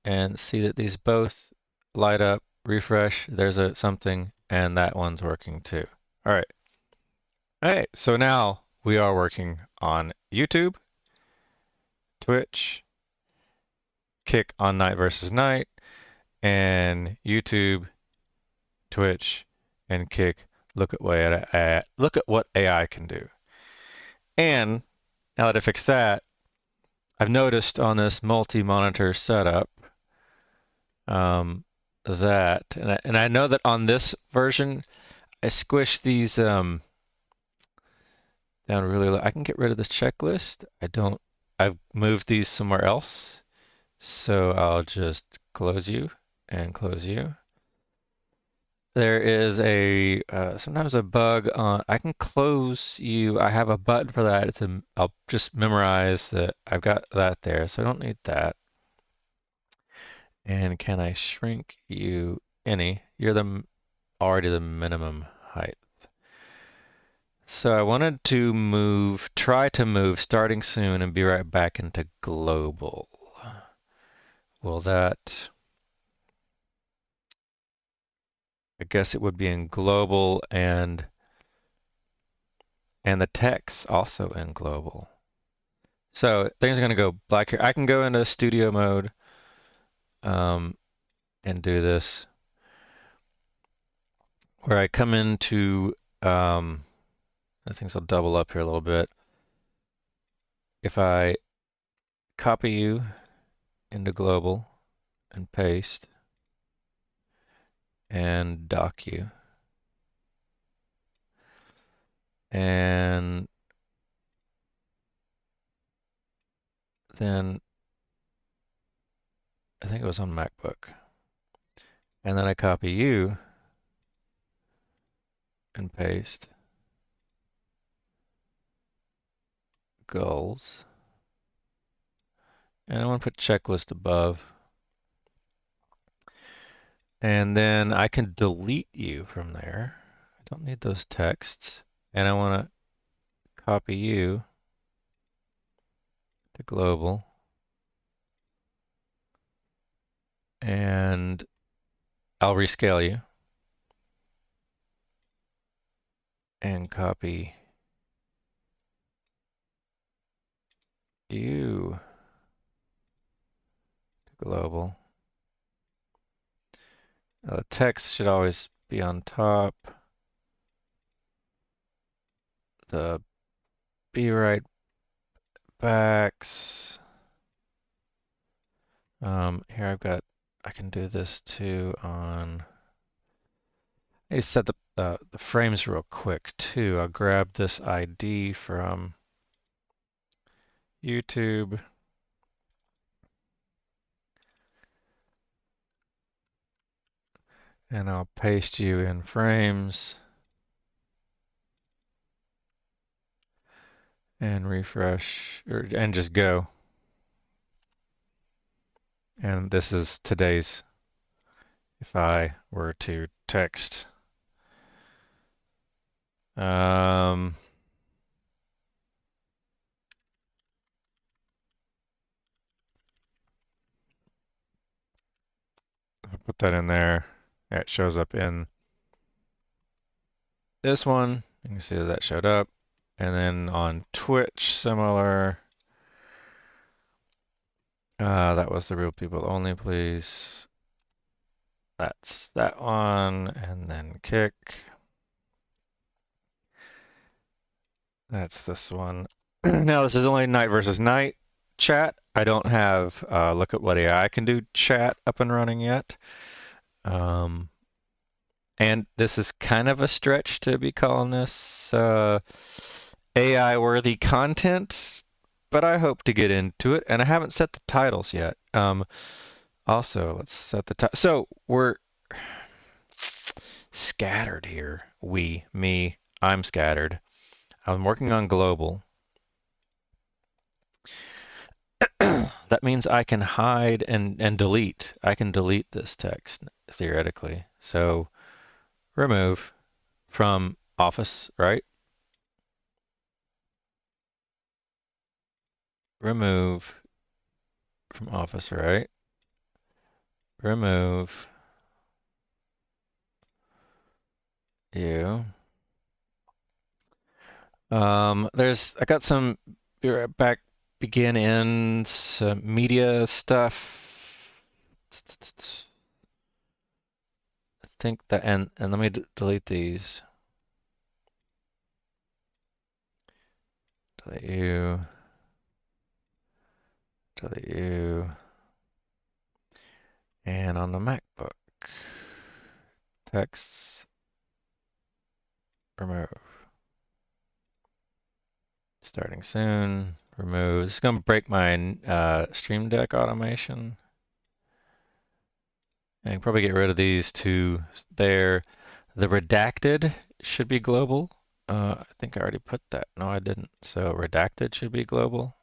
and see that these both light up, refresh, there's something, and that one's working too. All right. All right, so now we are working on YouTube, Twitch, Kick on Night versus Night, and YouTube, Twitch, and Kick. Look at what AI can do. And now that I fixed that, I've noticed on this multi-monitor setup and I know that on this version, I squish these down really low. I can get rid of this checklist. I've moved these somewhere else. So I'll just close you and close you. There is sometimes a bug on, I can close you. I have a button for that. I'll just memorize that I've got that there. So I don't need that. And can I shrink you any? You're already the minimum height. So I wanted to try to move starting soon and be right back into global. Will that, I guess it would be in global and the text also in global. So things are going to go black here. I can go into studio mode and do this where I come into, I think I'll double up here a little bit. If I copy you into global and paste and dock you, and then I think it was on MacBook, and then I copy you and paste goals, and I want to put checklist above, and then I can delete you from there. I don't need those texts, and I want to copy you to global, and I'll rescale you and copy you to global. Now the text should always be on top. The be right backs. Here I can do this too on. I set the frames real quick too. I'll grab this ID from YouTube. And I'll paste you in frames and refresh and just go. And this is today's, if I were to text. If I put that in there, it shows up in this one. You can see that showed up. And then on Twitch, similar. That was the real people only, please. That's that one. And then kick. That's this one. Now this is only night versus night chat. I don't have look at what AI can do chat up and running yet. And this is kind of a stretch to be calling this AI-worthy content, but I hope to get into it. And I haven't set the titles yet. Also, let's set the title. So we're scattered here. Me, I'm scattered. I'm working on global. That means I can hide and delete. I can delete this text theoretically. So remove from Office, right? Remove from Office, right? remove you. I got some back begin ends media stuff. I think that and let me delete these. Delete you. Delete you. And on the MacBook, texts remove. Starting soon. Remove. This is gonna break my Stream Deck automation. And probably get rid of these two there. The redacted should be global. I think I already put that. No, I didn't. So redacted should be global.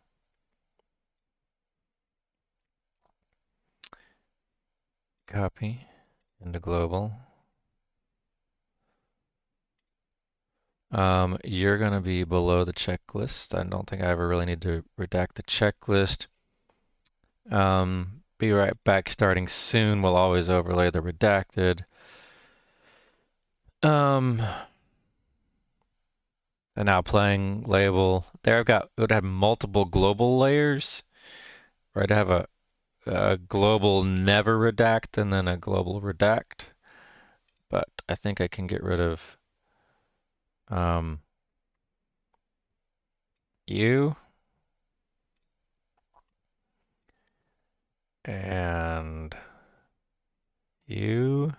Copy into global. You're going to be below the checklist. I don't think I ever really need to redact the checklist. Be right back. Starting soon. We'll always overlay the redacted. And now playing label. There I've got, it would have multiple global layers. Right, I have a global never redact and then a global redact. But I think I can get rid of you and you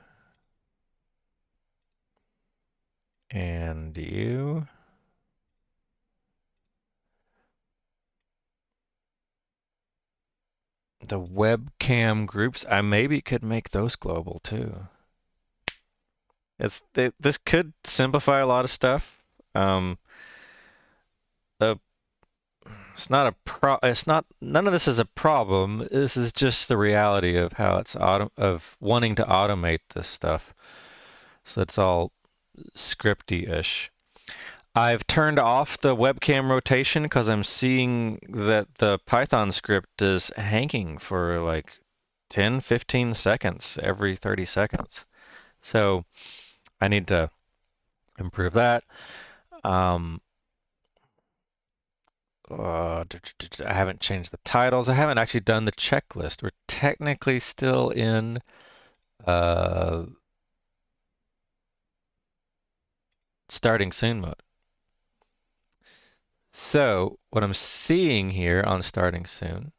and you. The webcam groups, I maybe could make those global too. This could simplify a lot of stuff. The It's not it's not, none of this is a problem. This is just the reality of how it's of wanting to automate this stuff. So it's all scripty-ish. I've turned off the webcam rotation because I'm seeing that the Python script is hanging for like 10, 15 seconds every 30 seconds. So I need to improve that. I haven't changed the titles. I haven't actually done the checklist. We're technically still in uh, starting soon mode. So what I'm seeing here on starting soon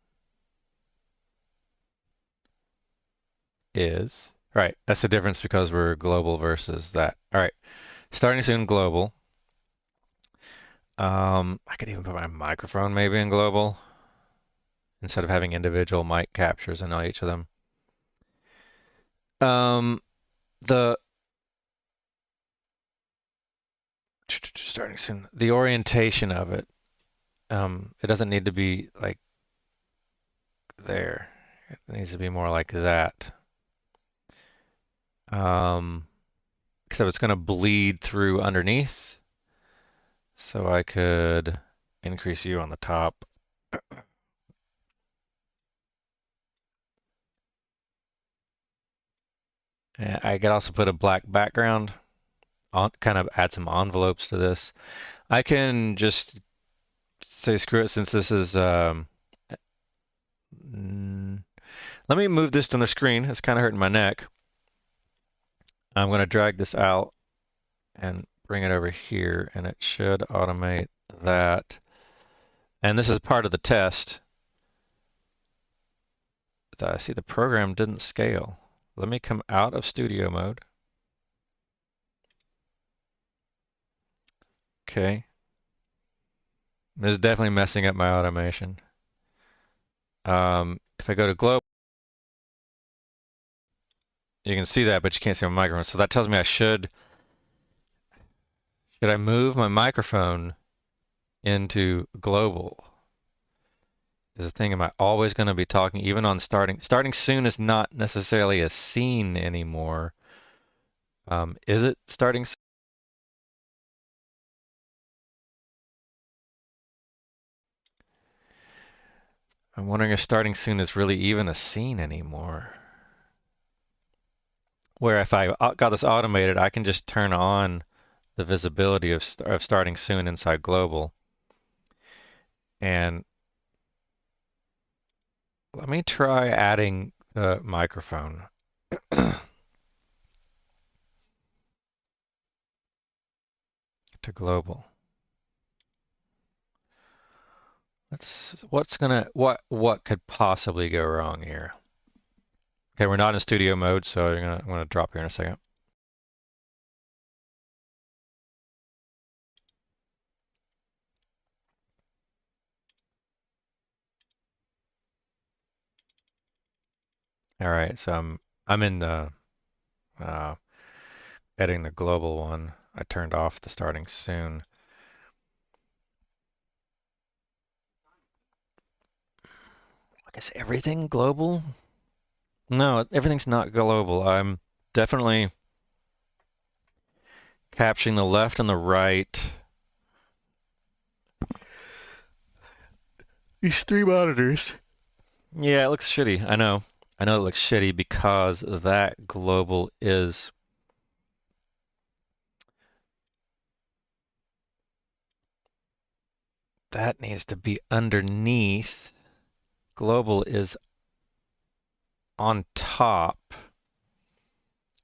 is, right, that's the difference because we're global versus that. All right, starting soon global. I could even put my microphone maybe in global instead of having individual mic captures in each of them. The starting soon, the orientation of it, it doesn't need to be like there. It needs to be more like that. Except it's going to bleed through underneath. So I could increase you on the top. And I could also put a black background, kind of add some envelopes to this. I can just say screw it since this is, let me move this to the screen. It's kind of hurting my neck. I'm going to drag this out and bring it over here, and it should automate that. And this is part of the test. I see the program didn't scale. Let me come out of studio mode. Okay. This is definitely messing up my automation. If I go to globe, you can see that, but you can't see my microphone. So that tells me should I move my microphone into global? Is the thing, am I always going to be talking, even on starting? Starting soon is not necessarily a scene anymore. Is it starting soon? I'm wondering if starting soon is really even a scene anymore. where if I got this automated, I can just turn on the visibility of starting soon inside global. And let me try adding the microphone to global. What could possibly go wrong here? Okay, we're not in studio mode, so I'm gonna drop here in a second. All right, so I'm in the uh, editing the global one. I turned off the starting soon. I guess everything global? No, everything's not global. I'm definitely capturing the left and the right. These three monitors. Yeah, it looks shitty. I know. I know it looks shitty because that global is that needs to be underneath. Global is on top.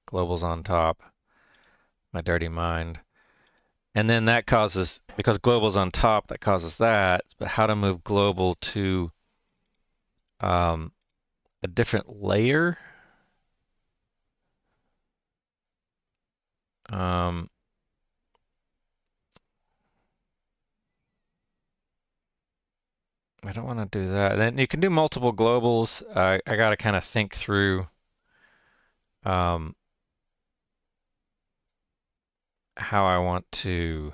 Global's on top. My dirty mind. And then that causes, because global's on top, that causes that. But how to move global to a different layer? Um, I don't want to do that. Then you can do multiple globals. I got to kind of think through um, how I want to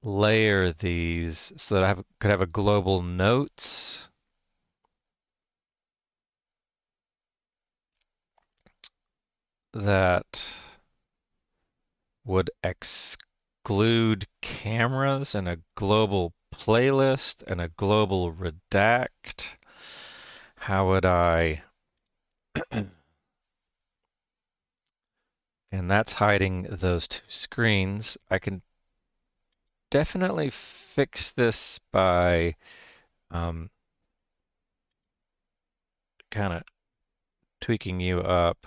layer these so that could have a global notes that would exclude cameras and a global playlist and a global redact. How would I? And that's hiding those two screens. I can definitely fix this by kind of tweaking you up.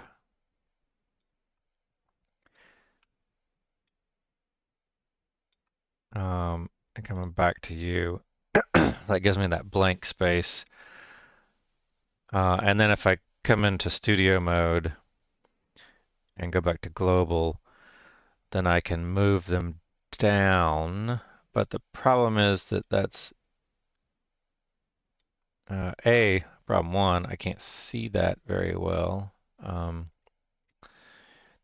And coming back to you. That gives me that blank space. And then if I come into studio mode and go back to global, then I can move them down. But the problem is that that's problem one, I can't see that very well.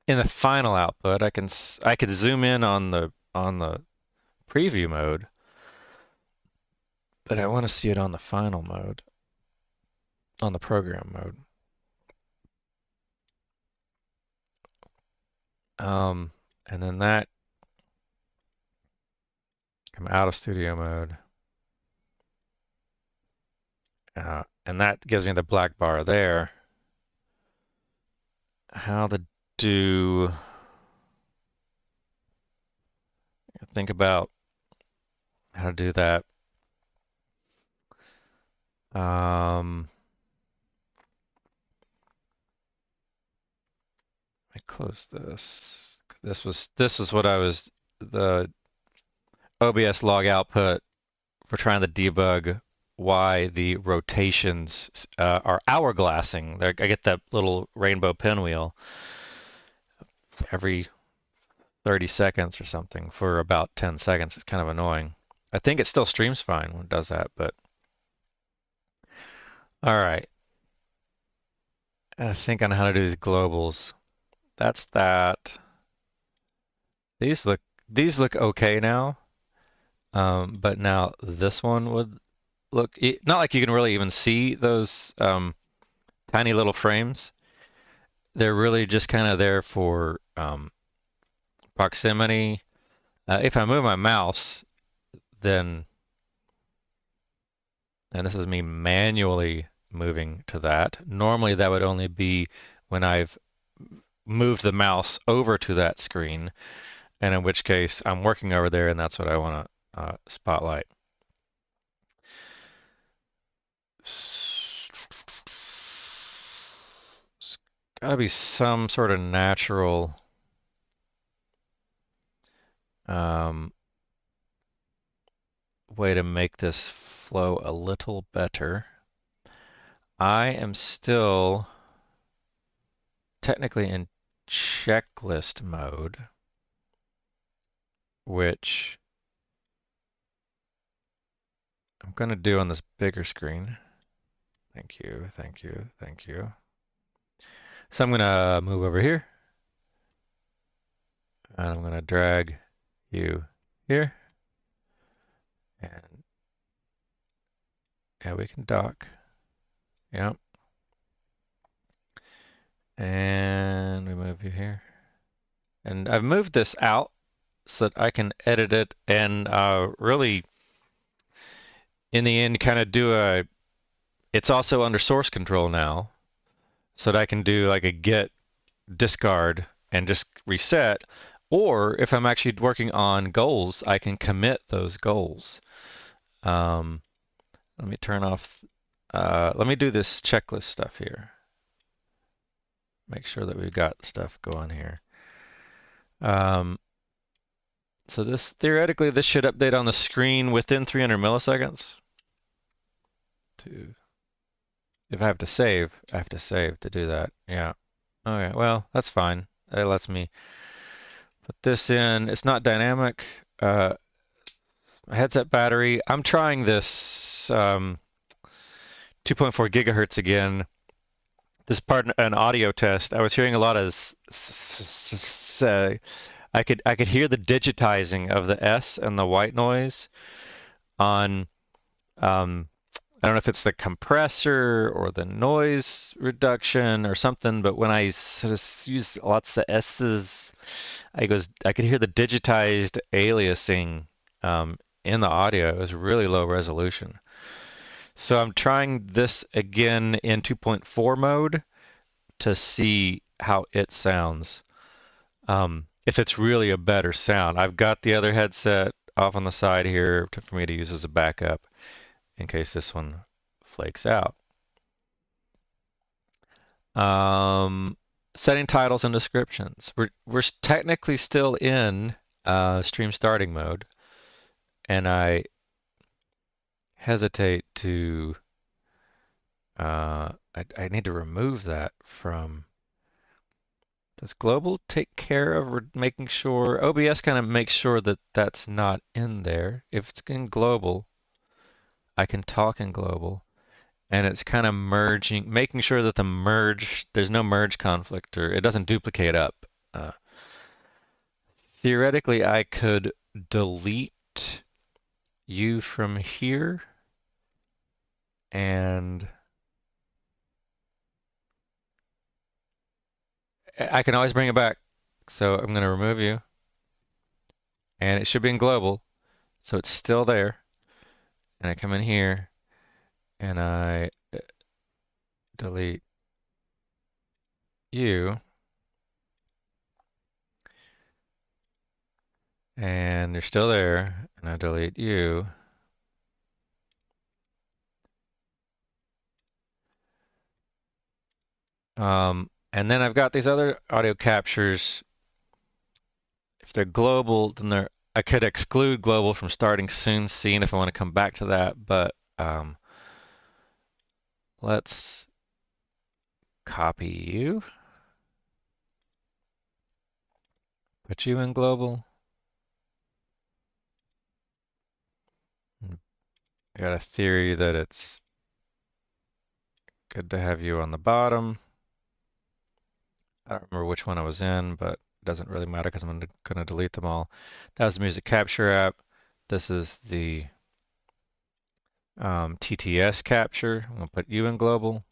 In the final output, I could zoom in on the preview mode, but I want to see it on the final mode, on the program mode. And then that come out of studio mode. And that gives me the black bar there. How to do, think about how to do that. I close this. This is what I was the OBS log output for trying to debug why the rotations are hourglassing. I get that little rainbow pinwheel every 30 seconds or something for about 10 seconds. It's kind of annoying. I think it still streams fine when it does that, but all right. I think on how to do these globals. That's that. These look okay now. But now this one would look not like you can really even see those tiny little frames. They're really just kind of there for proximity. If I move my mouse, then, and this is me manually moving to that. Normally that would only be when I've moved the mouse over to that screen, and in which case I'm working over there, and that's what I want to spotlight. It's got to be some sort of natural way to make this flow a little better. I am still technically in checklist mode, which I'm going to do on this bigger screen. Thank you, thank you, thank you. So I'm going to move over here, and I'm going to drag you here, and yeah, we can dock. Yep. And we move you here. And I've moved this out so that I can edit it and really, in the end, kind of do a, it's also under source control now, so that I can do like a get discard and just reset. Or if I'm actually working on goals, I can commit those goals. Let me turn off, let me do this checklist stuff here. Make sure that we've got stuff going here. So this, theoretically, this should update on the screen within 300 milliseconds. If I have to save, I have to save to do that. Yeah. Okay, well, that's fine. It lets me put this in. It's not dynamic. Headset battery. I'm trying this 2.4 gigahertz again. This part an audio test. I was hearing a lot of I could hear the digitizing of the S and the white noise on I don't know if it's the compressor or the noise reduction or something, but when I sort of use lots of S's, I could hear the digitized aliasing in the audio. It was really low resolution. So I'm trying this again in 2.4 mode to see how it sounds. If it's really a better sound. I've got the other headset off on the side here for me to use as a backup in case this one flakes out. Setting titles and descriptions. We're technically still in stream starting mode, and I hesitate to. I need to remove that from. Does global take care of making sure OBS kind of makes sure that that's not in there? If it's in global, I can talk in global. And it's kind of merging, making sure that there's no merge conflict or it doesn't duplicate up. Theoretically, I could delete you from here and I can always bring it back. So I'm going to remove you and it should be in global. So it's still there. And I come in here and I delete you. And you're still there, and I delete you. And then I've got these other audio captures. If they're global, then I could exclude global from starting soon, seeing if I want to come back to that. But let's copy you, put you in global. I got a theory that it's good to have you on the bottom. I don't remember which one I was in, but it doesn't really matter because I'm going to delete them all. That was the music capture app. This is the TTS capture. I'm going to put you in global.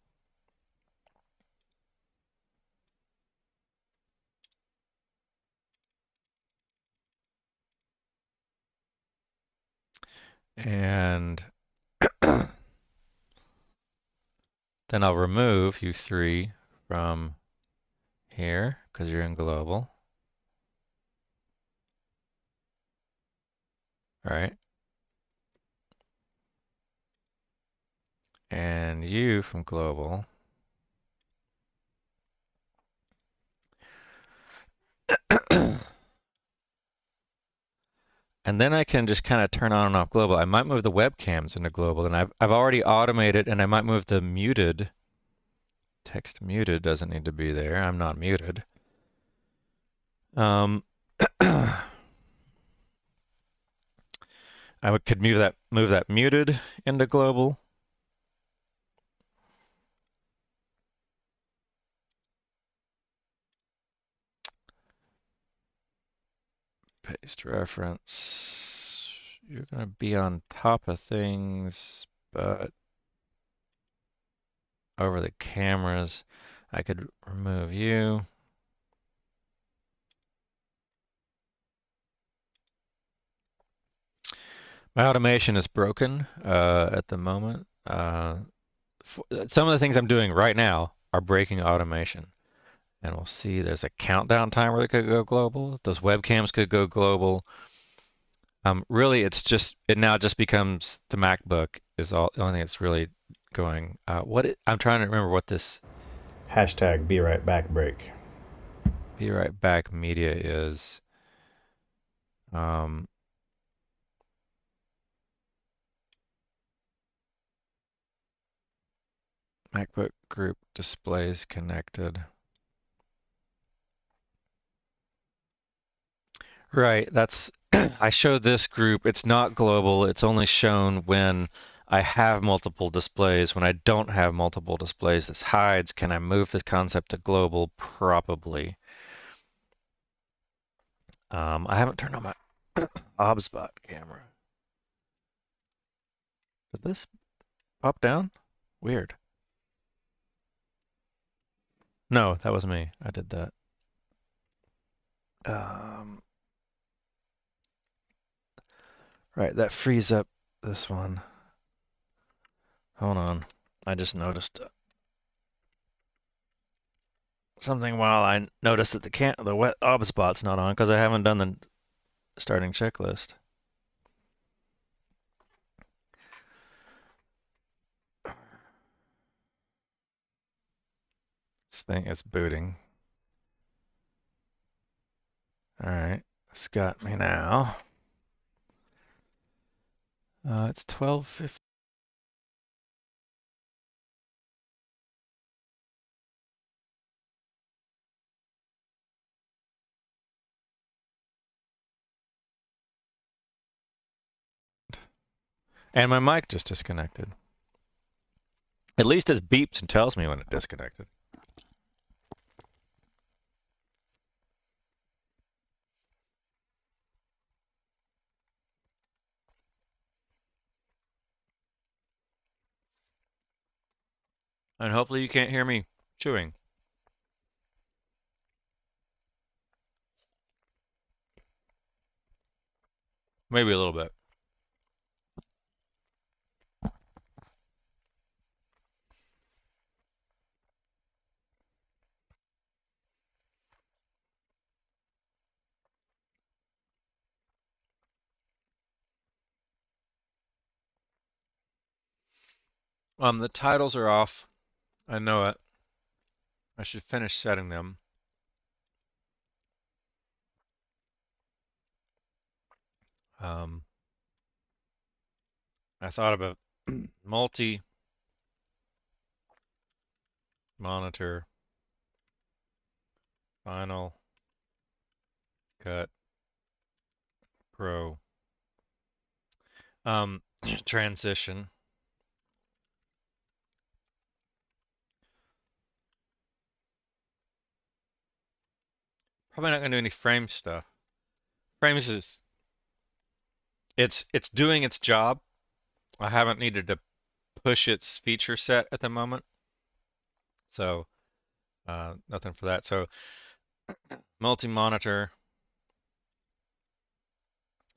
And then I'll remove you three from here because you're in global. All right. And you from global. And then I can just kind of turn on and off global. I might move the webcams into global, and I've already automated, and I might move the muted. Text muted doesn't need to be there. I'm not muted. I could move that muted into global. Paste reference. You're gonna be on top of things, but over the cameras, I could remove you. My automation is broken at the moment. Some of the things I'm doing right now are breaking automation. And we'll see there's a countdown timer that could go global. Those webcams could go global. Really, it now just becomes the MacBook is the only thing that's really going. I'm trying to remember what this Hashtag be right back break. be right back media is. Um, MacBook group displays connected. Right, that's I showed this group. It's not global. It's only shown when I have multiple displays. When I don't have multiple displays, this hides. Can I move this concept to global? Probably. I haven't turned on my OBSBot camera. Did this pop down? Weird. No, that was me. I did that. Um, right, that frees up this one. Hold on. I just noticed something while I noticed that the wet OBSBot's not on because I haven't done the starting checklist. This thing is booting. All right, it's got me now. It's 12:50. And my mic just disconnected. At least it beeps and tells me when it disconnected. And hopefully you can't hear me chewing. Maybe a little bit. The titles are off. I know it. I should finish setting them. Um, I thought about multi-monitor, Final Cut Pro, transition. Probably not gonna do any frame stuff. Frames is it's doing its job. I haven't needed to push its feature set at the moment, so nothing for that. So multi-monitor.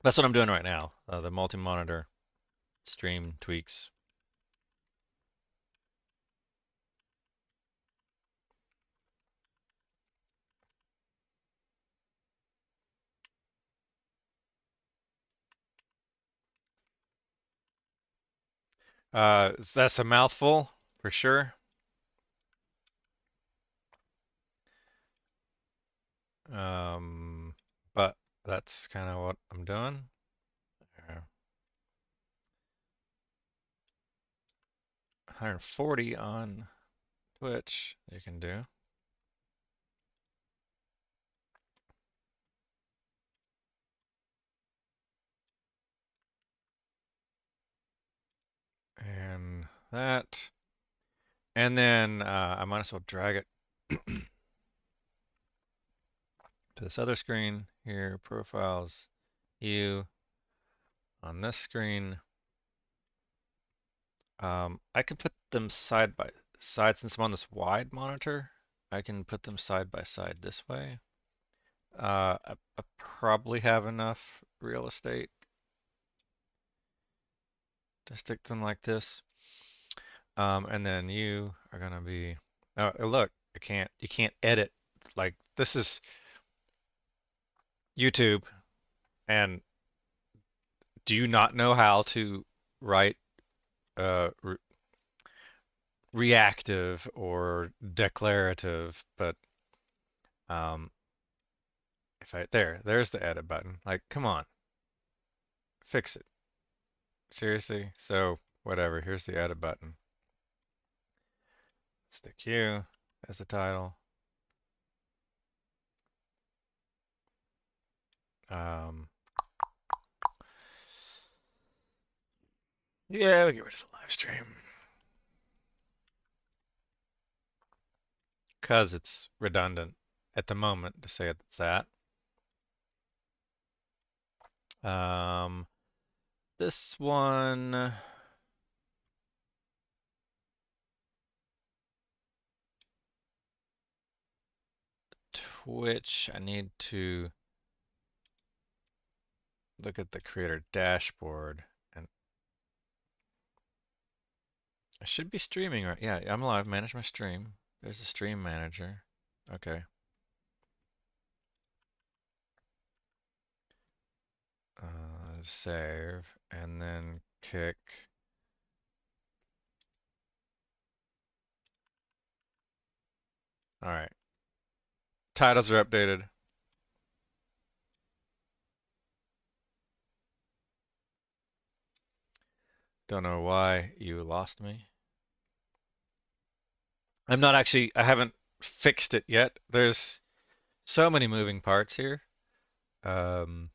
That's what I'm doing right now. The multi-monitor stream tweaks. That's a mouthful for sure. Um, but that's kind of what I'm doing. 140 on Twitch, you can do. And that. And then I might as well drag it to this other screen here, profiles, you on this screen. I can put them side by side since I'm on this wide monitor. I can put them side by side this way. I probably have enough real estate to stick them like this. And then you are gonna be, oh, look, you can't edit. Like this is YouTube, and do you not know how to write reactive or declarative? But um, if there's the edit button. Like, come on, fix it. Seriously? So whatever. Here's the edit button. Stick you as the title. Um, yeah, we'll get rid of the live stream because it's redundant at the moment to say it's that. Um, this one, Twitch, I need to look at the creator dashboard, and I should be streaming, right? Yeah, I'm live. Manage my stream. There's a stream manager. Okay. Save and then kick. All right. Titles are updated. Don't know why you lost me. I haven't fixed it yet. There's so many moving parts here. Um,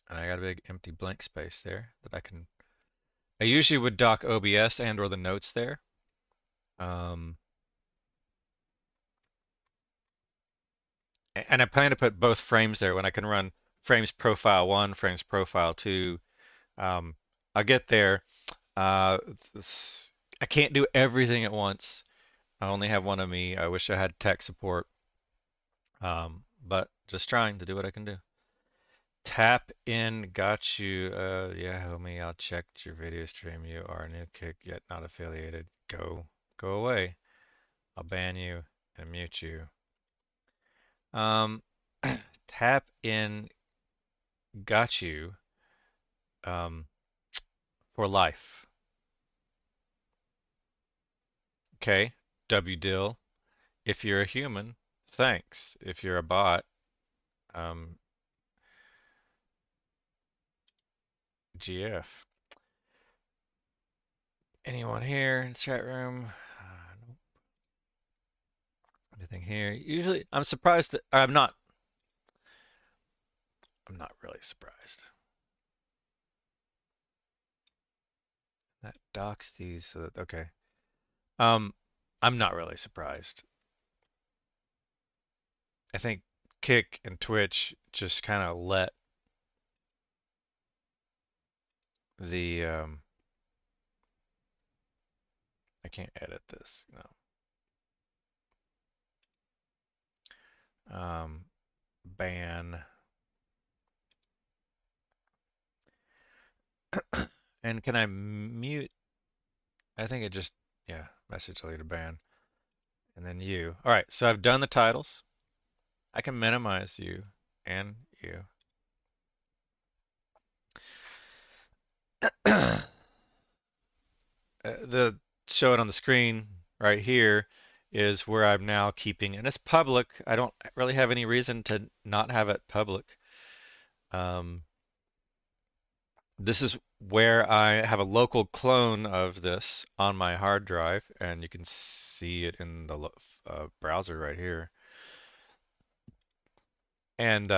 and I got a big empty blank space there that I usually would dock OBS and or the notes there. Um, and I plan to put both frames there when I can run frames profile one, frames profile two. Um, I'll get there. Uh, this, I can't do everything at once. I only have one of me. I wish I had tech support. But just trying to do what I can do. Tap in, got you. Yeah, homie, I'll check your video stream. You are a new kick, yet not affiliated. Go away. I'll ban you and mute you. Um, tap in, got you. Um, for life. Okay, W Dill. If you're a human, thanks. If you're a bot, um, GF. Anyone here in the chat room? Nope. Anything here? Usually, I'm surprised that I'm not. I'm not really surprised. That docks these. So that, okay. Um, I'm not really surprised. I think Kick and Twitch just kind of let the I can't edit this. No. Ban. And can I mute? I think it just yeah. Message deleted ban. And then you. All right. So I've done the titles. I can minimize you and you. the show it on the screen right here is where I'm now keeping, and it's public. I don't really have any reason to not have it public. Um, this is where I have a local clone of this on my hard drive, and you can see it in the browser right here. And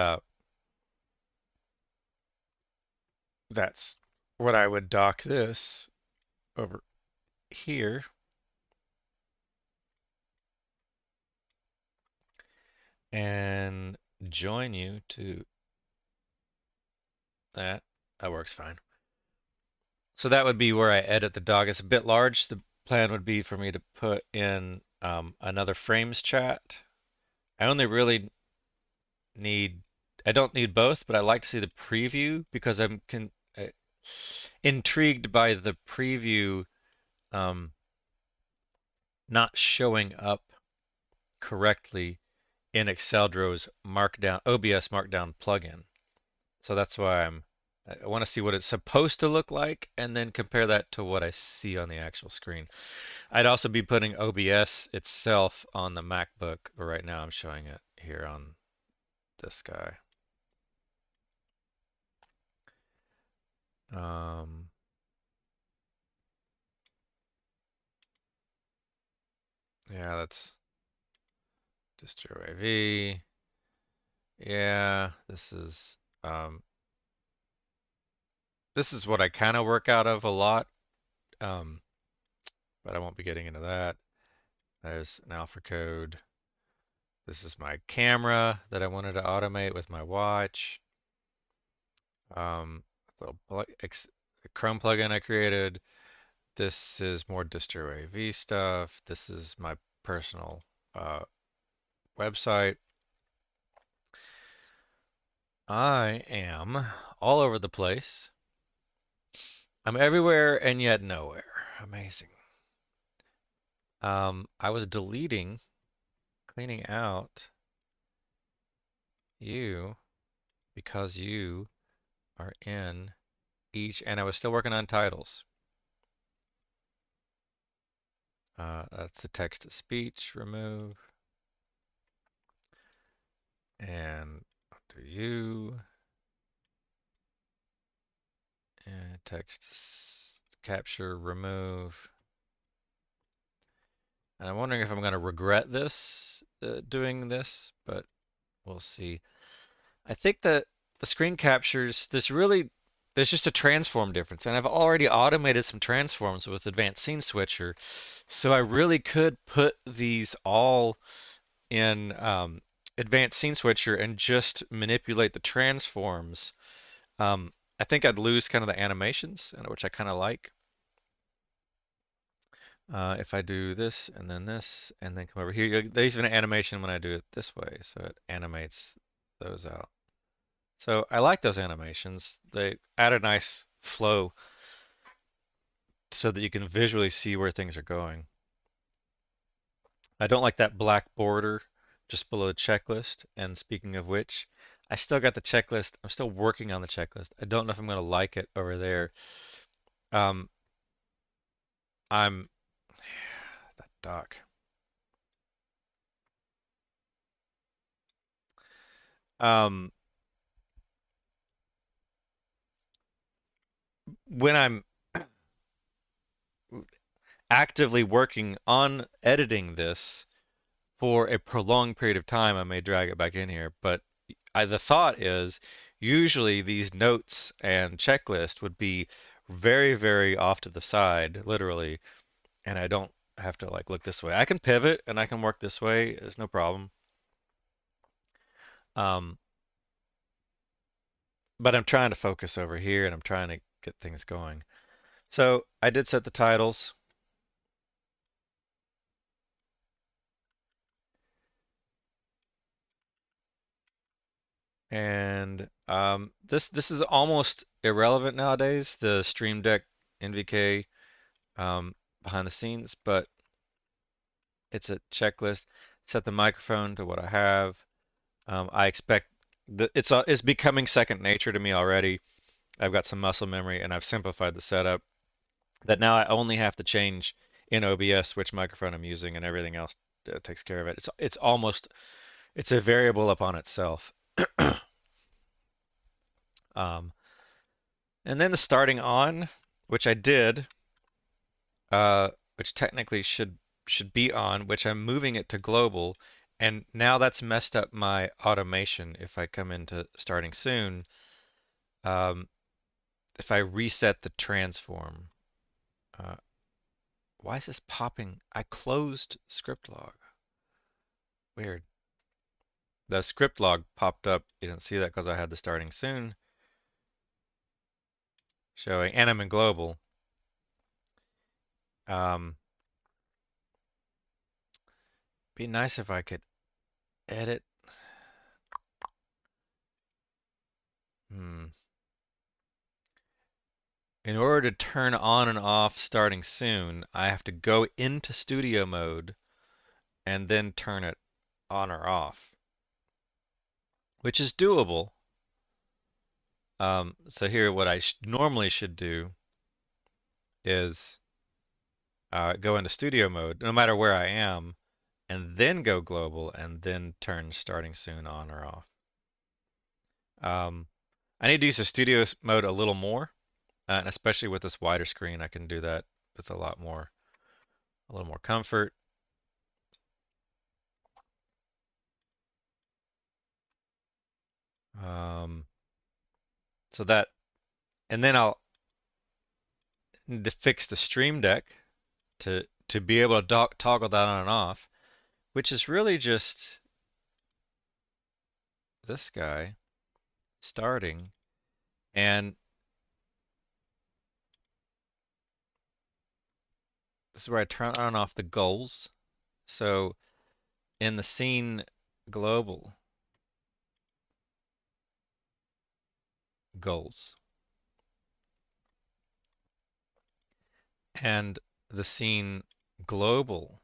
that's what I would dock this over here and join you to that. That works fine. So that would be where I edit the dog. It's a bit large. The plan would be for me to put in another frames chat. I only really need, I don't need both, but I like to see the preview because uh, intrigued by the preview um, not showing up correctly in Exceldro's Markdown, OBS Markdown plugin. So that's why I want to see what it's supposed to look like and then compare that to what I see on the actual screen. I'd also be putting OBS itself on the MacBook, but right now I'm showing it here on this guy. Um, yeah, that's distro AV. Yeah, um, this is what I kind of work out of a lot, um, but I won't be getting into that. There's an alpha code. This is my camera that I wanted to automate with my watch. A little Chrome plugin I created. This is more distro AV stuff. This is my personal uh, website. I am all over the place. I'm everywhere and yet nowhere. Amazing. I was deleting, cleaning out you because you are in each, and I was still working on titles. That's the text to speech remove, and do you, and text capture remove. And I'm wondering if I'm going to regret this, doing this, but we'll see. I think that the screen captures, there's just a transform difference. And I've already automated some transforms with Advanced Scene Switcher. So I really could put these all in Advanced Scene Switcher and just manipulate the transforms. I think I'd lose kind of the animations, which I kind of like. If I do this and then come over here, there's even an animation when I do it this way, so it animates those out. So I like those animations. They add a nice flow so that you can visually see where things are going. I don't like that black border just below the checklist. And speaking of which, I still got the checklist. I'm still working on the checklist. I don't know if I'm going to like it over there. Um, I'm that doc. Um, when I'm actively working on editing this for a prolonged period of time, I may drag it back in here. But the thought is usually these notes and checklist would be very, very off to the side, literally, and I don't have to like look this way. I can pivot and I can work this way. There's no problem. Um, but I'm trying to focus over here and I'm trying to get things going. So I did set the titles. And this is almost irrelevant nowadays, the Stream Deck NVK behind the scenes, but it's a checklist. Set the microphone to what I have. I expect that it's becoming second nature to me already. I've got some muscle memory and I've simplified the setup. that now I only have to change in OBS which microphone I'm using and everything else takes care of it. It's almost it's a variable upon itself. Um, and then the starting on, which I did, uh, which technically should be on, which I'm moving it to global, and now that's messed up my automation. If I come into starting soon, um, if I reset the transform, uh, why is this popping? I closed script log. Weird. The script log popped up. You didn't see that because I had the starting soon showing, and I'm in global. Um, be nice if I could edit. Hmm. In order to turn on and off starting soon, I have to go into studio mode and then turn it on or off, which is doable. So here, what I normally should do is go into studio mode, no matter where I am, and then go global, and then turn starting soon on or off. Um, I need to use the studio mode a little more, and especially with this wider screen, I can do that with a little more comfort. Um, so that, and then I'll need to fix the Stream Deck to be able to toggle that on and off, which is really just this guy starting, and this is where I turn on and off the goals. So in the scene global goals and the scene global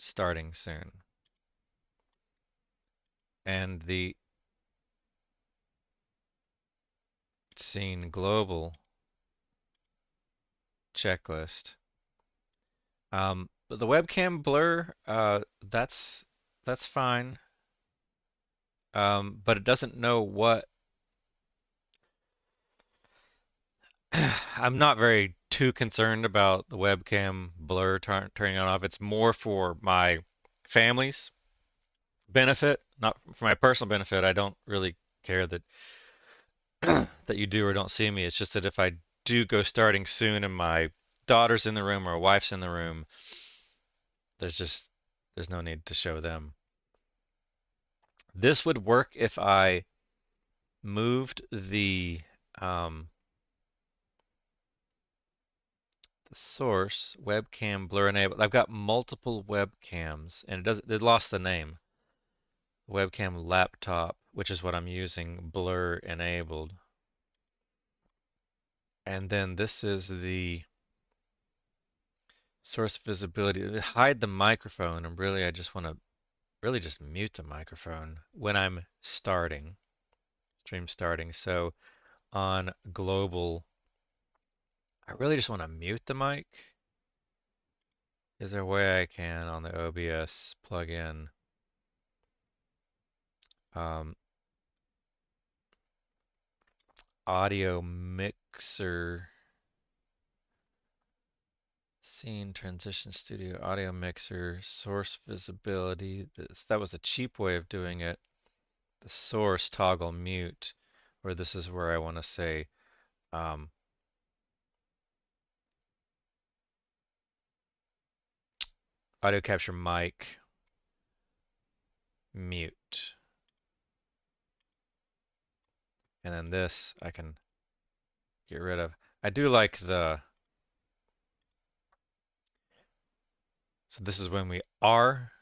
starting soon and the scene global checklist. But the webcam blur, that's fine. But it doesn't know what. I'm not very too concerned about the webcam blur turning on off. It's more for my family's benefit, not for my personal benefit. I don't really care that that you do or don't see me. It's just that if I do go starting soon and my daughter's in the room or wife's in the room, there's just there's no need to show them. This would work if I moved the source webcam blur enabled. I've got multiple webcams and it lost the name. Webcam laptop, which is what I'm using, blur enabled. And then this is the source visibility. Hide the microphone, and really I just want to really just mute the microphone when I'm starting, stream starting. So on global, I really just want to mute the mic. Is there a way I can on the OBS plug in um, audio mixer, scene transition studio, audio mixer, source visibility? That was a cheap way of doing it. The source toggle mute, or this is where I want to say um, audio capture mic mute. And then this I can get rid of. I do like so this is when we are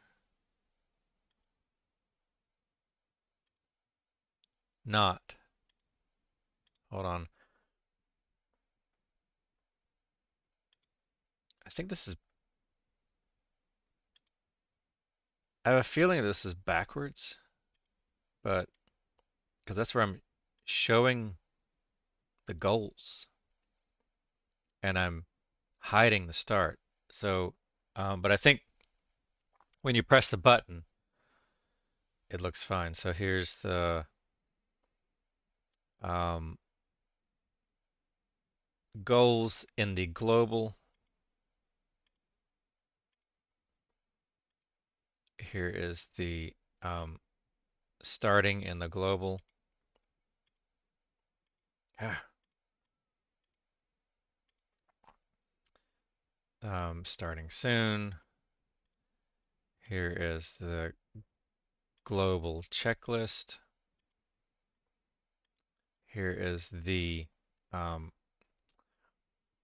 not, hold on. I think this is, I have a feeling this is backwards, but because that's where I'm showing the goals. and I'm hiding the start. So, but I think when you press the button, it looks fine. So here's the um, goals in the global. Here is the um, starting in the global. Ah, starting soon. Here is the global checklist. Here is the um,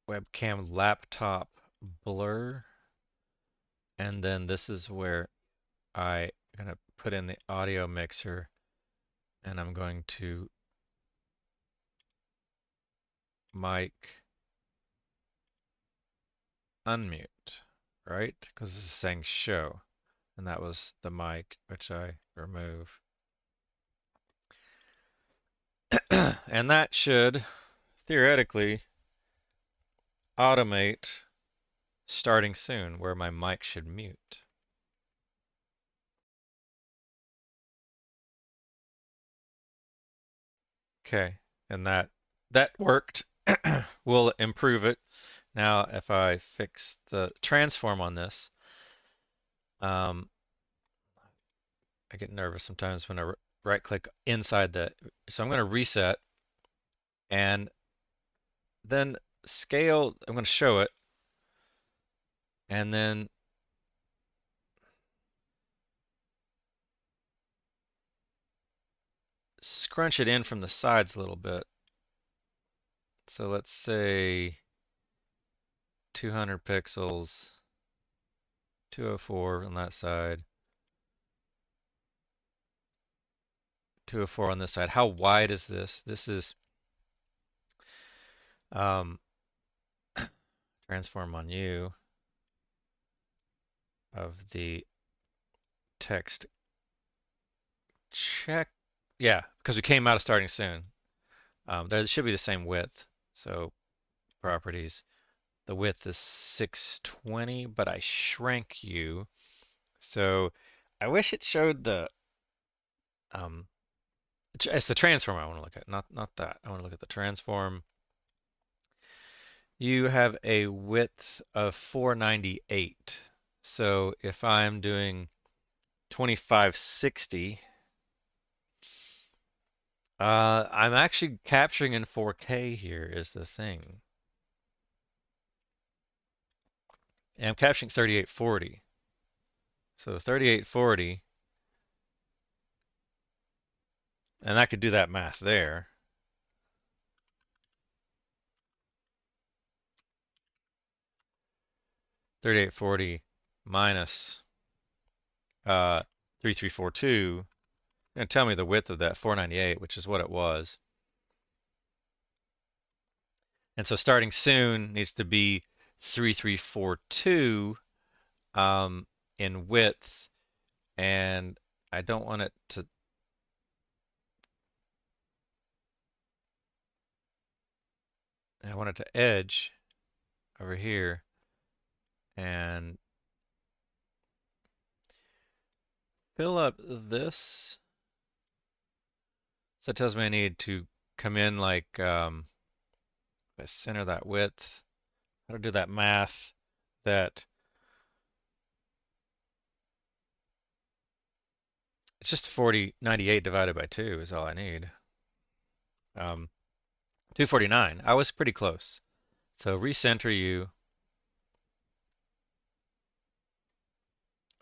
webcam laptop blur. And then this is where I'm going to put in the audio mixer, and I'm going to mic unmute, right? Because this is saying show, and that was the mic, which I remove. And that should theoretically automate starting soon, where my mic should mute. Okay, and that worked. We'll improve it. Now, if I fix the transform on this, um, I get nervous sometimes when I right click inside the, so I'm going to reset and then scale, I'm going to show it and then scrunch it in from the sides a little bit. So let's say 200 pixels, 204 on that side, 204 on this side. How wide is this? This is um, transform on you of the text check. Yeah, because we came out of starting soon. There should be the same width. So properties. The width is 620, but I shrank you. So I wish it showed the um it's the transform I want to look at, not that. I want to look at the transform. You have a width of 498. So if I'm doing 2560, I'm actually capturing in 4K here is the thing. And I'm capturing 3840. So 3840, and I could do that math there. 3840 minus 3342, and tell me the width of that 498, which is what it was. And so starting soon needs to be 3342 in width, and I don't want it to, I want it to edge over here, and fill up this. So that tells me I need to come in like, if I center that width, how to do that math, that it's just 4098 divided by 2 is all I need. 249. I was pretty close. So recenter you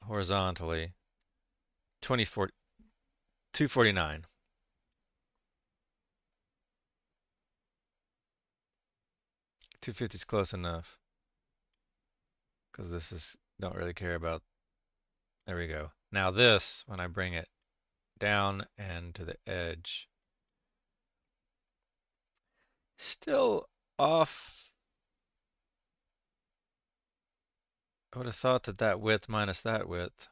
horizontally. 24, 249. 250 is close enough because this is, don't really care about, there we go. Now this, when I bring it down and to the edge, still off. I would have thought that that width minus that width.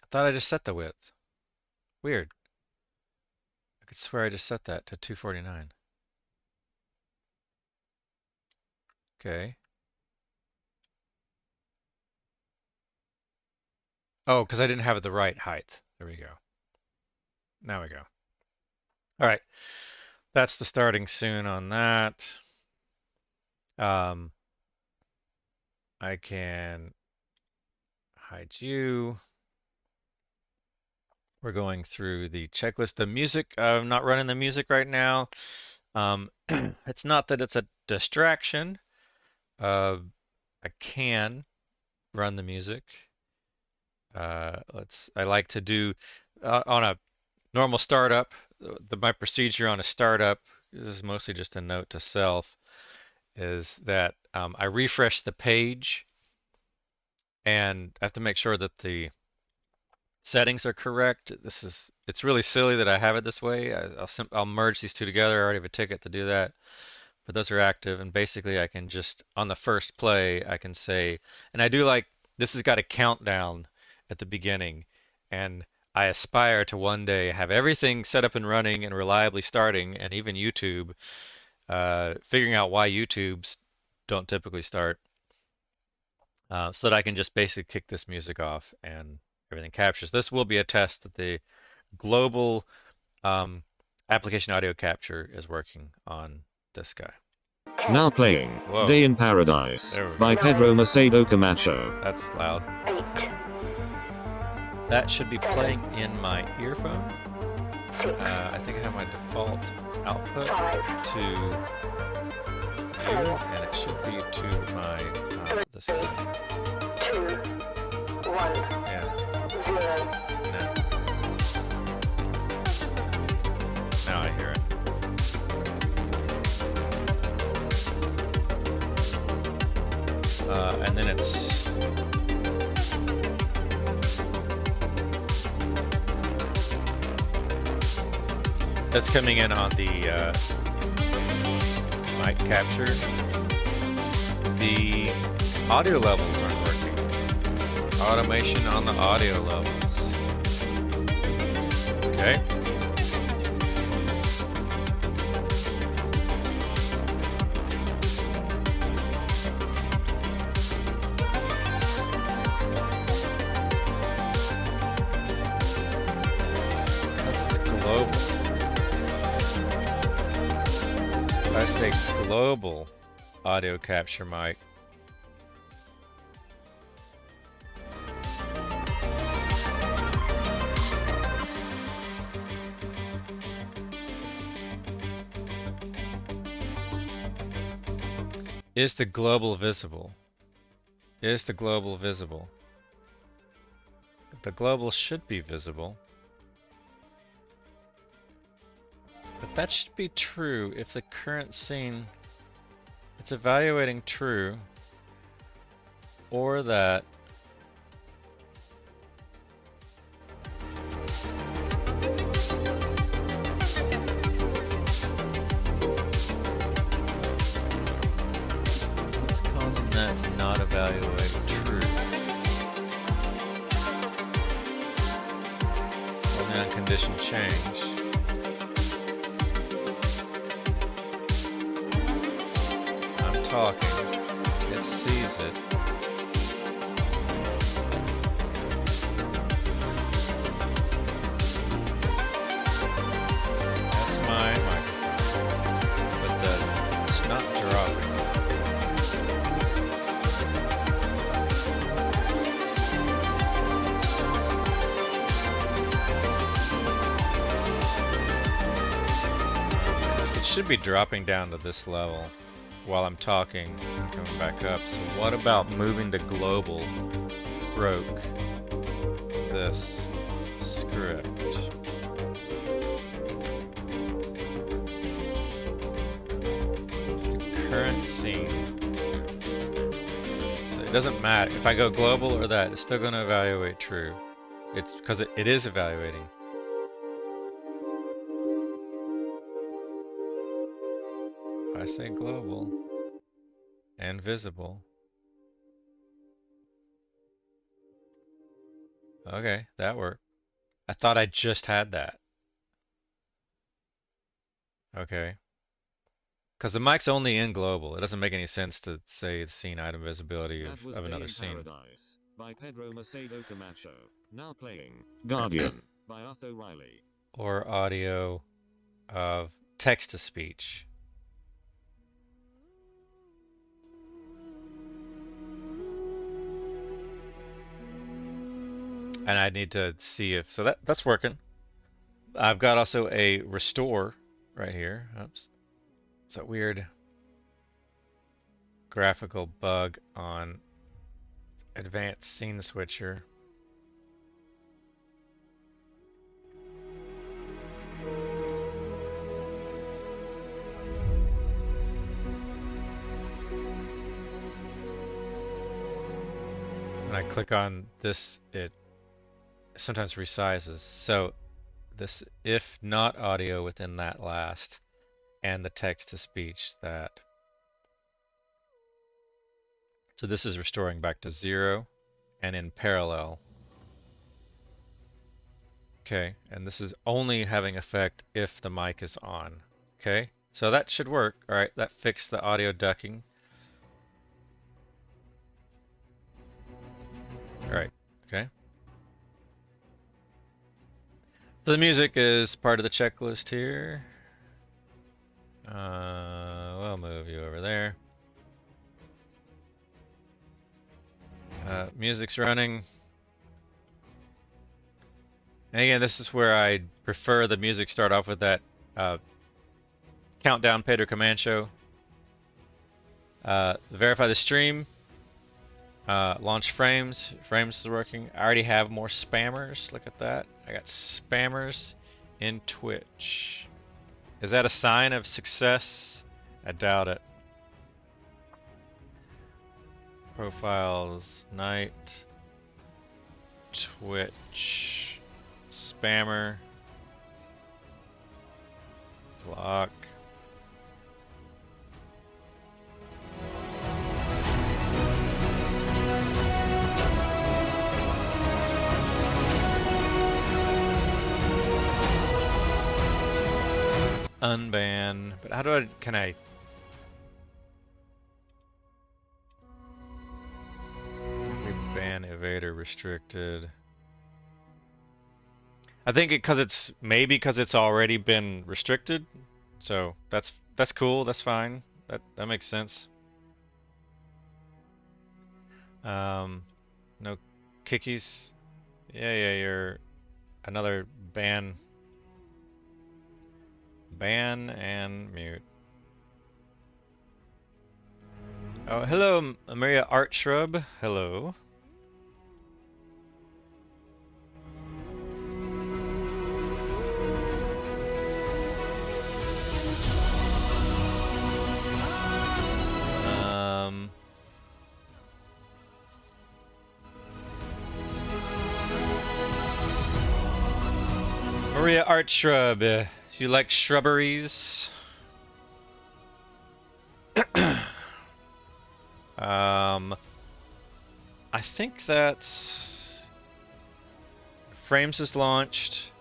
I thought I just set the width. Weird. could swear I just set that to 249. Okay. Oh, because I didn't have it the right height. There we go. Now we go. All right. That's the starting soon on that. Um, I can hide you. We're going through the checklist. The music, I'm not running the music right now. It's not that it's a distraction. I can run the music. I like to do on a normal startup, my procedure on a startup, this is mostly just a note to self, is that I refresh the page and I have to make sure that the settings are correct. It's really silly that I have it this way. I'll merge these two together. I already have a ticket to do that, but those are active. And basically I can just, on the first play, I can say, and I do like, this has got a countdown at the beginning. And I aspire to one day have everything set up and running and reliably starting, and even YouTube, figuring out why YouTubes don't typically start, so that I can just basically kick this music off and everything captures. This will be a test that the global um, application audio capture is working on this guy. Now playing Whoa. Day in Paradise There we by go. Pedro Macedo Camacho. That's loud. That should be playing in my earphone. I think I have my default output to you, and it should be to my this guy. 2, 1, Yeah. 0. Now I hear it. And then that's coming in on the mic capture. The audio levels aren't working. Automation on the audio levels. Okay. Because it's global. If I say global audio capture mic, is the global visible? Is the global visible? The global should be visible. But that should be true if the current scene, it's evaluating true, or that what's causing that to not evaluate true? Only on condition change. I'm talking, it sees it. That's my microphone, but it's not dropping. It should be dropping down to this level while I'm talking and coming back up. So what about moving to global broke this script? The current scene. So it doesn't matter if I go global or that, it's still going to evaluate true. It's because it is evaluating. I say global and visible. Okay, that worked. I thought I just had that. Okay. Because the mic's only in global. It doesn't make any sense to say it's scene item visibility That was of Day another in scene. Paradise by Pedro Macedo Camacho. Now playing Guardian by Arthur Riley. Or audio of text to speech. And I need to see if, so that's working. I've got also a restore right here. Oops. It's a weird graphical bug on advanced scene switcher. When I click on this, it sometimes resizes. So this if not audio within that last and the text to speech that. So this is restoring back to 0 and in parallel. Okay, and this is only having effect if the mic is on. Okay, so that should work. All right, that fixed the audio ducking. All right, okay. So the music is part of the checklist here. We'll move you over there. Music's running. And again, this is where I prefer the music start off with that countdown Pedro Camacho. Verify the stream. Launch frames. Frames is working. I already have more spammers. Look at that. I got spammers in Twitch. Is that a sign of success? I doubt it. Profiles, night, Twitch, spammer, block. Unban, but how do can I? Ban evader restricted. I think because it's maybe because it's already been restricted, so that's cool. That's fine. That makes sense. No kickies. Yeah, you're another ban. Ban and mute. Oh, hello, Maria Art Shrub. Hello. Maria Art Shrub. Do you like shrubberies? I think that's frames is launched.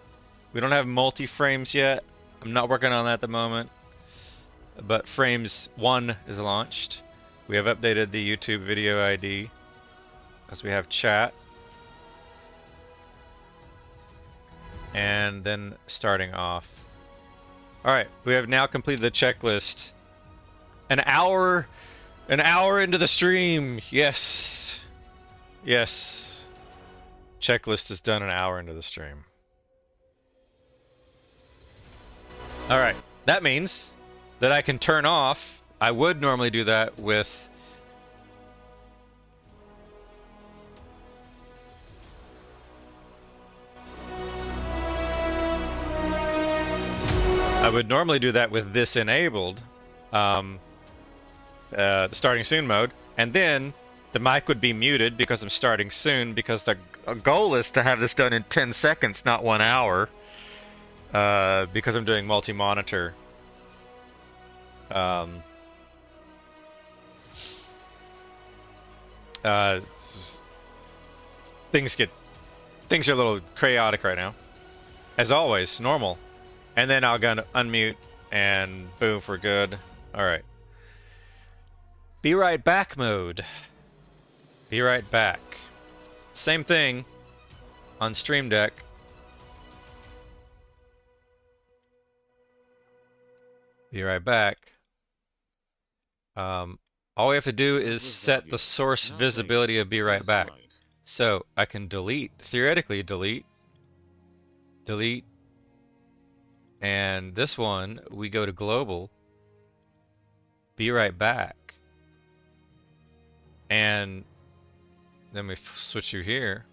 We don't have multi-frames yet. I'm not working on that at the moment. But frames 1 is launched. We have updated the YouTube video ID because we have chat. And then starting off. Alright, we have now completed the checklist. An hour into the stream. Yes. Yes. Checklist is done an hour into the stream. Alright, that means that I can turn off. I would normally do that with this enabled, the starting soon mode, and then the mic would be muted because I'm starting soon, because the goal is to have this done in 10 seconds, not 1 hour, because I'm doing multi-monitor. Things are a little chaotic right now, as always, normal. And then I'll go unmute and boom, we're good. All right. Be right back mode. Be right back. Same thing on Stream Deck. Be right back. All we have to do is set the source visibility of Be Right Back. So I can theoretically delete, and this one, we go to global, Be Right Back, and then we switch you here,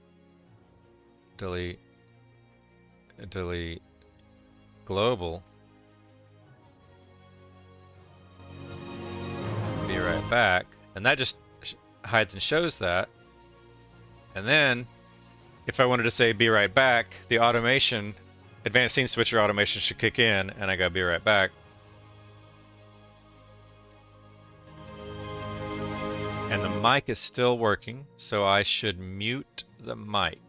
delete, global, Be Right Back, and that just hides and shows that. And then, if I wanted to say Be Right Back, the automation, advanced scene switcher automation should kick in, and I gotta be right back. And the mic is still working, so I should mute the mic.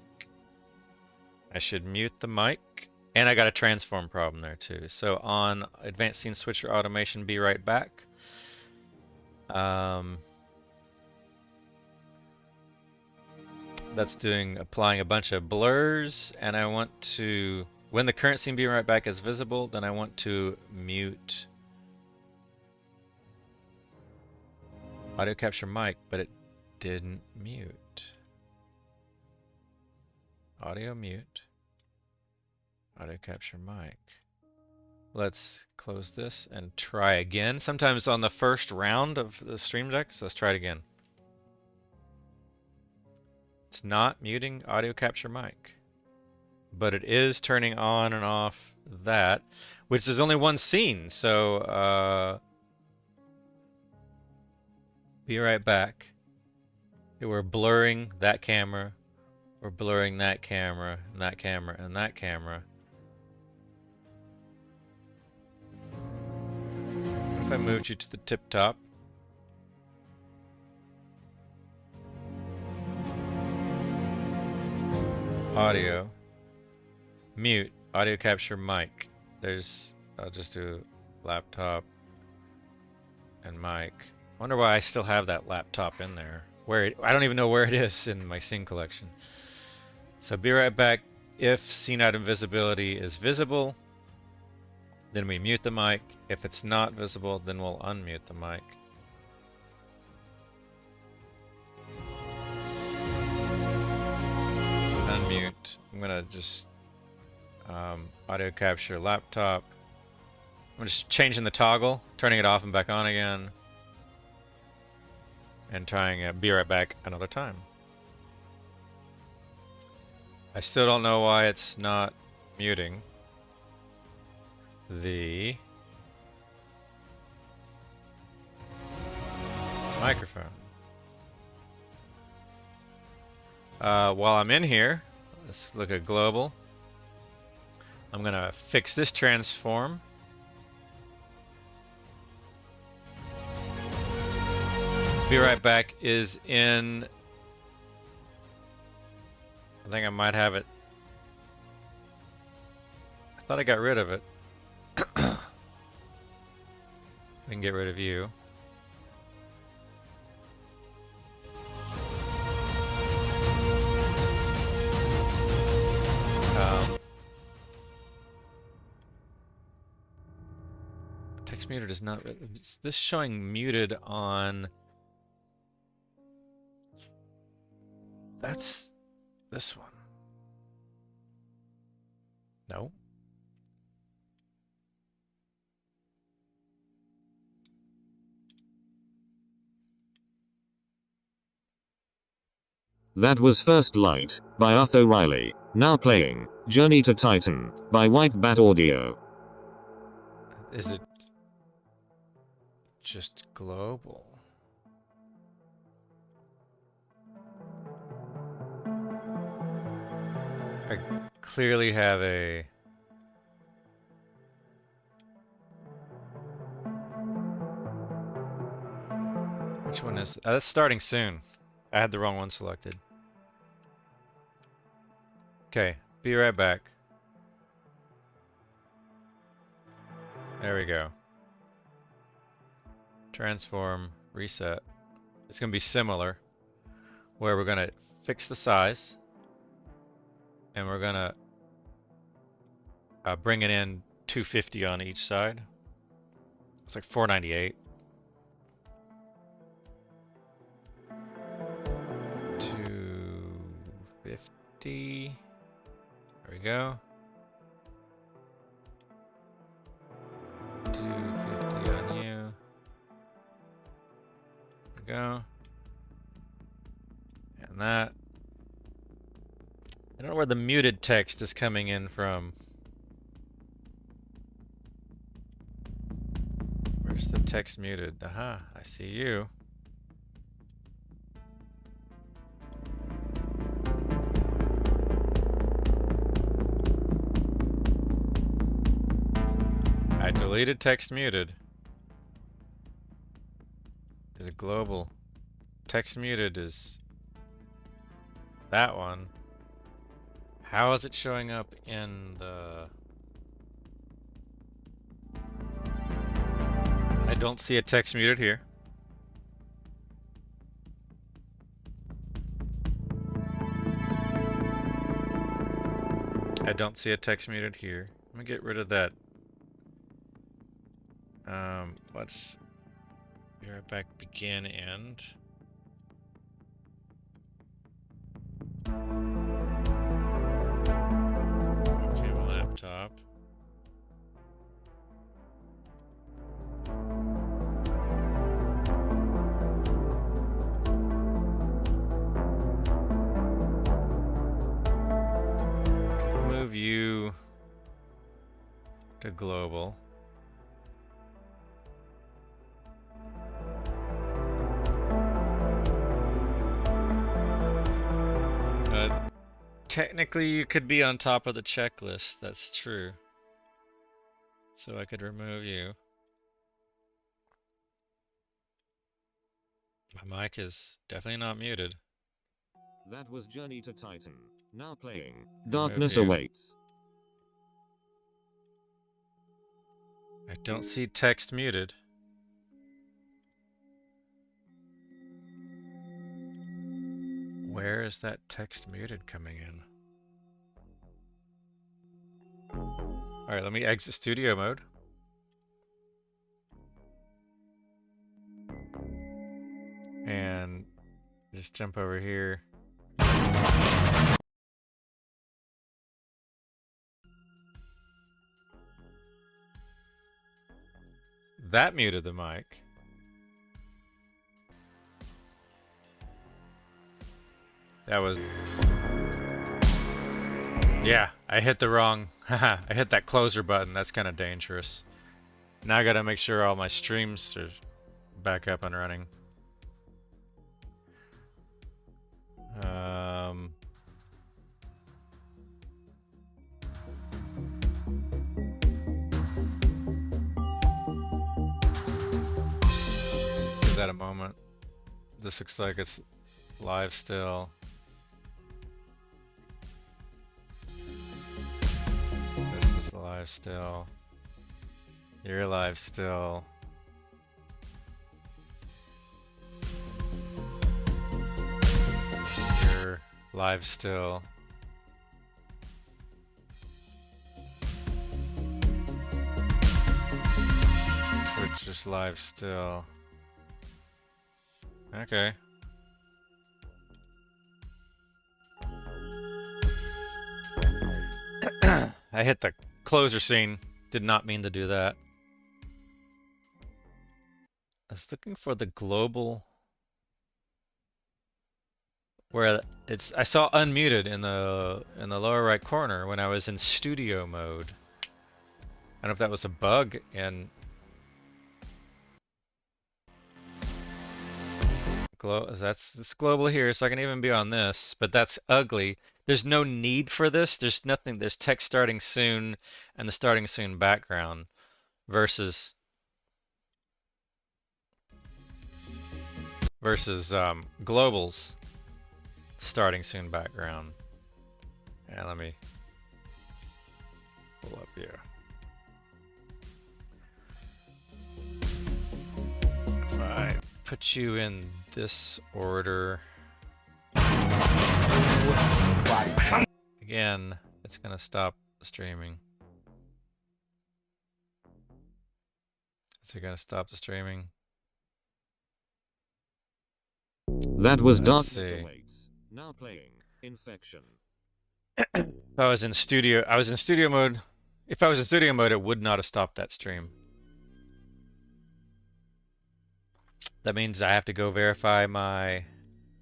And I got a transform problem there too. So on advanced scene switcher automation, Be Right Back. That's applying a bunch of blurs, and I want to, when the current scene Be Right Back is visible, then I want to mute audio capture mic, but it didn't mute. Audio mute, audio capture mic. Let's close this and try again. Sometimes on the first round of the Stream Deck, so let's try it again. It's not muting audio capture mic, but it is turning on and off that, which is only one scene. So Be Right Back. We're blurring that camera. We're blurring that camera, and that camera, and that camera. What if I moved you to the tip top? Audio. Mute. Audio capture mic. I'll just do laptop and mic. Wonder why I still have that laptop in there. I don't even know where it is in my scene collection. So Be Right Back. If scene item visibility is visible, then we mute the mic. If it's not visible, then we'll unmute the mic. Unmute. I'm gonna just audio capture laptop. I'm just changing the toggle, turning it off and back on again, and trying Be Right Back another time. I still don't know why it's not muting the microphone. While I'm in here, let's look at global. I'm gonna fix this transform. Be Right Back is in, I think I might have it. I thought I got rid of it. I can get rid of you. Text muted is not. Is this showing muted on? That's this one. No. That was First Light by Arthur Riley. Now playing Journey to Titan by White Bat Audio. Is it just global? I clearly have a... Which one is... that's starting soon. I had the wrong one selected. Okay, be right back. There we go. Transform, reset. It's going to be similar, where we're going to fix the size, and we're going to bring it in 250 on each side. It's like 498. 250. There we go. 250 on you. There we go. And that. I don't know where the muted text is coming in from. Where's the text muted? Aha, I see you. I deleted text muted. Is it global? Text muted is that one. How is it showing up in the... I don't see a text muted here. I don't see a text muted here. Let me get rid of that. Let's be right back, begin, end. Okay, my laptop. Move you to global. Technically, you could be on top of the checklist. That's true. So I could remove you. My mic is definitely not muted. That was Journey to Titan. Now playing. Darkness you. Awaits. I don't see text muted. Where is that text muted coming in? Alright, let me exit studio mode. And just jump over here. That muted the mic. That was... Yeah, I hit the wrong... I hit that closer button. That's kind of dangerous. Now I gotta make sure all my streams are back up and running. Give that a moment. This looks like it's live still. This is live still. You're live still. You're live still. Twitch is live still. Okay. I hit the closer scene. Did not mean to do that. I was looking for the global where it's I saw unmuted in the lower right corner when I was in studio mode. I don't know if that was a bug in it's global here, so I can even be on this, but that's ugly. There's no need for this. There's nothing. There's text starting soon and the starting soon background versus globals starting soon background. And let me pull up here. put you in this order. Again, it's gonna stop the streaming. Is it gonna stop the streaming? That was Let's Darkness see. Awaits. Now playing Infection. If I was in studio mode. If I was in studio mode, it would not have stopped that stream. That means I have to go verify my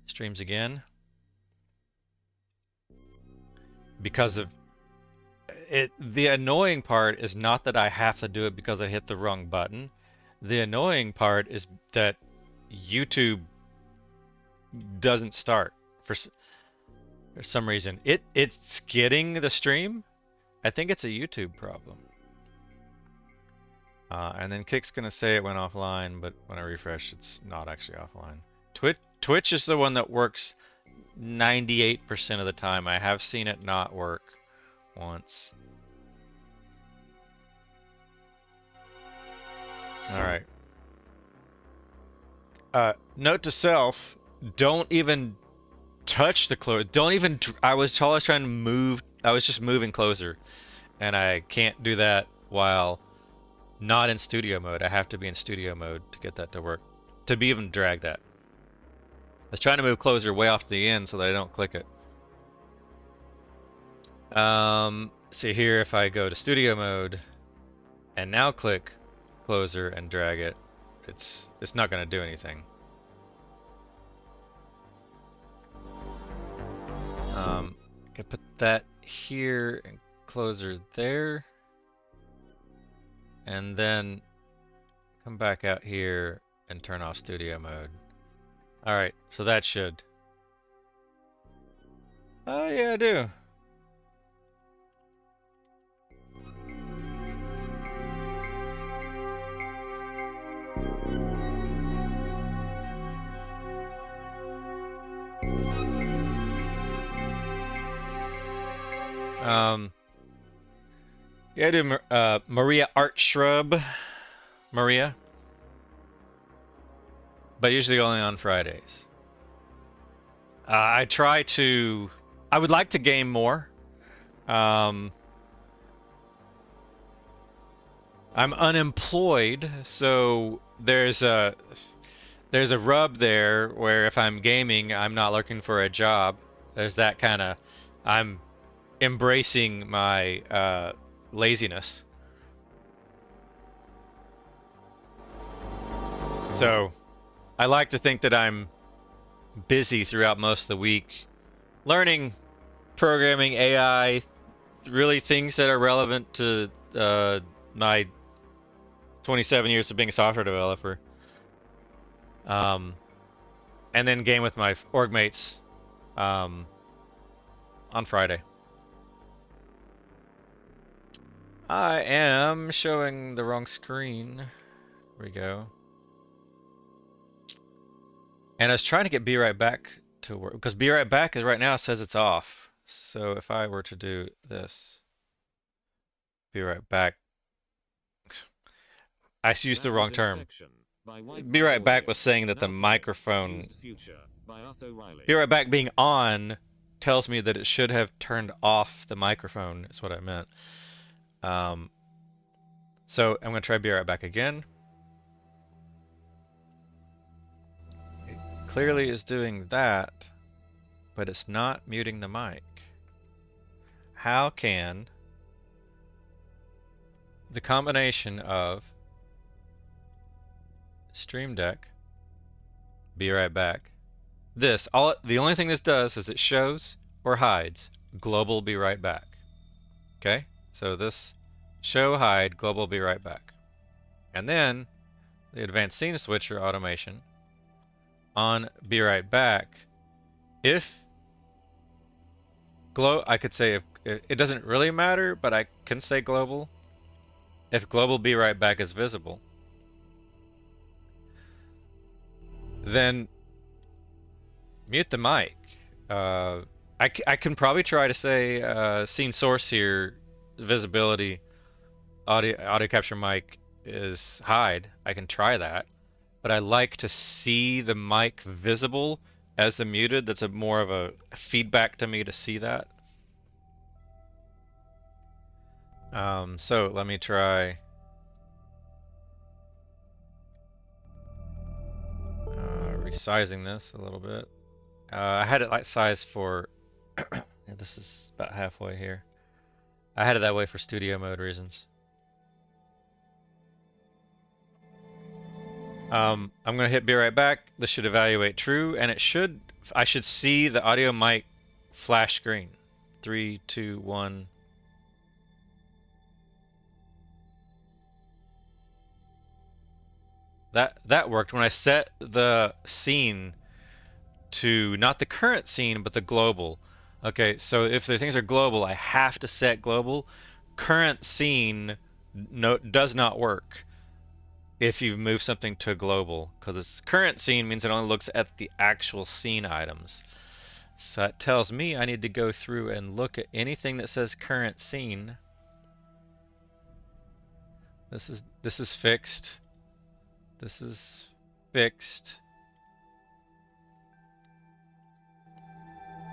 streams again. Because of it, the annoying part is not that I have to do it because I hit the wrong button. The annoying part is that YouTube doesn't start for some reason. It's getting the stream. I think it's a YouTube problem. And then Kick's gonna say it went offline, but when I refresh, it's not actually offline. Twitch is the one that works 98% of the time. I have seen it not work once. All right. Note to self: don't even touch the closer. Don't even. I was trying to move. I was just moving closer, and I can't do that while not in studio mode. I have to be in studio mode to get that to work. To be even drag that. I was trying to move closer way off to the end so that I don't click it. See here, if I go to studio mode and now click closer and drag it, it's not going to do anything. I can put that here and closer there, and then come back out here and turn off studio mode. All right, so that should. Oh yeah, I do. Yeah, I do. Maria Art Shrub, Maria, but usually only on Fridays. I try to. I would like to game more. I'm unemployed, so there's a rub there where if I'm gaming, I'm not looking for a job. There's that kind of. I'm embracing my laziness. So I like to think that I'm busy throughout most of the week learning programming, AI, really things that are relevant to my 27 years of being a software developer. And then game with my org mates on Friday. I am showing the wrong screen. Here we go. And I was trying to get Be Right Back to work because Be Right Back is right now says it's off. So if I were to do this, Be Right Back, I used the wrong term. Be Right Back was saying that the microphone, Be Right Back being on tells me that it should have turned off the microphone is what I meant. So I'm going to try Be Right Back again. It clearly is doing that, but it's not muting the mic. How can the combination of Stream Deck, Be Right Back, the only thing this does is it shows or hides global Be Right Back. Okay, so this show hide global Be Right Back, and then the advanced scene switcher automation on Be Right Back. If I could say if it doesn't really matter, but I can say global. If global Be Right Back is visible, then mute the mic. I can probably try to say scene source here, visibility, audio capture mic is hide. I can try that, but I like to see the mic visible as the muted. That's a more of a feedback to me to see that. So let me try resizing this a little bit. I had it like size for, yeah, this is about halfway here. I had it that way for studio mode reasons. I'm gonna hit be right back. This should evaluate true, and I should see the audio mic flash screen. 3, 2, 1. That worked when I set the scene to not the current scene, but the global. Okay, so if the things are global, I have to set global. Current scene does not work if you move something to global, because its current scene means it only looks at the actual scene items. So that tells me I need to go through and look at anything that says current scene. This is fixed. This is fixed.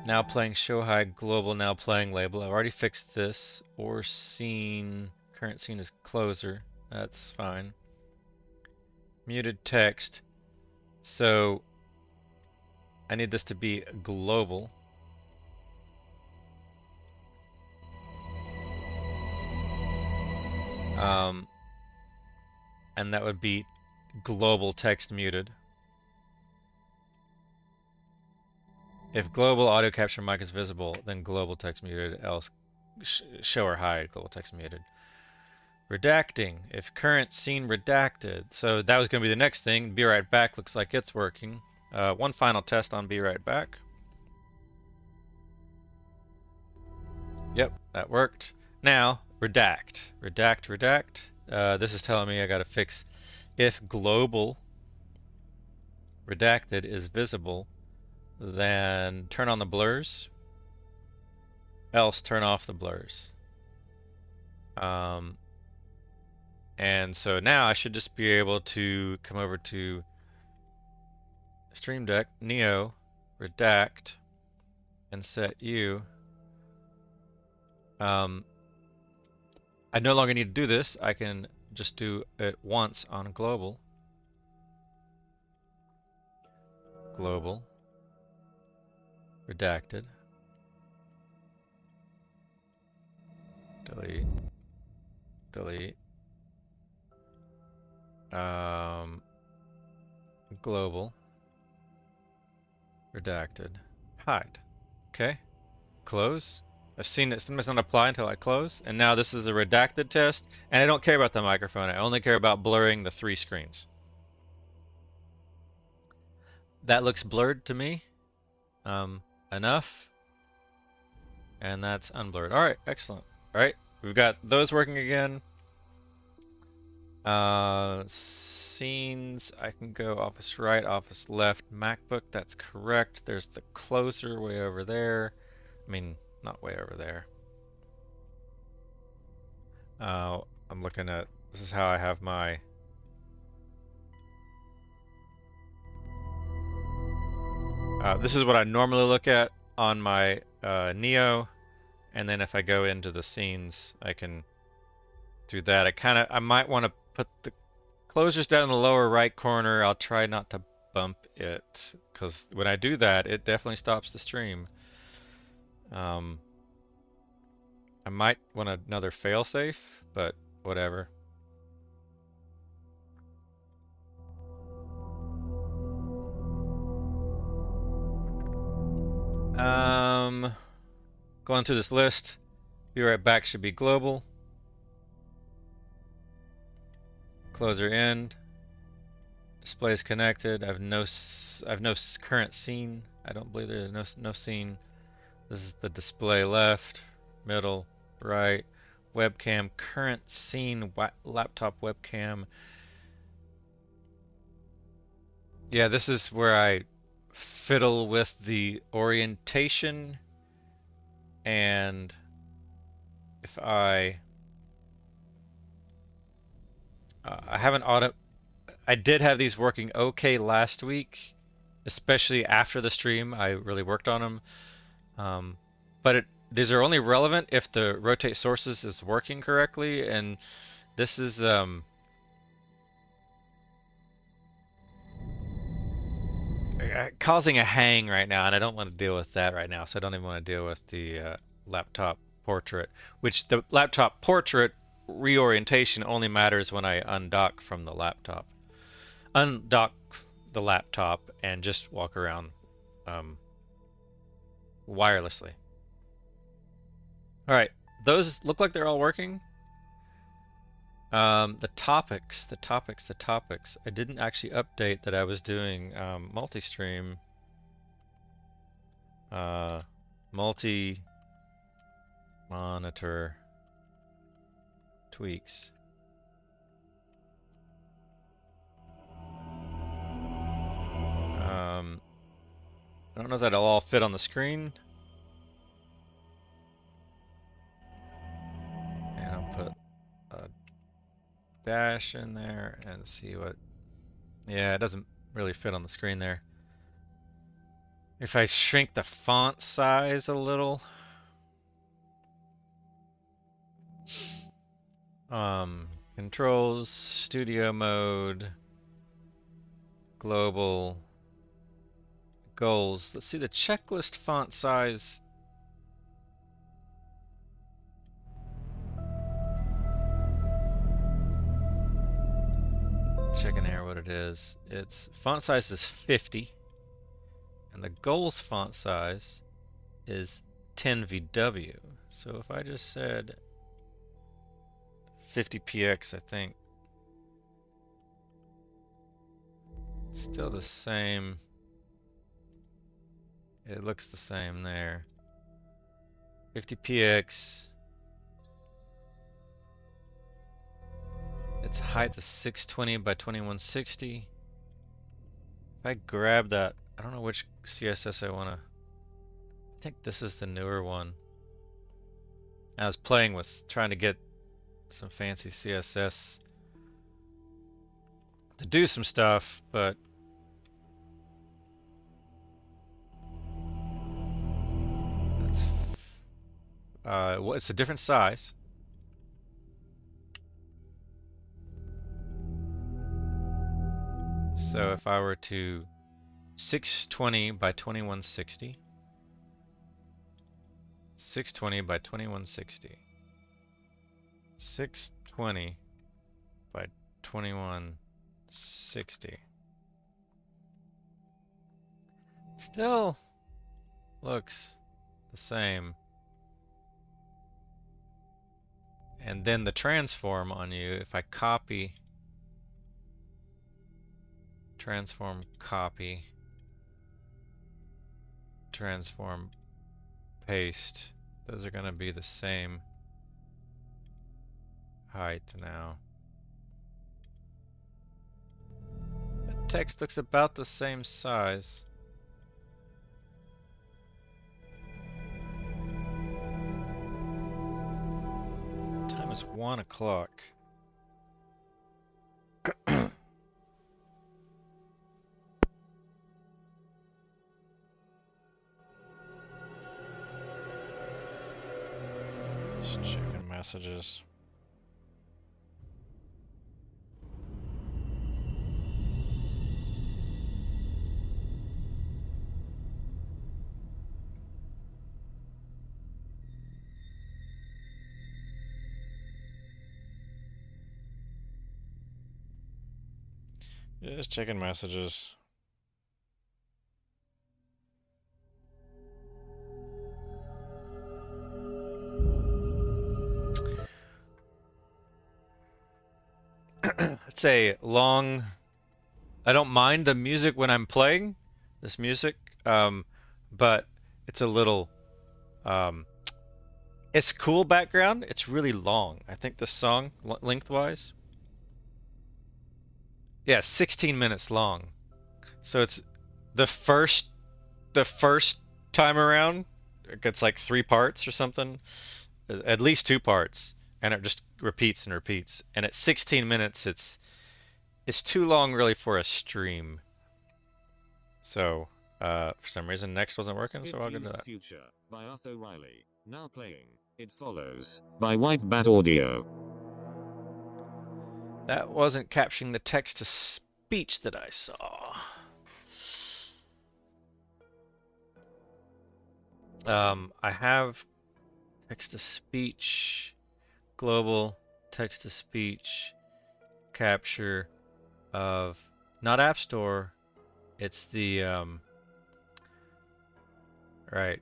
Now playing show high global, now playing label. I've already fixed this. Or scene, current scene is closer. That's fine. Muted text. So I need this to be global. And that would be global text muted. If global audio capture mic is visible, then global text muted, else show or hide global text muted. Redacting, if current scene redacted. So that was going to be the next thing. Be right back looks like it's working. One final test on be right back. Yep, that worked. Now, redact. This is telling me I got to fix if global redacted is visible, then turn on the blurs, else turn off the blurs. And so now I should just be able to come over to Stream Deck, Neo, redact, and set U. I no longer need to do this. I can just do it once on global. Global, redacted, delete, delete, global, redacted, hide. Okay, close. I've seen it sometimes not apply until I close, and now this is a redacted test, and I don't care about the microphone. I only care about blurring the 3 screens. That looks blurred to me. Enough. And that's unblurred. All right, excellent. All right, we've got those working again. Scenes, I can go office right, office left, MacBook, that's correct. There's the closer way over there. I mean, not way over there. I'm looking at, this is how I have my this is what I normally look at on my Neo, and then if I go into the scenes, I can do that. I might want to put the closures down in the lower right corner. I'll try not to bump it, because when I do that, it definitely stops the stream. I might want another failsafe, but whatever. Going through this list, be right back should be global. Closer end. Display is connected. I have no current scene. I don't believe there's no scene. This is the display left, middle, right. Webcam, current scene, laptop webcam. Yeah, this is where I fiddle with the orientation, and if I have an I did have these working okay last week, especially after the stream. I really worked on them. But these are only relevant if the rotate sources is working correctly, and this is causing a hang right now, and I don't want to deal with that right now, so I don't even want to deal with the laptop portrait, which the laptop portrait reorientation only matters when I undock from the laptop. Undock the laptop and just walk around um, wirelessly. All right, those look like they're all working. The topics. I didn't actually update that I was doing multi-stream, multi-monitor tweaks. I don't know if that'll all fit on the screen. And I'll put a dash in there and see what. Yeah, it doesn't really fit on the screen there. If I shrink the font size a little. Controls, studio mode, global, goals. Let's see the checklist font size. Checking here what it is. Its font size is 50, and the goals font size is 10 VW. So if I just said 50px, I think it's still the same. It looks the same there. 50px. Its height is 620 by 2160. If I grab that, I don't know which CSS I want to. I think this is the newer one. I was playing with trying to get some fancy CSS to do some stuff, but it's well, it's a different size. So if I were to 620 by 2160, 620 by 2160, 620 by 2160. Still looks the same. And then the transform on you, if I copy, transform, copy, transform, paste, those are going to be the same height now. The text looks about the same size. Time is 1 o'clock. Just checking messages. Just checking messages. It's a long. I don't mind the music when I'm playing this music, but it's a little. It's cool background. It's really long. I think the song lengthwise. Yeah, 16 minutes long. So it's the first time around, it gets like 3 parts or something, at least 2 parts, and it just repeats and repeats. And at 16 minutes, it's too long really for a stream. So, for some reason, next wasn't working, so I'll go to that. Future by Arthur Riley. Now playing. It Follows by White Bat Audio. That wasn't capturing the text to speech that I saw. I have text to speech, global text to speech capture of not App Store. It's the right,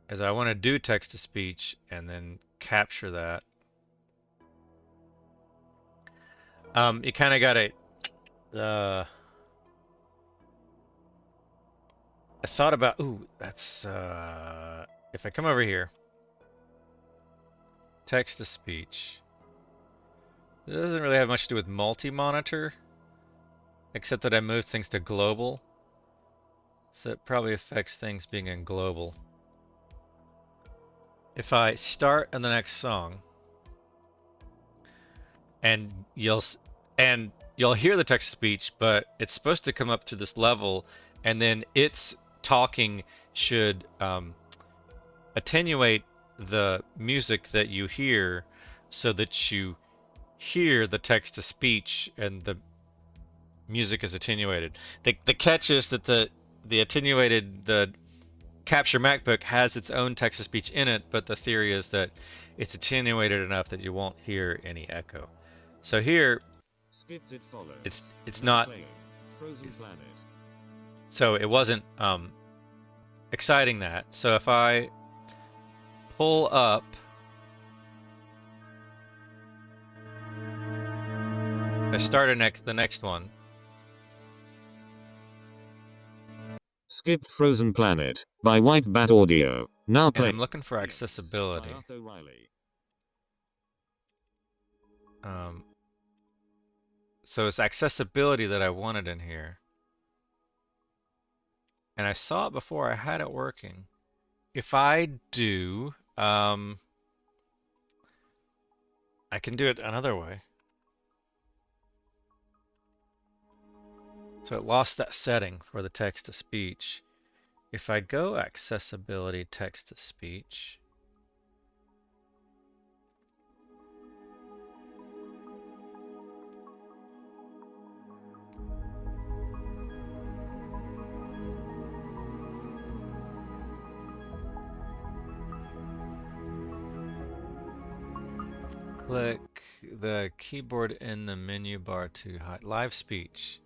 as I want to do text to speech and then capture that. You kind of got to. I thought about. Ooh, that's. If I come over here, text to speech. It doesn't really have much to do with multi-monitor, except that I moved things to global. So it probably affects things being in global. If I start in the next song, and you'll hear the text to speech, but it's supposed to come up through this level, and then its talking should attenuate the music that you hear, so that you hear the text to speech and the music is attenuated. The catch is that the capture MacBook has its own text to speech in it, but the theory is that it's attenuated enough that you won't hear any echo. So here, it's not. Frozen Planet. So it wasn't exciting that. So if I pull up, I start the next one. Skipped Frozen Planet by White Bat Audio. Now And playing. I'm looking for accessibility. By Arthur Riley. So it's accessibility that I wanted in here. And I saw it before I had it working. If I do, I can do it another way. So it lost that setting for the text to speech. If I go accessibility text to speech, click the keyboard in the menu bar to hide live speech.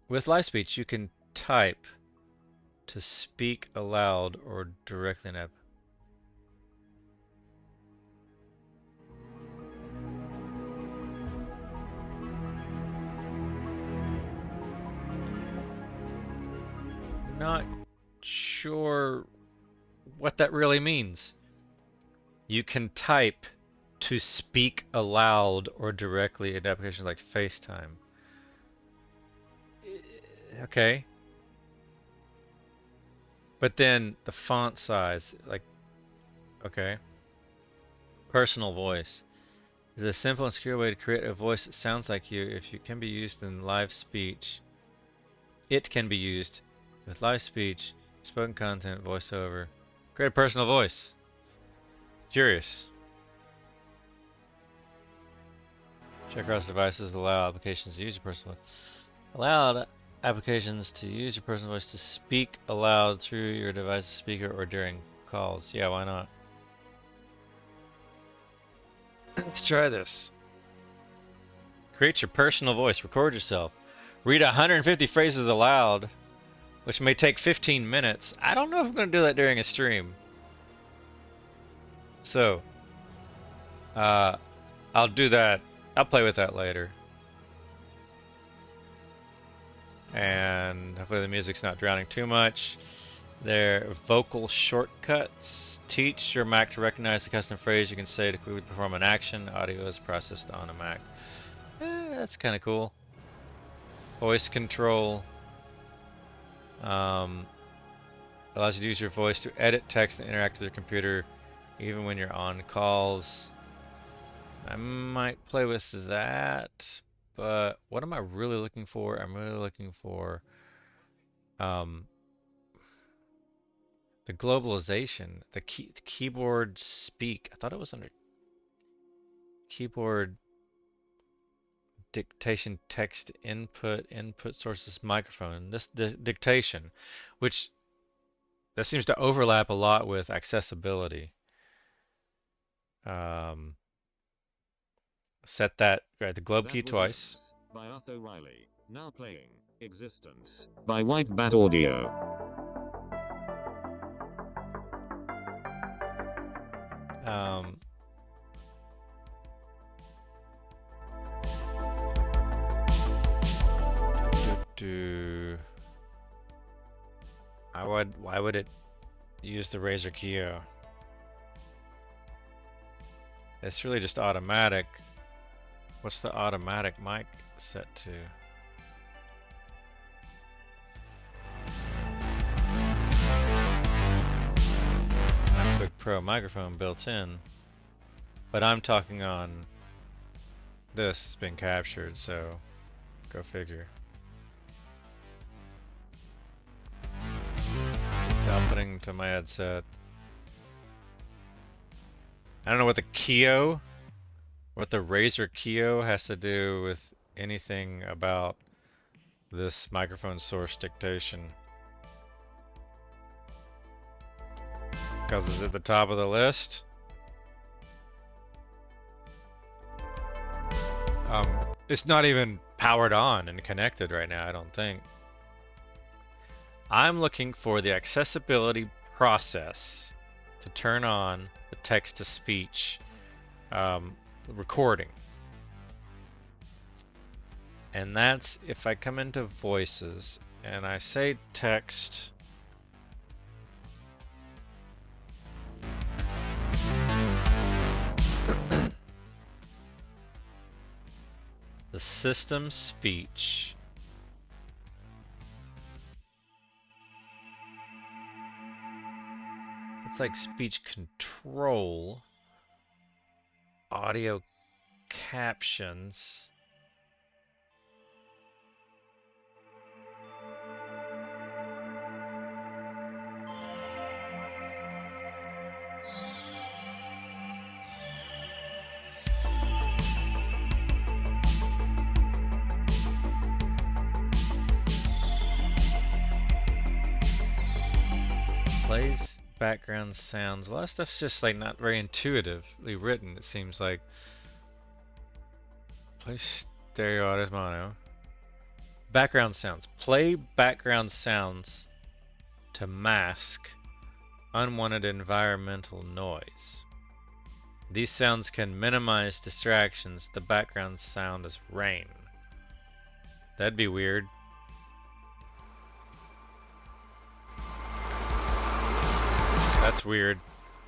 With live speech, you can type to speak aloud or directly in app. Not sure what that really means. You can type to speak aloud or directly in applications like FaceTime. Okay. But then the font size, like, okay. Personal voice is a simple and secure way to create a voice that sounds like you if you can be used in live speech. It can be used with live speech, spoken content, voiceover. Create a personal voice. Curious. Check across devices, allow applications to use your personal voice. Allow applications to use your personal voice to speak aloud through your device's speaker or during calls. Yeah, why not? Let's try this. Create your personal voice. Record yourself. Read 150 phrases aloud, which may take 15 minutes. I don't know if I'm going to do that during a stream. So, I'll do that. I'll play with that later. And hopefully the music's not drowning too much. There, vocal shortcuts. Teach your Mac to recognize the custom phrase you can say to quickly perform an action. Audio is processed on a Mac. That's kind of cool. Voice control. Allows you to use your voice to edit text and interact with your computer even when you're on calls. I might play with that, but what am I really looking for? I'm really looking for um, the globalization, the keyboard speak. I thought it was under keyboard dictation, text input sources, microphone. This dictation, which that seems to overlap a lot with accessibility. Um, Set that, right, the globe key That was twice. Lens by Arthur Riley. Now playing Existence by White Bat Audio. Um, why would it use the Razer Keo? It's really just automatic. What's the automatic mic set to? MacBook Pro microphone built in, but I'm talking on this. It's been captured, so go figure. It's outputting to my headset. I don't know what the Keo, what the Razer Keo has to do with anything about this microphone source dictation. Because it's at the top of the list. It's not even powered on and connected right now, I don't think. I'm looking for the accessibility process to turn on the text-to-speech recording. And that's if I come into voices and I say text. The system speech. It's like speech control. Audio captions. Plays background sounds. A lot of stuff's just like not very intuitively written, it seems like. Play stereo audio mono. Background sounds. Play background sounds to mask unwanted environmental noise. These sounds can minimize distractions. The background sound is rain. That'd be weird. That's weird.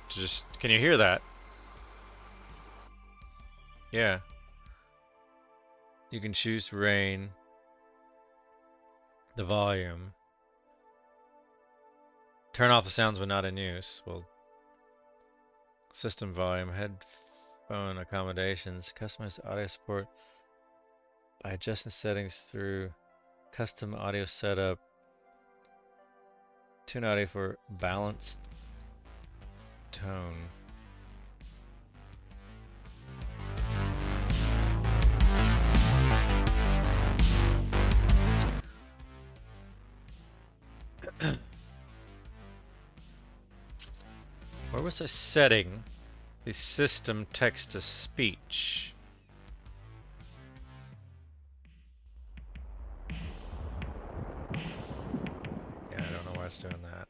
Just, can you hear that? Yeah. You can choose rain, the volume, turn off the sounds when not in use. Well, system volume, headphone accommodations, customize audio support by adjusting settings through custom audio setup, tune audio for balanced tone. Where was I setting the system text to speech? Yeah, I don't know why it's doing that.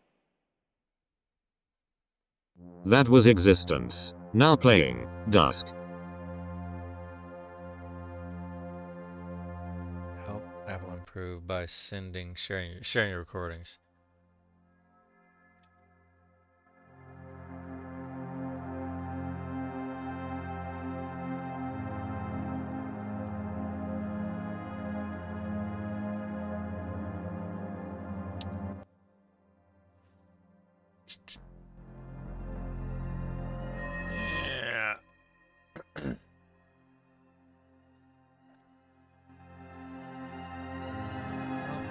That was Existence. Now playing Dusk. Help Apple improve by sharing your recordings. Yeah.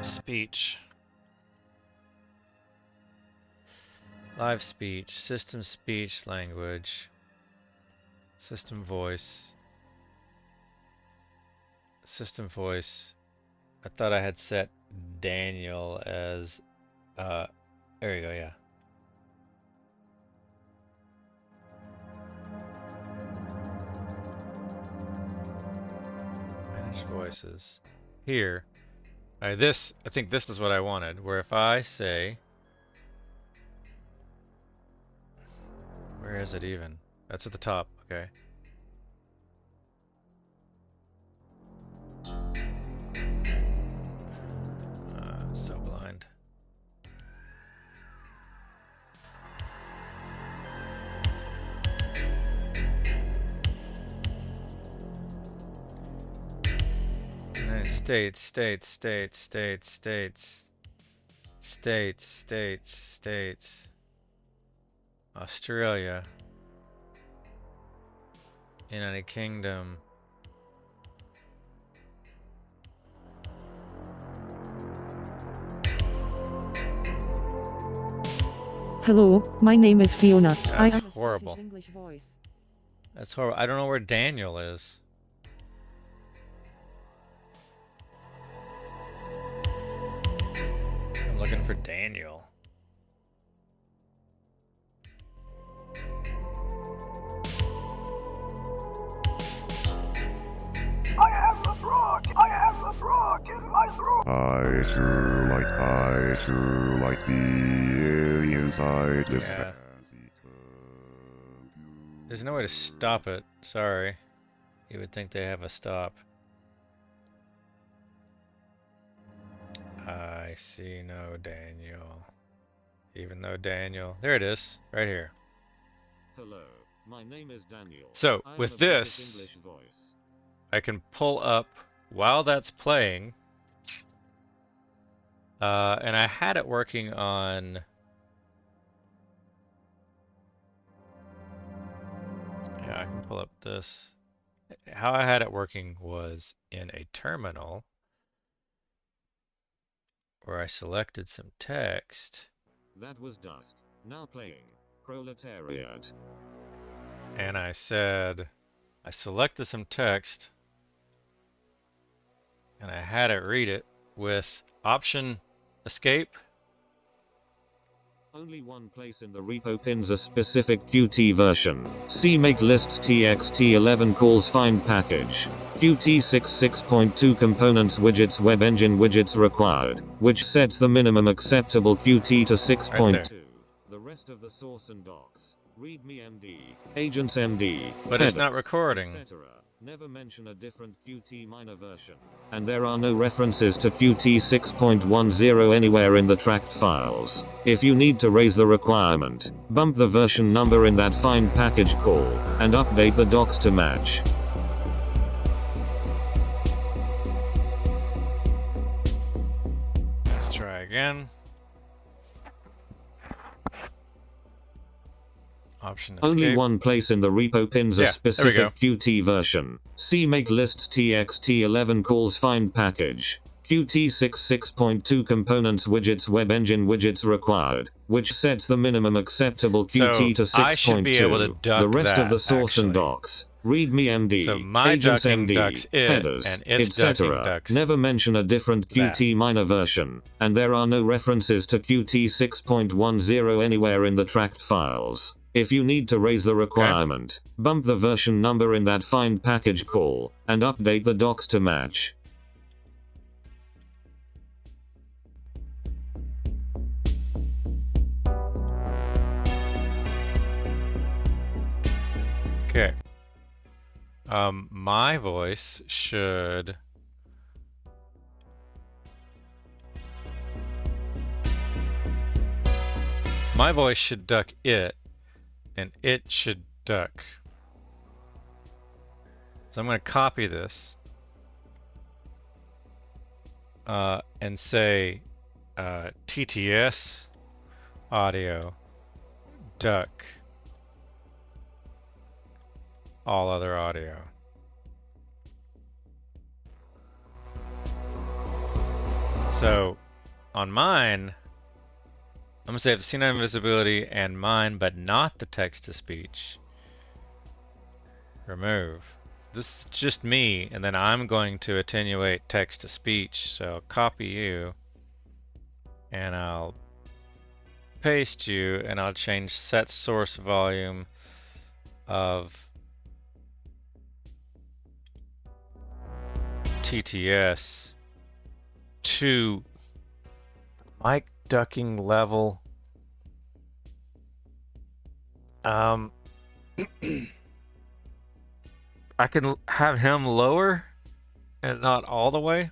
Speech. Live speech, system speech language, system voice, system voice. I thought I had set Daniel as, there you go, yeah. Manage voices. Here. I think this is what I wanted, where if I say, where is it even? That's at the top, okay. I'm so blind. United States, states, states, states, states, states, states, states. Australia, United Kingdom, Hello, my name is Fiona. I That's am a horrible. Scottish English voice. That's horrible. I don't know where Daniel is. I'm looking for Daniel. I have the frog! I have the frog in my throat! I sure like the aliens I just Yeah. There's no way to stop it. Sorry. You would think they have a stop. I see no Daniel. Even though Daniel... There it is. Right here. Hello, my name is Daniel. So, I am with a British this, English voice. I can pull up while that's playing. And I had it working on... Yeah, I can pull up this. How I had it working was in a terminal where I selected some text That was dusk. Now playing. Proletariat. and I said, I selected some text and I had it read it with Option Escape. Only one place in the repo pins a specific Qt version. See make lists txt11 calls find package. Qt 6.6.2 components widgets web engine widgets required, which sets the minimum acceptable Qt to 6.2. Right The rest of the source and docs. README MD, Agents MD, But it's not headers, recording. etc. Never mention a different Qt minor version. And there are no references to Qt 6.10 anywhere in the tracked files. If you need to raise the requirement, bump the version number in that find package call, and update the docs to match. Let's try again. Option Escape. Only one place in the repo pins a Yeah, there we go. specific Qt version. See make lists txt11 calls find package. Qt 6.6.2 components widgets web engine widgets required, which sets the minimum acceptable Qt to 6.2. I should be able to duck the rest of that, the source and actually. docs. README MD, So my Agents ducking MD, ducks it, headers, and its ducking etc. ducks Never mention a different Qt minor version, and there are no references to Qt 6.10 anywhere in the tracked files. If you need to raise the requirement, bump the version number in that find package call, and update the docs to match. Okay. My voice should... My voice should duck it, and it should duck. So I'm going to copy this and say TTS audio duck all other audio. So on mine, I'm gonna save the scene invisibility and mine, but not the text to speech. Remove. This is just me, and then I'm going to attenuate text to speech. So I'll copy you, and I'll paste you, and I'll change set source volume of TTS to mic ducking level. I can have him lower and not all the way.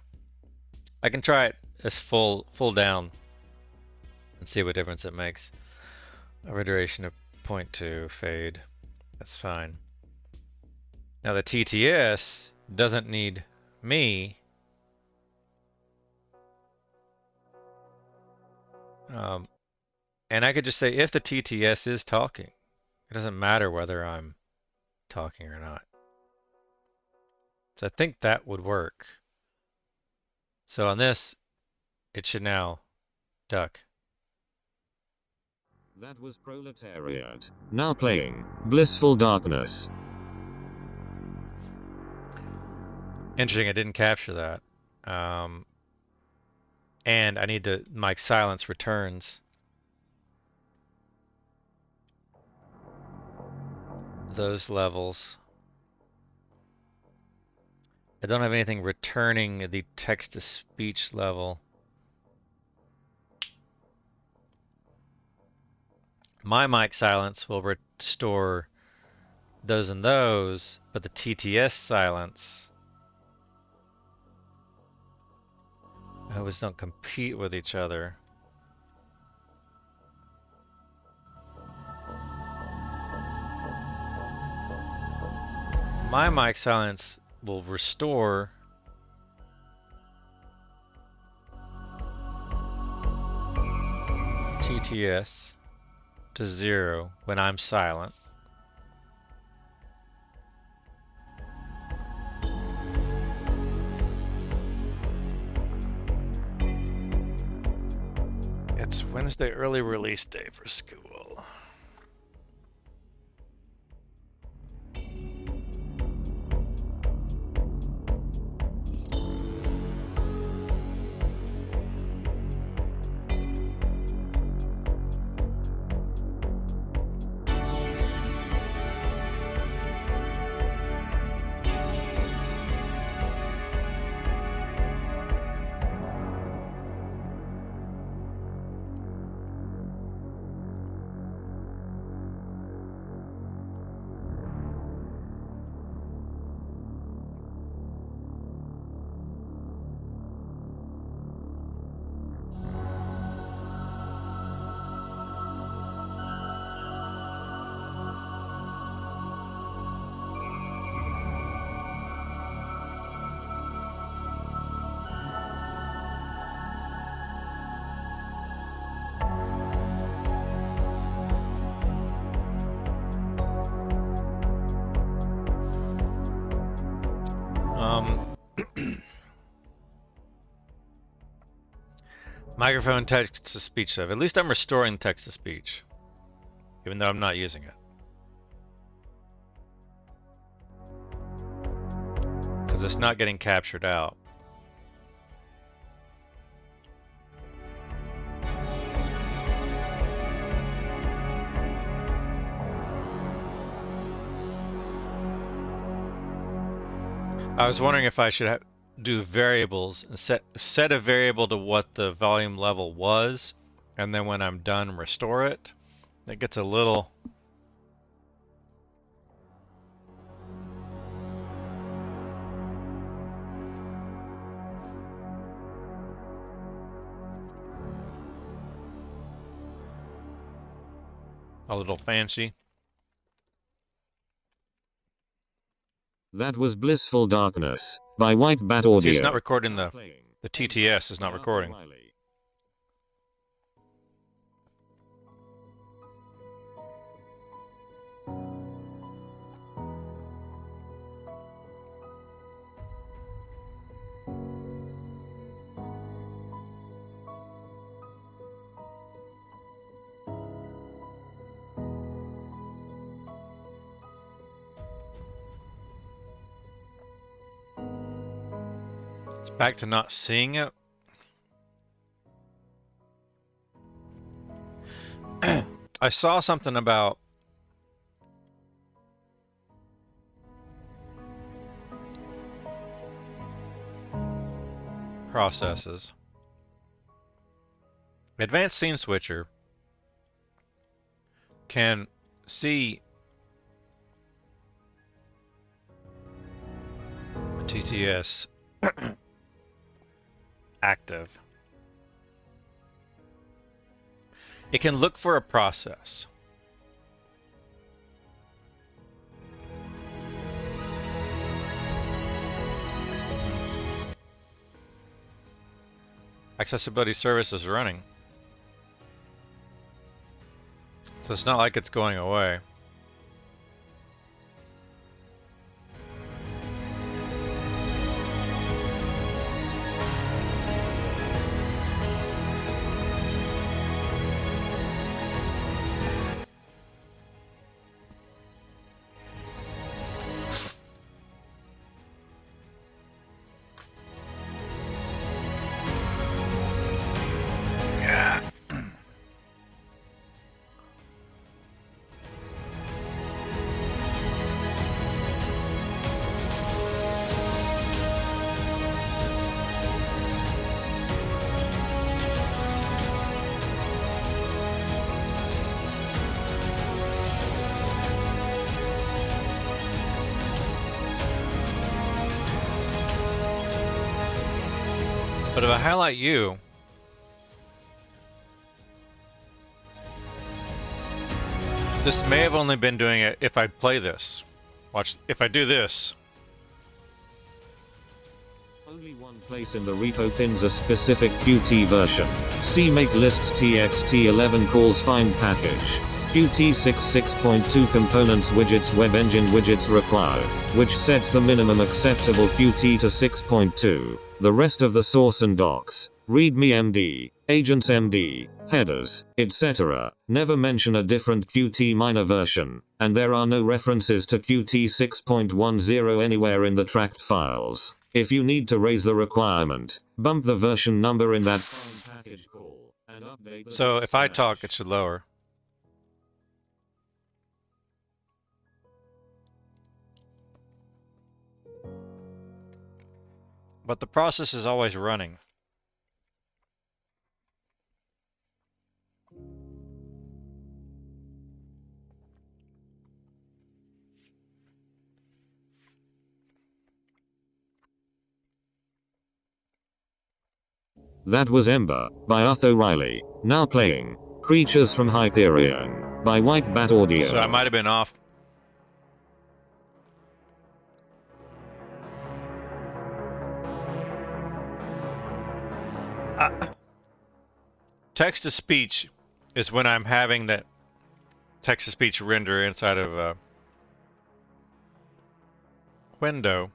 I can try it as full down and see what difference it makes. Over duration of 0.2 fade. That's fine. Now the TTS doesn't need me. And I could just say if the TTS is talking, it doesn't matter whether I'm talking or not. So I think that would work. So on this, it should now duck. That was Proletariat. Now playing Blissful Darkness. Interesting, I didn't capture that. And I need to mic silence returns. Those levels. I don't have anything returning the text to speech level. My mic silence will restore those and those, but the TTS silence, those don't compete with each other. My mic silence will restore TTS to 0 when I'm silent. It's Wednesday early release day for school. Microphone text to speech stuff. At least I'm restoring text to speech, even though I'm not using it. Because it's not getting captured out. I was wondering if I should do variables and set a variable to what the volume level was, and then when I'm done, restore it. It gets a little fancy. That was Blissful Darkness by White Bat Audio. See, it's not recording the TTS is not recording. Back to not seeing it. I saw something about processes. Advanced Scene Switcher can see TTS active. It can look for a process. Accessibility service is running. So it's not like it's going away. But if I highlight you, this may have only been doing it if I play this. Watch, if I do this. Only one place in the repo pins a specific Qt version. See make lists txt11 calls find package. Qt 6.6.2 components widgets web engine widgets required, which sets the minimum acceptable Qt to 6.2. The rest of the source and docs, readme MD, agents MD, headers, etc. never mention a different Qt minor version, and there are no references to Qt 6.10 anywhere in the tracked files. If you need to raise the requirement, bump the version number in that find package call, and update the So if I docs talk, match. it should lower. But the process is always running. That was Ember, by Arthur Riley. Now playing Creatures from Hyperion, by White Bat Audio. So I might have been off. Text-to-speech is when I'm having that text-to-speech render inside of a window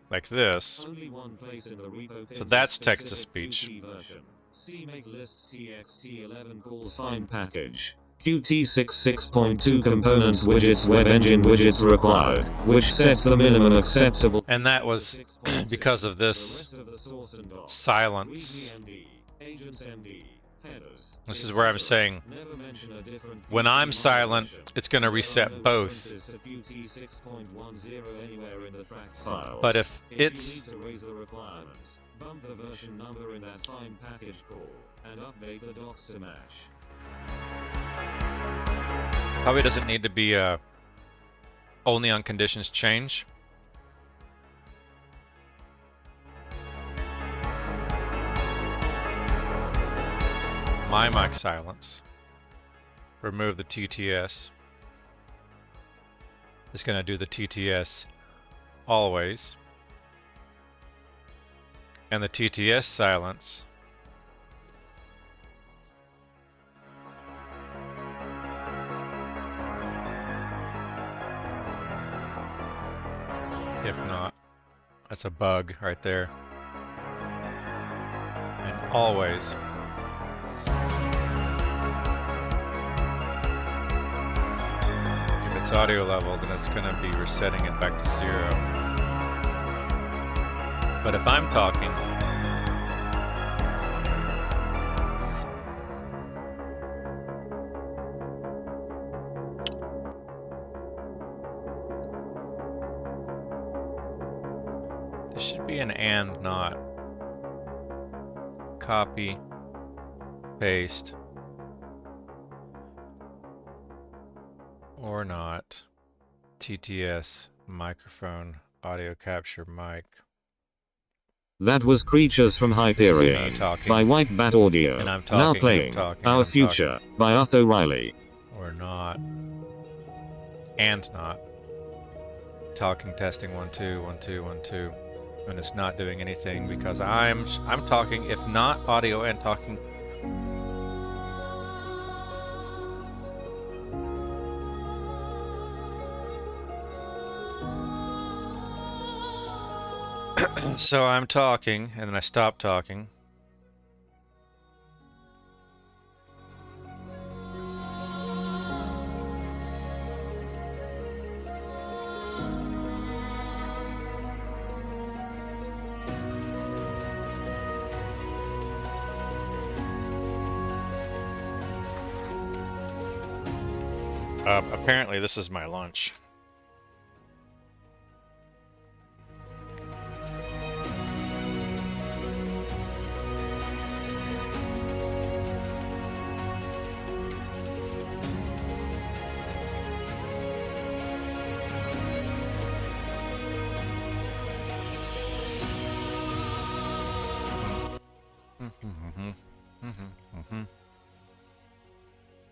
like this. Only one place in the repo So pins that's a specific text-to-speech. Qt version. See make lists txt11 calls find package. Qt 6.6.2 components widgets web engine widgets required, which sets the minimum acceptable. And that was because of The this rest of the source and docs, silence. readme MD, agents MD, headers, This is where I'm etc. saying Never mention a different when Qt I'm minor silent, version. it's going to There are reset no both. references to Qt 6.10 anywhere in the tracked files. But if If you it's need to raise the requirement, bump the version number in that find package call, and update the docs to match. probably doesn't need to be only on conditions change. My mic silence. Remove the TTS. It's going to do the TTS always. And the TTS silence. If not, that's a bug right there. And always. If it's audio level, then it's going to be resetting it back to 0. But if I'm talking, copy, paste, or not, TTS, microphone, audio capture mic. That was Creatures from Hyperion by White Bat Audio. And I'm Now talking, playing Our Future by Arthur Riley. Or not. And not. Talking, testing, 1 2 1 2 1 2. And it's not doing anything because I'm talking, if not audio and talking. So I'm talking, and then I stop talking. Apparently this is my lunch.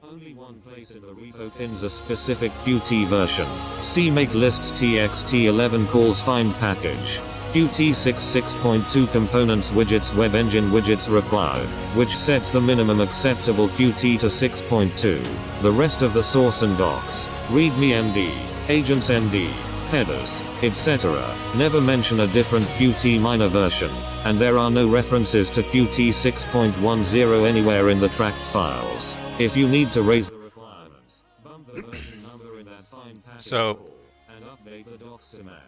Only one place in the repo pins a specific Qt version. See make lists txt11 calls find package. Qt 6.6.2 components widgets web engine widgets required, which sets the minimum acceptable Qt to 6.2. The rest of the source and docs, readme md, agents md, headers, etc. never mention a different Qt minor version, and there are no references to Qt 6.10 anywhere in the tracked files. If you need to raise the requirement, bump the version number in that find package call, and update the docs to match.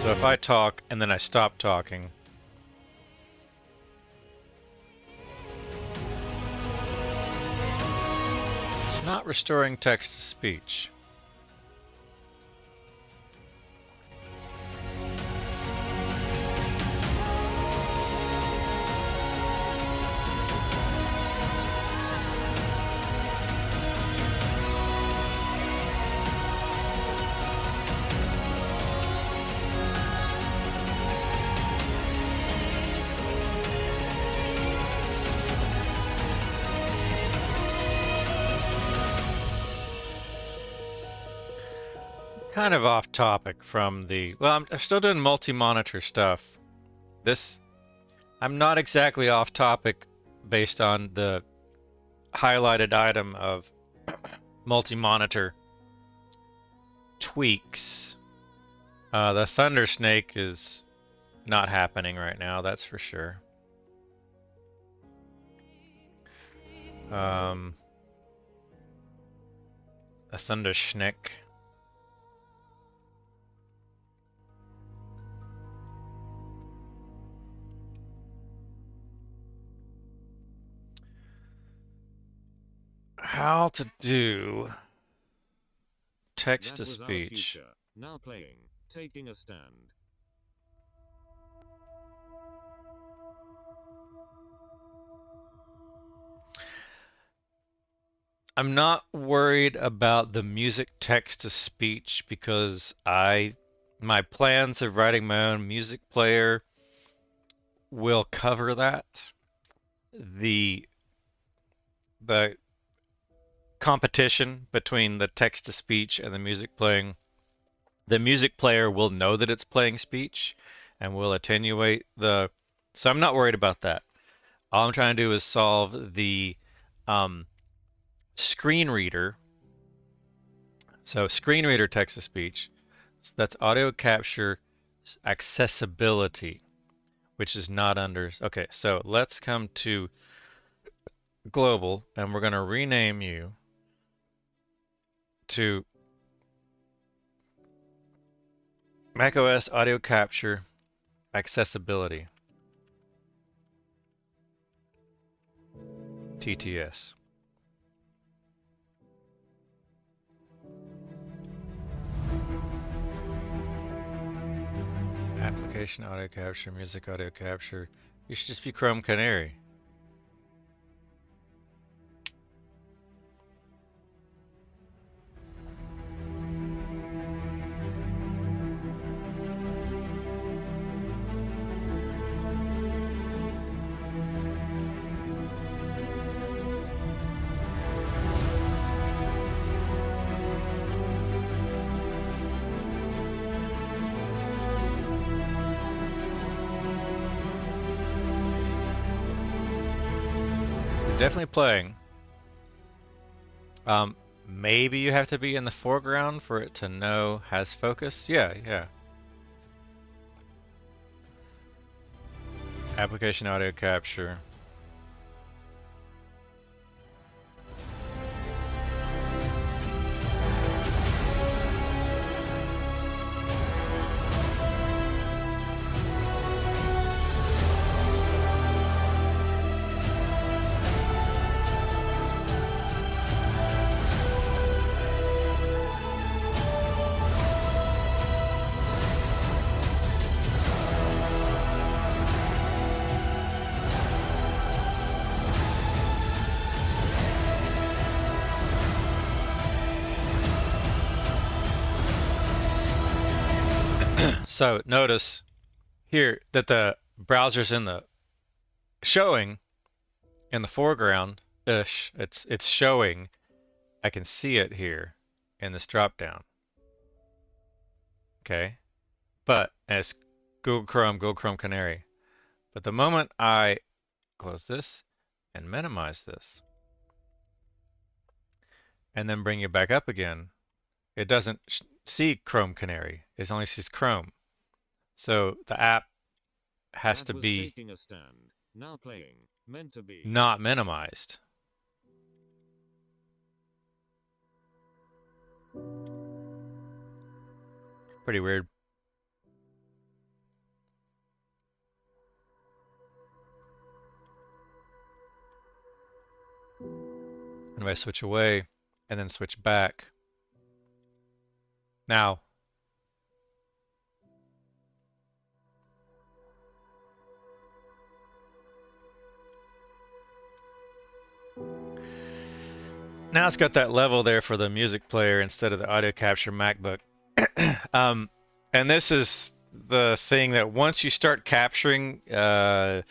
So if I talk and then I stop talking, it's not restoring text to speech. Kind of off topic from the, well, I'm still doing multi-monitor stuff. I'm not exactly off topic based on the highlighted item of multi-monitor tweaks. The Thunder Snake is not happening right now, that's for sure. A Thunder Snake. How to do text to speech. Now playing, taking a stand. I'm not worried about the music text to speech because my plans of writing my own music player will cover that. The competition between the text to speech and the music playing, the music player will know that it's playing speech and will attenuate the, so I'm not worried about that. All I'm trying to do is solve the screen reader. So screen reader text to speech, so that's audio capture accessibility, which is not under, okay, so let's come to global and we're going to rename you to macOS audio capture accessibility. TTS. Application audio capture, music audio capture. You should just be Chrome Canary. Definitely playing. Maybe you have to be in the foreground for it to know has focus. Yeah, yeah. Application audio capture. So notice here that the browser's in the showing in the foreground-ish. It's showing. I can see it here in this drop down. Okay, but it's Google Chrome Canary. But the moment I close this and minimize this, and then bring it back up again, it doesn't see Chrome Canary. It only sees Chrome. So the app has to be taking a stand. Now playing. Meant to be. Not minimized. Pretty weird. And if I switch away and then switch back. Now, it's got that level there for the music player instead of the audio capture MacBook. And this is the thing that once you start capturing, if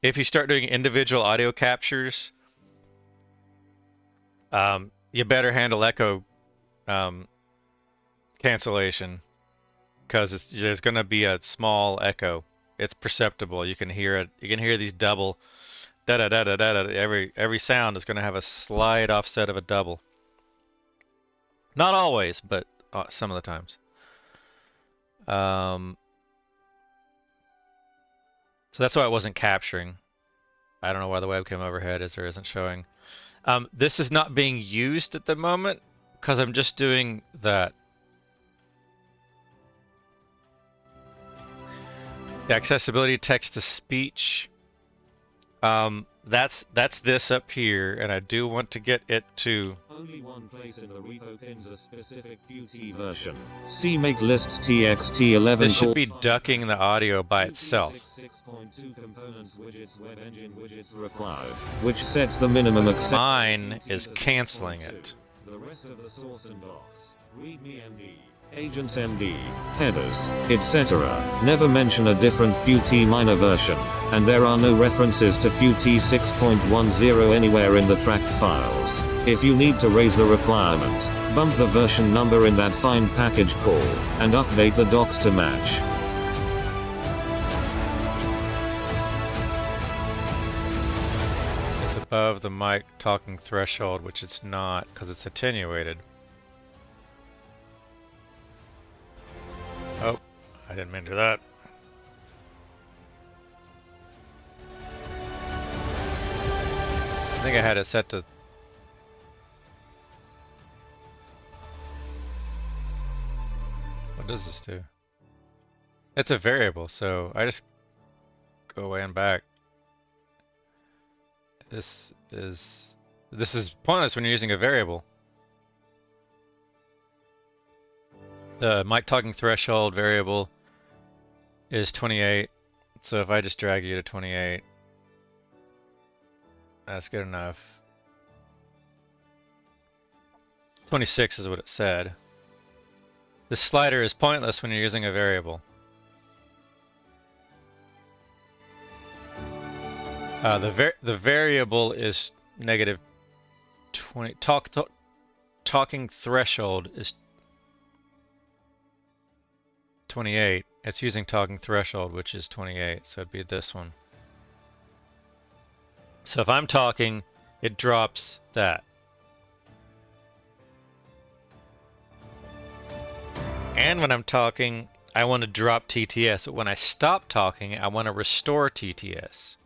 you start doing individual audio captures, you better handle echo cancellation, because there's going to be a small echo. It's perceptible. You can hear it. You can hear these double da da da da da. Every sound is going to have a slight offset of a double. Not always, but some of the times. So that's why it wasn't capturing. I don't know why the webcam overhead is or isn't showing. This is not being used at the moment because I'm just doing that. The accessibility text to speech. That's this up here, and I do want to get it to. Only one place in the repo pins a specific Qt version. See make lists txt11. This should be ducking the audio by itself. 6.2 components widgets web engine widgets required, which sets the minimum accept. Mine is canceling it. The rest of the source and docs, readme MD, agents MD, headers, etc. never mention a different Qt minor version, and there are no references to Qt 6.10 anywhere in the tracked files. If you need to raise the requirement, bump the version number in that find package call, and update the docs to match. It's above the mic talking threshold, which it's not because it's attenuated. Oh, I didn't mean to do that. I think I had it set to What does this do? It's a variable, so I just go away and back. This is pointless when you're using a variable. The mic talking threshold variable is 28, so if I just drag you to 28, that's good enough. 26 is what it said. This slider is pointless when you're using a variable. The variable is negative 20. Talking threshold is 28. It's using talking threshold, which is 28, so it'd be this one. So if I'm talking, it drops that. And when I'm talking, I want to drop TTS. But when I stop talking, I want to restore TTS.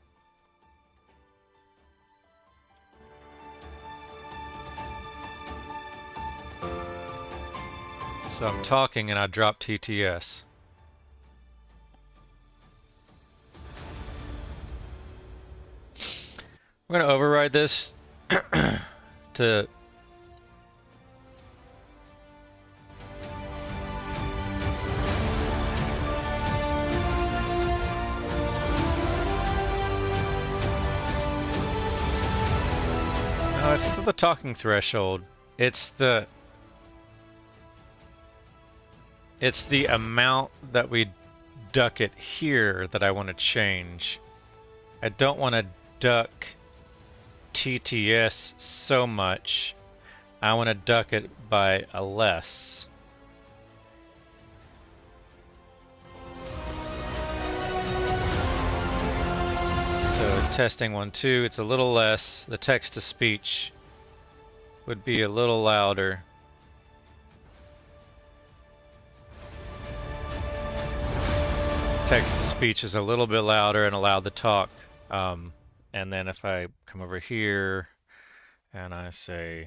So I'm talking and I drop TTS. We're going to override this to no, it's still the talking threshold. It's the amount that we duck it here that I want to change. I don't want to duck TTS so much. I want to duck it by a less. So testing 1, 2, it's a little less. The text to speech would be a little louder. Text to speech is a little bit louder and allowed to talk. And then if I come over here and I say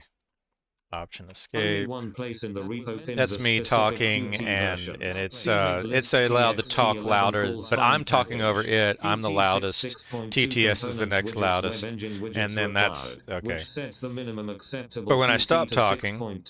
option escape, One place in the repo pins that's me talking, and it's allowed to talk louder, but I'm talking over it. I'm the loudest. TTS is the next loudest, and then that's okay. But when I stop talking,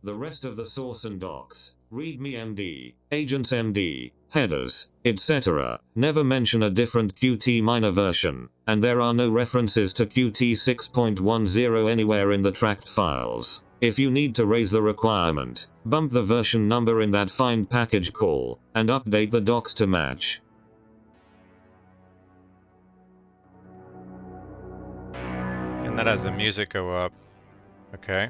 the rest of the source and docs, README MD, agents MD, headers, etc. never mention a different Qt minor version, and there are no references to Qt 6.10 anywhere in the tracked files. If you need to raise the requirement, bump the version number in that find package call, and update the docs to match. And that has the music go up. Okay.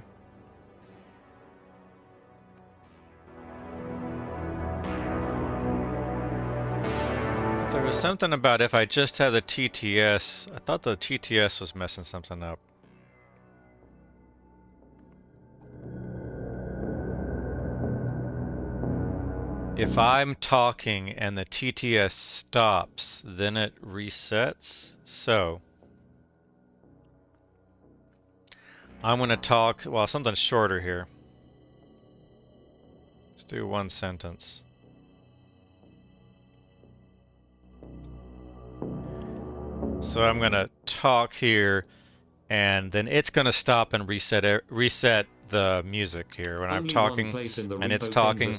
There was something about if I just had the TTS. I thought the TTS was messing something up. If I'm talking and the TTS stops, then it resets. So I'm going to talk, well, something shorter here. Let's do one sentence. So I'm going to talk here, and then it's going to stop and reset the music here when I'm talking, and it's talking,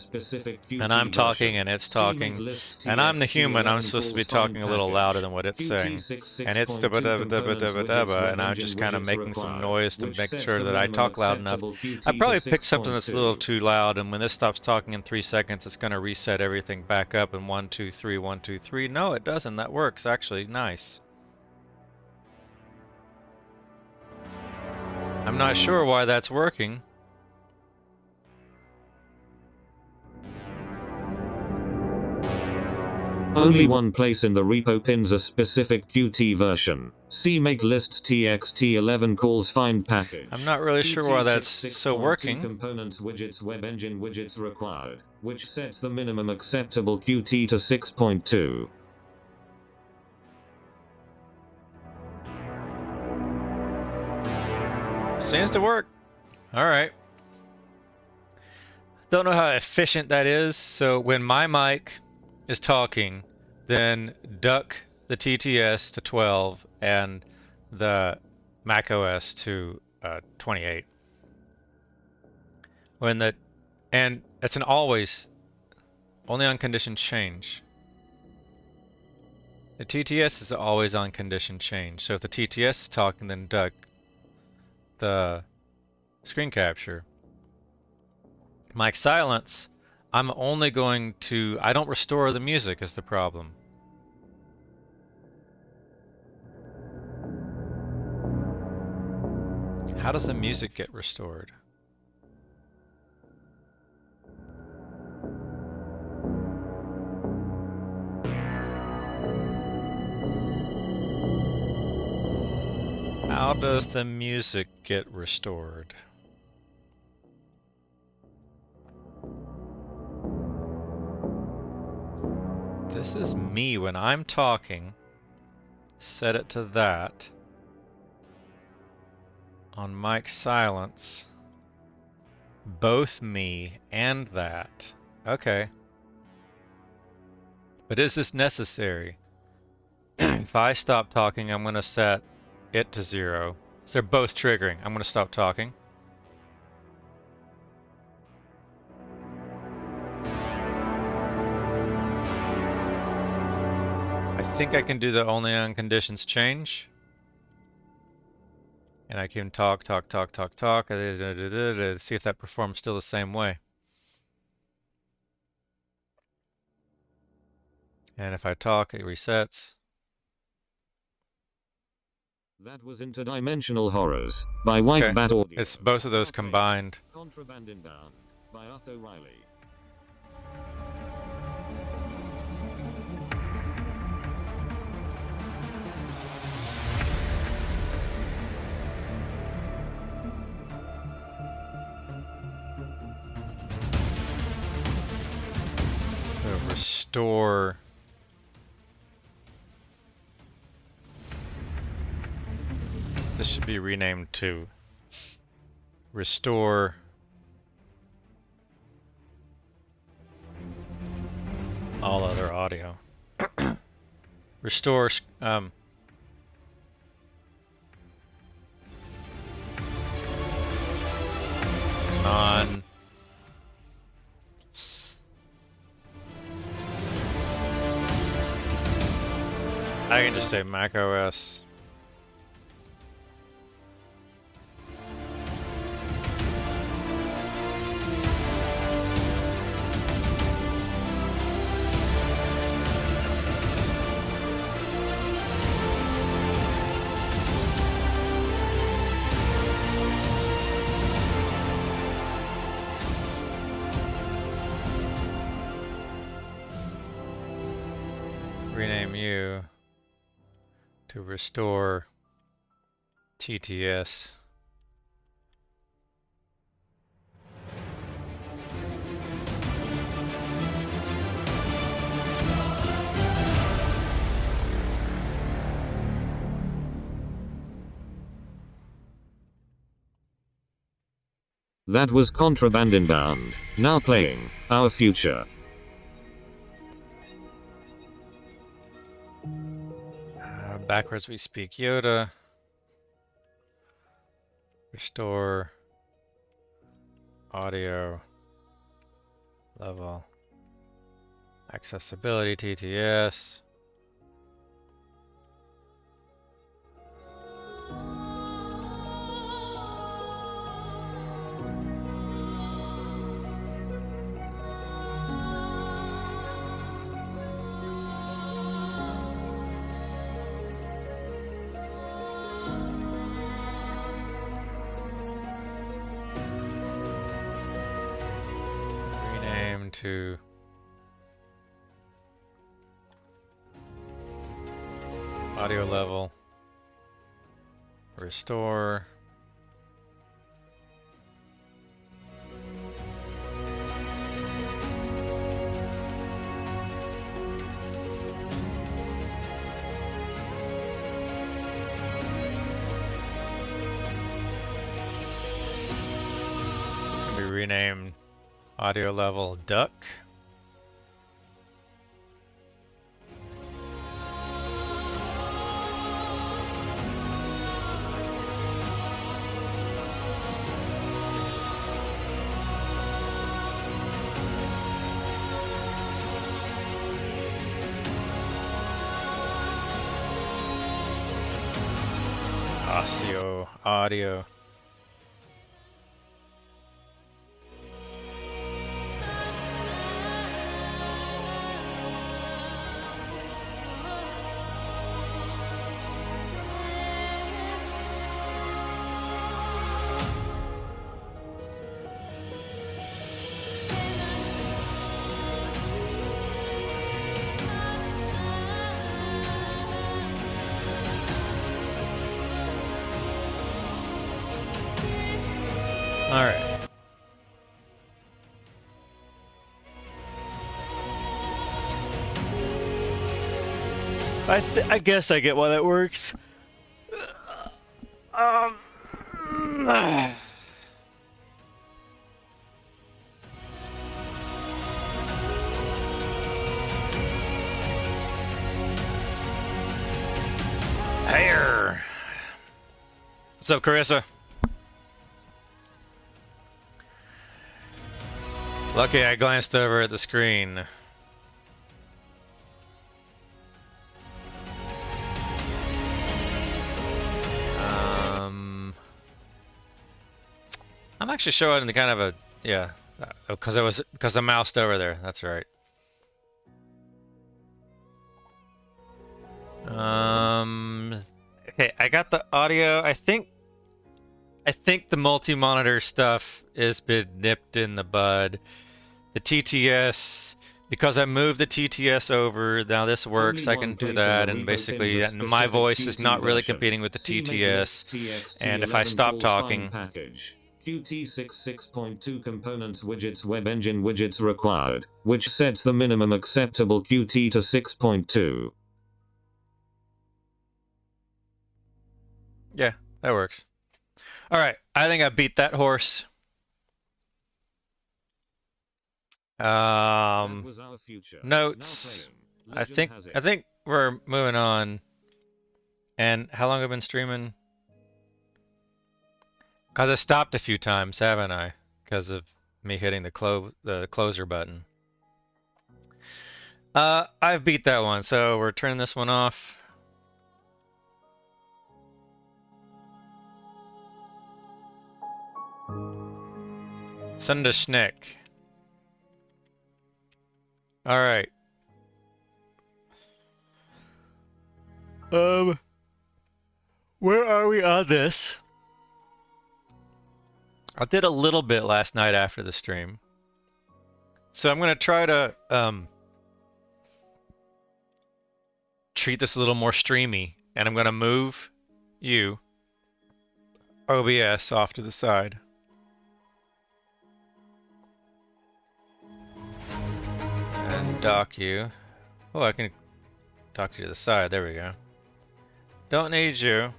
and I'm talking, and it's talking, and I'm the human. I'm supposed to be talking a little louder than what it's saying, and it's dabba dabba dabba dabba dabba, and I'm just kind of making some noise to make sure that I talk loud enough. I probably picked something that's a little too loud, and when this stops talking in 3 seconds, it's going to reset everything back up in 1, 2, 3, 1, 2, 3. No, it doesn't. That works actually. Nice. I'm not sure why that's working. Only one place in the repo pins a specific Qt version. See make lists txt11 calls find package. I'm not really sure why that's so working. Components widgets web engine widgets required, which sets the minimum acceptable Qt to 6.2. Seems to work. All right. Don't know how efficient that is. So when my mic is talking, then duck the TTS to 12 and the Mac OS to 28. And it's an always, only on condition change. The TTS is always on condition change. So if the TTS is talking, then duck the screen capture. Mic silence, I'm only going to, I don't restore the music is the problem. How does the music get restored? How does the music get restored? This is me when I'm talking. Set it to that. On mic silence. Both me and that. Okay. But is this necessary? If I stop talking, I'm going to set it to 0. So they're both triggering. I'm going to stop talking. I think I can do the only on conditions change. And I can talk, see if that performs still the same way. And if I talk, it resets. That was Interdimensional Horrors by White Bat Audio. It's both of those combined. Contraband Inbound by Arthur Riley. So restore. This should be renamed to restore all other audio. Restore non I can just say Mac OS. Rename you to restore TTS. That was Contraband Inbound. Now playing Our Future. Backwards we speak Yoda. Restore audio level. Accessibility TTS. To audio level, restore, this can be renamed Audio level duck. Audio. All right. I guess I get why that works. Um. Hey. What's up, Carissa? Lucky I glanced over at the screen. I'm actually showing the kind of a, yeah, because the mouse over there. That's right. Okay, I got the audio. I think the multi-monitor stuff has been nipped in the bud. The TTS, because I moved the TTS over, now this works. I can do that, and basically my voice is not really competing with the TTS. And if I stop talking, Qt 6.6.2 components widgets web engine widgets required, which sets the minimum acceptable Qt to 6.2. Yeah, that works. All right, I think I beat that horse. Notes. I think we're moving on. And how long have I been streaming? Because I stopped a few times, haven't I? Because of me hitting the closer button. I've beat that one, so we're turning this one off. Thunder Schneck. All right. Where are we on this? I did a little bit last night after the stream. So I'm gonna try to treat this a little more streamy, and I'm gonna move you, OBS, off to the side. And dock you. Oh, I can dock you to the side. There we go. Don't need you.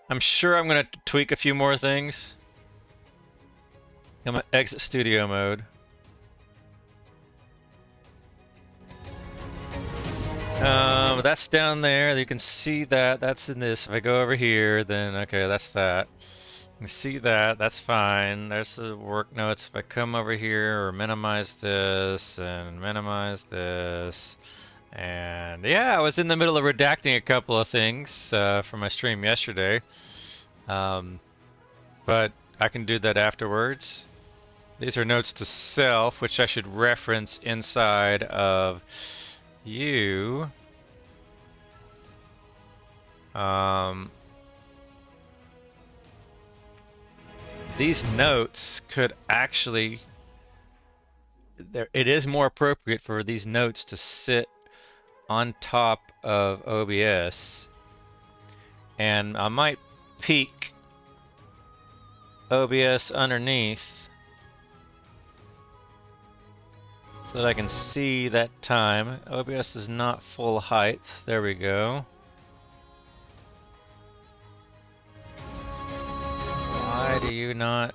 I'm sure I'm gonna tweak a few more things. I'm gonna exit studio mode. That's down there. You can see that. That's in this. If I go over here, then okay, that's that. You see that. That's fine. There's the work notes. If I come over here or minimize this and minimize this. And yeah, I was in the middle of redacting a couple of things from my stream yesterday. But I can do that afterwards. These are notes to self, which I should reference inside of you. These notes could actually, it is more appropriate for these notes to sit on top of OBS, and I might peek OBS underneath so that I can see that time. OBS is not full height. There we go. Why do you not?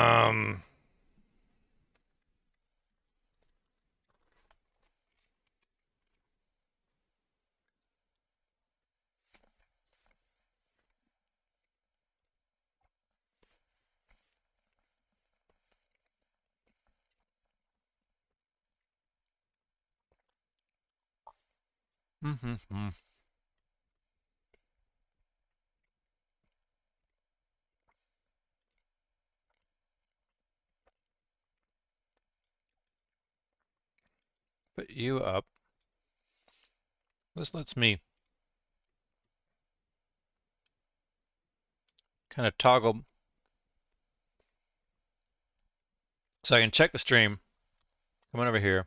Put you up. This lets me kind of toggle so I can check the stream. Come on over here.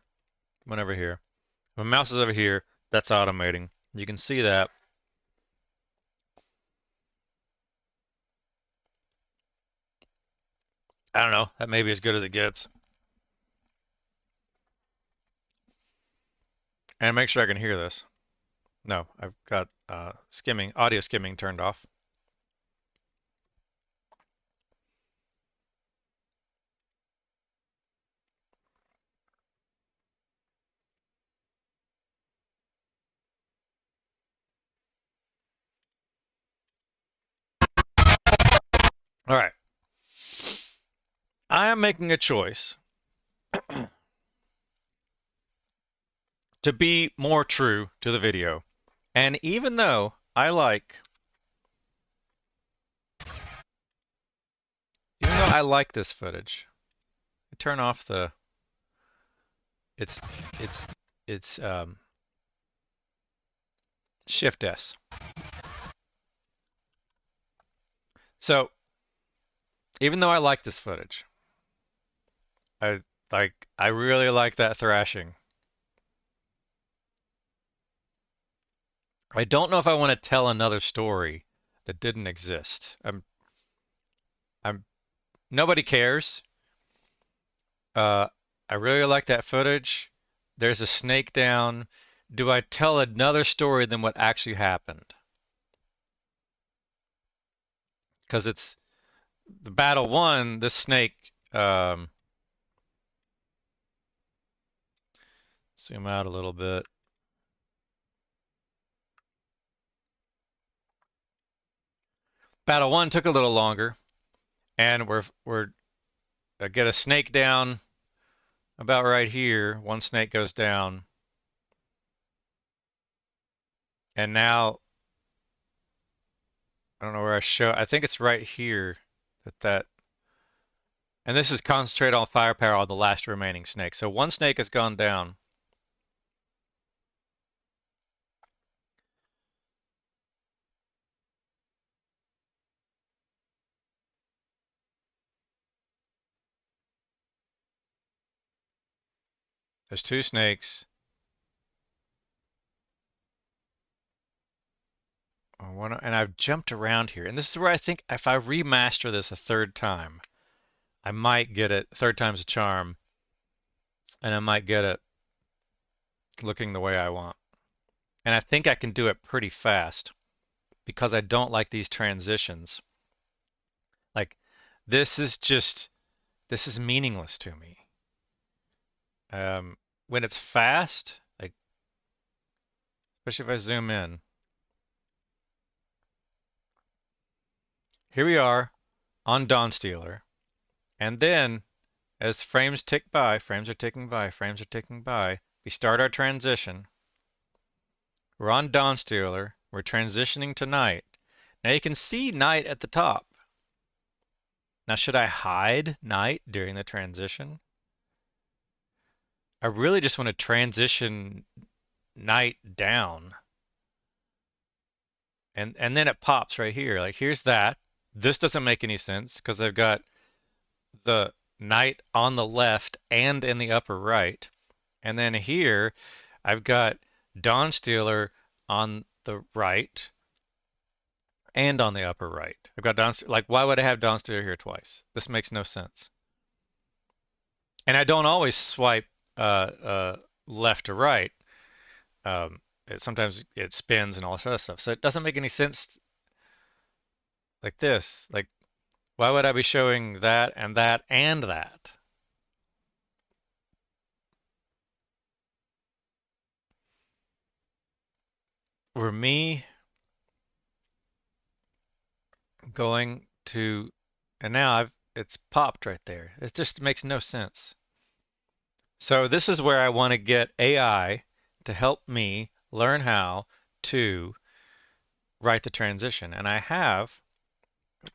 Come on over here. My mouse is over here. That's automating. You can see that. I don't know. That may be as good as it gets. And make sure I can hear this. No, I've got skimming, audio skimming turned off. All right. I am making a choice to be more true to the video. And even though I like this footage, I turn off the it's it's Shift S. So even though I like this footage, I really like that thrashing. I don't know if I want to tell another story that didn't exist. I'm nobody cares. I really like that footage. There's a snake down. Do I tell another story than what actually happened? Because it's the battle one, this snake, zoom out a little bit. Battle one took a little longer, and we're get a snake down about right here. One snake goes down, and now I don't know where I show. I think it's right here that. And this is concentrate on firepower on the last remaining snake. So one snake has gone down. There's two snakes. And I've jumped around here. And this is where I think if I remaster this a third time, I might get it. Third time's a charm. And I might get it looking the way I want. And I think I can do it pretty fast because I don't like these transitions. Like, this is meaningless to me. When it's fast, like, especially if I zoom in. Here we are on Dawn Stealer. And then as frames tick by, frames are ticking by, frames are ticking by, we start our transition. We're on Dawn Stealer. We're transitioning to night. Now you can see night at the top. Now should I hide night during the transition? I really just want to transition night down. And then it pops right here. Like here's that. This doesn't make any sense because I've got the night on the left and in the upper right. And then here I've got Dawn Stealer on the right and on the upper right. I've got Dawn, like why would I have Dawn Stealer here twice? This makes no sense. And I don't always swipe left to right. Sometimes it spins and all this other stuff. So it doesn't make any sense like this. Like Why would I be showing that and that and that? Were me going to, and now it's popped right there. It just makes no sense. So this is where I want to get AI to help me learn how to write the transition. And I have,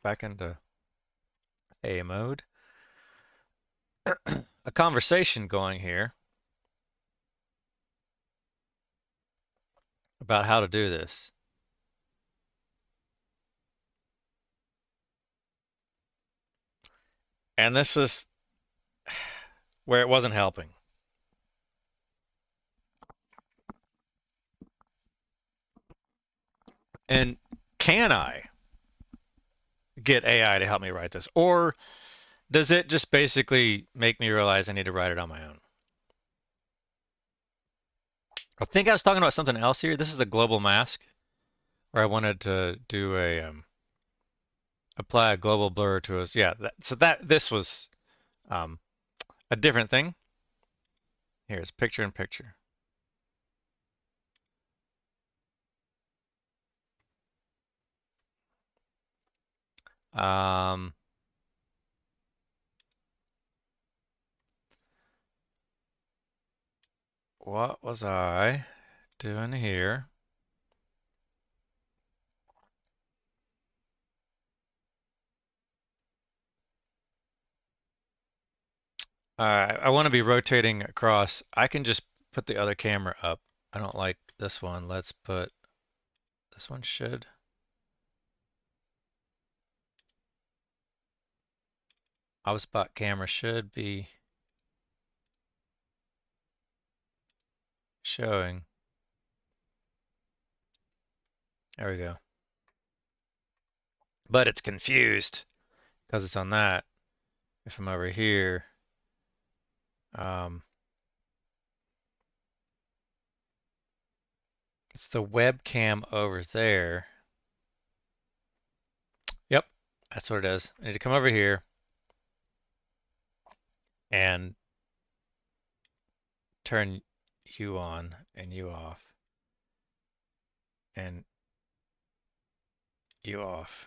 back into A mode, a conversation going here about how to do this. And this is where it wasn't helping. And can I get AI to help me write this? Or does it just basically make me realize I need to write it on my own? I think I was talking about something else here. This is a global mask where I wanted to do a apply a global blur to us. Yeah, this was um, a different thing. Here's picture in picture. Um, what was I doing here? I want to be rotating across. I can just put the other camera up. I don't like this one. Let's put this one should. Spot camera should be showing. There we go. But it's confused because it's on that. If I'm over here, um, it's the webcam over there. Yep, that's what it is. I need to come over here and turn you on and you off and you off.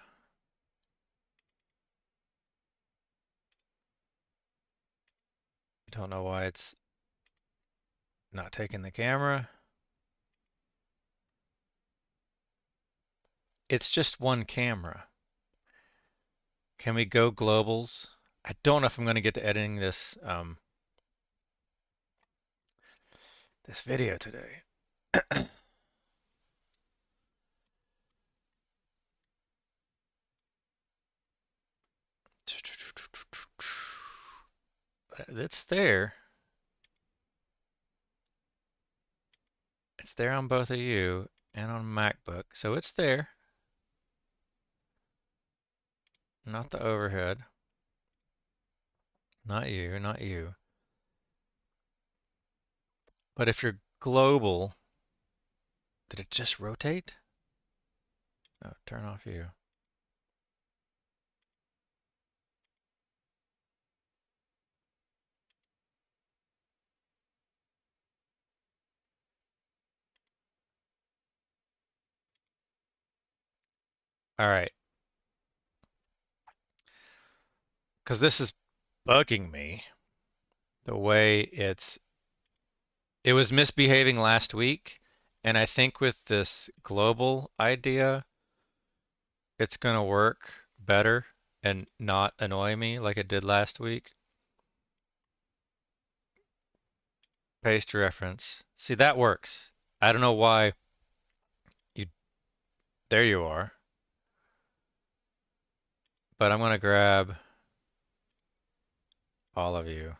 Don't know why it's not taking the camera. It's just one camera. Can we go globals? I don't know if I'm going to get to editing this video today. It's there. It's there on both of you and on MacBook, so it's there. Not the overhead. Not you, not you. But if you're global, did it just rotate? No, turn off you. All right. Because this is bugging me the way it was misbehaving last week, and I think with this global idea, it's going to work better and not annoy me like it did last week. Paste reference. See, that works. I don't know why you, there you are. But I'm going to grab all of you.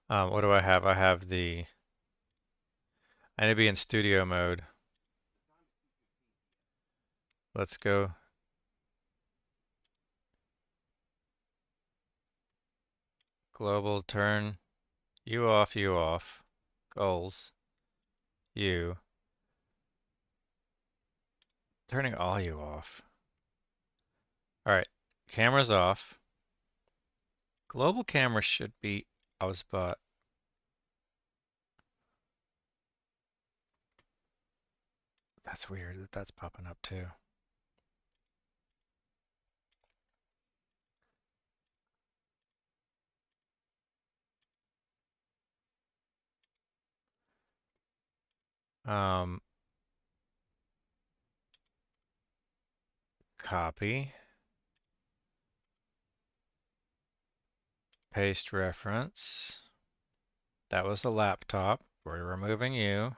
What do I have? I have I need to be in studio mode. Let's go. Global, turn you off, goals, you. turning all you off. All right, camera's off. Global camera should be Ausbot. That's weird that that's popping up too. Copy. Paste reference. That was the laptop. We're removing you.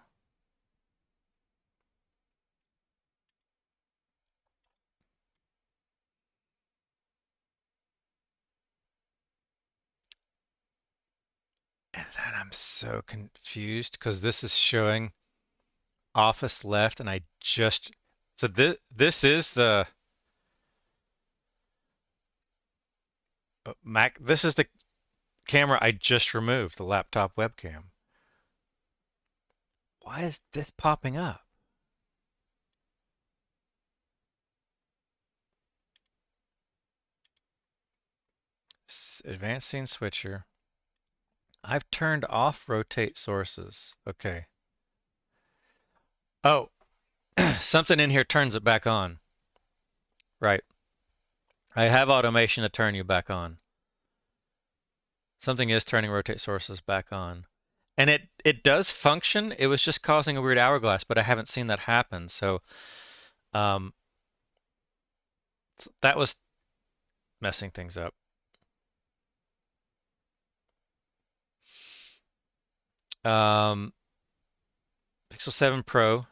And then I'm so confused because this is showing Office left, and I just so this is the Mac. This is the camera I just removed, the laptop webcam. Why is this popping up? Advanced scene switcher. I've turned off rotate sources. Okay. Oh, something in here turns it back on. Right. I have automation to turn you back on. Something is turning rotate sources back on. And it does function. It was just causing a weird hourglass, but I haven't seen that happen. So um, that was messing things up. Pixel 7 Pro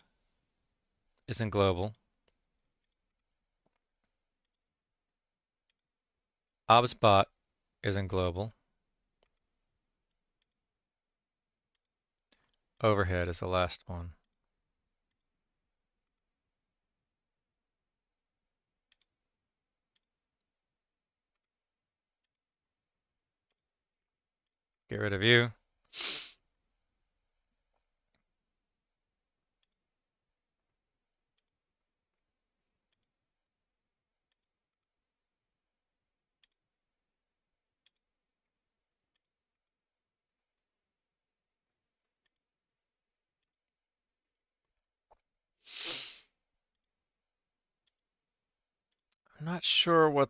is in global. OBSBot is in global. Overhead is the last one. Get rid of you. I'm not sure what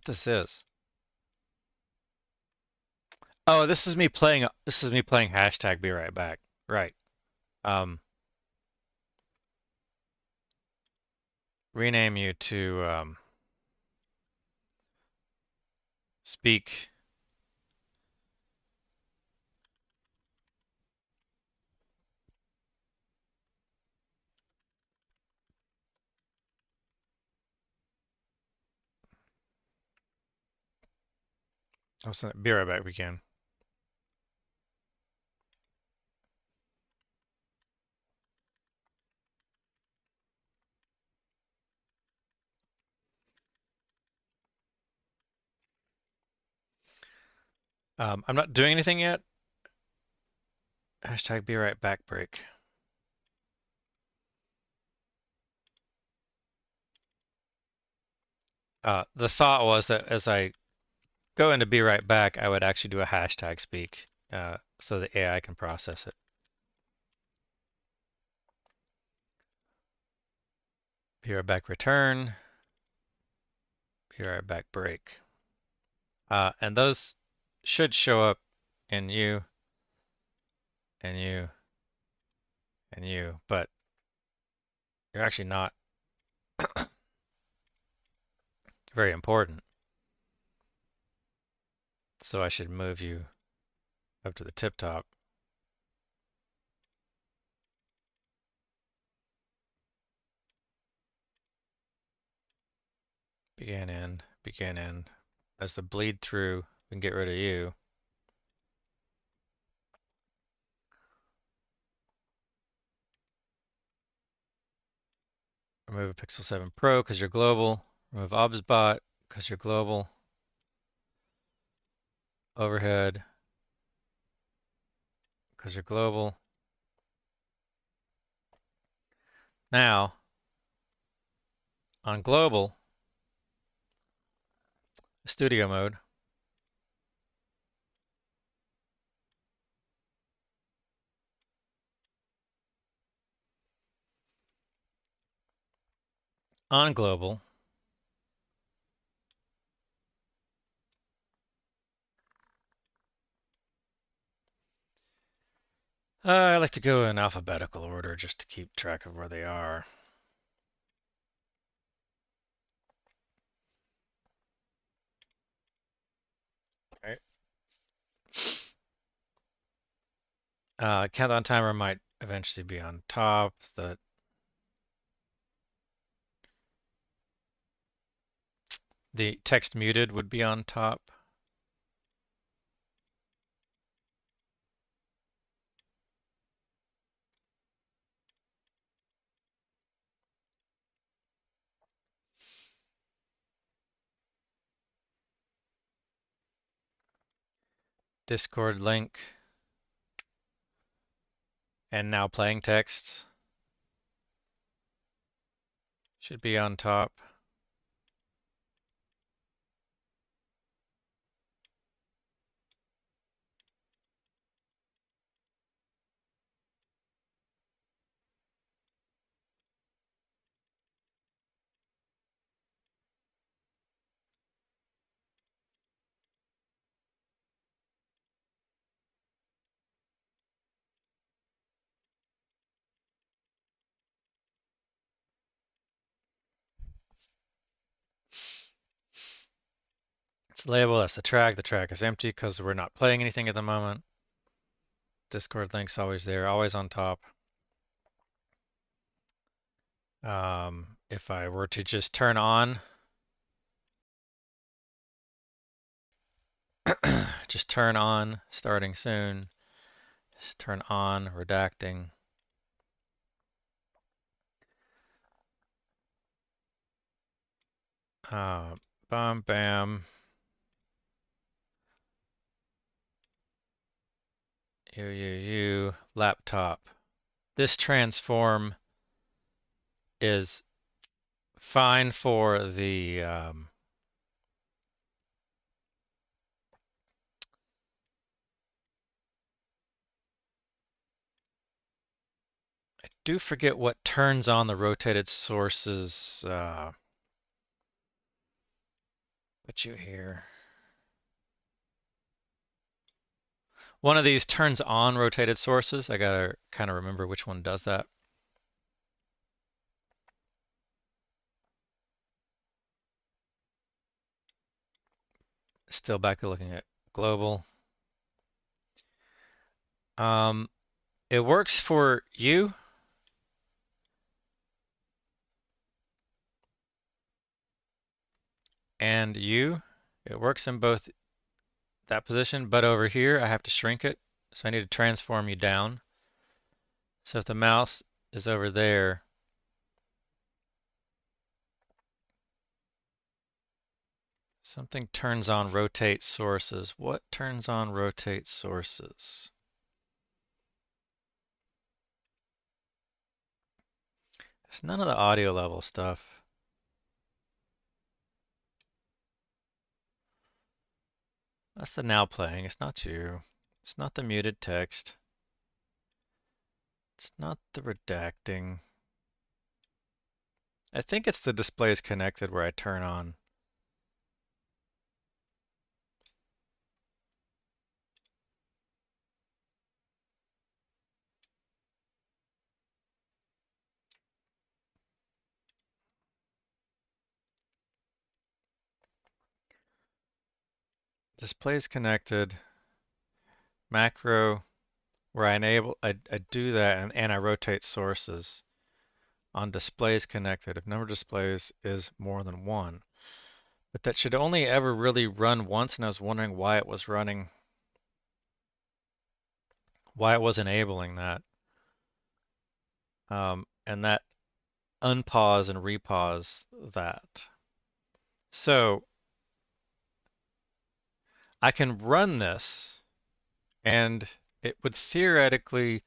this is. Oh, this is me playing hashtag be right back. Right. Rename you to speak. Be right back again. I'm not doing anything yet. Hashtag be right back break. The thought was that as I go into be right back, I would actually do a hashtag speak so the AI can process it. Be right back return. Be right back break. And those should show up in you and you and you, but you're actually not very important. So I should move you up to the tip top. Begin end, begin end. As the bleed through, we can get rid of you. Remove a Pixel 7 Pro because you're global. Remove OBSBot because you're global. Overhead because you're global. Now, on global, studio mode, on global, I like to go in alphabetical order just to keep track of where they are. Right. Countdown timer might eventually be on top. The text muted would be on top. Discord link. And now playing text should be on top. It's label, that's the track. The track is empty because we're not playing anything at the moment. Discord link's always there, always on top. If I were to just turn on, just turn on, starting soon, just turn on, redacting. Bam, bam. Laptop. This transform is fine for the I do forget what turns on the rotated sources. Put you here. One of these turns on rotated sources. I gotta kind of remember which one does that. Still back to looking at global. It works for you. And you. It works in both that position, but over here I have to shrink it. So I need to transform you down. So if the mouse is over there, something turns on rotate sources. What turns on rotate sources? It's none of the audio level stuff. That's the now playing. It's not you. It's not the muted text. It's not the redacting. I think it's the displays connected where I turn on. Displays connected. Macro where I do that and I rotate sources on displays connected if number of displays is more than one. But that should only ever really run once, and I was wondering why it was running, why it was enabling that. And that unpause and repause that. So I can run this and it would theoretically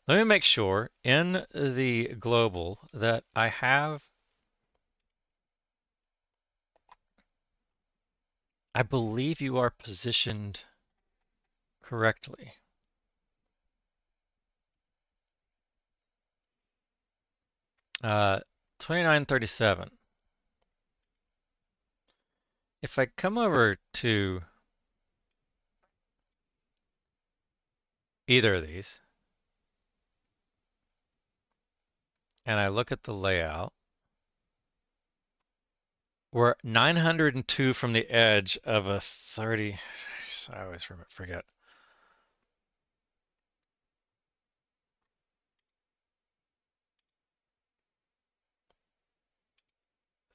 Let me make sure in the global that I believe you are positioned correctly. Uh, 2937. If I come over to either of these and I look at the layout, we're 902 from the edge of a 30. I always forget.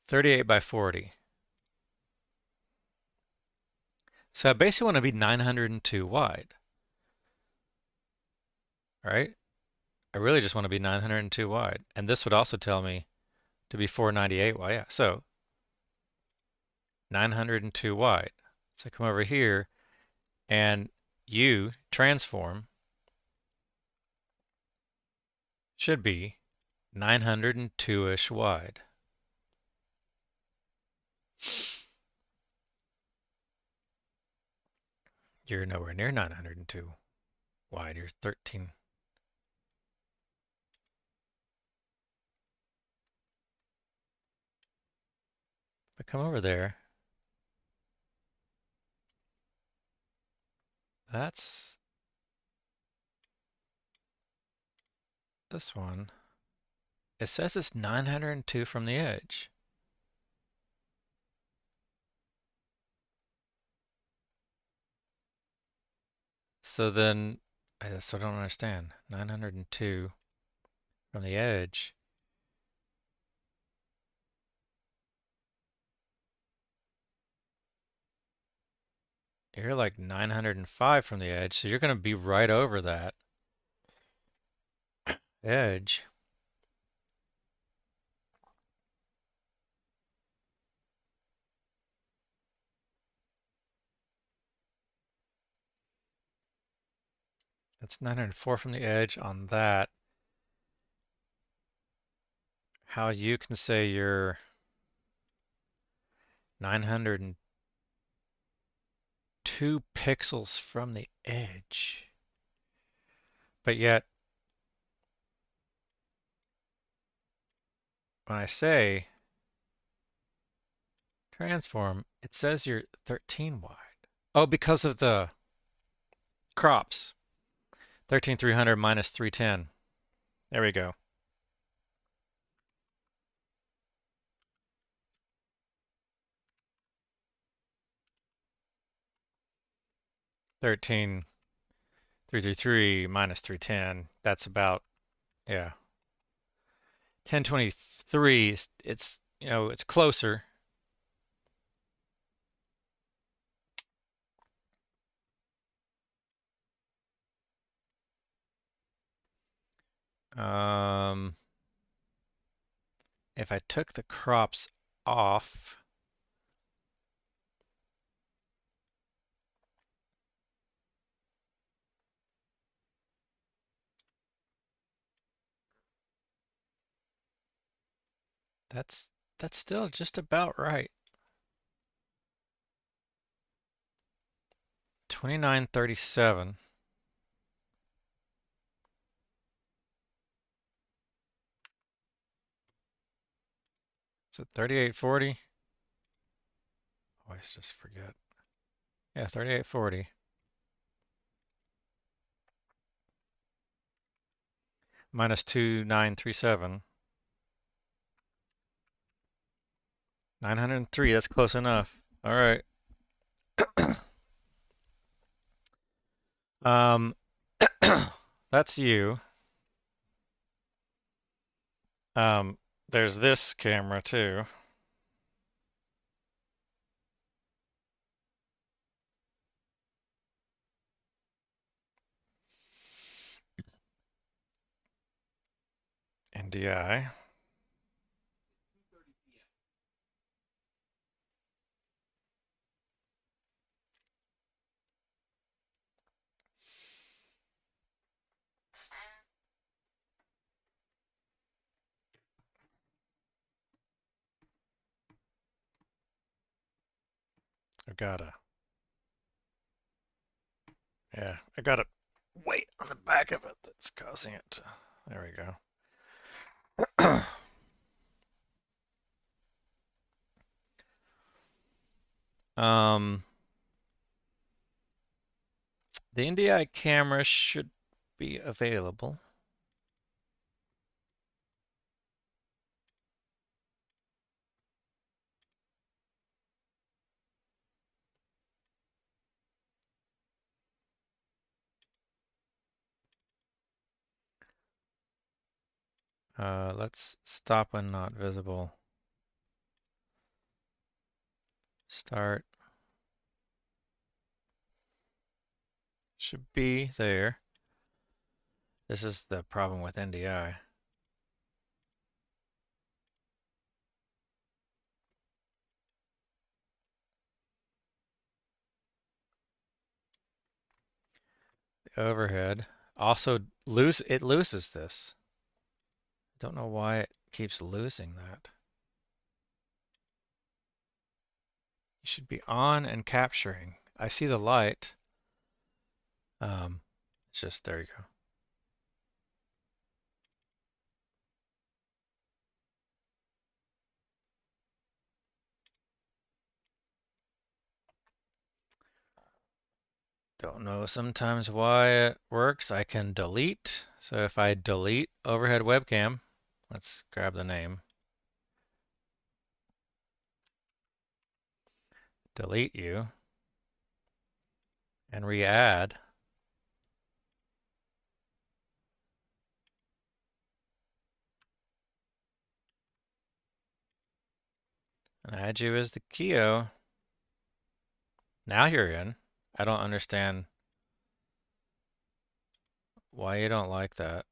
38 by 40. So I basically want to be 902 wide, right? I really just want to be 902 wide. And this would also tell me to be 498 wide. Yeah, so 902 wide. So come over here and U transform should be 902-ish wide. You're nowhere near 902 wide. You're 13. But come over there. That's this one. It says it's 902 from the edge. So then I still don't understand. 902 from the edge. You're like 905 from the edge, so you're going to be right over that edge. That's 904 from the edge on that. How you can say you're 902 pixels from the edge, but yet when I say transform, it says you're 13 wide. Oh, because of the crops. 13,300 minus 310. There we go. Thirteen 333 minus 310. That's about, yeah. 1023, it's, it's closer. Um, if I took the crops off, that's still just about right. 2937. Is it 3840? Always just forget. Yeah, 3840. Minus 2937. 903, that's close enough. All right. Um, that's you. Um, there's this camera too. NDI. I got a weight on the back of it that's causing it to, there we go. The NDI camera should be available. Let's stop when not visible. Start. Should be there. This is the problem with NDI. The overhead. Also it loses this. Don't know why it keeps losing that. You should be on and capturing. I see the light. It's just, there you go. Don't know sometimes why it works. I can delete. So if I delete overhead webcam, let's grab the name. Delete you and re-add. And add you as the Keo. Now you're in. I don't understand why you don't like that.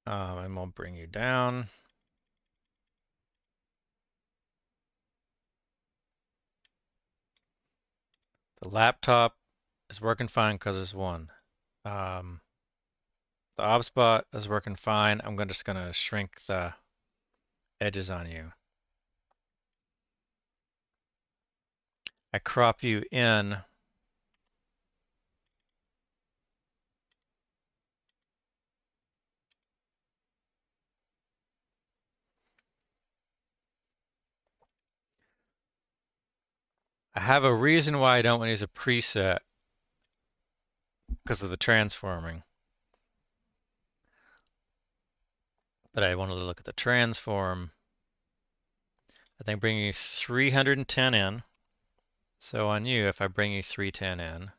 And we'll bring you down. The laptop is working fine because it's one. The OBSBot is working fine. I'm just gonna shrink the edges on you. I crop you in. I have a reason why I don't want to use a preset because of the transforming. But I wanted to look at the transform. I think bringing you 310 in. So on you, if I bring you 310 in,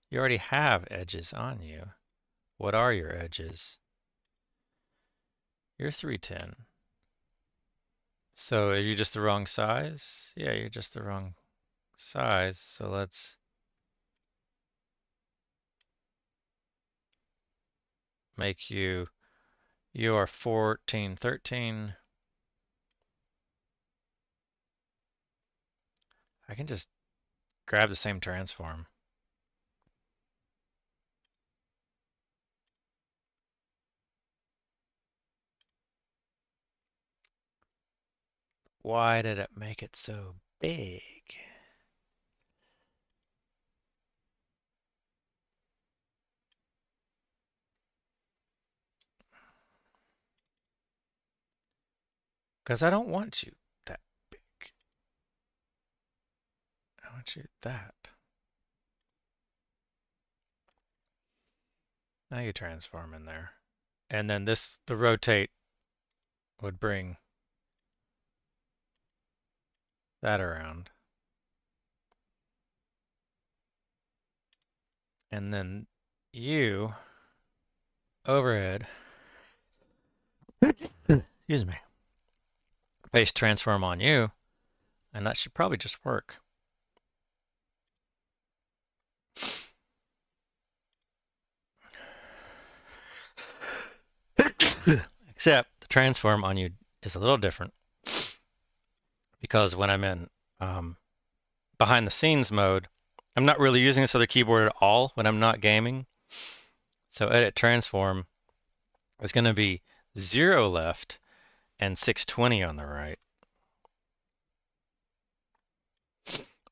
you already have edges on you. What are your edges? You're 310. So are you just the wrong size? Yeah, you're just the wrong size. So let's make you, you are 14, 13. I can just grab the same transform. Why did it make it so big? Because I don't want you that big. I want you that. Now you transform in there. And then this, the rotate would bring that around. And then you, overhead, excuse me, paste transform on you, and that should probably just work. Except the transform on you is a little different. because when I'm in behind the scenes mode, I'm not really using this other keyboard at all when I'm not gaming. So edit transform is going to be 0 left and 620 on the right.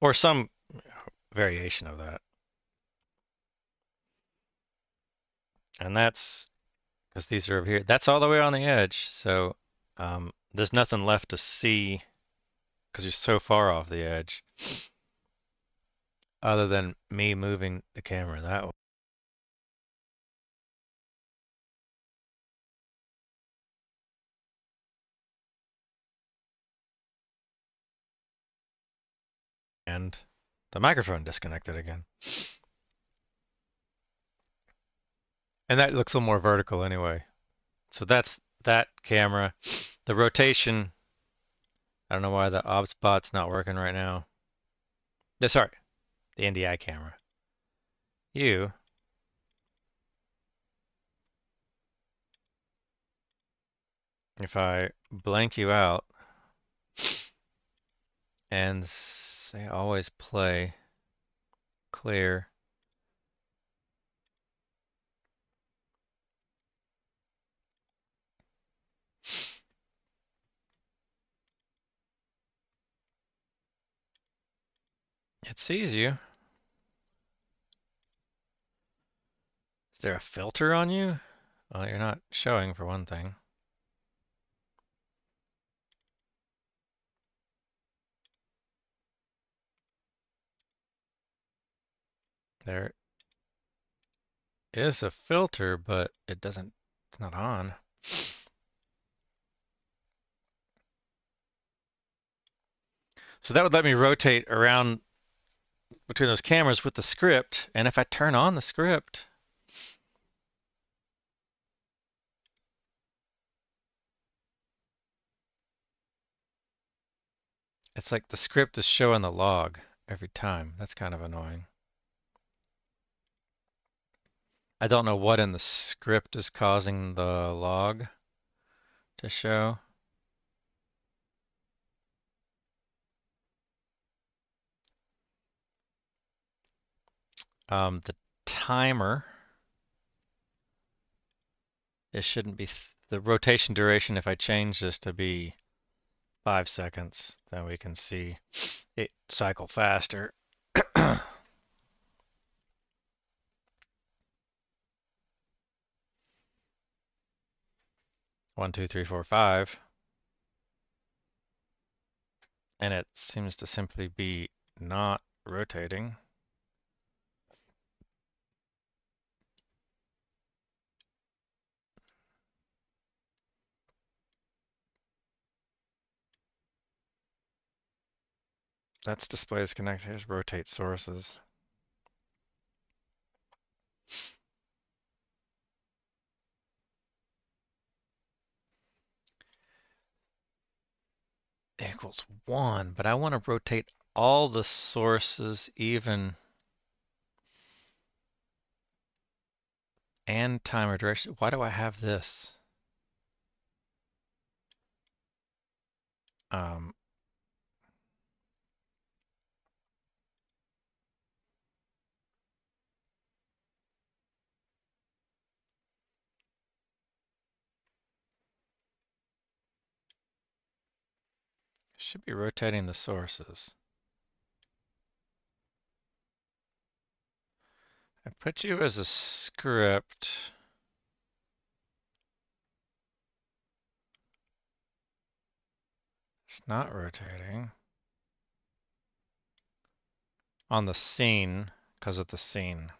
Or some variation of that. And that's because these are over here. That's all the way on the edge. So there's nothing left to see because you're so far off the edge other than me moving the camera that way. And the microphone disconnected again. And that looks a little more vertical anyway. So that's that camera. The rotation, I don't know why the ob spot's not working right now. No, sorry, the NDI camera. You, if I blank you out and say always play clear, it sees you. Is there a filter on you? Well, you're not showing for one thing. There is a filter, but it's not on. So that would let me rotate around between those cameras with the script. And if I turn on the script, it's like the script is showing the log every time. That's kind of annoying. I don't know what in the script is causing the log to show. The timer, it shouldn't be the rotation duration. If I change this to be 5 seconds, then we can see it cycle faster. 1, 2, 3, 4, 5. And it seems to simply be not rotating. That's displays connected. Here's rotate sources. Equals 1, but I want to rotate all the sources even and timer duration. Why do I have this? Um, should be rotating the sources. I put you as a script. It's not rotating. On the scene, because of the scene.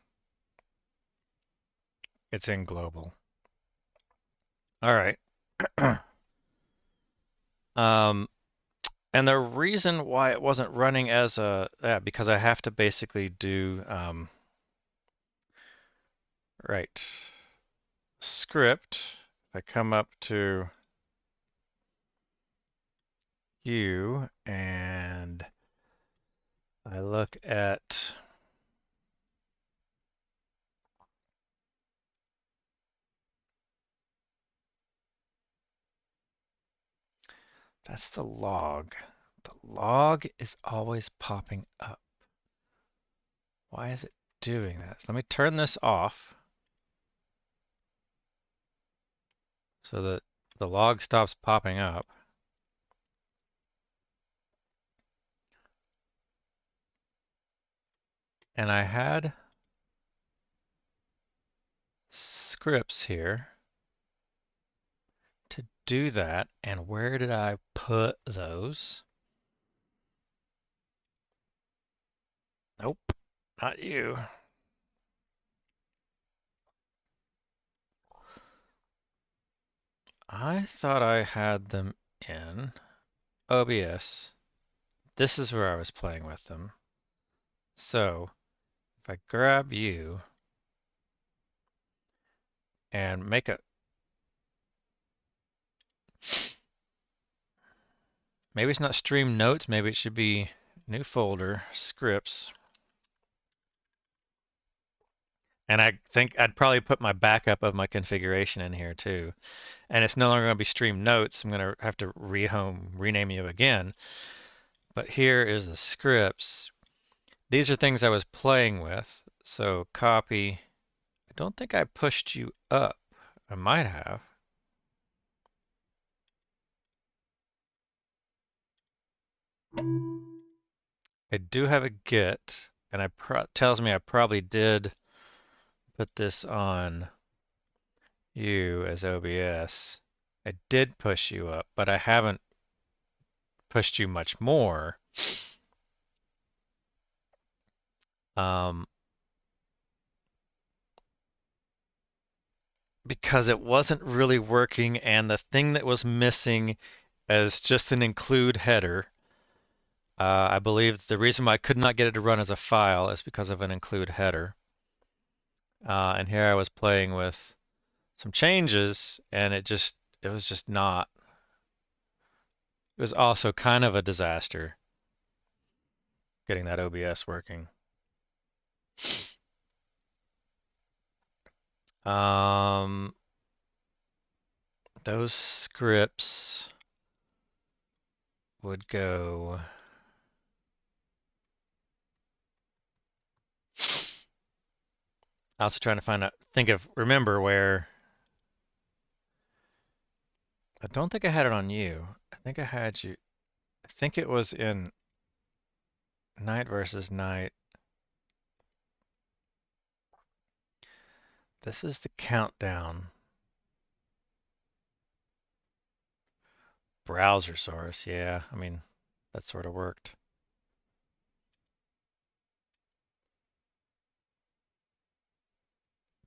It's in global. All right. And the reason why it wasn't running as a, because I have to basically do, right, script. If I come up to you and I look at that's the log, The log is always popping up. Why is it doing that? So let me turn this off so that the log stops popping up. And I had scripts here to do that. And where did I put those? Nope, not you. I thought I had them in OBS. This is where I was playing with them. So if I grab you and make a, maybe it's not stream notes, maybe it should be new folder, scripts. And I think I'd probably put my backup of my configuration in here too. And it's no longer going to be stream notes. I'm going to have to rename you again. But here is the scripts. These are things I was playing with. So copy. I don't think I pushed you up. I might have. I do have a Git, and it tells me I probably did put this on you as OBS. I did push you up, but I haven't pushed you much more. Because it wasn't really working, and the thing that was missing is just an include header. I believe the reason why I could not get it to run as a file is because of an include header. And here I was playing with some changes, and it was just not. It was also kind of a disaster getting that OBS working. Those scripts would go. Also trying to remember where. I don't think I had it on you. I think I had you. I think it was in night versus night. This is the countdown. Browser source, yeah. I mean, that sort of worked.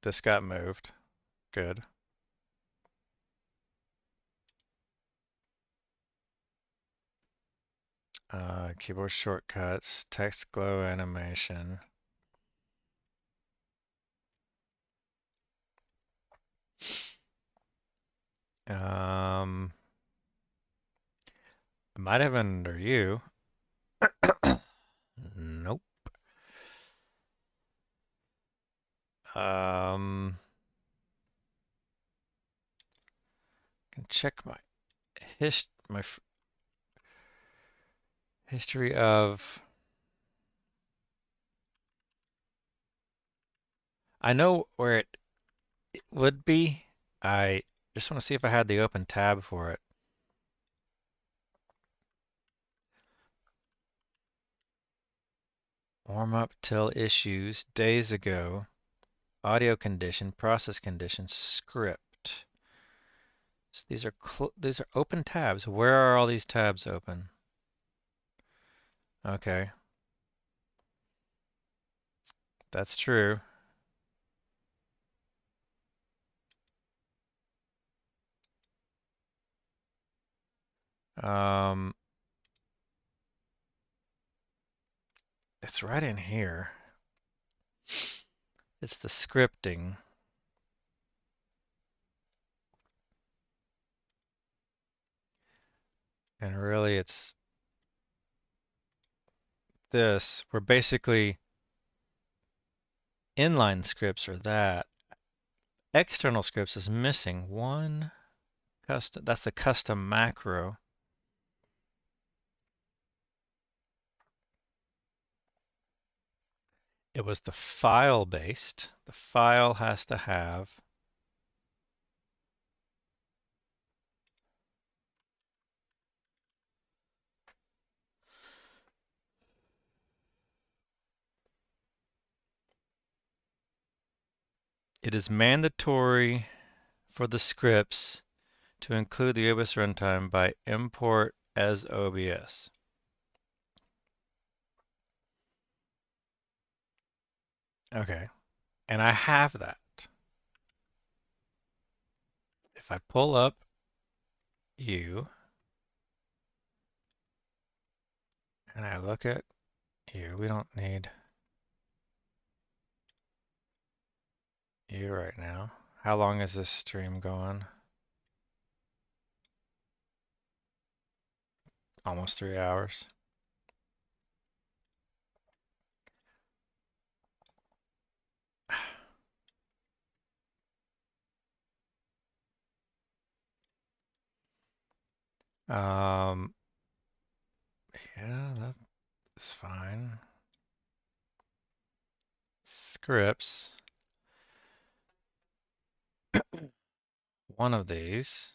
This got moved. Good. Keyboard shortcuts, text glow animation. It might have been under you. Nope. Can check my history of. I know where it would be. I just want to see if I had the open tab for it. Warm up till issues days ago. Audio condition, process condition, script. So these are open tabs. Where are all these tabs open? Okay. That's true. It's right in here. It's the scripting. And really it's this. We're basically inline scripts are that. External scripts is missing one custom. That's the custom macro. it was the file based. The file has to have it is mandatory for the scripts to include the OBS runtime by import as OBS. Okay, and I have that. If I pull up you and I look at you, we don't need you right now. How long is this stream going? Almost 3 hours. Um, yeah, that's fine. Scripts. One of these.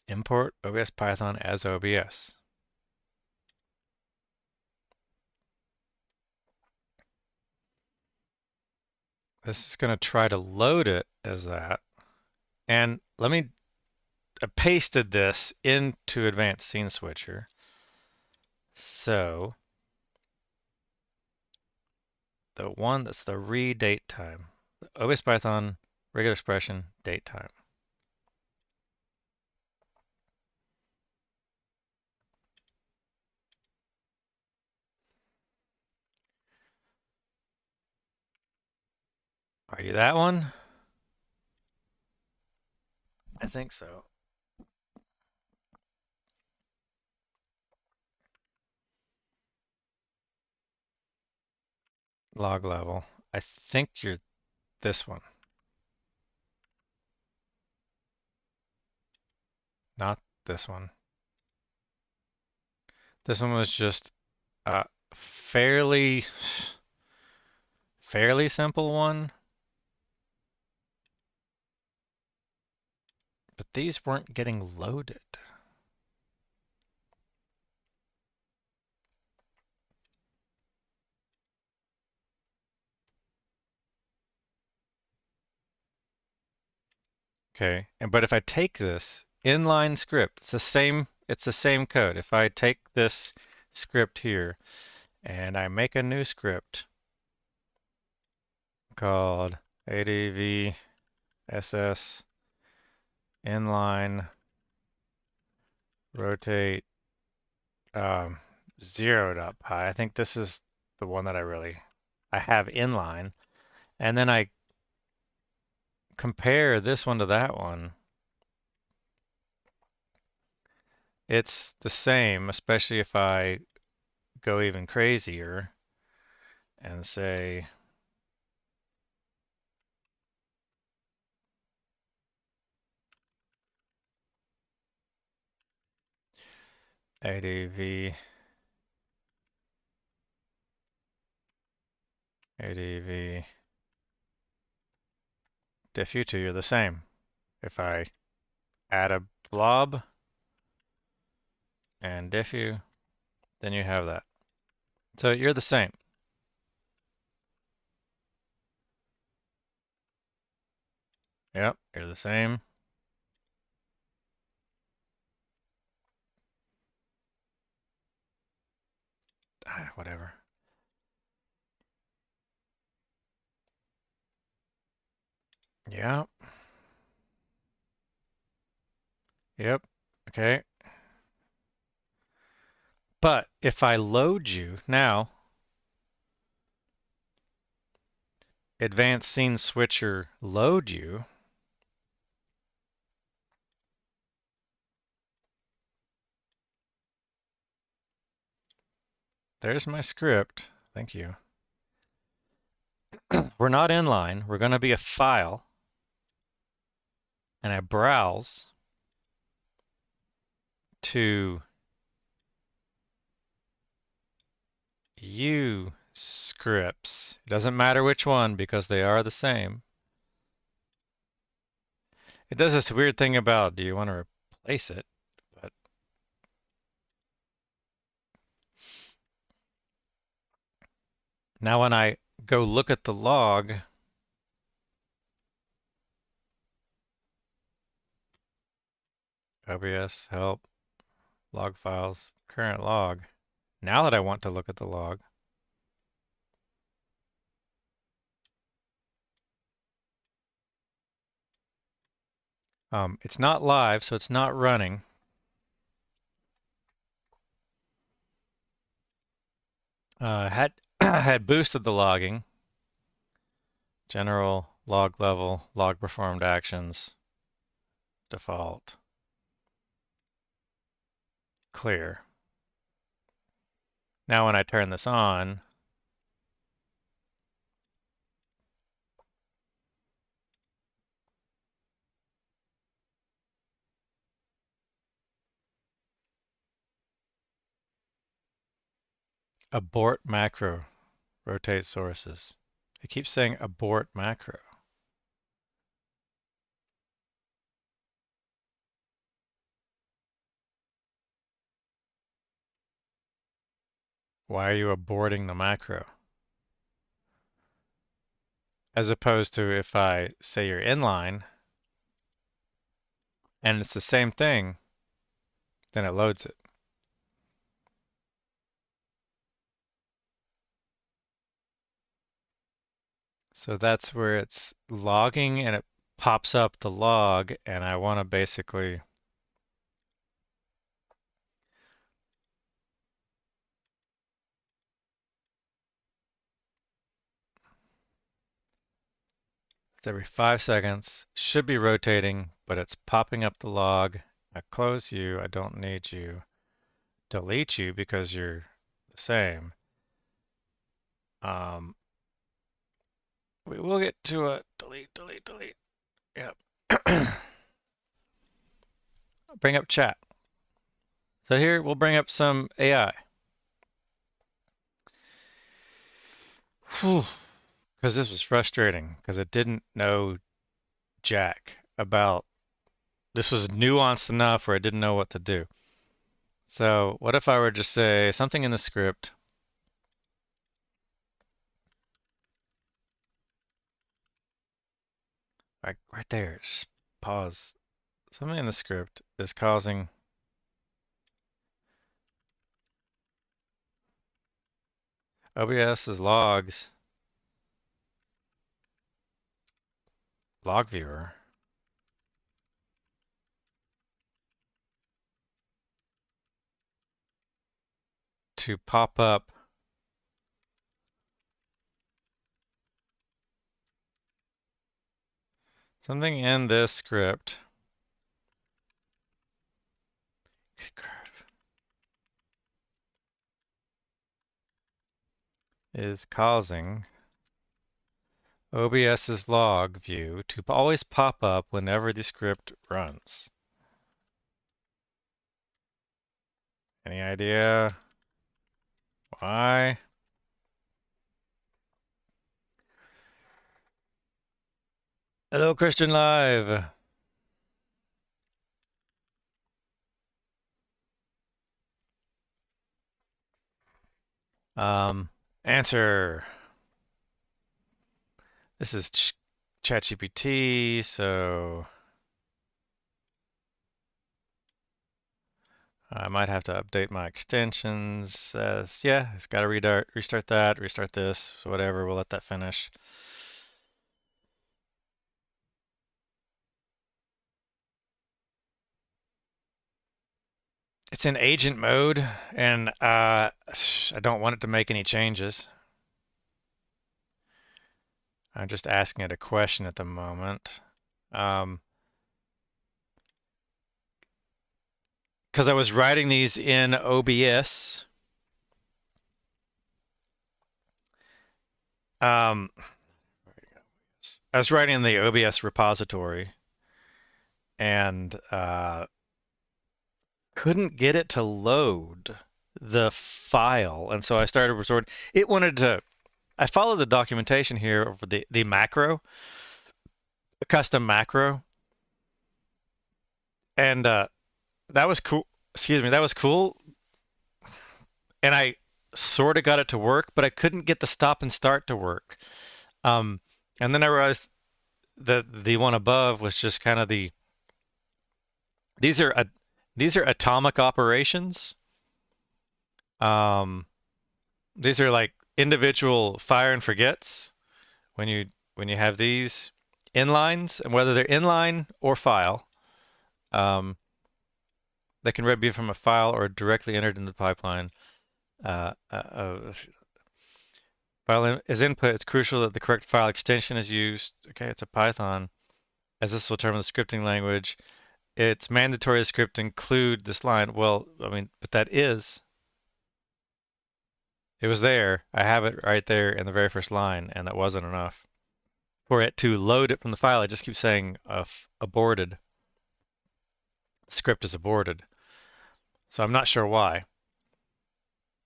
Import OBS Python as OBS. This is going to try to load it as that. And I pasted this into Advanced Scene Switcher. So the one that's the read date time. The OBS Python, regular expression, date time. Are you that one? I think so. Log level. I think you're this one. Not this one. This one was just a fairly simple one. But these weren't getting loaded. Okay, but if I take this inline script, it's the same code. If I take this script here and I make a new script called advss inline rotate 0.pi. I think this is the one that I have inline, and then I compare this one to that one. It's the same, especially if I go even crazier and say ADV diffu2, you're the same. If I add a blob and diffu, then you have that. So you're the same. Yep, you're the same. Whatever. Yep. Yep. Okay. But if I load you now, Advanced Scene Switcher load you, there's my script. Thank you. we're not inline. We're going to be a file. And I browse to U scripts. It doesn't matter which one because they are the same. It does this weird thing about, do you want to replace it? But now when I go look at the log, OBS, help, log files, current log. Now that I want to look at the log, it's not live, so it's not running. Had boosted the logging. General, log level, log performed actions, default, clear. Now when I turn this on, abort macro, rotate sources. It keeps saying abort macro. Why are you aborting the macro? As opposed to if I say you're inline and it's the same thing, then it loads it. So that's where it's logging and it pops up the log, and I want to basically it's every 5 seconds, should be rotating, but it's popping up the log. I close you, I don't need you. Delete you because you're the same. We will get to a delete. Yep. Bring up chat. So here we'll bring up some AI. Because this was frustrating because it didn't know jack about, this was nuanced enough where I didn't know what to do. So what if I were to say something in the script, like right there, just pause. Something in the script is causing OBS's logs, log viewer, to pop up something in this script is causing OBS's log view to always pop up whenever the script runs. Any idea why? Hello, Christian Live. Answer. This is ChatGPT, so I might have to update my extensions. Yeah, it's got to restart that, restart this, so whatever. We'll let that finish. It's in agent mode, and I don't want it to make any changes. I'm just asking it a question at the moment. Because I was writing these in OBS. I was writing in the OBS repository and couldn't get it to load the file, and so I started resorting. It wanted to. I followed the documentation here for the macro, the custom macro, and that was cool. Excuse me, that was cool, and I sort of got it to work, but I couldn't get the stop and start to work. Um, and then I realized that the one above was just kind of these are these are atomic operations. Um, these are like individual fire and forgets when you have these inlines, and whether they're inline or file, um, they can be from a file or directly entered in the pipeline. File as input, it's crucial that the correct file extension is used. Okay, it's a Python, as this will determine the scripting language. It's mandatory the script include this line. Well, I mean, but that is. It was there. I have it right there in the very first line, and that wasn't enough for it to load it from the file. It just keeps saying aborted. The script is aborted. So I'm not sure why.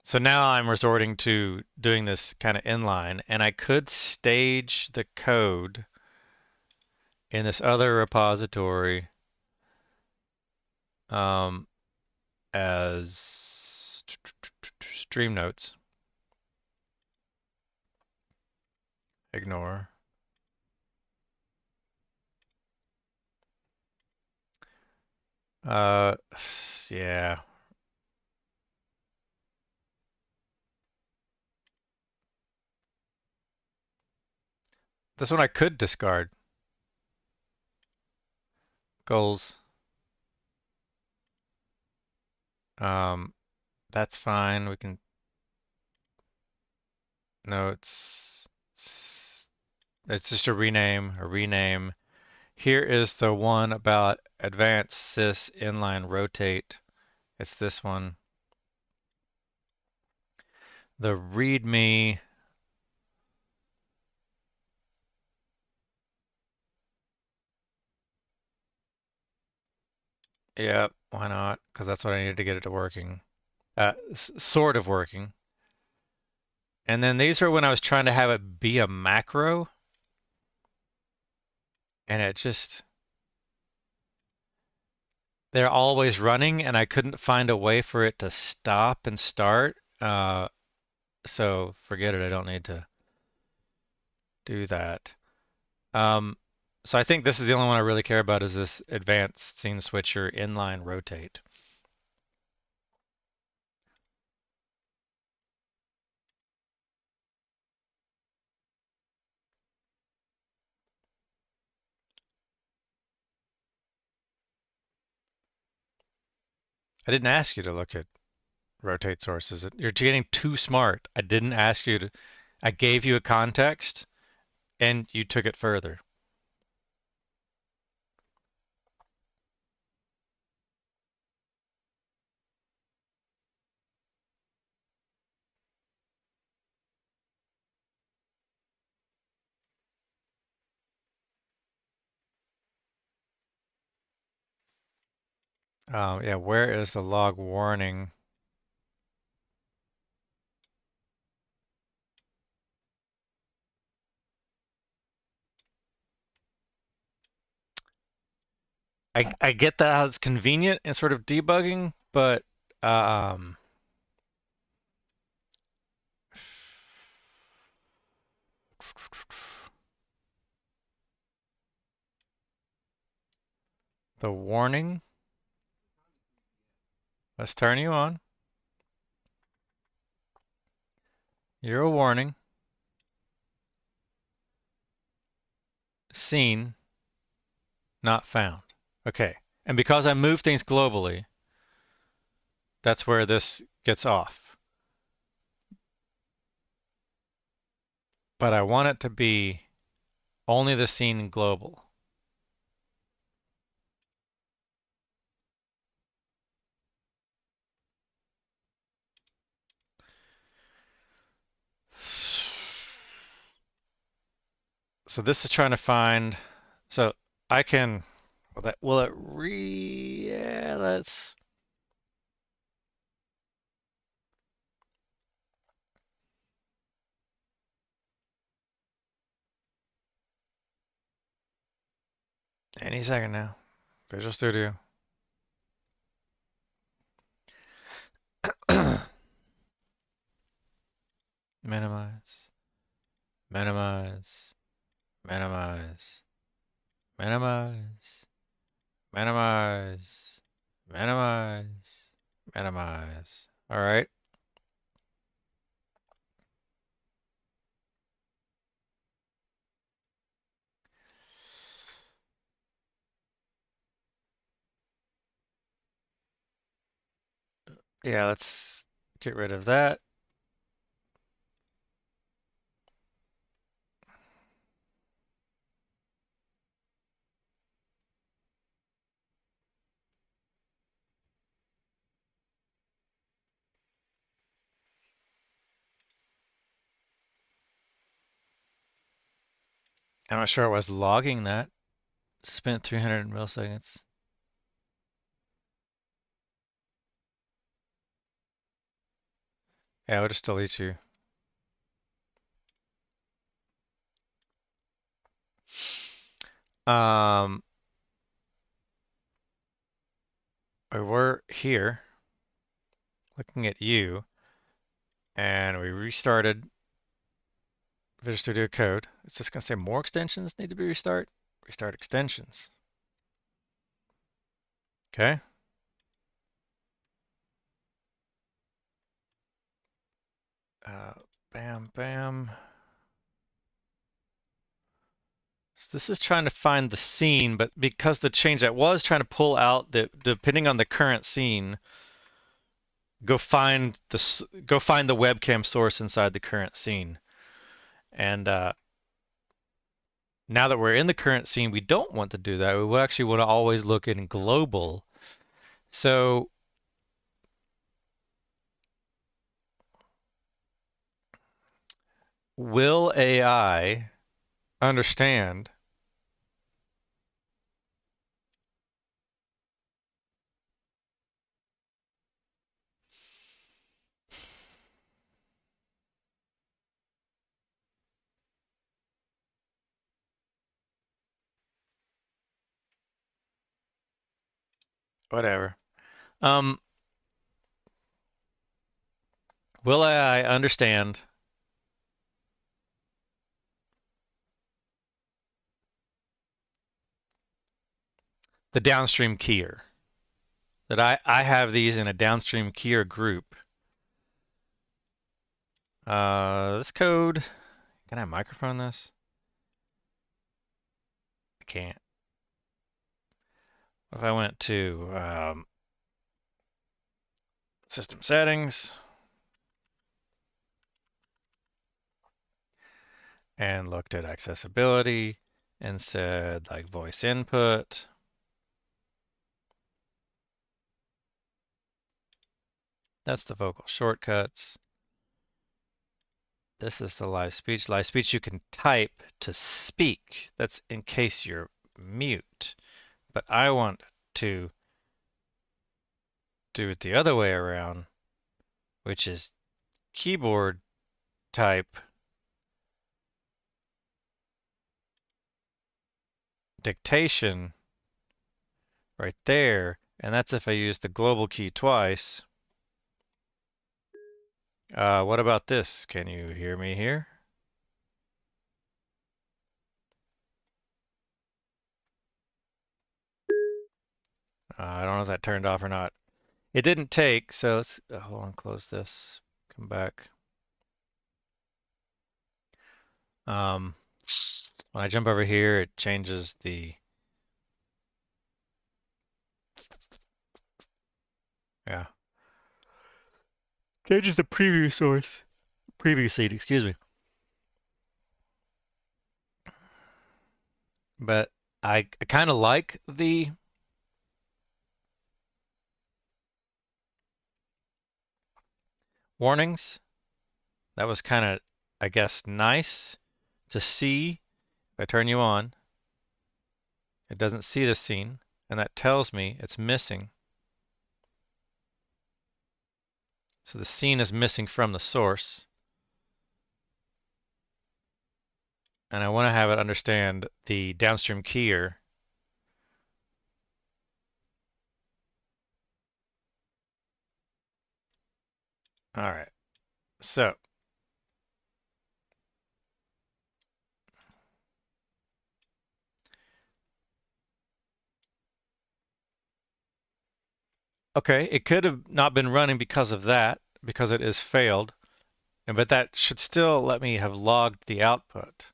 So now I'm resorting to doing this kind of inline, and I could stage the code in this other repository um, as stream notes. Ignore. Yeah. This one I could discard. Goals. Um, that's fine. We can. No, it's just a rename. A rename. Here is the one about advanced sys inline rotate. It's this one. The README. Yeah, why not? Because that's what I needed to get it to working. Sort of working. And then these are when I was trying to have it be a macro, and it just, they're always running, and I couldn't find a way for it to stop and start. So forget it. I don't need to do that. Um, so I think this is the only one I really care about is this advanced scene switcher inline rotate. I didn't ask you to look at rotate sources. You're getting too smart. I didn't ask you to, I gave you a context and you took it further. Yeah, where is the log warning? I get that how it's convenient and sort of debugging, but um, the warning, let's turn you on. You're a warning. Seen, not found. Okay. And because I move things globally, that's where this gets off. But I want it to be only the scene global. So this is trying to find, so I can, will it yeah, let's, any second now. Visual Studio. Minimize, minimize, minimize, minimize, minimize, minimize, minimize. All right. Yeah, let's get rid of that. I'm not sure I was logging that. Spent 300 milliseconds. Yeah, I'll just delete you. Um, we were here looking at you, and we restarted Visual Studio Code. It's just going to say more extensions need to be restart. Restart extensions. Okay. Bam, bam. So this is trying to find the scene, but because the change that was trying to pull out the, depending on the current scene, go find the webcam source inside the current scene. And now that we're in the current scene, we don't want to do that. We actually want to always look in global. So will AI understand whatever? Um, will AI understand the downstream keyer? That I have these in a downstream keyer group. This code, can I microphone this? I can't. If I went to system settings and looked at accessibility and said like voice input, that's the vocal shortcuts. This is the live speech. Live speech you can type to speak. That's in case you're mute. But I want to do it the other way around, which is keyboard type dictation right there. And that's if I use the global key twice. What about this? Can you hear me here? I don't know if that turned off or not. It didn't take, so let's hold on, close this, come back. When I jump over here, it changes the, yeah, changes the preview source, preview seed, excuse me. But I kind of like the warnings. That was kind of, I guess, nice to see I turn you on, it doesn't see the scene, and that tells me it's missing. So the scene is missing from the source. And I want to have it understand the downstream keyer. All right, so okay, it could have not been running because of that, because it is failed, but that should still let me have logged the output.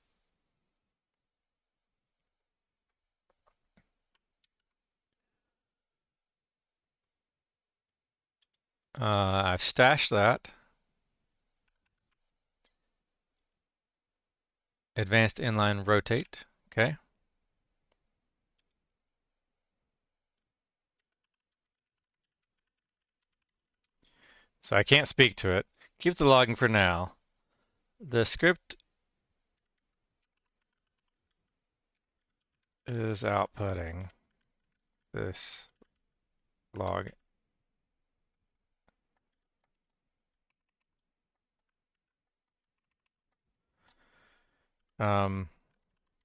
I've stashed that. Advanced inline rotate, okay. So I can't speak to it. Keep the logging for now. The script is outputting this log.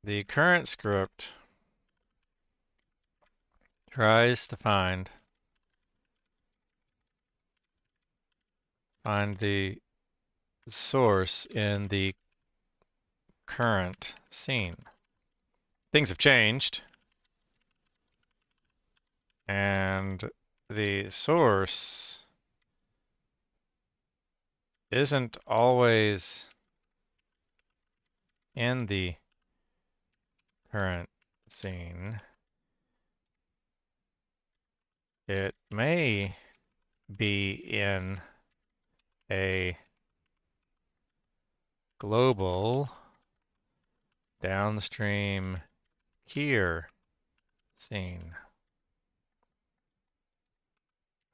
The current script tries to find the source in the current scene. Things have changed, and the source isn't always in the current scene. It may be in a global downstream keyer scene.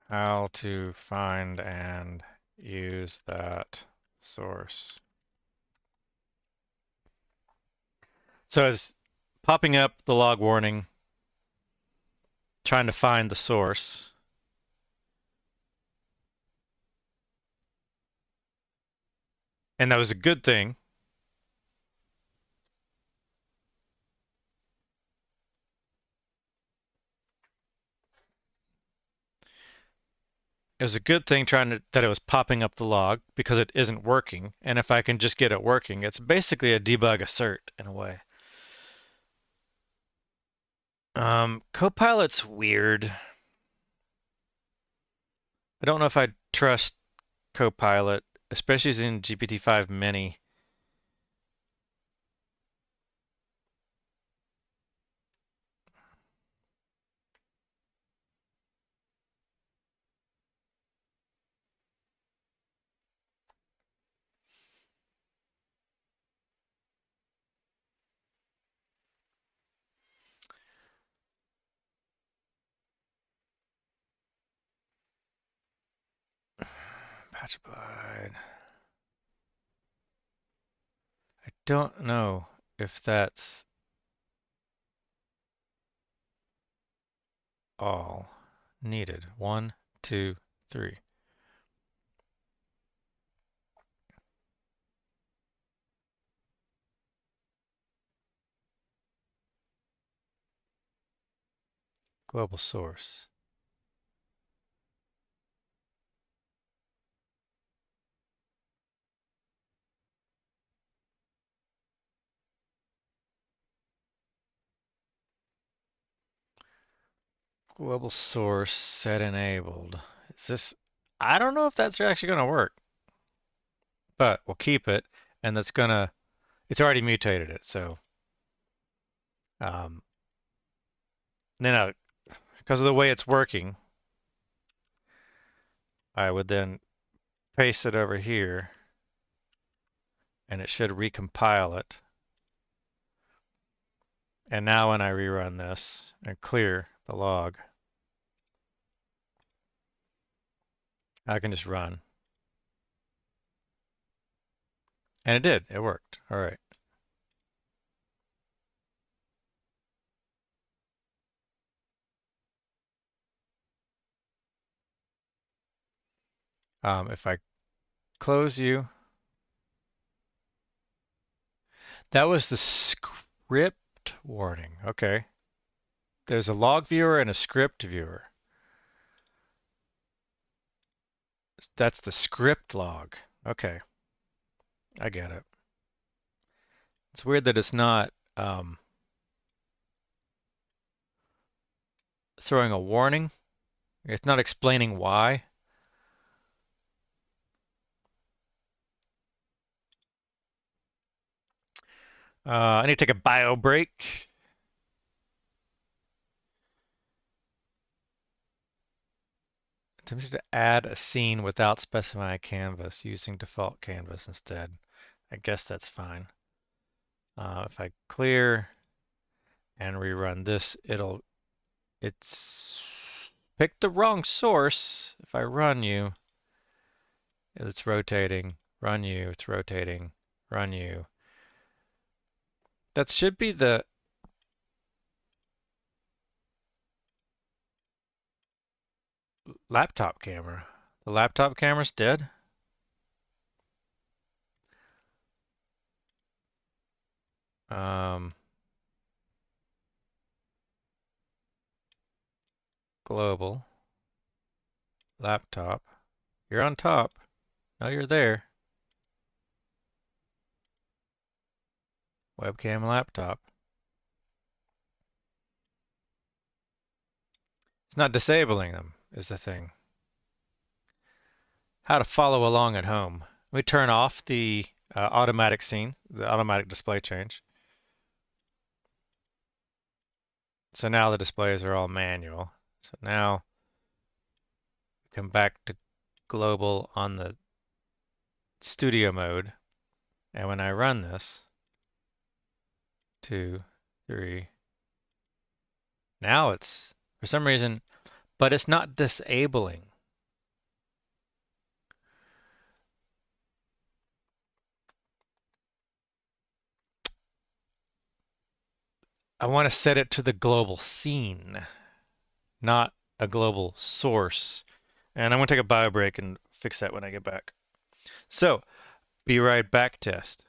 How to find and use that source. So it's popping up the log warning, trying to find the source. And that was a good thing. It was a good thing that it was popping up the log because it isn't working. And if I can just get it working, it's basically a debug assert in a way. Copilot's weird. I don't know if I trust Copilot, especially using GPT-5 Mini. Patch applied. I don't know if that's all needed. 1, 2, 3. Global source. Global source set enabled. Is this, I don't know if that's actually going to work, but we'll keep it, and it's already mutated it, so um, then because of the way it's working, I would then paste it over here, and it should recompile it. And now when I rerun this and clear the log, I can just run. And it did, it worked. All right. If I close you, that was the script warning. Okay. There's a log viewer and a script viewer. That's the script log. Okay. I get it. It's weird that it's not throwing a warning. It's not explaining why. I need to take a bio break. Attempted to add a scene without specifying a canvas using default canvas instead. I guess that's fine. If I clear and rerun this, it's picked the wrong source. If I run you, it's rotating, run you, it's rotating, run you. That should be the laptop camera. The laptop camera's dead. Global, laptop. You're on top. No, you're there. Webcam, laptop. It's not disabling them, is the thing. How to follow along at home. Let me turn off the automatic scene, the automatic display change. So now the displays are all manual. So now come back to global on the studio mode. And when I run this, 2, 3, now it's, for some reason, but it's not disabling. I want to set it to the global scene, not a global source. And I'm going to take a bio break and fix that when I get back. So, be right back test.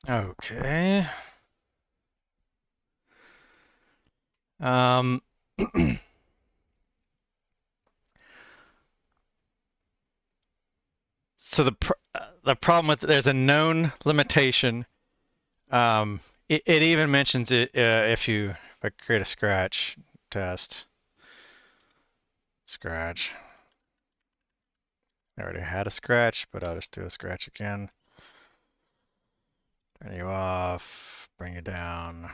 Okay. Um, so the problem with there's a known limitation. Um, it even mentions it if I create a scratch test. Scratch. I already had a scratch, but I'll just do a scratch again. Turn you off, bring you down.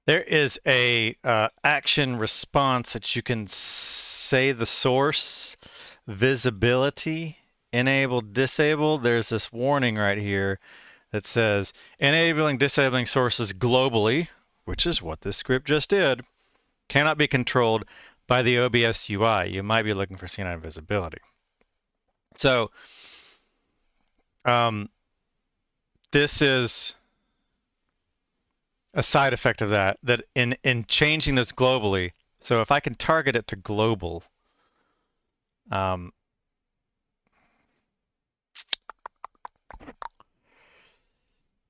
There is a action response that you can say the source, visibility, enabled, disabled. There's this warning right here that says enabling, disabling sources globally, which is what this script just did, cannot be controlled by the OBS UI. You might be looking for C9 visibility. So this is a side effect of that in changing this globally. So if I can target it to global,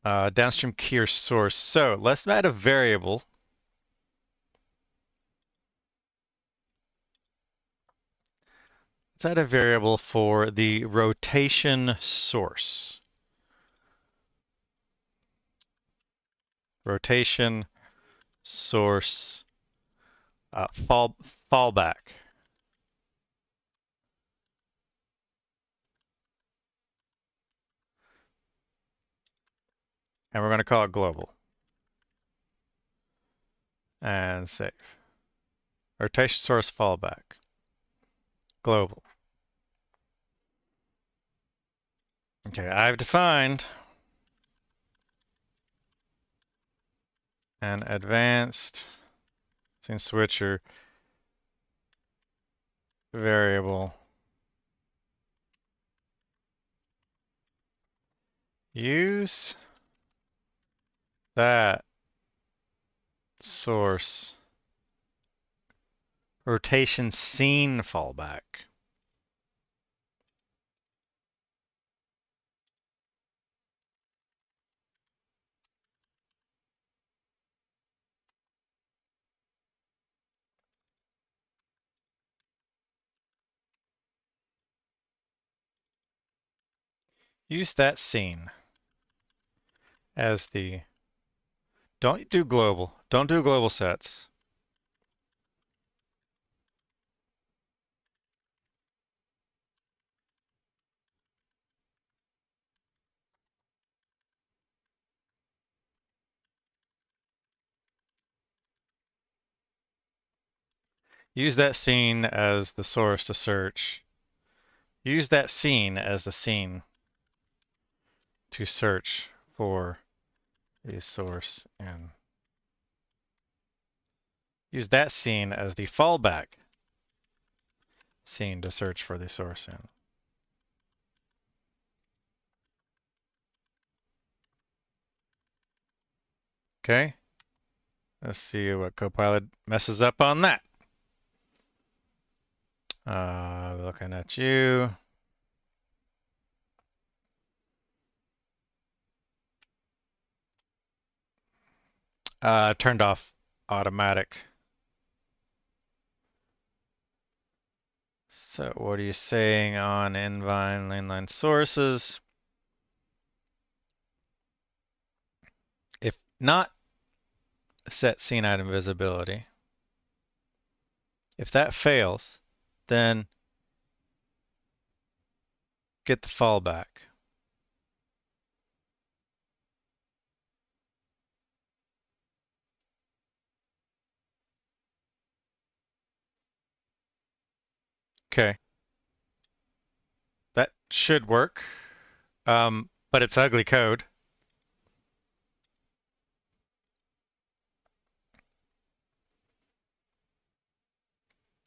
downstream key or source. So let's add a variable. Let's add a variable for the rotation source. Rotation source fallback. And we're going to call it global. And save. Rotation source fallback. Global. Okay, I've defined an advanced scene switcher variable. Use that source rotation scene fallback. Use that scene as the, don't do global, don't do global sets. Use that scene as the source to search. Use that scene as the scene to search for the source and use that scene as the fallback scene to search for the source in. Okay, let's see what Copilot messes up on that. Looking at you. Turned off automatic. So what are you saying on inline mainline sources? If not set scene item visibility, if that fails, then get the fallback. Okay, that should work, but it's ugly code.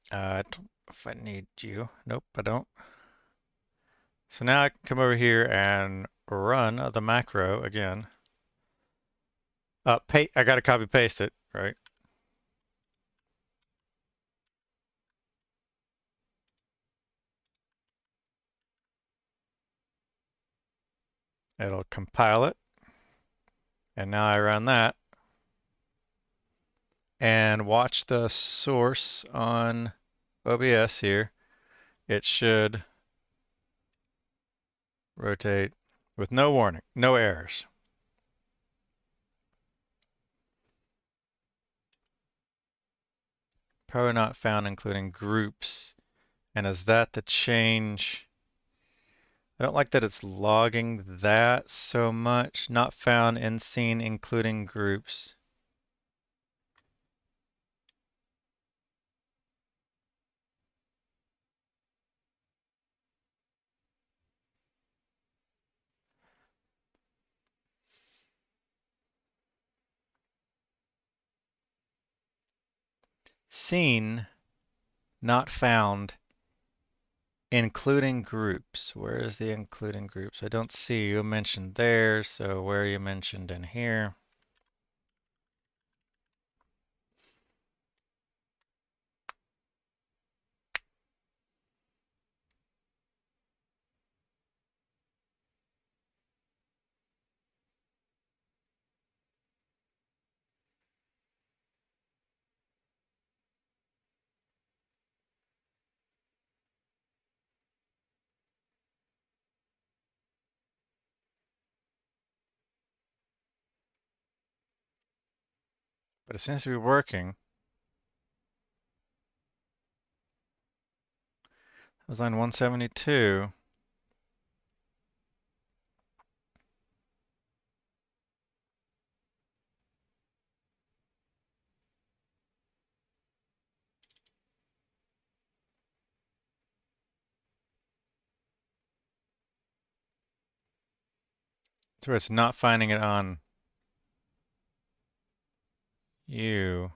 I don't know if I need you. Nope, I don't. So now I can come over here and run the macro again. I gotta copy paste it, right? It'll compile it. And now I run that. And watch the source on OBS here. It should rotate with no warning, no errors. Probably not found including groups. And is that the change? I don't like that it's logging that so much. Not found in scene including groups. Seen, not found, including groups. Where is the including groups? I don't see you mentioned there, so where are you mentioned in here? But it seems to be working. That was line 172. So it's not finding it on you.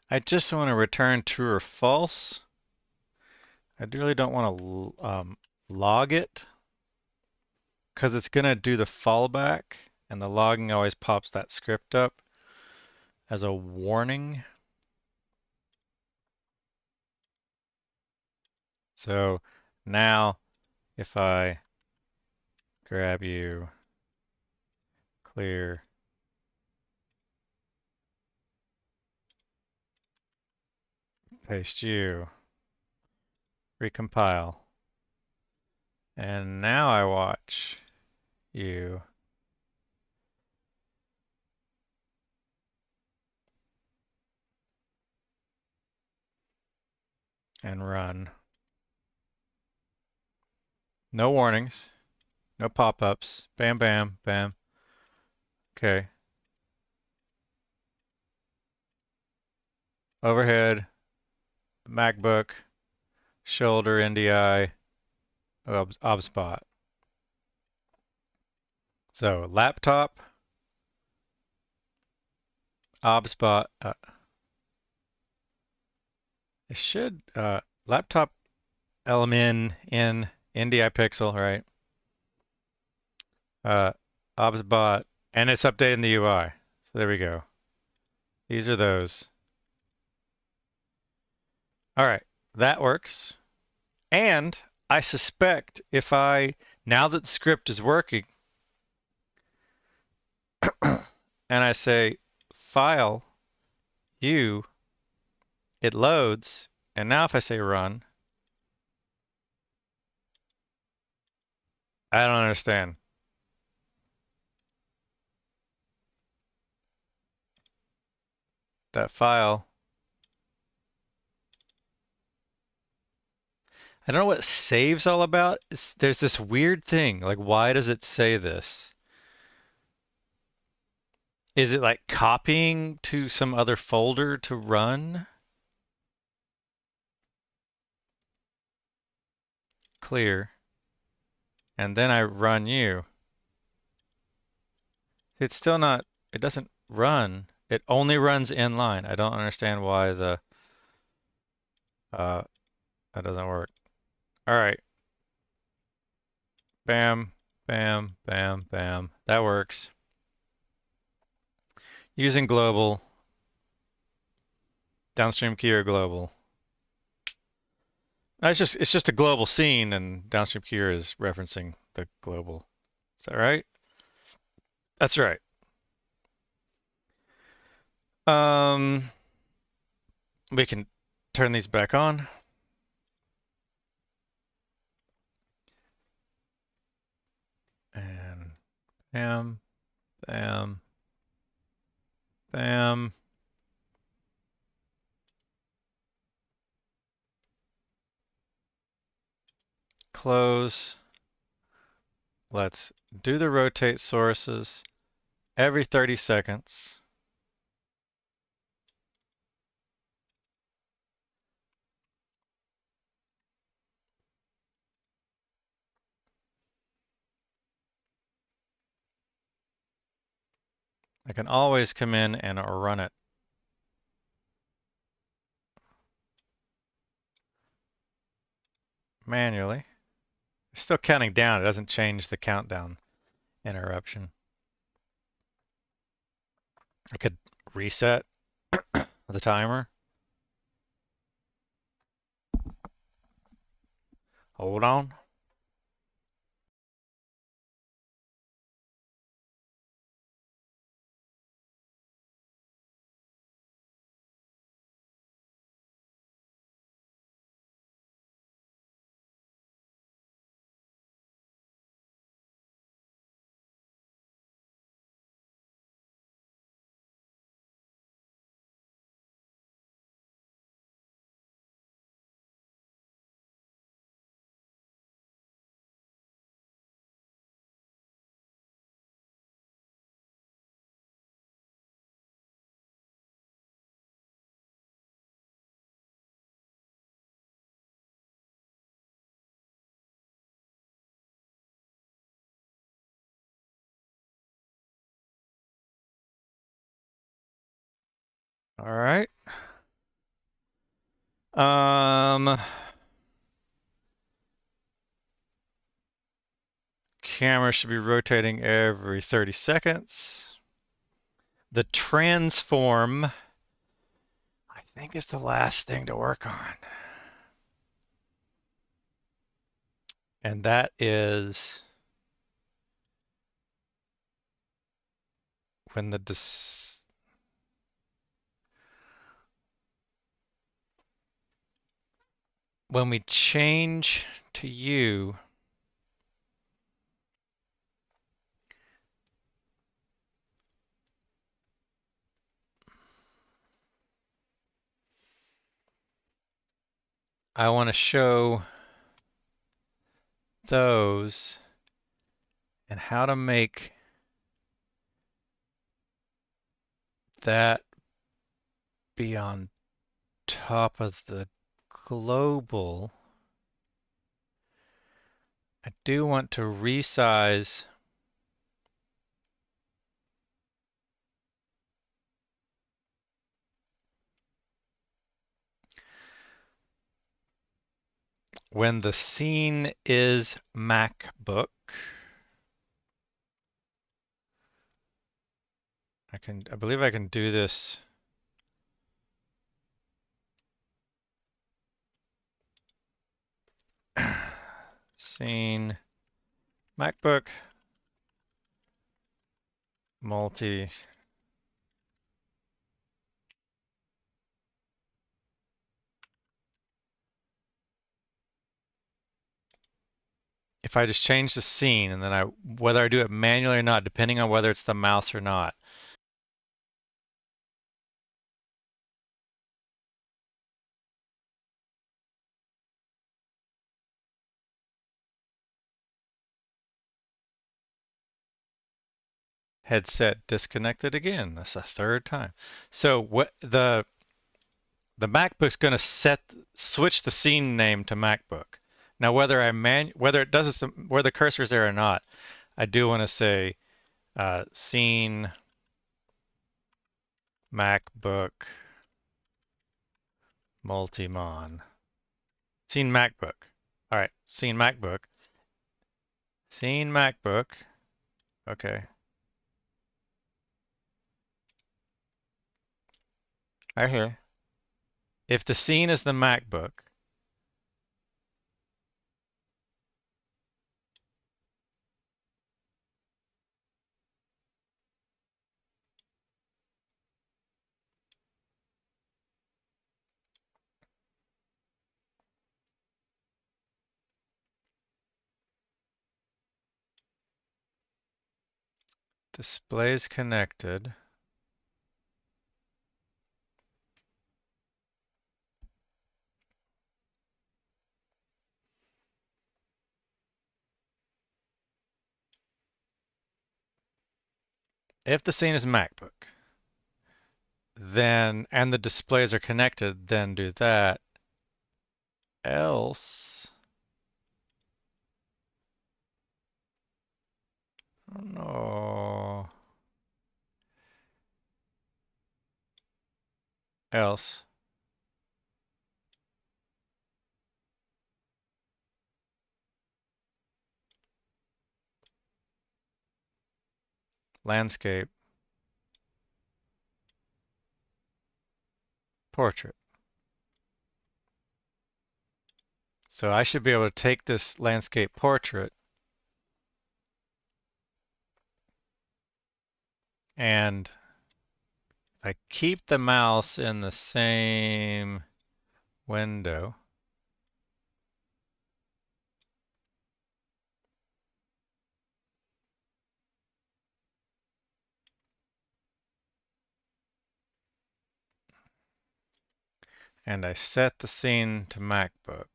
I just want to return true or false. I really don't want to log it because it's going to do the fallback, and the logging always pops that script up as a warning. So now if I grab you, clear, paste you, recompile, and now I watch you and run. No warnings, no pop-ups. Bam, bam, bam. Okay. Overhead, MacBook, shoulder, NDI, OBSBot. So laptop, OBSBot. It should laptop LMN in NDI pixel, right? OBSBot, and it's updating the UI. So there we go. These are those. All right, that works. And I suspect if now that the script is working, and I say file, it loads, and now if I say run, I don't understand. That file. I don't know what save's all about. There's this weird thing. Like, why does it say this? Is it like copying to some other folder to run? Clear. And then I run you. It's still not, it doesn't run. It only runs inline. I don't understand why that doesn't work. All right. Bam, bam, bam, bam. That works. Using global, downstream key or global. It's just a global scene, and downstream keyer is referencing the global. Is that right? That's right. We can turn these back on. And bam, bam, bam. Close. Let's do the rotate sources every 30 seconds. I can always come in and run it manually. It's still counting down. It doesn't change the countdown interruption. I could reset the timer. Hold on. All right. Camera should be rotating every 30 seconds. The transform, I think, is the last thing to work on. And that is when when we change to U, I want to show those and how to make that be on top of the global. I do want to resize when the scene is MacBook. I believe I can do this. Scene, MacBook, multi. If I just change the scene and then whether I do it manually or not, depending on whether it's the mouse or not. Headset disconnected again. That's the third time. So what the MacBook's going to switch the scene name to MacBook. Now whether whether it does it, where the cursor is there or not, I do want to say scene MacBook Multimon. Scene MacBook. All right, scene MacBook. Scene MacBook. Okay. I hear. If the scene is the MacBook, displays connected. If the scene is MacBook, then, and the displays are connected, then do that. Else, oh no. Else, landscape, portrait. So I should be able to take this landscape portrait and I keep the mouse in the same window. And I set the scene to MacBook.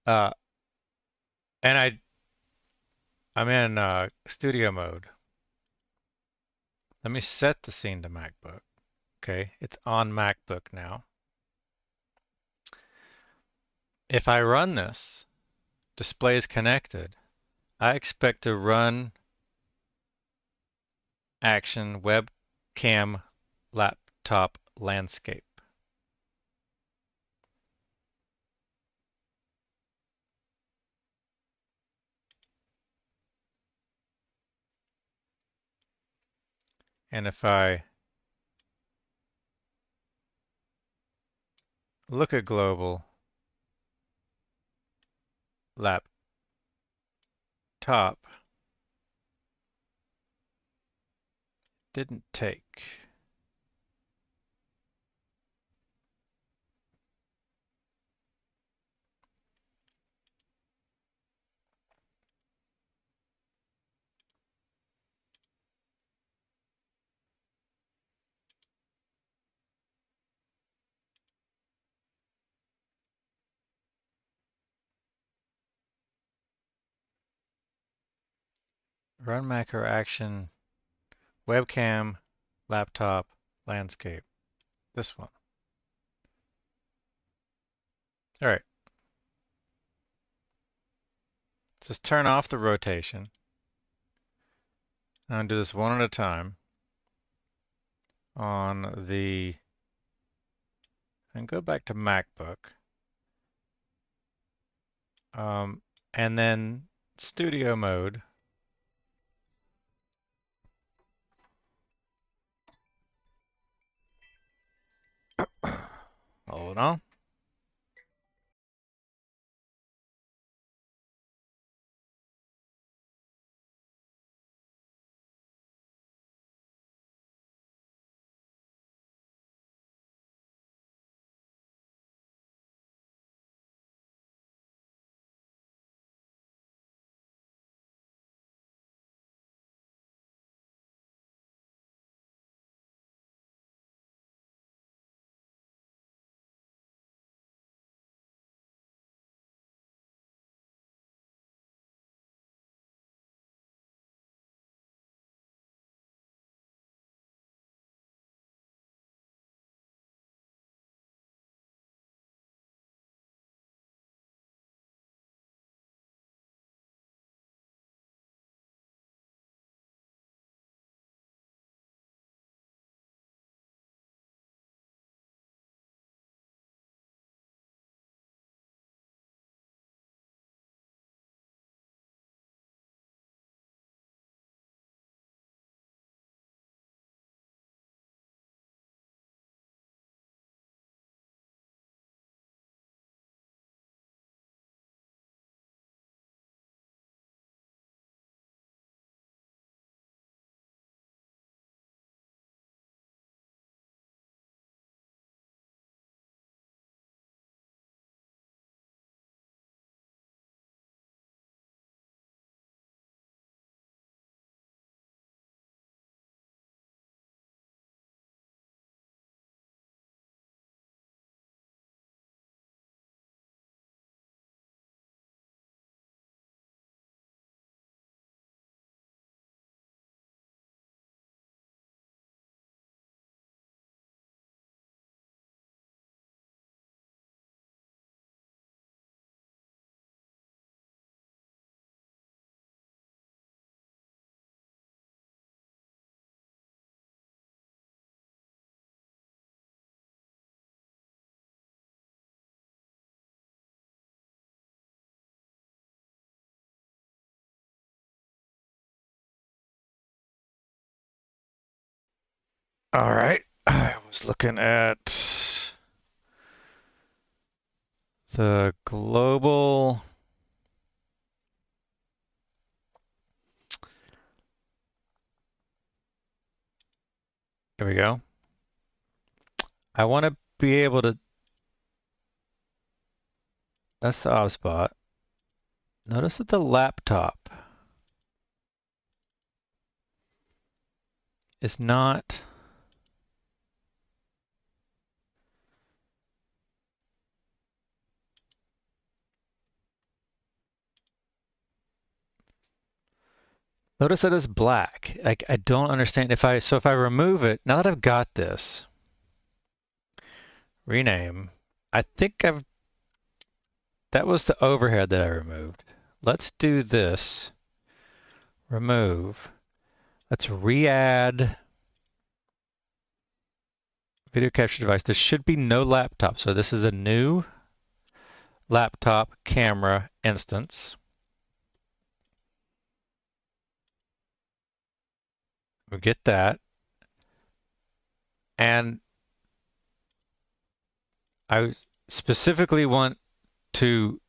Uh, and I'm in studio mode. Let me set the scene to MacBook. Okay, it's on MacBook now. If I run this, displays connected, I expect to run action webcam laptop landscape. And if I look at global laptop, didn't take. Run macro action webcam laptop landscape. This one. All right. Just turn off the rotation. I'm gonna do this one at a time on the, and go back to MacBook. And then studio mode. Hold on. All right, I was looking at the global. Here we go. I want to be able to. That's the off spot. Notice that the laptop is not. Notice that it's black. Like I don't understand if I remove it, now that I've got this, rename, I think that was the overhead that I removed. Let's do this. Remove. Let's re-add video capture device. There should be no laptop. So this is a new laptop camera instance. We'll get that. And I specifically want to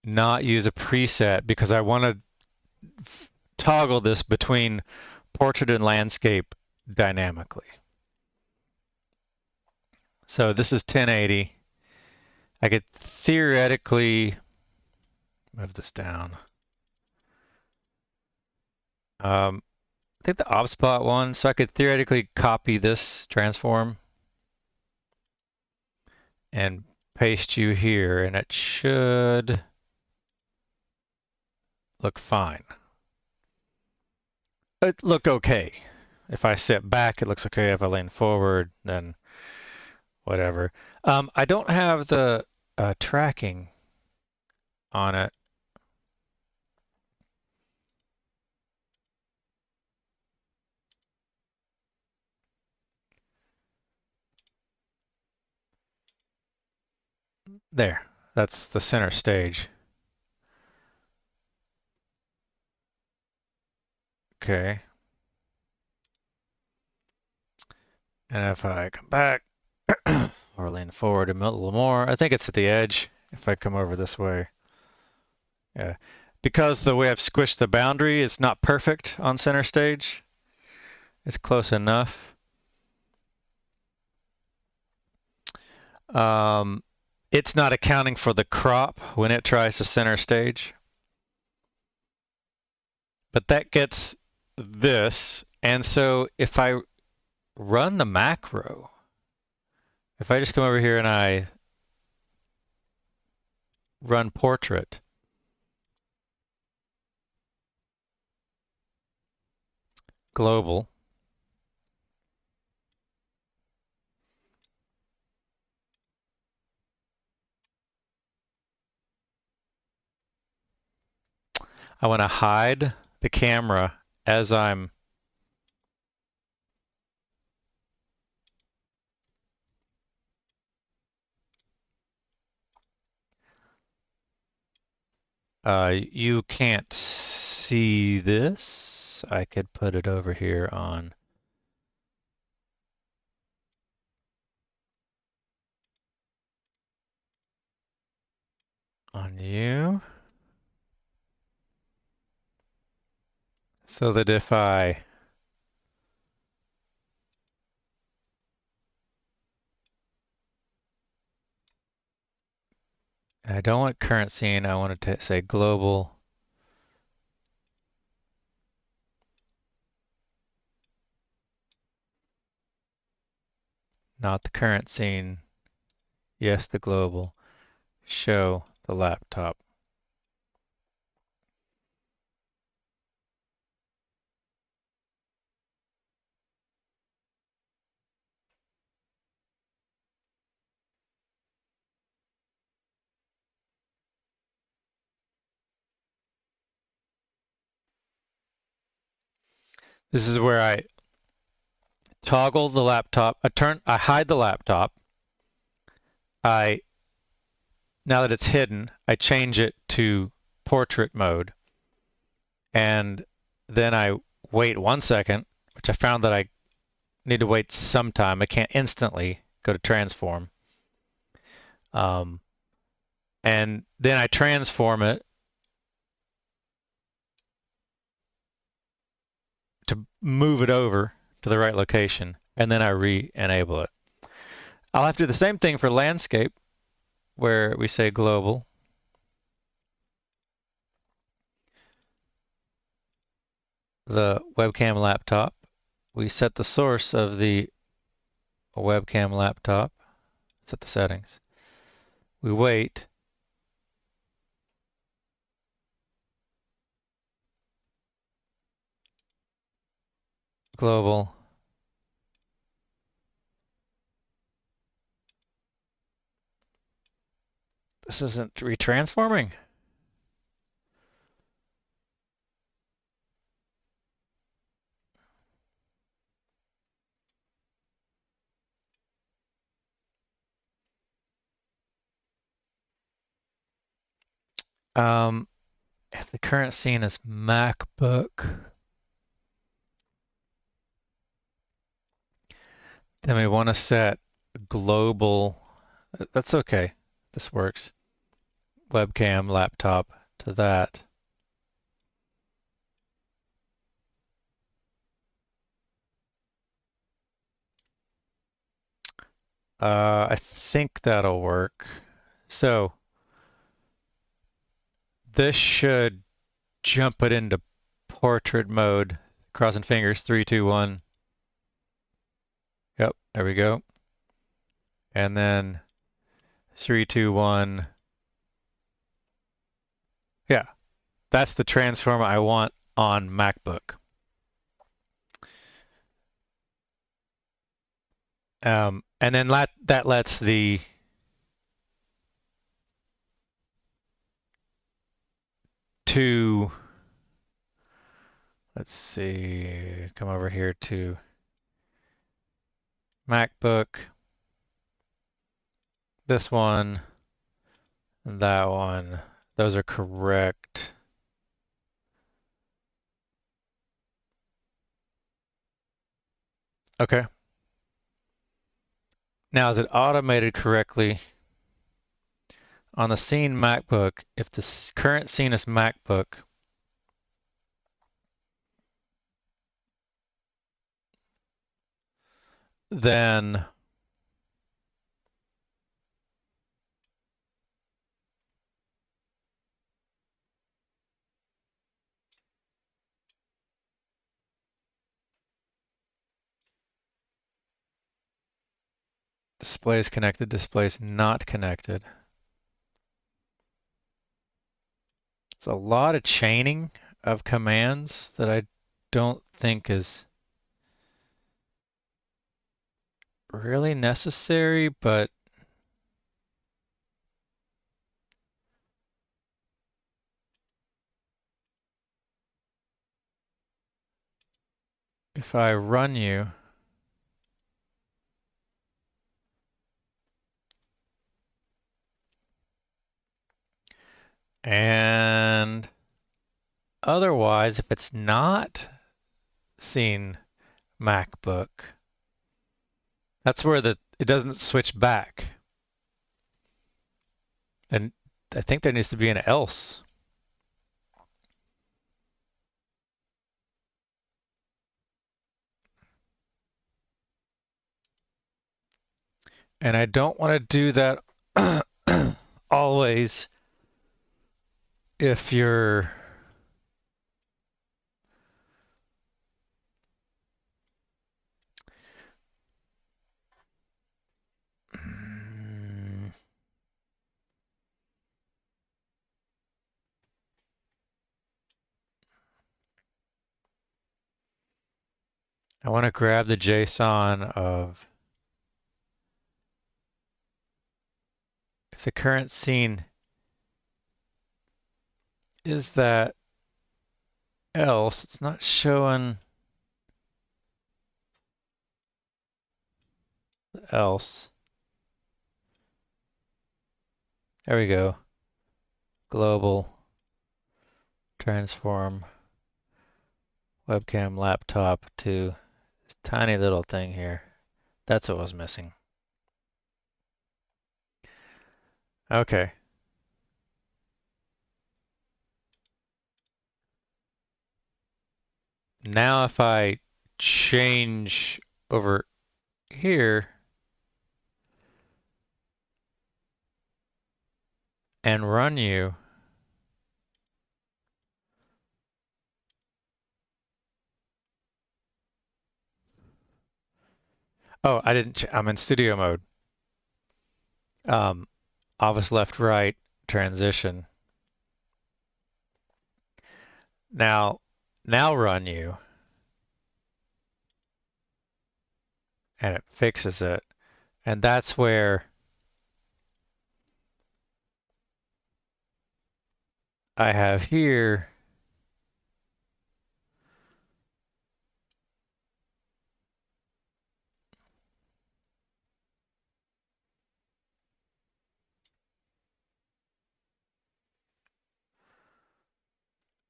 not use a preset because I want to toggle this between portrait and landscape dynamically. So this is 1080. I could theoretically move this down. I think the op spot one, so I could theoretically copy this transform and paste you here, and it should look fine. It look okay. If I sit back, it looks okay. If I lean forward, then whatever. I don't have the tracking on it. There, that's the center stage. Okay. And if I come back or lean forward a little more, I think it's at the edge if I come over this way. Yeah. Because the way I've squished the boundary is not perfect on center stage. It's close enough. It's not accounting for the crop when it tries to center stage. But that gets this. And so if I run the macro, if I just come over here and I run portrait, global, I want to hide the camera as I'm you can't see this. I could put it over here on you. So that if I don't want current scene, I want to say global. Not the current scene. Yes, the global. Show the laptop. This is where I toggle the laptop. I hide the laptop. Now that it's hidden, I change it to portrait mode. And then I wait 1 second, which I found that I need to wait some time. I can't instantly go to transform. And then I transform it to move it over to the right location, and then I re-enable it. I'll have to do the same thing for landscape, where we say global. The webcam laptop. We set the source of the webcam laptop. Set the settings. We wait. Global. This isn't retransforming. If the current scene is MacBook, then we want to set global. That's okay. This works. Webcam laptop to that. I think that'll work. So this should jump it into portrait mode. Crossing fingers, 3, 2, 1. Yep, there we go. And then 3, 2, 1. Yeah, that's the transform I want on MacBook. And then that lets the two, let's see, come over here to MacBook, this one, and that one. Those are correct. Okay. Now, is it automated correctly? On the scene MacBook, if the current scene is MacBook, then display is connected, display is not connected. It's a lot of chaining of commands that I don't think is really necessary, but if I run you, and otherwise, if it's not seen MacBook, that's where it doesn't switch back. And I think there needs to be an else. And I don't want to do that always if you're I want to grab the JSON of if the current scene is that else, it's not showing else. There we go. Global transform webcam laptop to this tiny little thing here. That's what was missing. Okay. Now if I change over here and run you, oh, I didn't, I'm in studio mode. Obvious left, right, transition. Now run you, and it fixes it. And that's where I have here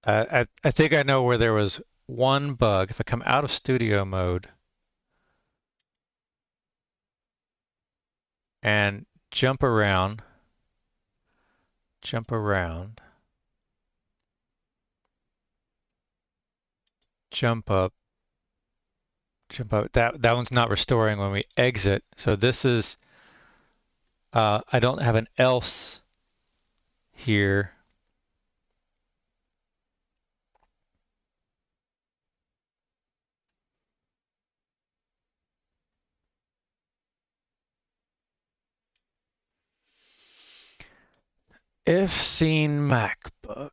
I think I know where there was one bug. If I come out of studio mode and jump around, jump around, jump up, jump up. That one's not restoring when we exit. So this is, I don't have an else here. If seen MacBook.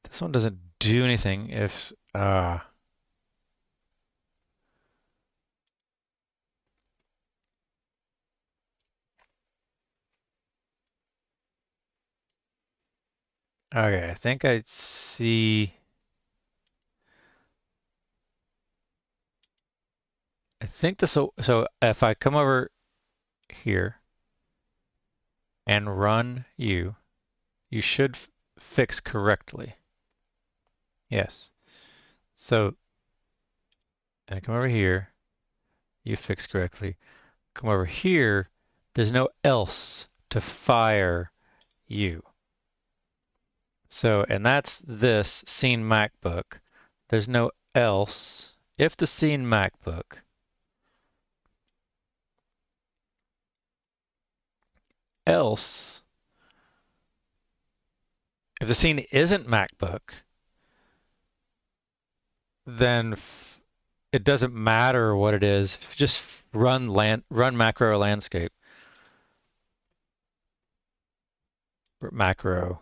This one doesn't do anything if, okay, I think I see, I think this will, so if I come over here and run you should fix correctly. Yes. So, and I come over here, you fix correctly. Come over here, there's no else to fire you. So, and that's this scene MacBook. There's no else. If the scene MacBook else, if the scene isn't MacBook, then it doesn't matter what it is. Just run macro landscape. Macro.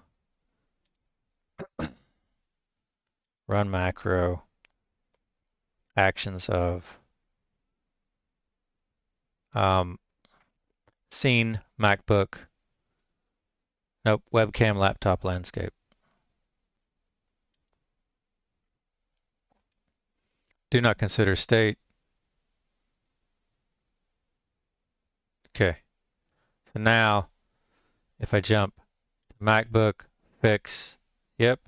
Run macro. Actions of scene MacBook. Nope, webcam laptop landscape. Do not consider state. Okay. So now if I jump MacBook fix, yep,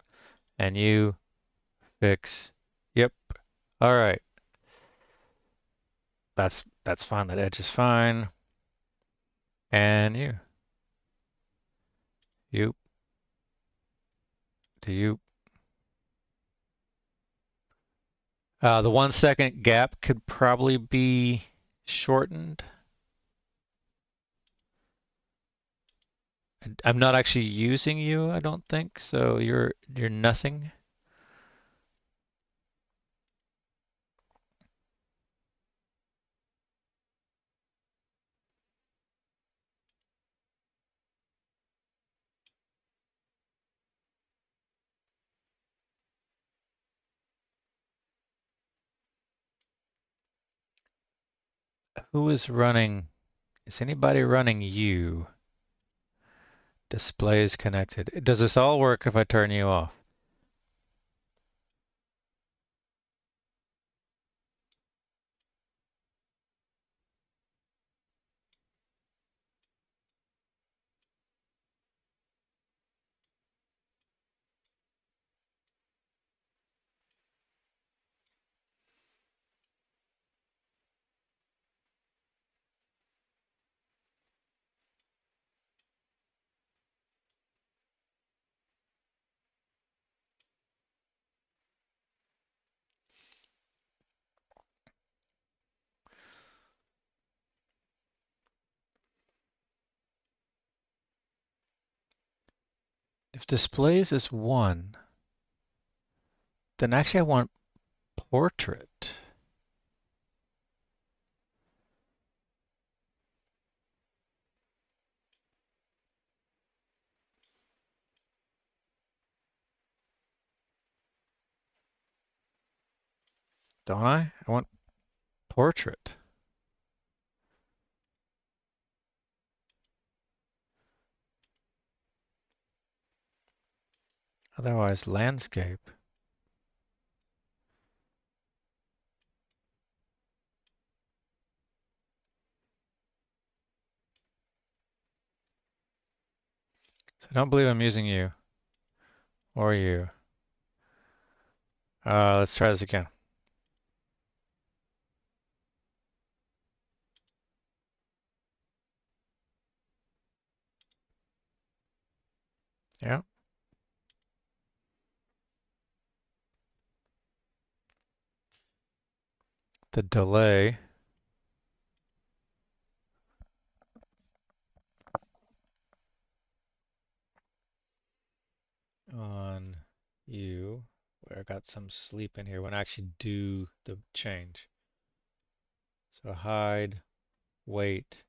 and you fix, yep. All right. That's fine. That edge is fine. And you, do you. The 1 second gap could probably be shortened. I'm not actually using you, I don't think, so you're nothing. Who is running? Is anybody running you? Display is connected. Does this all work if I turn you off? If displays is 1, then actually I want portrait. Don't I? I want portrait. Otherwise, landscape. So I don't believe I'm using you or you. Let's try this again. Yeah. The delay on you, where I got some sleep in here when I actually do the change. So hide, wait.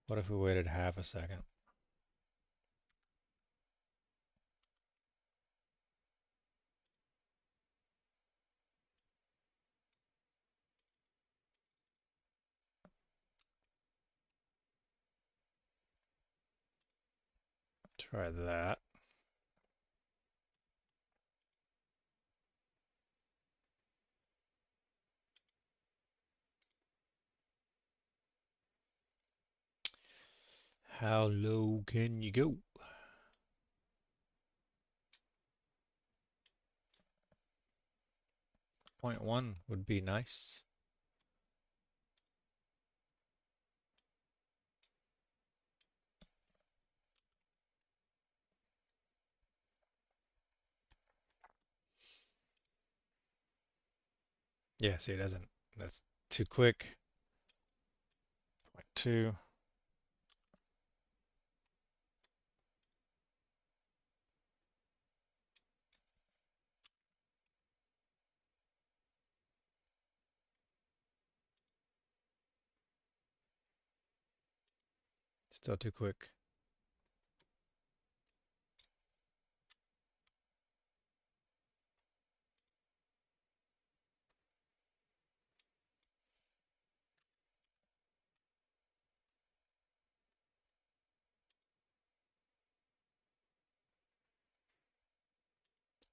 What if we waited half a second? Try that. How low can you go? 0.1 would be nice. Yeah, see, it doesn't. That's too quick. 0.2. Still too quick.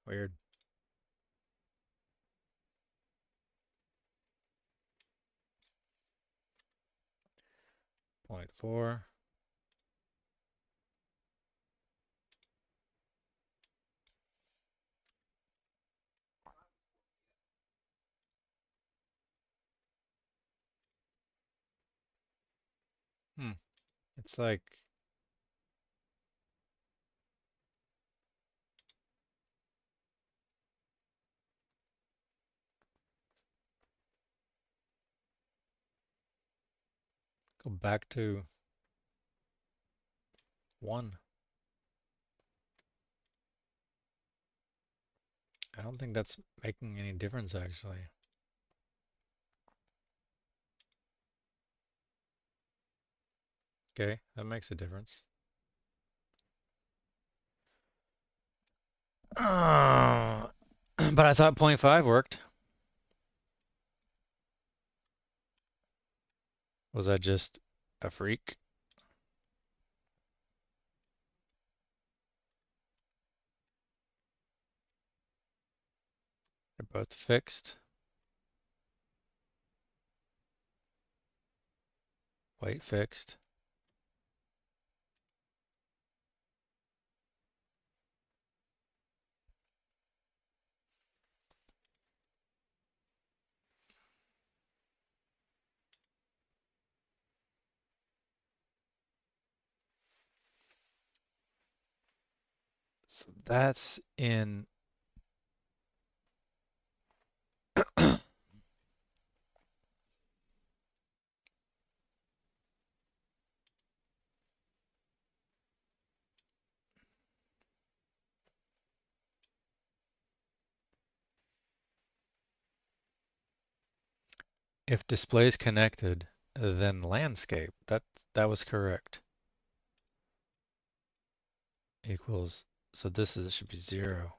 Weird. 0.4. Hmm. It's like go back to 1. I don't think that's making any difference actually. Okay, that makes a difference. But I thought 0.5 worked. Was I just a freak? They're both fixed. White fixed. So that's in if display is connected, then landscape. That was correct. Equals, so this is should be 0.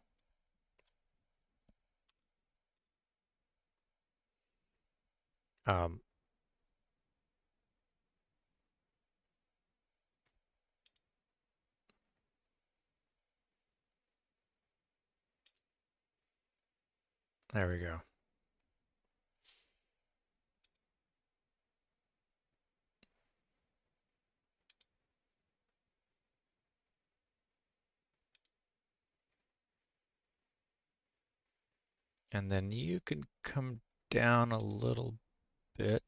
Um, there we go. And then you can come down a little bit.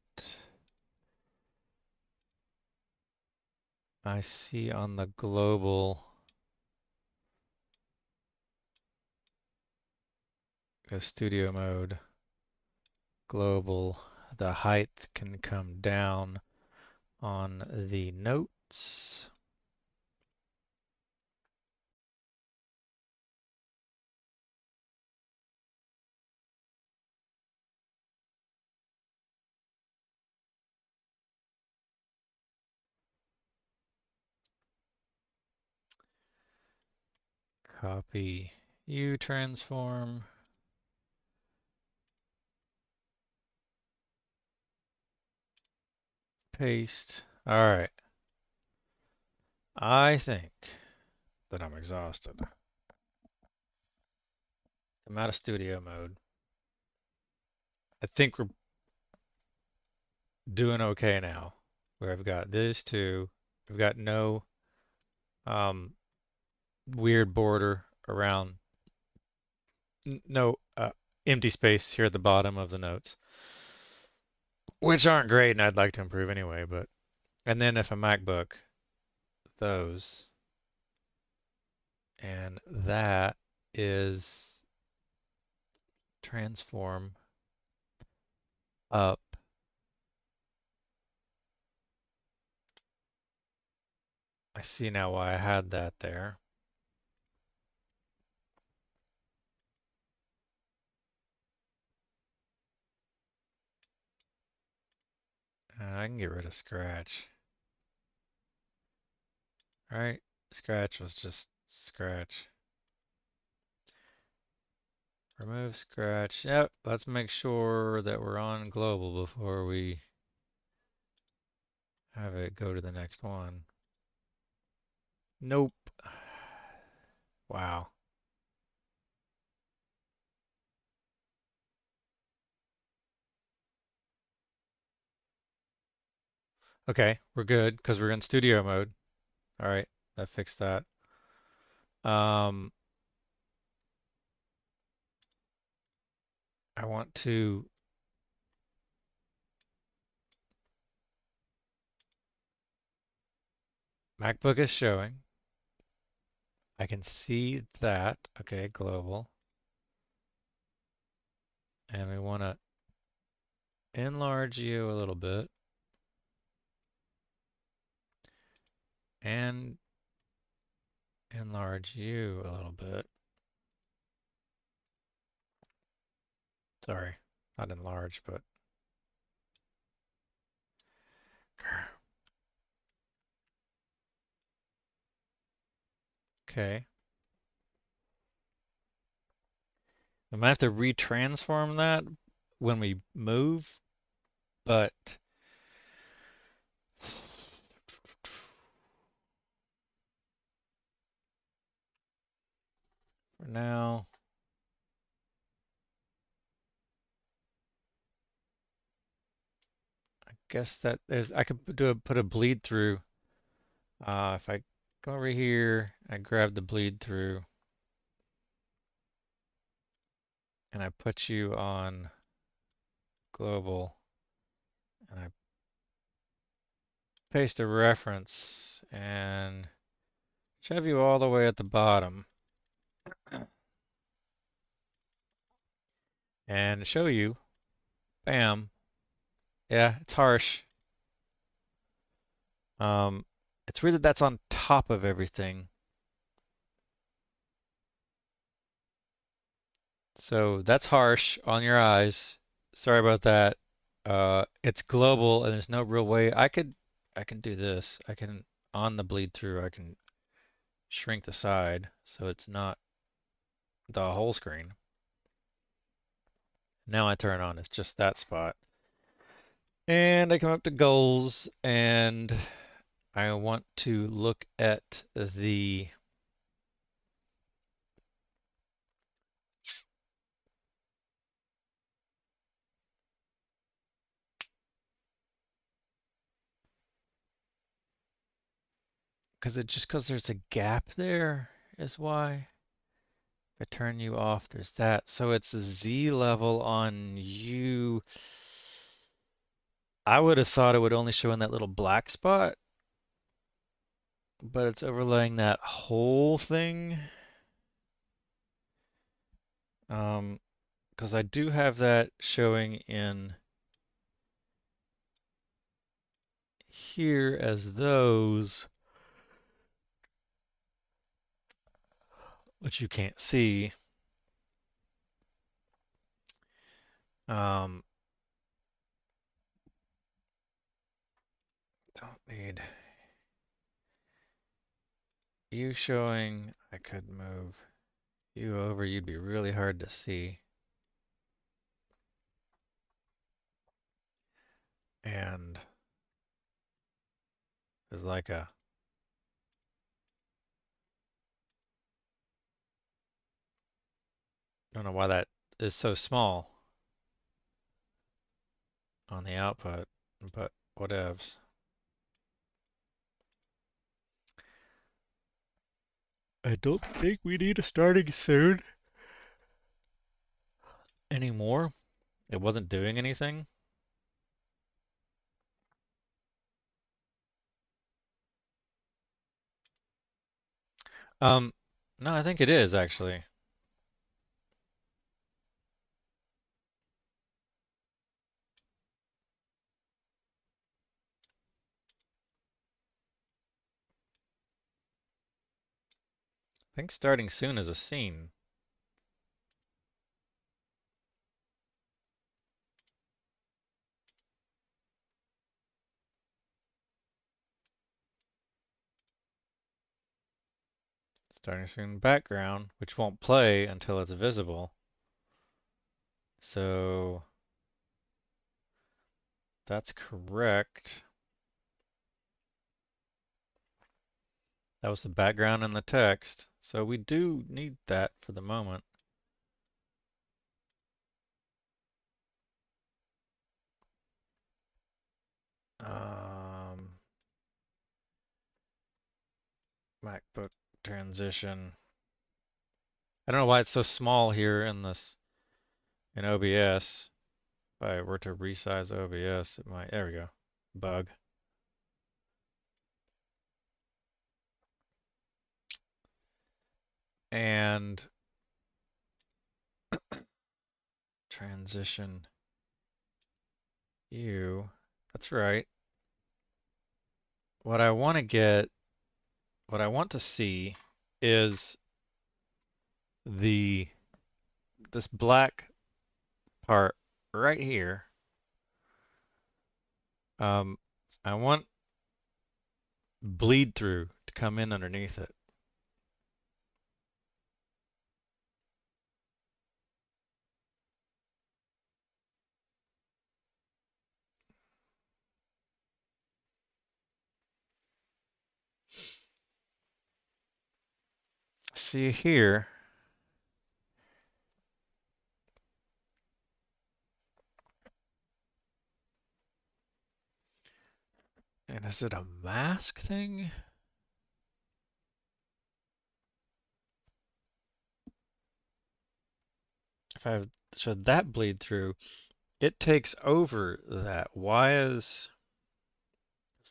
I see on the global, go studio mode, global, the height can come down on the notes. Copy U transform. Paste. All right. I think that I'm exhausted. I'm out of studio mode. I think we're doing okay now. Where I've got these two. I've got no um, weird border around, no empty space here at the bottom of the notes, which aren't great and I'd like to improve anyway. But and then if a MacBook, those, and that is transform up. I see now why I had that there. I can get rid of scratch. All right, scratch was just scratch. Remove scratch. Yep, let's make sure that we're on global before we have it go to the next one. Nope. Wow. Okay, we're good because we're in studio mode. All right, that fixed that. Um, I want to MacBook is showing. I can see that. Okay, global. And we want to enlarge you a little bit. And enlarge you a little bit. Sorry, not enlarge, but okay. I might have to retransform that when we move, but for now. I guess that I could put a bleed through. If I go over here, I grab the bleed through, and I put you on global, and I paste a reference and shove you all the way at the bottom and show you, bam, yeah, it's harsh. Um, it's weird that that's on top of everything. So that's harsh on your eyes. Sorry about that. It's global and there's no real way. I can do this. I can, on the bleed through, I can shrink the side so it's not the whole screen. Now I turn on, it's just that spot. And I come up to goals and I want to look at the because there's a gap there is why. If I turn you off, there's that. So it's a Z level on you. I would have thought it would only show in that little black spot, but it's overlaying that whole thing. Because I do have that showing in here as those, which you can't see. Um, don't need you showing. I could move you over. You'd be really hard to see. And there's like a, I don't know why that is so small on the output, but whatevs. I don't think we need a starting soon anymore. It wasn't doing anything. Um, no, I think it is actually. I think starting soon is a scene. Starting soon background, which won't play until it's visible. So that's correct. That was the background and the text. So we do need that for the moment. Um, MacBook transition. I don't know why it's so small here in this in OBS. If I were to resize OBS, it might. There we go. Bug. And transition you. That's right. What I want to get, what I want to see is the this black part right here. Um, I want bleed through to come in underneath it. See here, And is it a mask thing? If I should that bleed through, it takes over that. Why is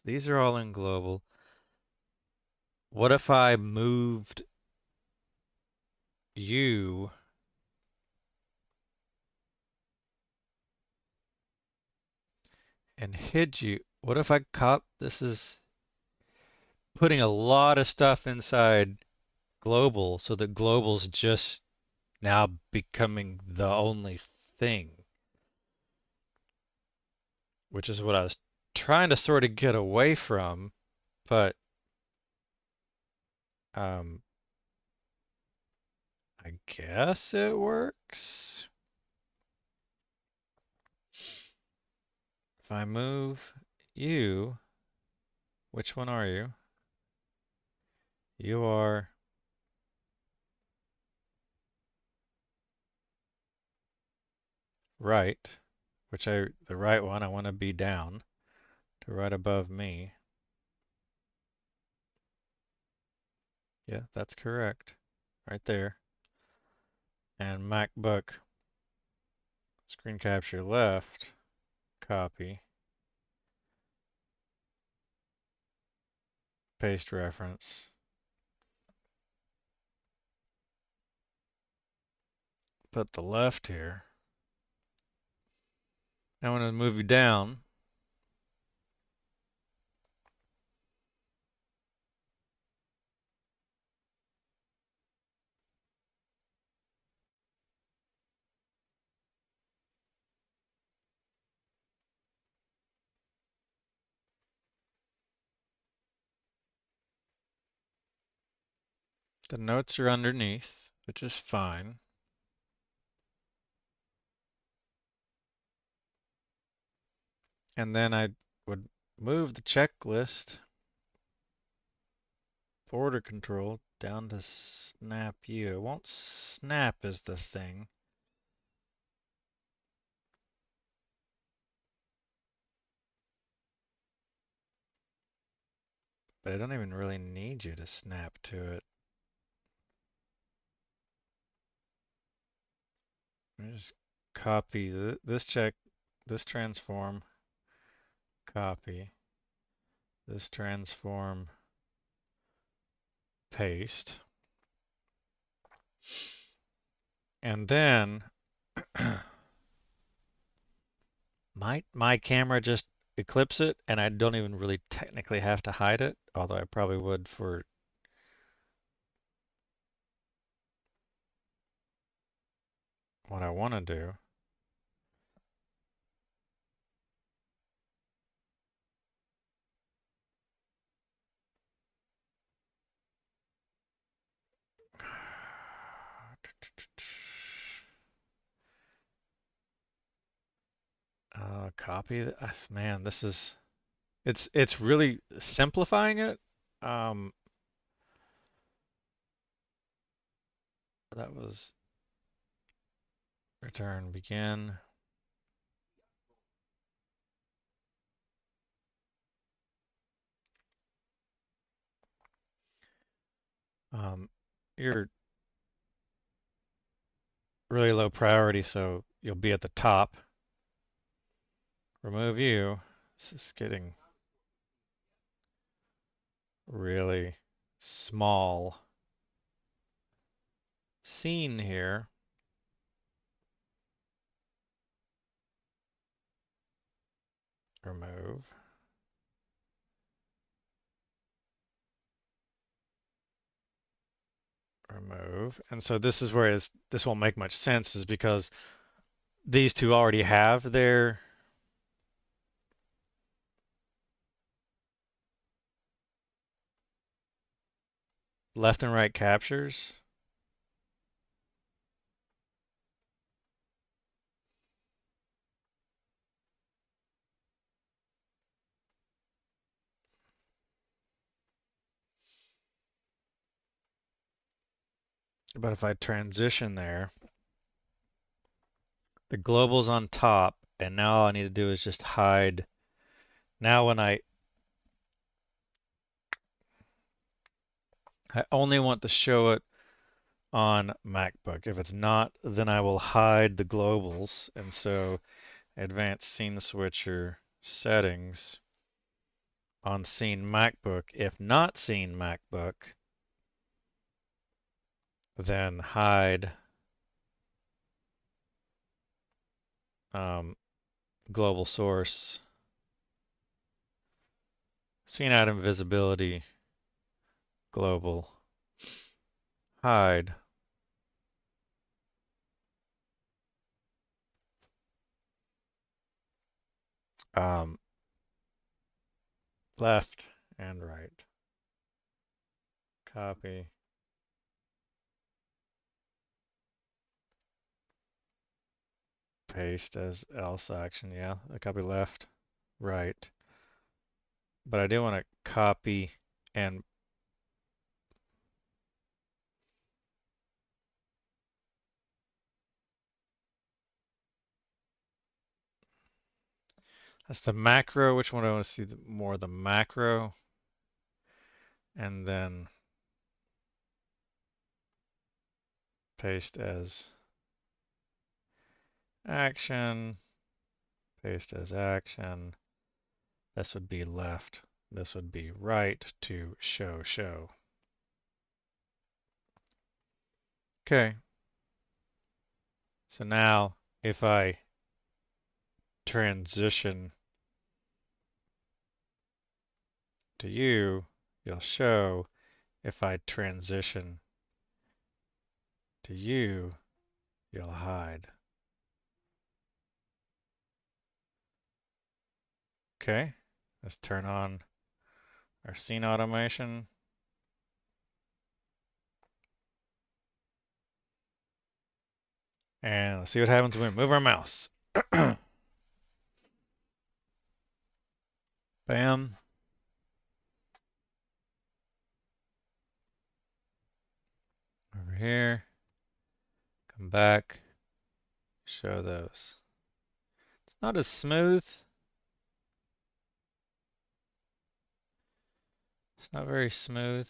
these are all in global? What if I moved you and hid you? What if I cop this is putting a lot of stuff inside global so that global's just now becoming the only thing, which is what I was trying to sort of get away from, but um, I guess it works. If I move you, which one are you? You are right, the right one, I want to be down to right above me. Yeah, that's correct. Right there. And MacBook screen capture left, copy, paste reference. Put the left here. Now I'm going to move you down. The notes are underneath, which is fine. And then I would move the checklist border control down to snap you. It won't snap is the thing. But I don't even really need you to snap to it. Let me just copy this transform, copy, this transform, paste. And then might my camera just eclipse it and I don't even really technically have to hide it, although I probably would for what I want to do. Copy. Man, this is it's really simplifying it. Um, that was return begin. You're really low priority, so you'll be at the top. Remove you. This is getting really small scene here. Remove. Remove. And so this is where this won't make much sense is because these two already have their left and right captures. But if I transition there, the global's on top, and now all I need to do is just hide. Now when I I only want to show it on MacBook. If it's not, then I will hide the globals. And so advanced scene switcher settings on scene MacBook. If not scene MacBook, then hide global source, scene item visibility, global, hide. Left and right. Copy. Paste as else action. Yeah, I copy left, right. But I do want to copy and that's the macro. Which one do I want to see more? The macro. And then paste as action. Paste as action. This would be left. This would be right to show. Okay. So now if I transition to you, you'll show. If I transition to you, you'll hide. Okay, let's turn on our scene automation. And let's see what happens when we move our mouse. Bam. Over here. Come back. Show those. It's not as smooth. It's not very smooth.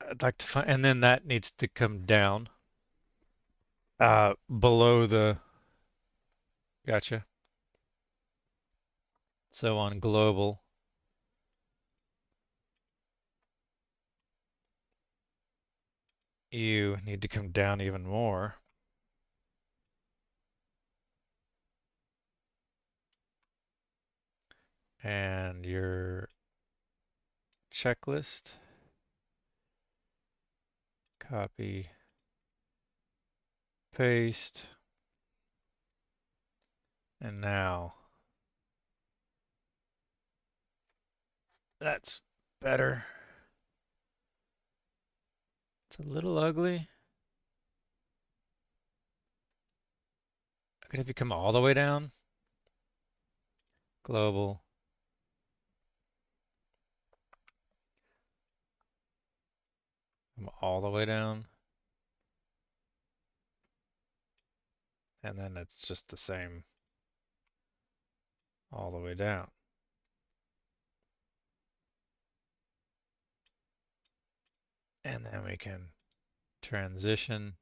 I'd like to find, and then that needs to come down below the, gotcha. So on global, you need to come down even more. And your checklist, copy, paste, and now that's better. It's a little ugly. Okay, if you come all the way down, global, come all the way down, and then it's just the same all the way down. And then we can transition.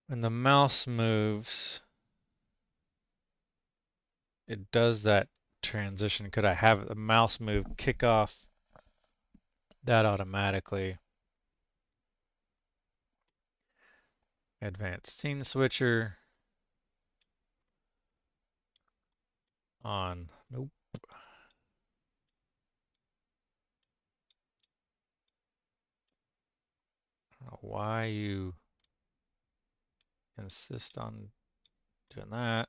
When the mouse moves, it does that transition. Could I have the mouse move kick off that automatically? Advanced scene switcher on. Nope. I don't know why you insist on doing that.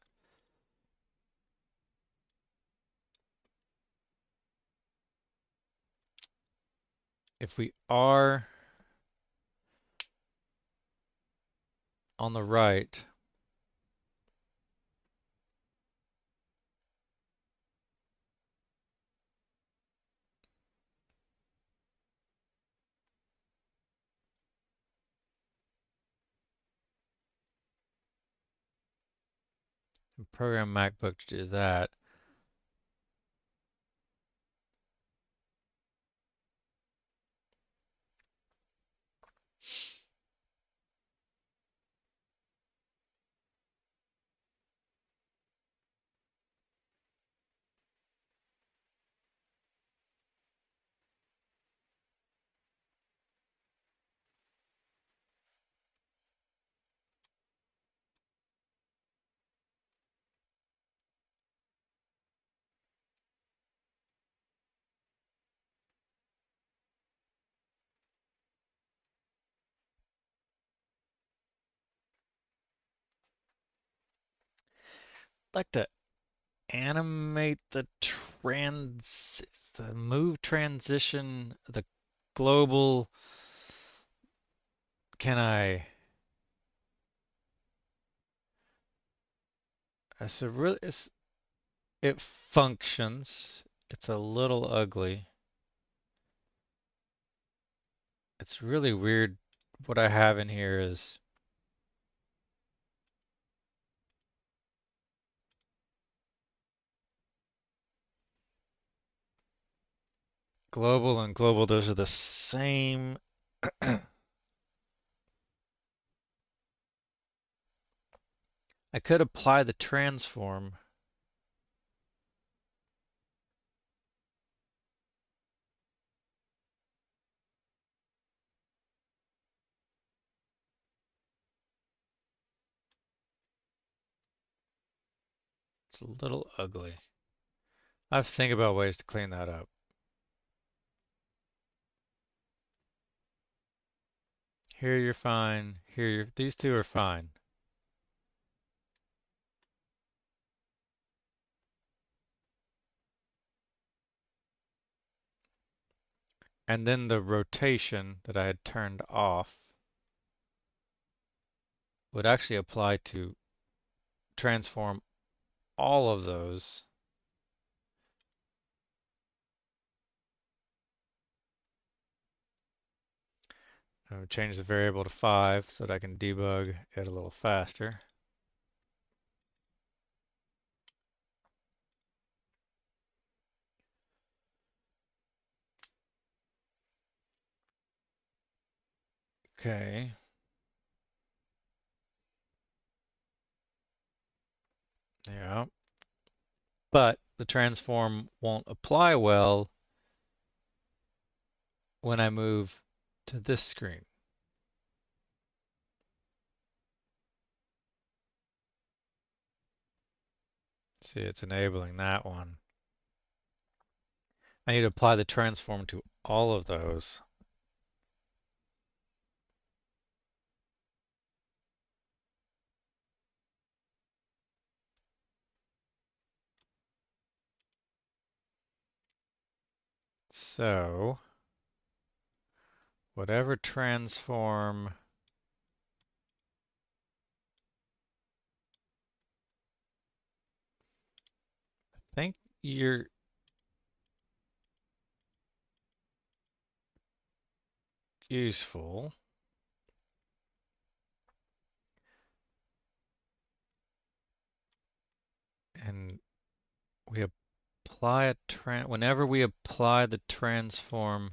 If we are on the right, program MacBook to do that. I'd like to animate the move transition, the global. Can I? It functions. It's a little ugly. It's really weird. What I have in here is global and global. Those are the same. I could apply the transform. It's a little ugly. I have to think about ways to clean that up. Here you're fine. These two are fine. And then the rotation that I had turned off would actually apply to transform all of those. I would change the variable to 5 so that I can debug it a little faster. Okay. Yeah. But the transform won't apply well when I move to this screen. See, it's enabling that one. I need to apply the transform to all of those. So, whatever transform I think you're useful. And we apply whenever we apply the transform,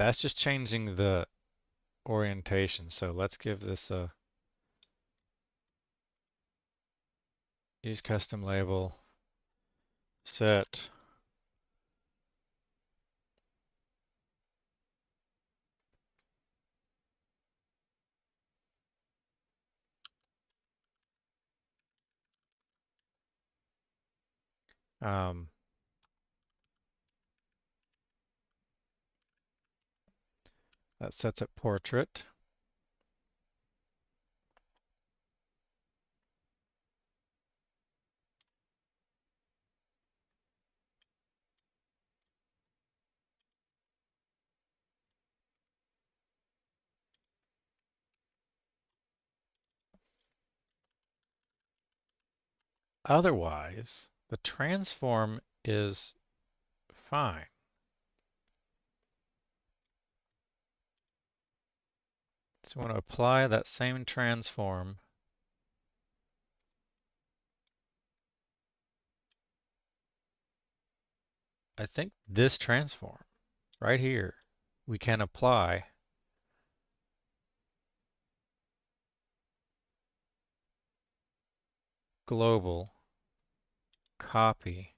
that's just changing the orientation. So let's give this a use custom label set. Um, that sets it portrait. Otherwise, The transform is fine. So we want to apply that same transform I think this transform right here, we can apply global copy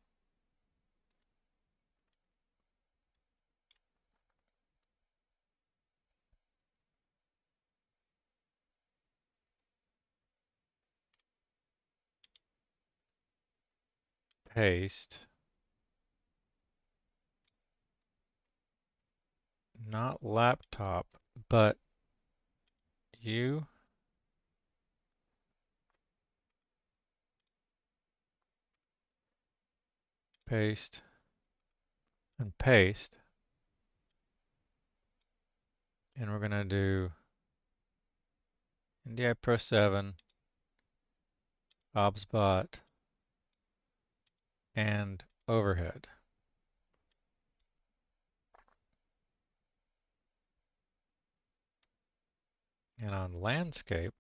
paste, not laptop, but you paste and paste. And we're going to do NDI Pro 7, OBSBot, and overhead. And on landscape,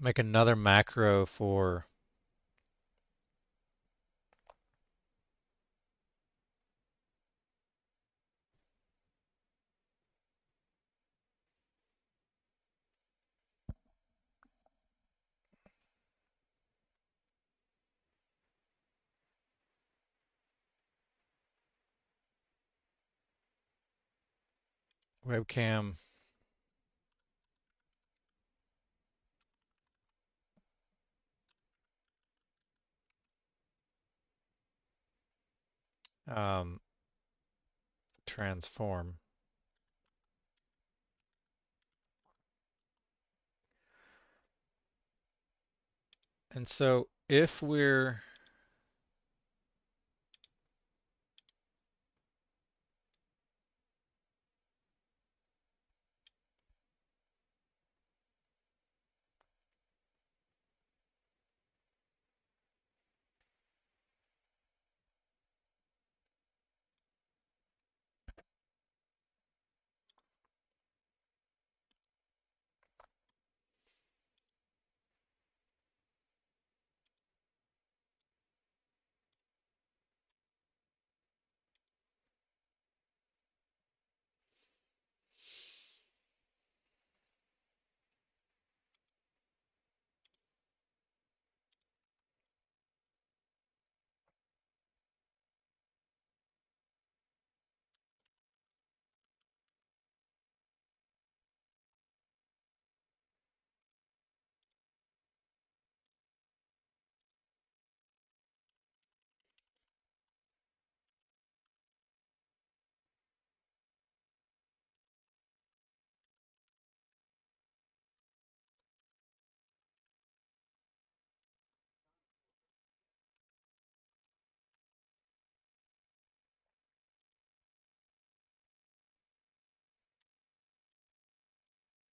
make another macro for webcam transform. And so if we're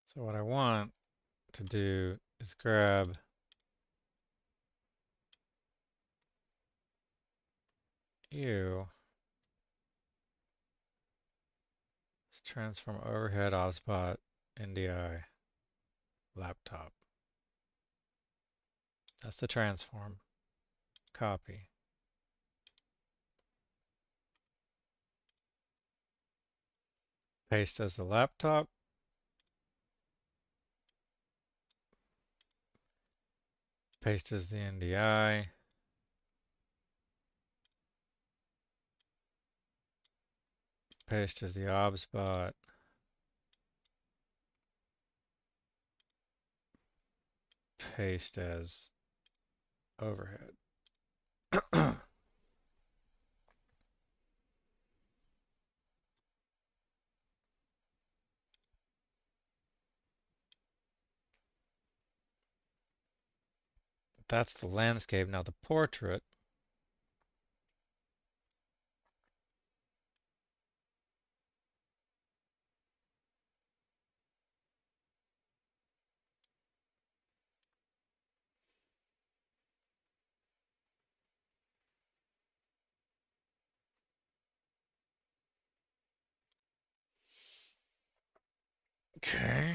so what I want to do is grab you, let's transform overhead OBSBot NDI laptop. That's the transform. Copy. Paste as the laptop. Paste as the NDI. Paste as the OBSBot. Paste as overhead. That's the landscape. Now the portrait. Okay.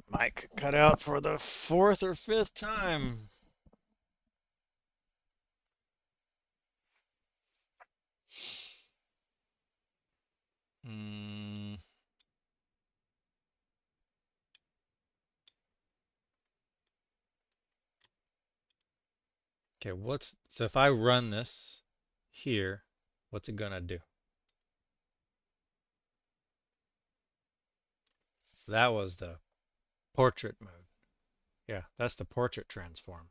Mic cut out for the fourth or fifth time. Mm, okay, so if I run this here, what's it gonna do? That was the portrait mode. Yeah, that's the portrait transform,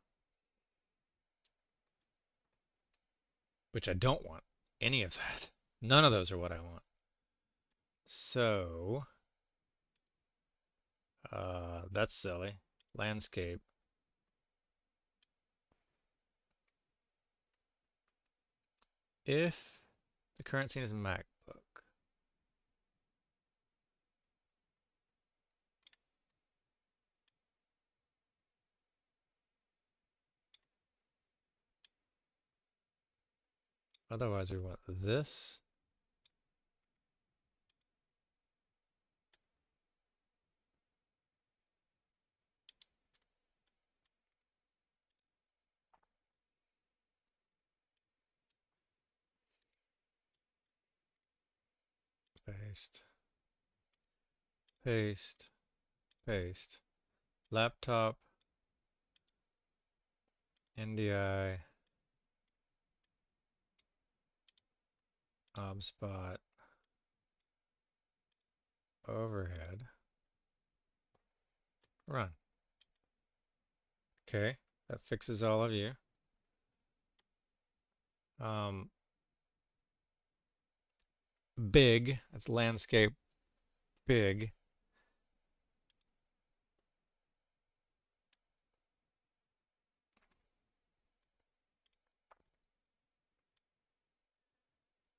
which I don't want any of that. None of those are what I want. So, that's silly. Landscape. If the current scene is MacBook, otherwise we want this. Paste, paste, paste. Laptop, NDI, spot, overhead, run. Okay, that fixes all of you. Um, big, that's landscape big.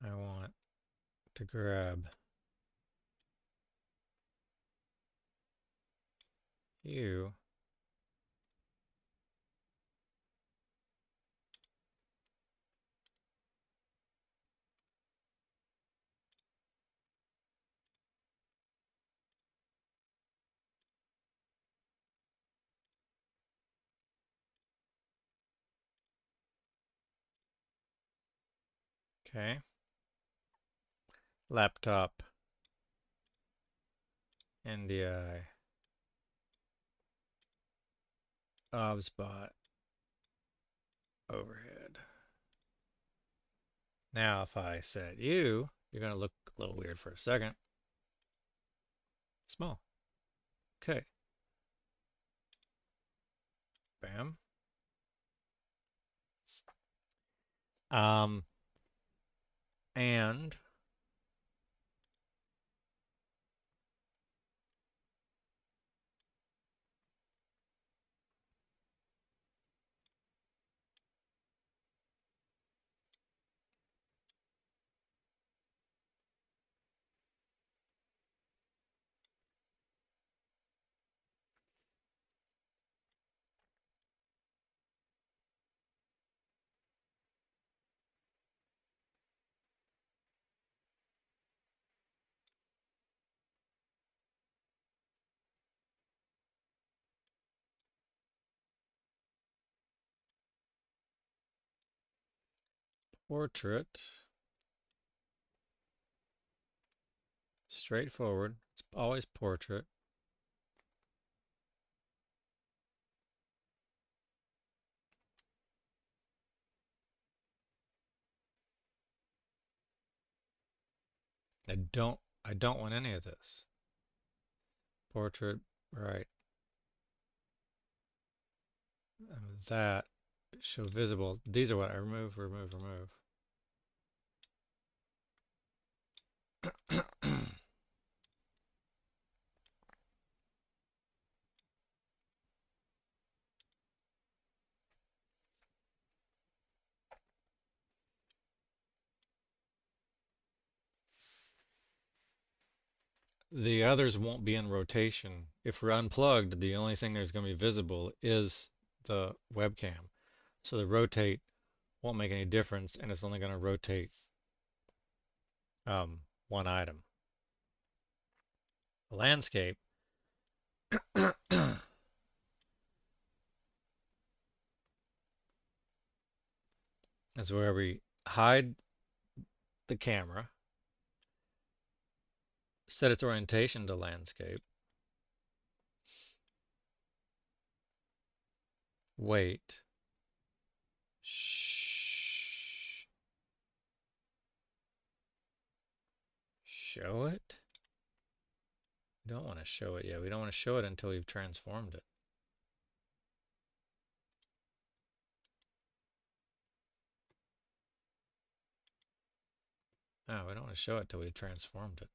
I want to grab you. Okay. Laptop, NDI, spot, overhead. Now if I set you, you're going to look a little weird for a second. Small. Okay. Bam. Um, and portrait, straightforward. It's always portrait. I don't want any of this. Portrait, right. That, show visible. These are what I remove, remove, remove. The others won't be in rotation. If we're unplugged, the only thing that's going to be visible is the webcam. So the rotate won't make any difference, and it's only going to rotate one item. The landscape is where we hide the camera, set its orientation to landscape, wait, shh, show it? We don't want to show it yet. We don't want to show it until we've transformed it. Oh, we don't want to show it until we've transformed it.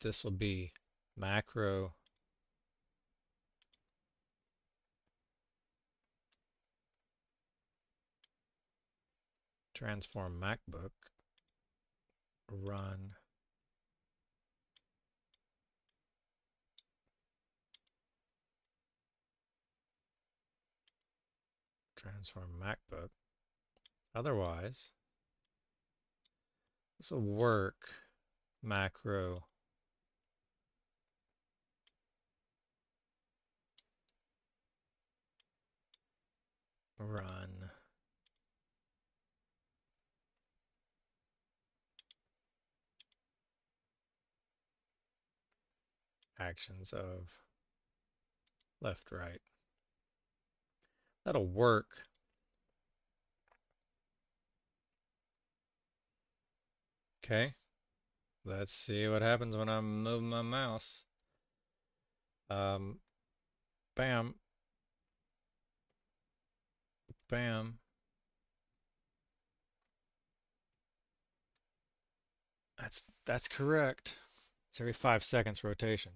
This will be macro transform MacBook run transform MacBook. Otherwise, this will work macro run actions of left, right. That'll work. Okay, let's see what happens when I'm moving my mouse. Bam, bam. That's correct. It's every 5 seconds rotation.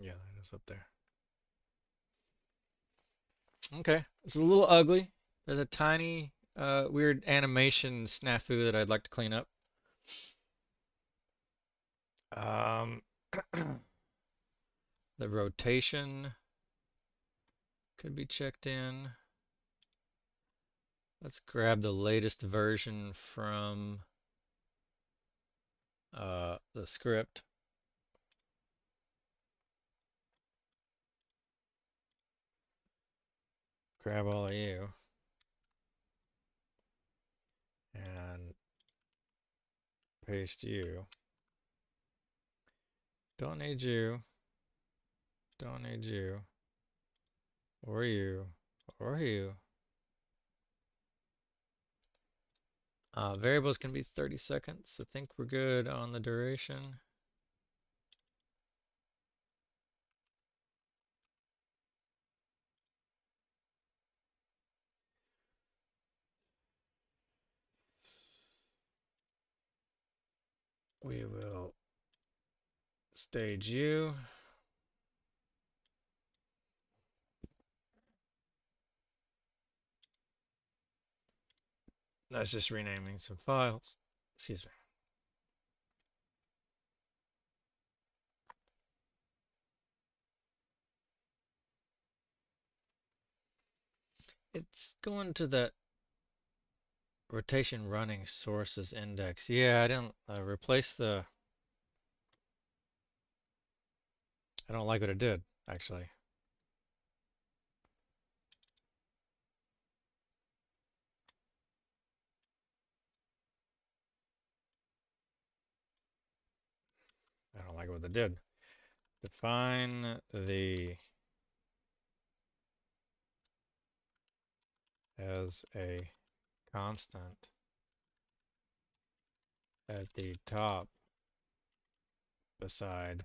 Yeah, that is up there. Okay, it's a little ugly. There's a tiny weird animation snafu that I'd like to clean up. Um, the rotation could be checked in. Let's grab the latest version from the script. Grab all of you and paste you. Don't need you. Don't need you. Or you. Or you. Variables can be 30 seconds. I think we're good on the duration. We will stage you. That's just renaming some files. Excuse me. It's going to that rotation running sources index. Yeah, I didn't replace the. I don't like what it did, actually. I don't like what it did. Define the as a constant at the top beside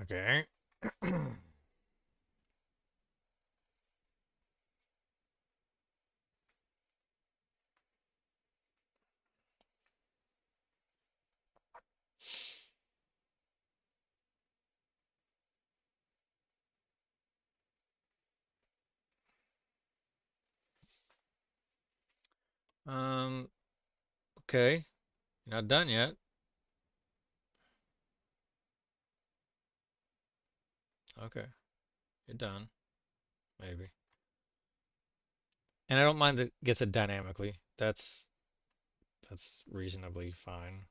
okay. Um, okay. You're not done yet. Okay. You're done. Maybe. And I don't mind that it gets it dynamically. That's reasonably fine.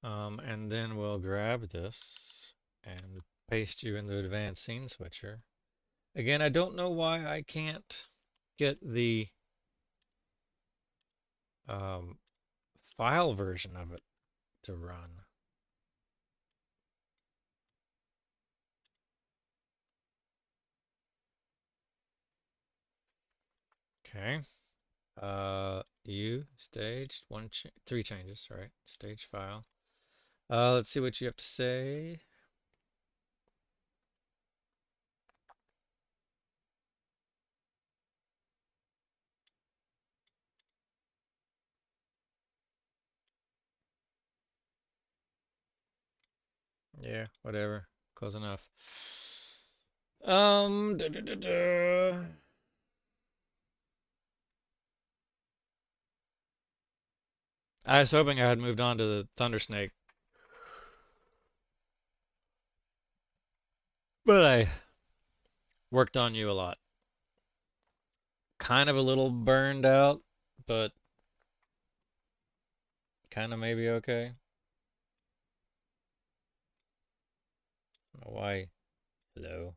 And then we'll grab this and paste you into Advanced Scene Switcher. Again, I don't know why I can't get the um, file version of it to run. Okay. You staged three changes, right? Stage file. Let's see what you have to say. Yeah, whatever. Close enough. Da, da, da, da. I was hoping I had moved on to the Thunder Snake, but I worked on you a lot. Kind of a little burned out, but kind of maybe okay. Why? Hello.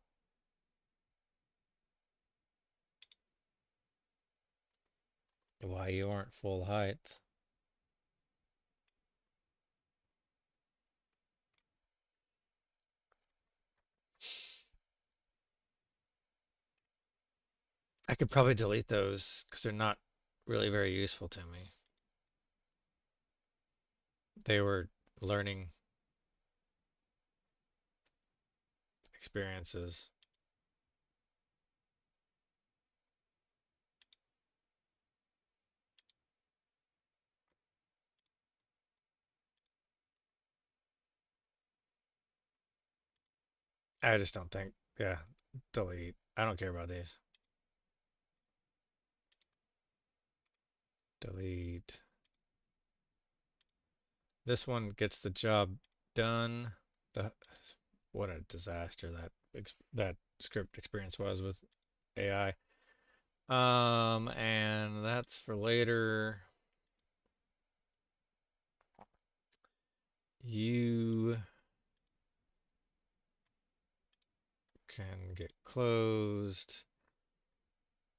Why you aren't full height? I could probably delete those because they're not really very useful to me. They were learning experiences. I just don't think, yeah, delete. I don't care about these. Delete. This one gets the job done. The, what a disaster that script experience was with AI. And that's for later. You can get closed.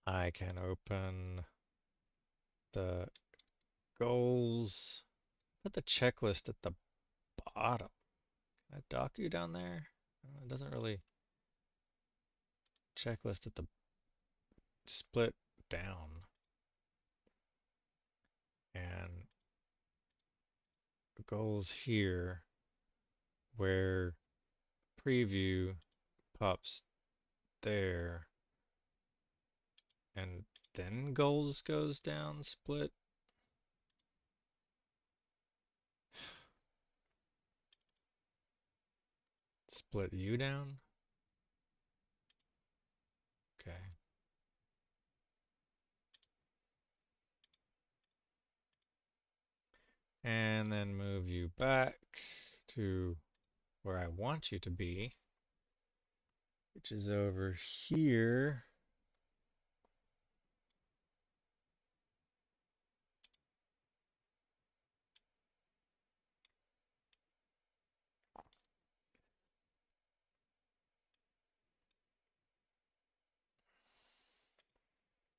I can open the goals. Put the checklist at the bottom. Can I dock you down there? It doesn't really checklist at the split down. And goals here where preview pops there and then goals goes down split. Split you down. Okay. And then move you back to where I want you to be, which is over here.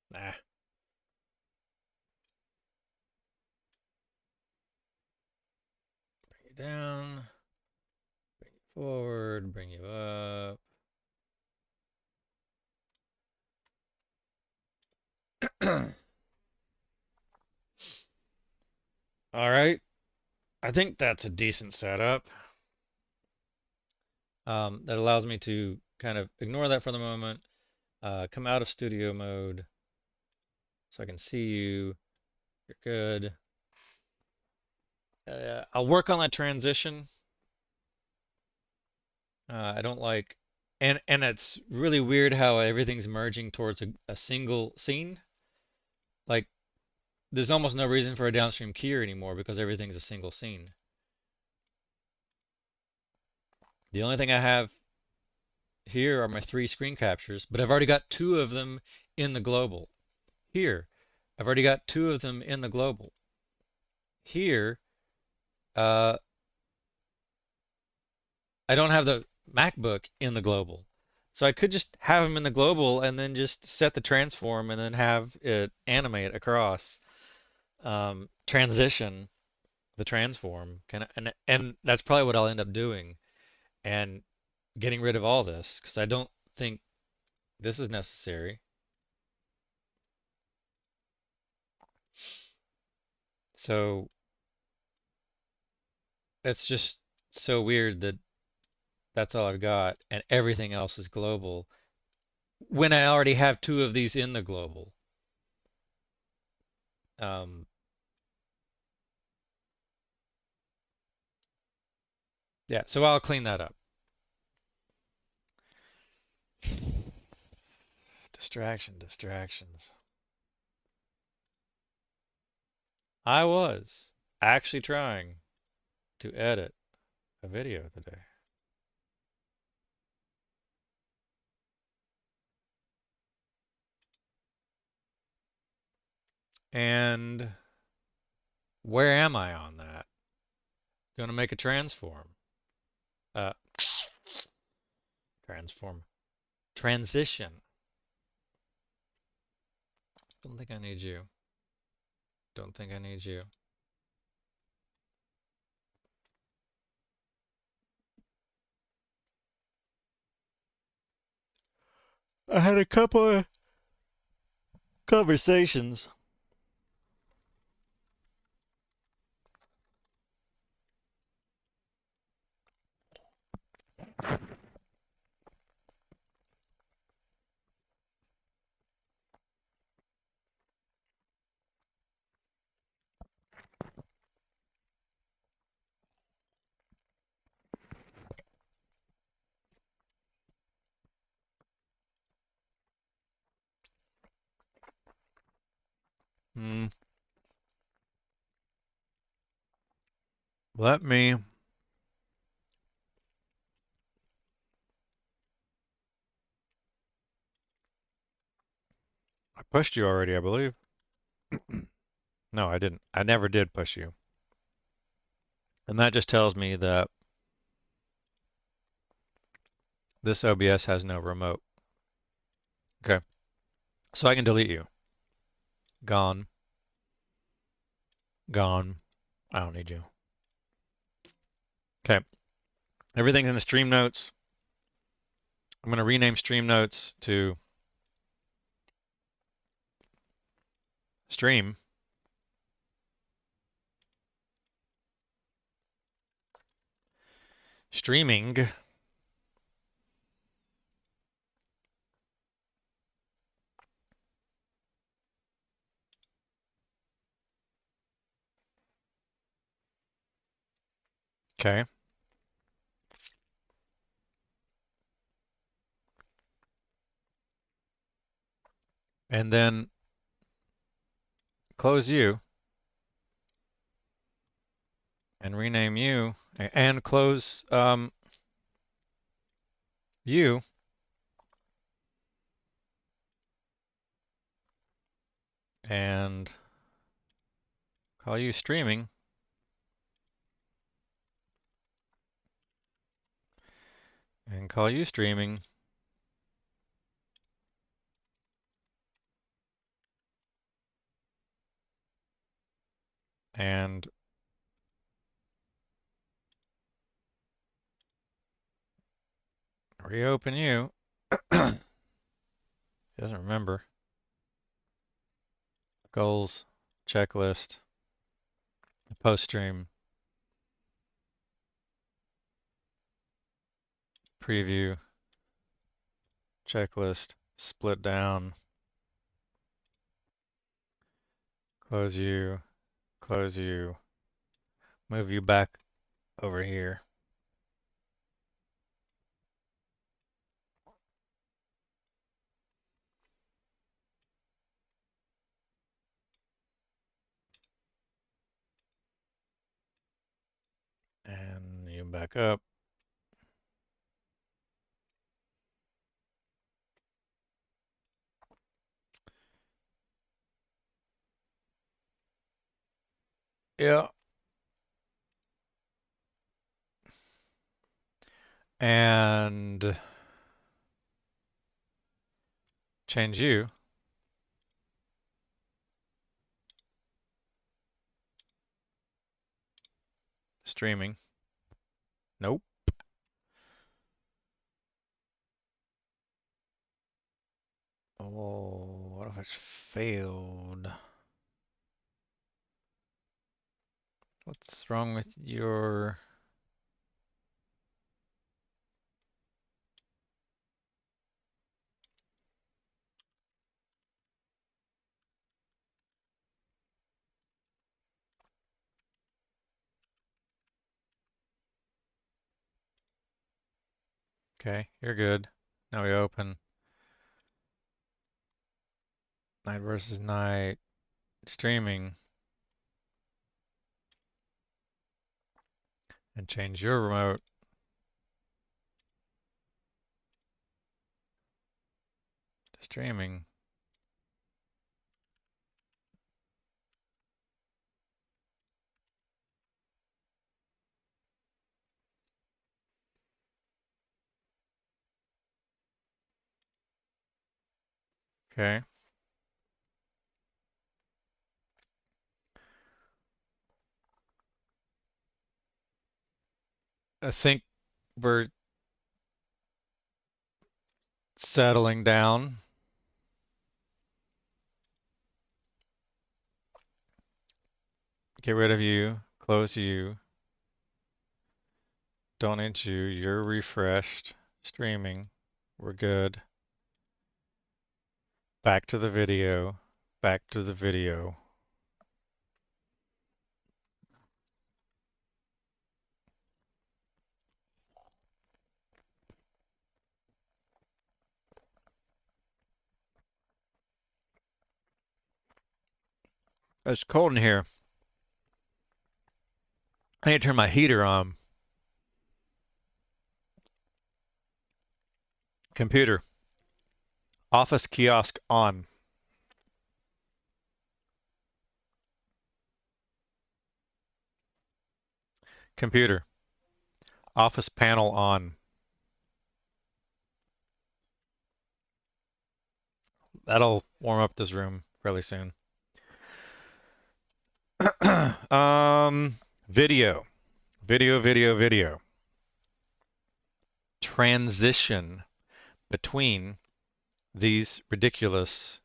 Nah. Bring you down, bring you forward, bring you up. All right. I think that's a decent setup. That allows me to kind of ignore that for the moment, come out of studio mode so I can see you. You're good. I'll work on that transition. I don't like, and it's really weird how everything's merging towards a single scene. Like there's almost no reason for a downstream keyer anymore because everything's a single scene. The only thing I have here are my 3 screen captures, but I've already got 2 of them in the global. Here, I've already got 2 of them in the global. Here, uh, I don't have the MacBook in the global. So I could just have them in the global and then just set the transform and then have it animate across, transition the transform. And that's probably what I'll end up doing and getting rid of all this because I don't think this is necessary. So it's just so weird that that's all I've got and everything else is global when I already have 2 of these in the global. Um, yeah, so I'll clean that up. Distractions. I was actually trying to edit a video today. And where am I on that? Going to make a transform. Uh, transform. Transition. Don't think I need you. Don't think I need you. I had a couple of conversations. Hmm. Let me. I pushed you already, I believe. No, I didn't. I never did push you. And that just tells me that this OBS has no remote. Okay. So I can delete you. Gone. Gone. I don't need you. Okay. Everything's in the stream notes. I'm going to rename stream notes to stream. Streaming. Okay. and then close you and rename you and close you and call you streaming and call you streaming and reopen you. He doesn't remember. Goals, checklist, post stream, preview, checklist, split down, close you, move you back over here. And you back up. Yeah. And change you. Streaming. Nope. Oh, what if it's failed? What's wrong with your... Okay, you're good. Now we open night versus night streaming and change your remote to streaming. Okay. I think we're settling down. Get rid of you, close you, don't need you, you're refreshed, streaming, we're good. Back to the video, back to the video. It's cold in here. I need to turn my heater on. Computer. Office kiosk on. Computer. Office panel on. That'll warm up this room fairly soon. Video. Video. Transition between these ridiculous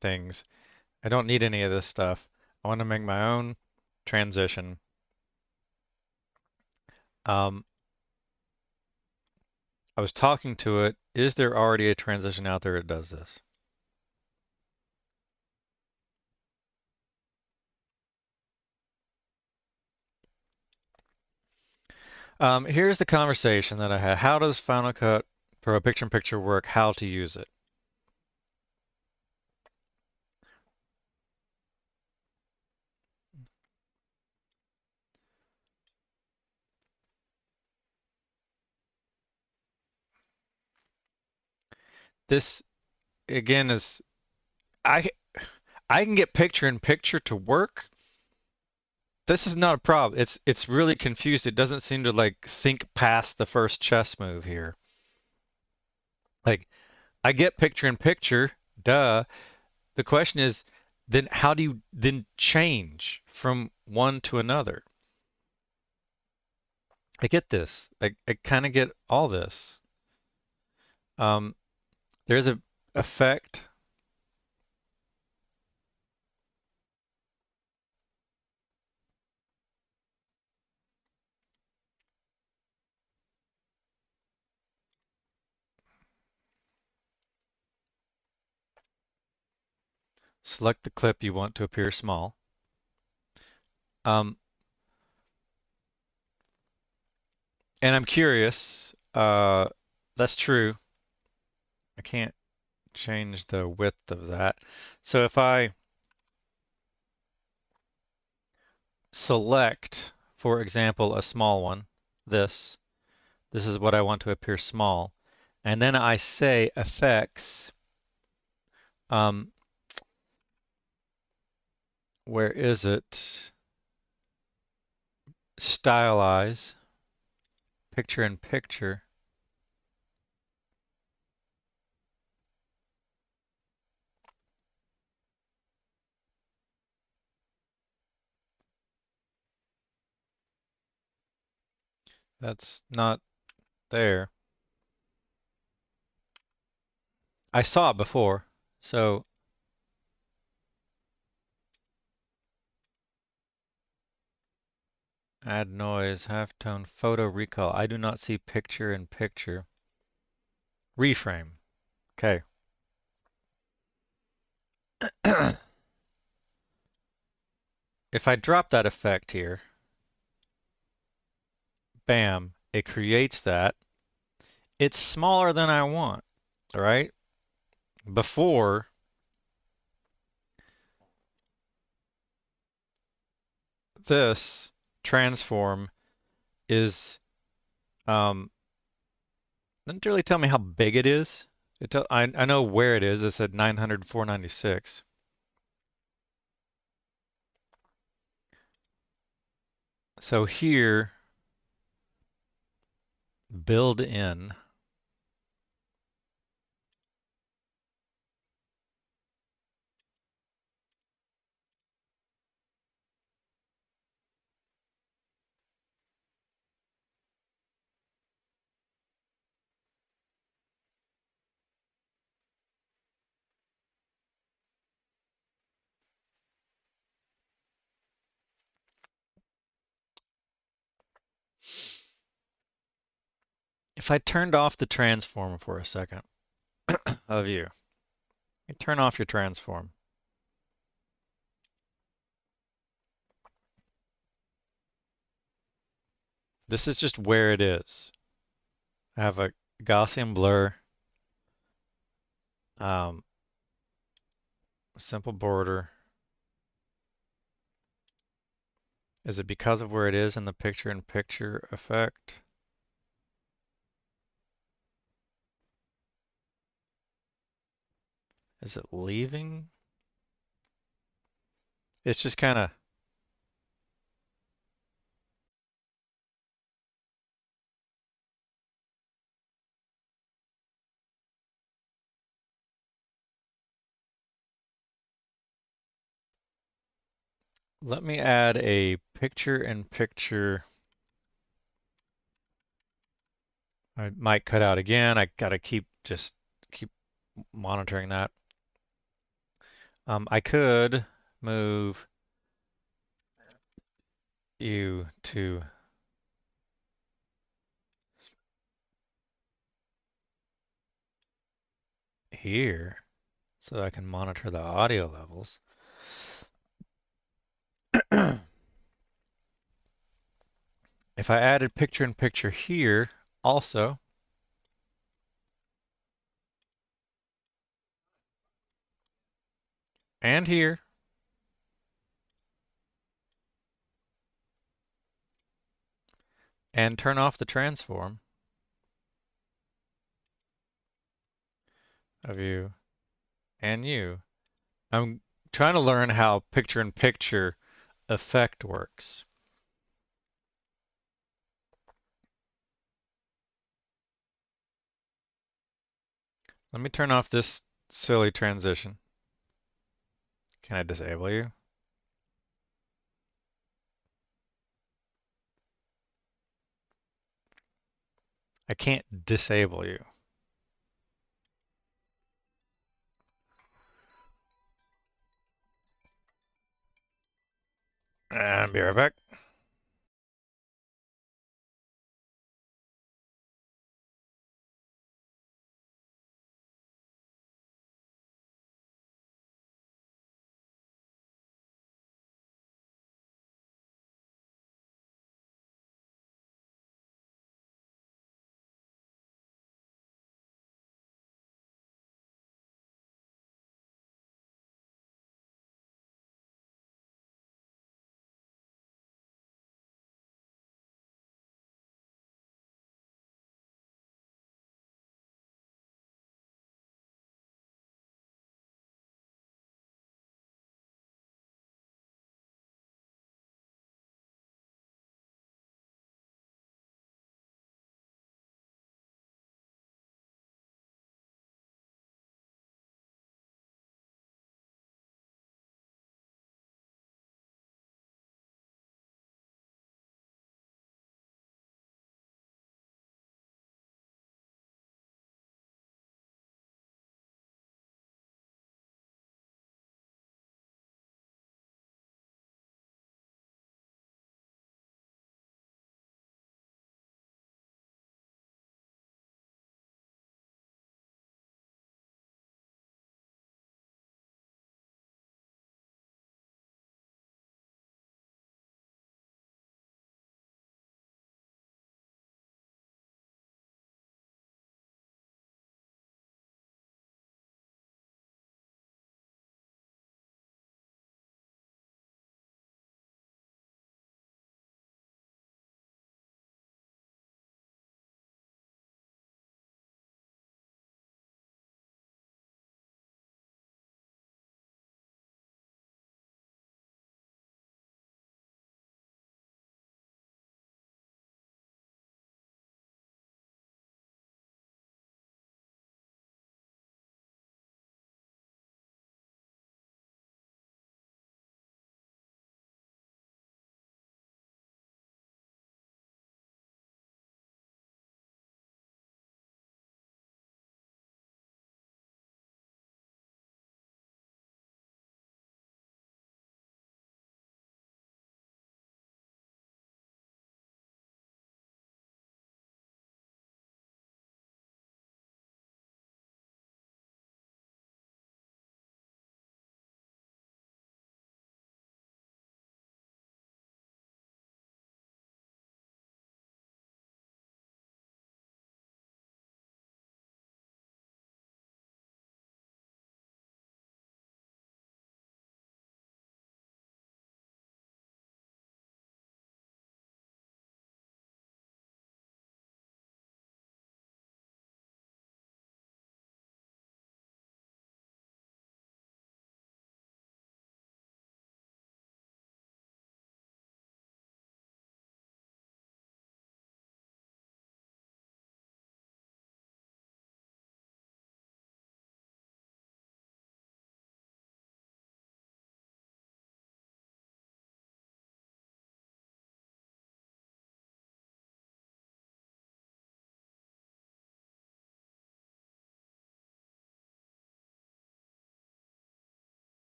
things. I don't need any of this stuff. I want to make my own transition. I was talking to it. Is there already a transition out there that does this? Here's the conversation that I had. How does Final Cut Pro Picture-in-Picture work? How to use it? this again is I I can get picture in picture to work. This is not a problem. It's really confused. It doesn't seem to like think past the first chess move here. Like I get picture in picture, duh. The question is then how do you then change from one to another? I get this. I kind of get all this. Um, there's a effect. Select the clip you want to appear small. Um, and I'm curious. That's true. I can't change the width of that. So if I select, for example, a small one, this is what I want to appear small, and then I say effects, um, where is it? Stylize, picture in picture. That's not there. I saw it before, so add noise, halftone, photo recall. I do not see picture in picture. Reframe. Okay. If I drop that effect here, bam, it creates that. It's smaller than I want, all right? Before, this transform is, doesn't really tell me how big it is. I know where it is. It said 900, 496. So here, build in. If I turned off the transform for a second of you, turn off your transform. This is just where it is. I have a Gaussian blur, um, simple border. Is it because of where it is in the picture-in-picture effect? Is it leaving? It's just kind of, let me add a picture-in-picture. I might cut out again. I gotta keep monitoring that. I could move you to here so I can monitor the audio levels. If I added picture-in-picture here also, and here, and turn off the transform, of you and you. I'm trying to learn how picture-in-picture effect works. Let me turn off this silly transition. Can I disable you? I can't disable you. And be right back.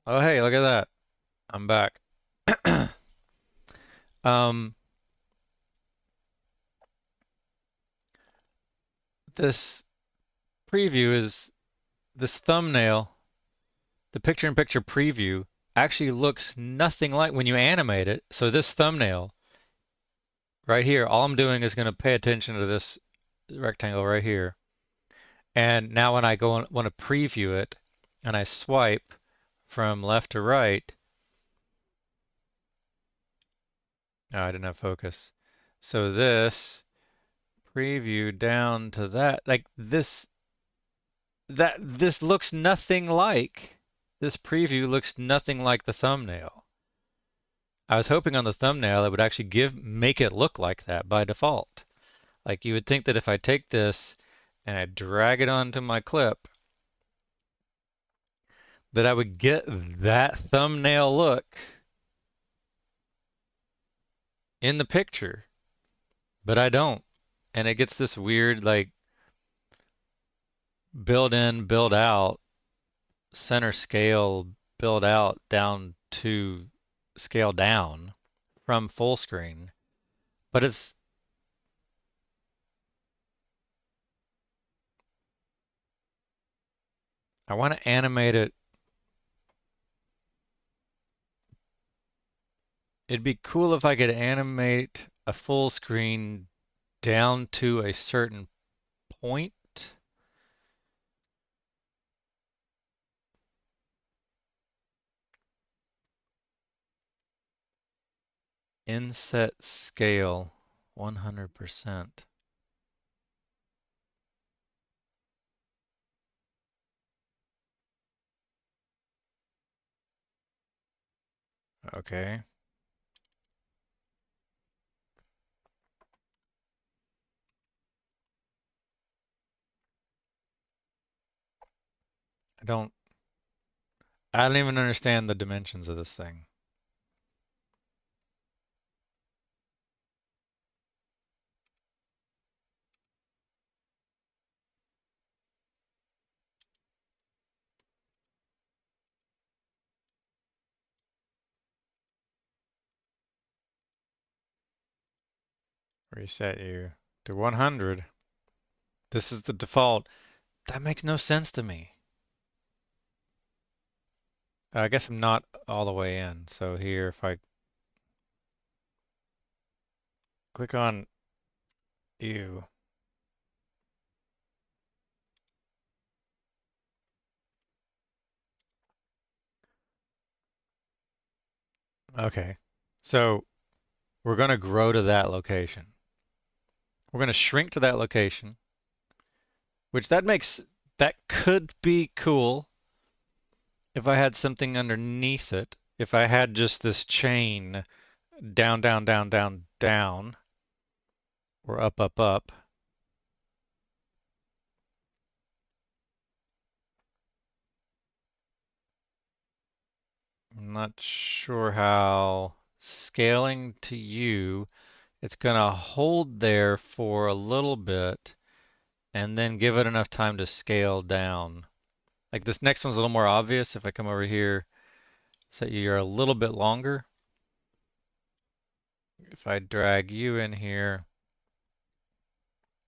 Oh, hey, look at that. I'm back. Um, this preview is this thumbnail, the picture-in-picture preview actually looks nothing like when you animate it. So this thumbnail right here, all I'm doing is going to pay attention to this rectangle right here. And now when I go and want to preview it and I swipe from left to right, oh, I didn't have focus. So this preview down to that, like this looks nothing like, this preview looks nothing like the thumbnail. I was hoping on the thumbnail it would actually make it look like that by default. Like you would think that if I take this and I drag it onto my clip, that I would get that thumbnail look in the picture, but I don't. And it gets this weird like build in, build out, center scale, build out down to scale down from full screen. But I want to animate it. It'd be cool if I could animate a full screen down to a certain point. Inset scale 100%. Okay. I don't I don't even understand the dimensions of this thing. Reset you to 100. This is the default. That makes no sense to me. I guess I'm not all the way in. So here, if I click on you, okay. So we're going to grow to that location. We're going to shrink to that location, which that could be cool if I had something underneath it. If I had just this chain down, down, down, down, down, or up, up, up. I'm not sure how scaling to you, it's going to hold there for a little bit and then give it enough time to scale down. Like this next one's a little more obvious. If I come over here, set you're a little bit longer. If I drag you in here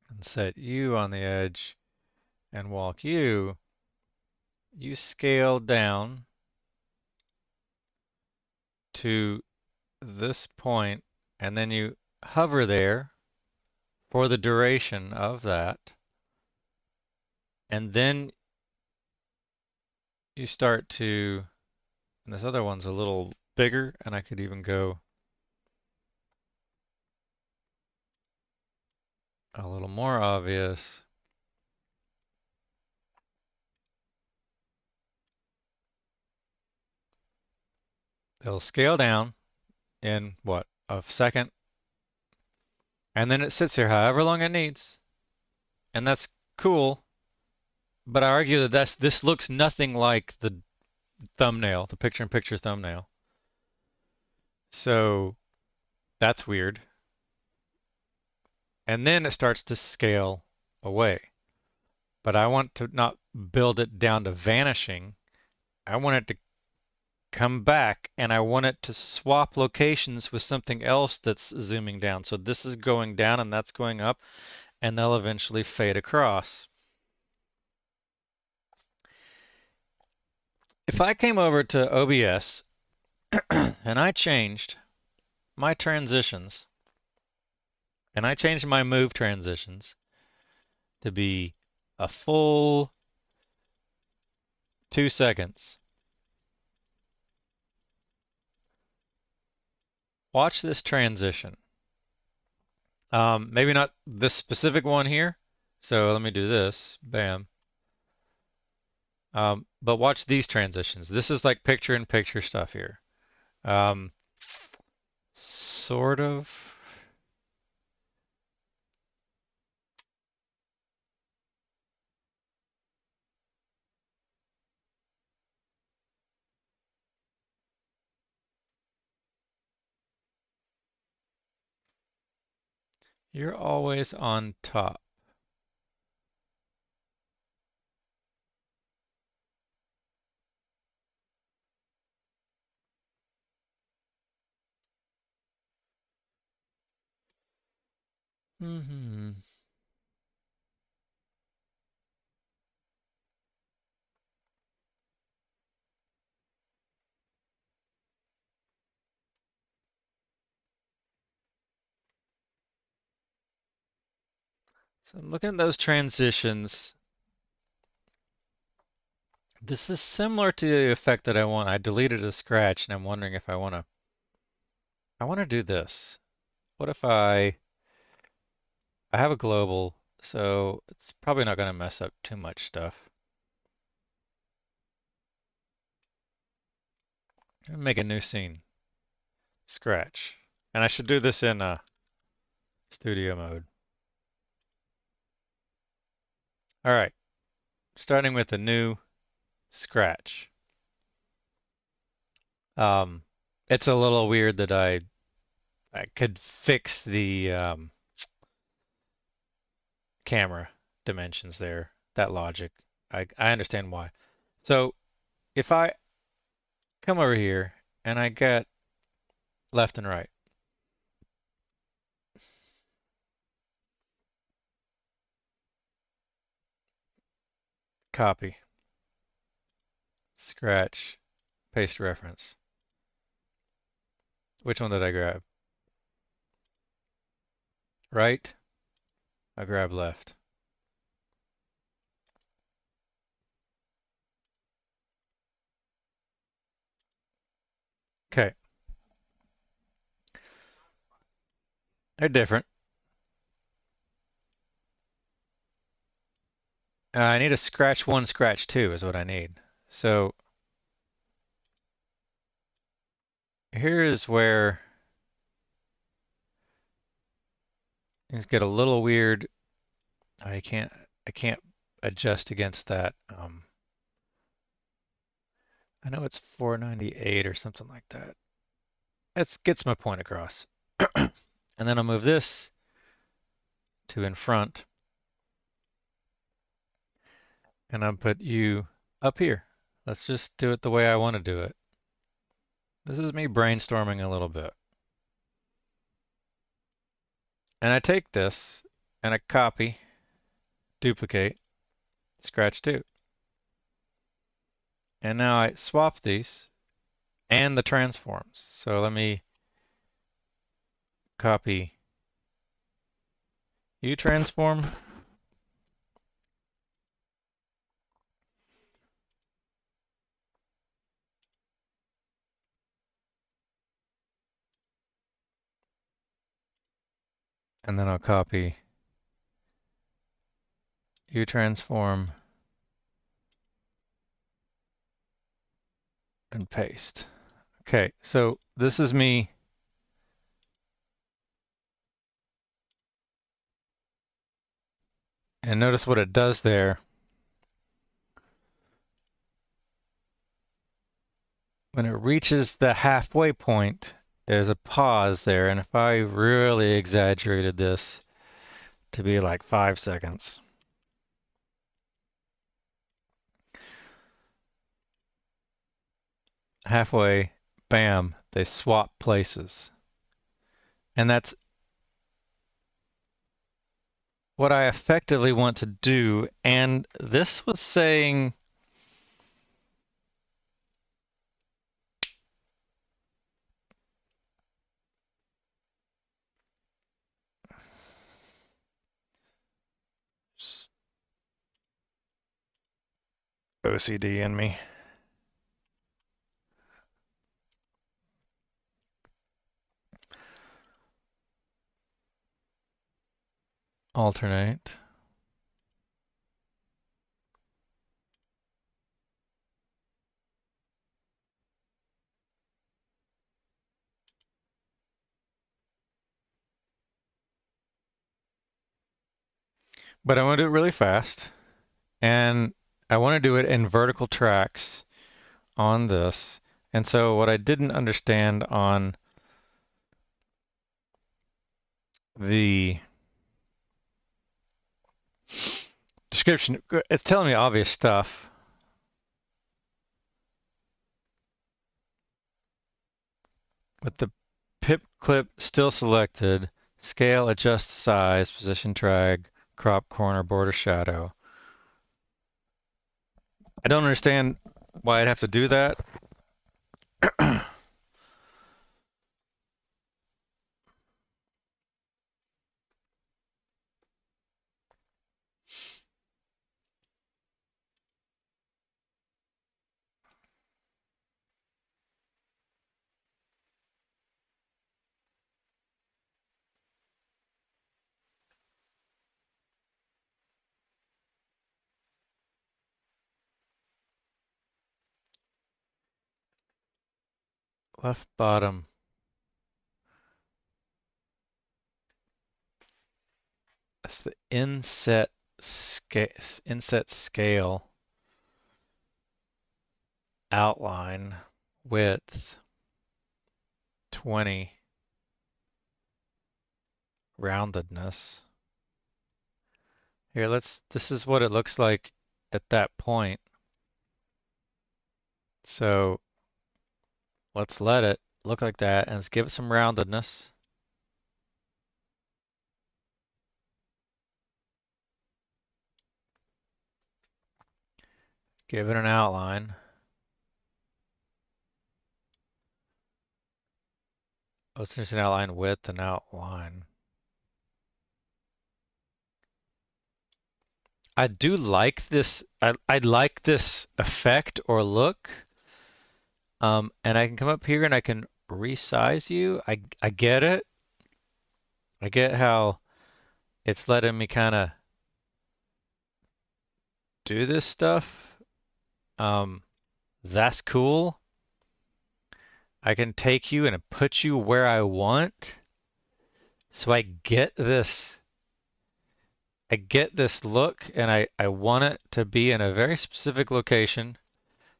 and set you on the edge and walk you, you scale down to this point and then you hover there for the duration of that. And then you start to, and this other one's a little bigger, and I could even go a little more obvious. They'll scale down in what, a second, and then it sits here however long it needs, and that's cool. But I argue that this looks nothing like the thumbnail, the picture-in-picture thumbnail. So that's weird. And then it starts to scale away. But I want to not build it down to vanishing. I want it to come back, and I want it to swap locations with something else that's zooming down. So this is going down and that's going up, and they'll eventually fade across. If I came over to OBS and I changed my transitions, and I changed my move transitions to be a full 2 seconds. Watch this transition. Maybe not this specific one here. So let me do this. Bam. But watch these transitions. This is like picture-in-picture stuff here. Sort of. You're always on top. Mm-hmm. So I'm looking at those transitions. This is similar to the effect that I want. I deleted a scratch, and I'm wondering if I want to do this. What if I have a global, so it's probably not going to mess up too much stuff. Make a new scene. Scratch. And I should do this in studio mode. All right. Starting with a new scratch. It's a little weird that I could fix the camera dimensions there, that logic. I understand why. So if I come over here and I get left and right, copy, scratch, paste reference. Which one did I grab? Right? I grab left. Okay. They're different. I need a scratch one, scratch two is what I need. So here is where things get a little weird. I can't adjust against that. I know it's 498 or something like that. It gets my point across. And then I'll move this to in front, and I'll put you up here. Let's just do it the way I want to do it. This is me brainstorming a little bit. And I take this and I copy, duplicate, scratch two. And now I swap these and the transforms. So let me copy U transform. And then I'll copy U transform and paste. Okay, so this is me. And notice what it does there. When it reaches the halfway point, there's a pause there. And if I really exaggerated this to be like 5 seconds, halfway, bam, they swap places. And that's what I effectively want to do. And this was saying OCD in me. Alternate. But I want to do it really fast. And I want to do it in vertical tracks on this. And so what I didn't understand on the description, it's telling me obvious stuff. With the pip clip still selected, scale, adjust size, position drag, crop corner, border shadow. I don't understand why I'd have to do that. Left bottom. That's the inset scale outline width 20 roundedness. Here, this is what it looks like at that point. So let's let it look like that and let's give it some roundedness. Give it an outline. Let's just an outline width and outline. I do like this. I like this effect or look. And I can come up here and I can resize you. I get it. I get how it's letting me kind of do this stuff. That's cool. I can take you and put you where I want. So I get this look and I want it to be in a very specific location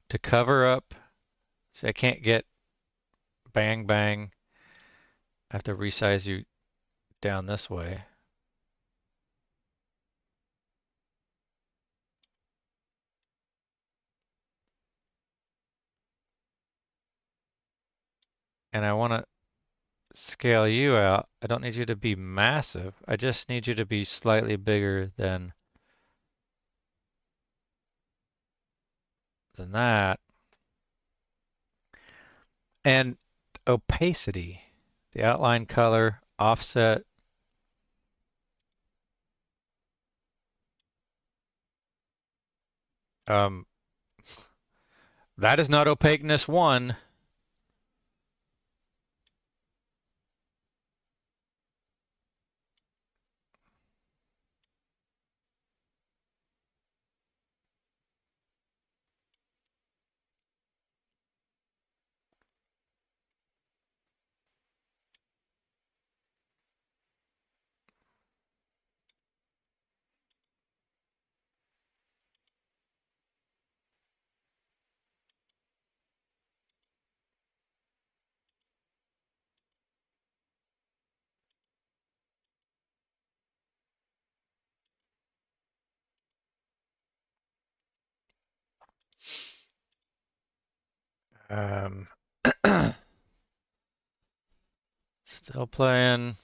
to cover up. See, I can't get bang bang. I have to resize you down this way. And I want to scale you out. I don't need you to be massive. I just need you to be slightly bigger than that. And opacity, the outline color, offset. Um, that is not opaqueness 1. Um, still playing.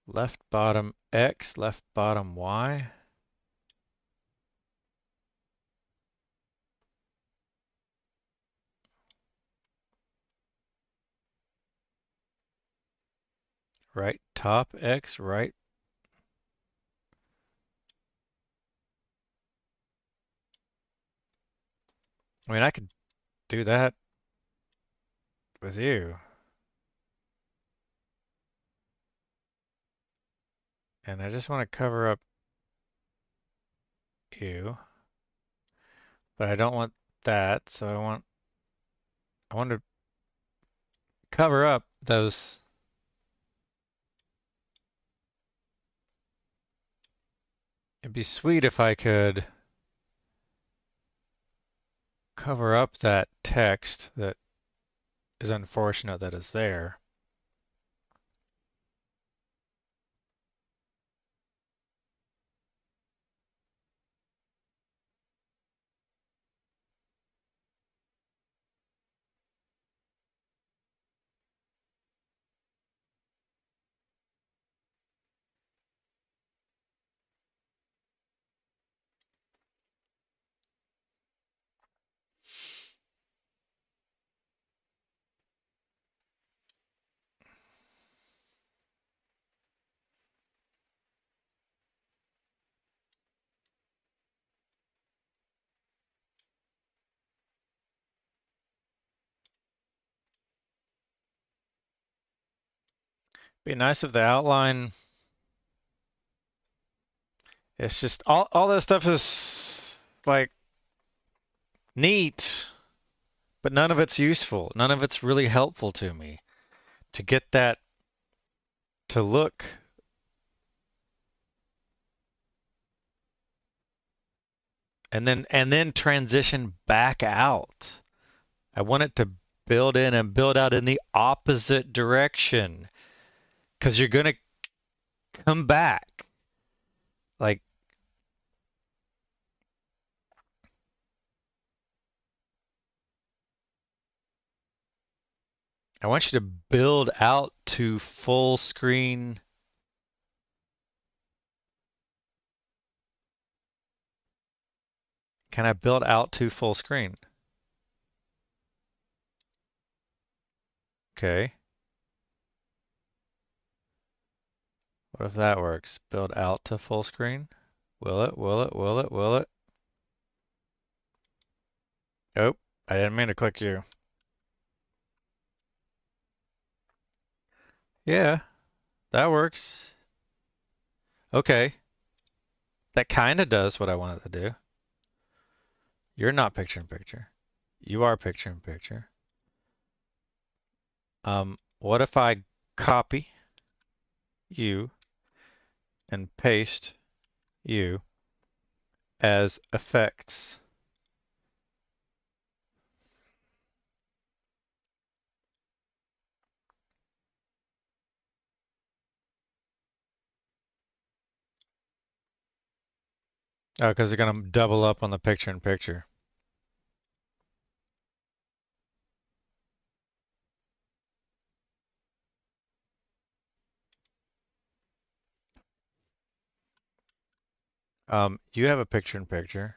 Left bottom X, left bottom Y. Right top X, right. I mean, I could do that with you. And I just want to cover up you. But I don't want that, so I want to cover up those. It'd be sweet if I could cover up that text that is unfortunate that is there. Be nice if the outline, it's just all that stuff is like neat, but none of it's useful. None of it's really helpful to me to get that to look and then transition back out. I want it to build in and build out in the opposite direction because you're going to come back. Like, I want you to build out to full screen. Can I build out to full screen? Okay. What if that works? Build out to full screen? Will it? Will it? Will it? Will it? Oh, I didn't mean to click you. Yeah, that works. Okay. That kind of does what I wanted to do. You're not picture in picture. You are picture in picture. What if I copy you and paste you as effects? Oh, because they're going to double up on the picture in picture. You have a picture in picture.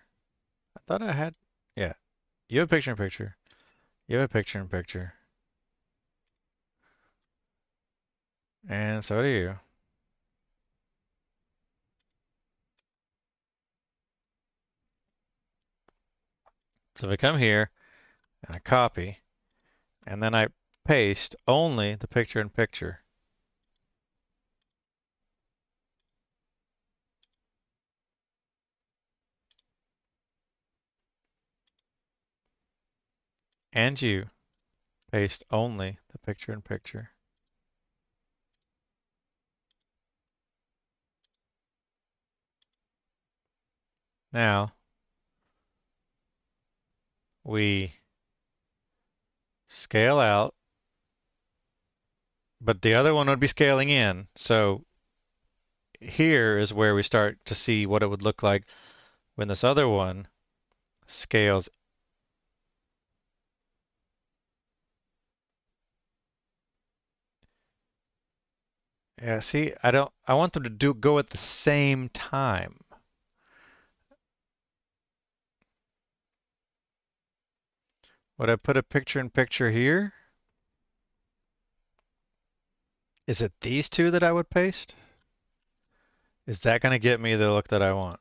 I thought I had, yeah. You have a picture in picture. You have a picture in picture. And so do you. So if I come here and I copy, and then I paste only the picture in picture. And you paste only the picture in picture. Now we scale out, but the other one would be scaling in. So here is where we start to see what it would look like when this other one scales. Yeah, see, I want them to go at the same time. Would I put a picture in picture here? Is it these two that I would paste? Is that going to get me the look that I want?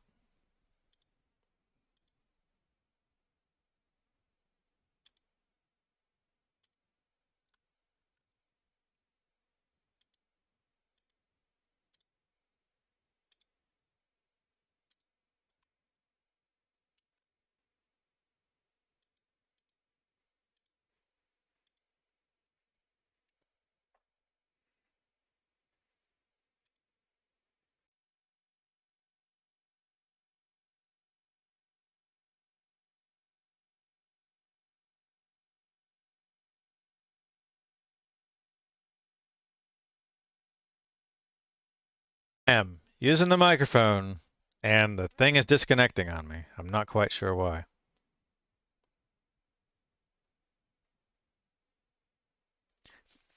I'm using the microphone and the thing is disconnecting on me. I'm not quite sure why.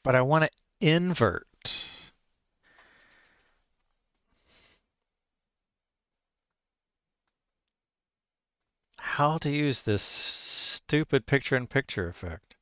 But I want to invert. How to use this stupid picture-in-picture effect.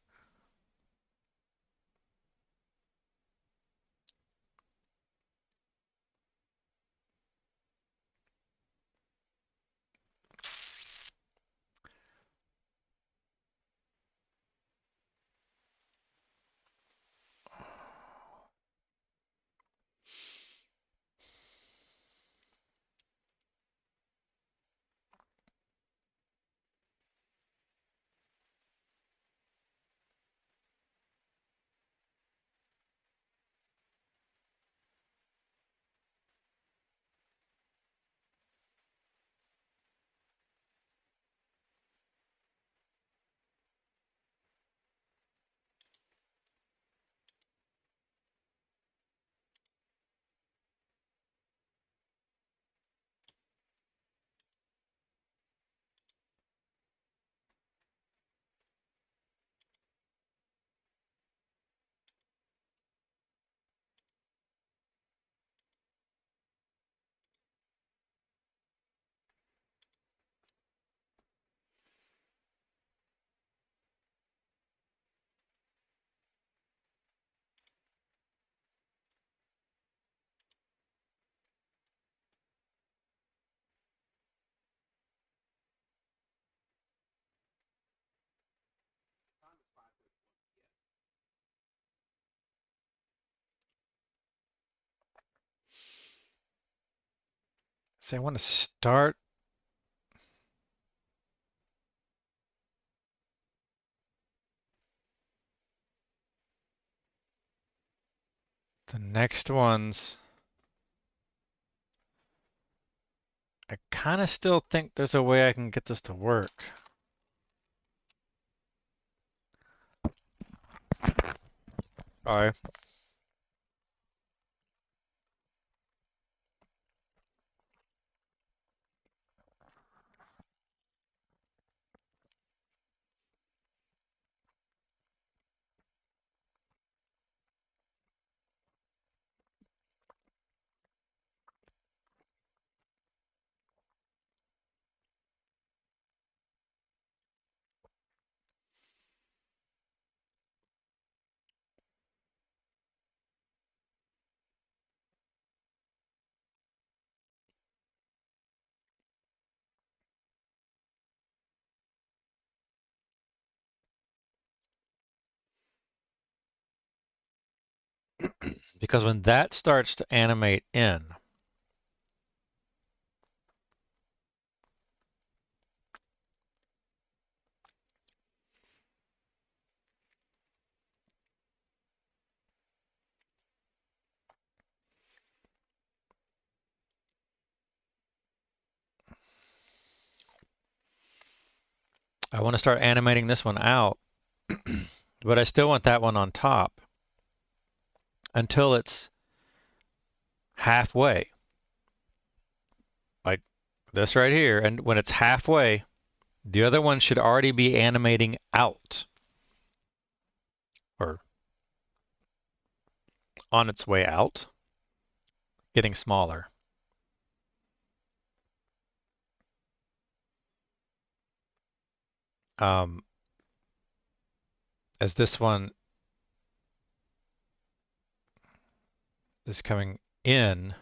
So I want to start the next ones. I kind of still think there's a way I can get this to work. All right. Because when that starts to animate in, I want to start animating this one out, but I still want that one on top until it's halfway. this right here, and when it's halfway, the other one should already be animating out or on its way out, getting smaller. Um, as this one is coming in,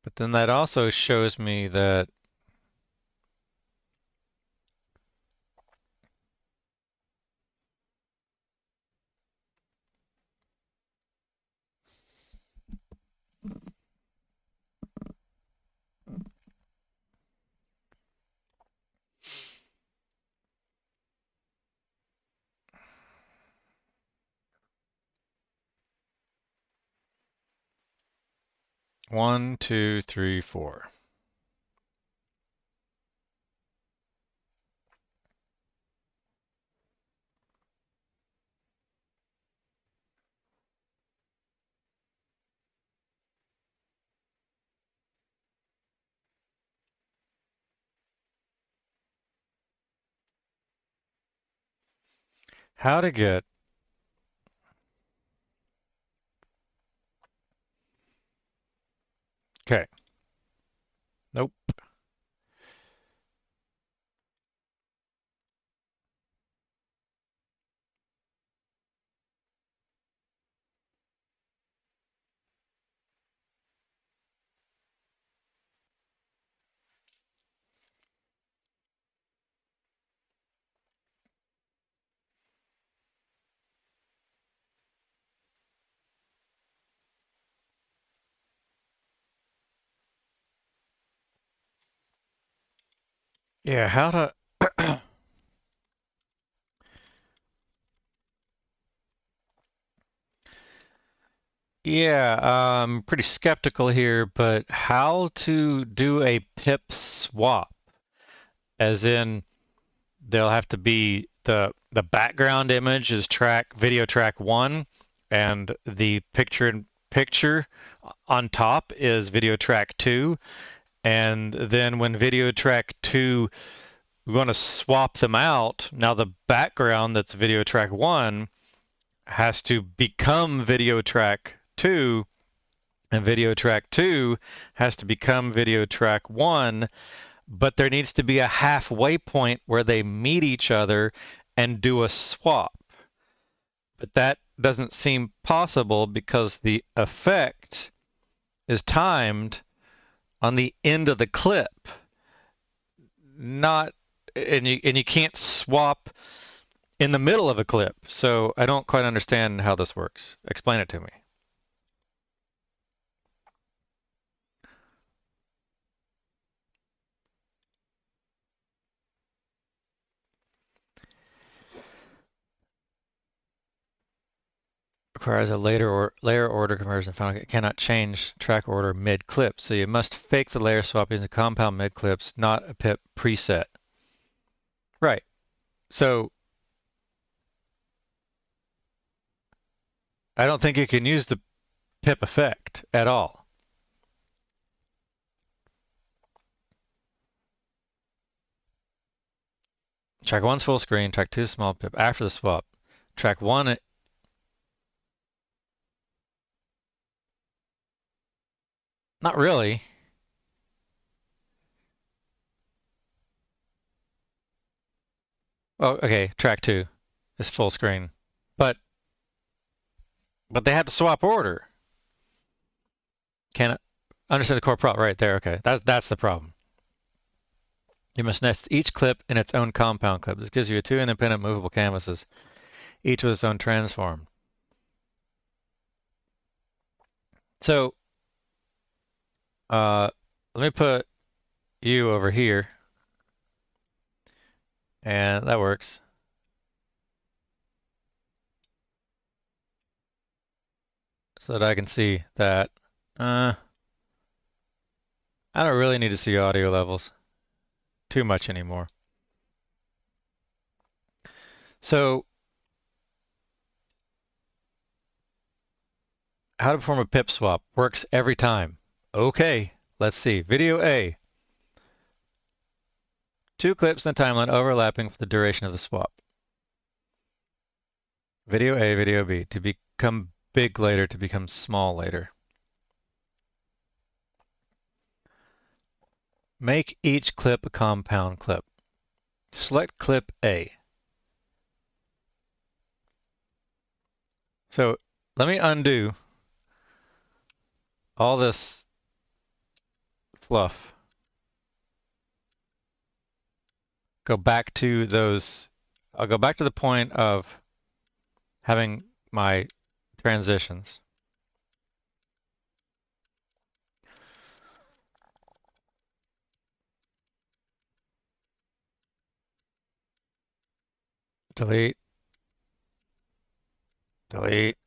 but then that also shows me that one, two, three, four. How to get okay. Nope. Yeah, how to Yeah, I'm pretty skeptical here, but how to do a pip swap? As in, there'll have to be the background image is video track one, and the picture in picture on top is video track two, and then when video track two, we're going to swap them out. Now the background that's video track one has to become video track two, and video track two has to become video track one, but there needs to be a halfway point where they meet each other and do a swap. But that doesn't seem possible because the effect is timed on the end of the clip, not and you can't swap in the middle of a clip. So I don't quite understand how this works. Explain it to me. Requires a layer order conversion. Final it cannot change track order mid clip, so you must fake the layer swap using compound mid clips, not a pip preset. Right. So I don't think you can use the pip effect at all. Track one's full screen, track two small pip after the swap. Track one, not really. Oh, okay, track two is full screen. But they have to swap order. Can understand the core problem right there. Okay, that's the problem. You must nest each clip in its own compound clip. This gives you two independent movable canvases, each with its own transform. So let me put you over here, and that works. So that I can see that. I don't really need to see audio levels too much anymore. So How to perform a pip swap. Works every time. Okay, let's see. Video A. 2 clips in the timeline overlapping for the duration of the swap. Video A, video B. To become big later, to become small later. Make each clip a compound clip. Select clip A. So let me undo all this fluff. Go back to those. I'll go back to the point of having my transitions. Delete. Delete.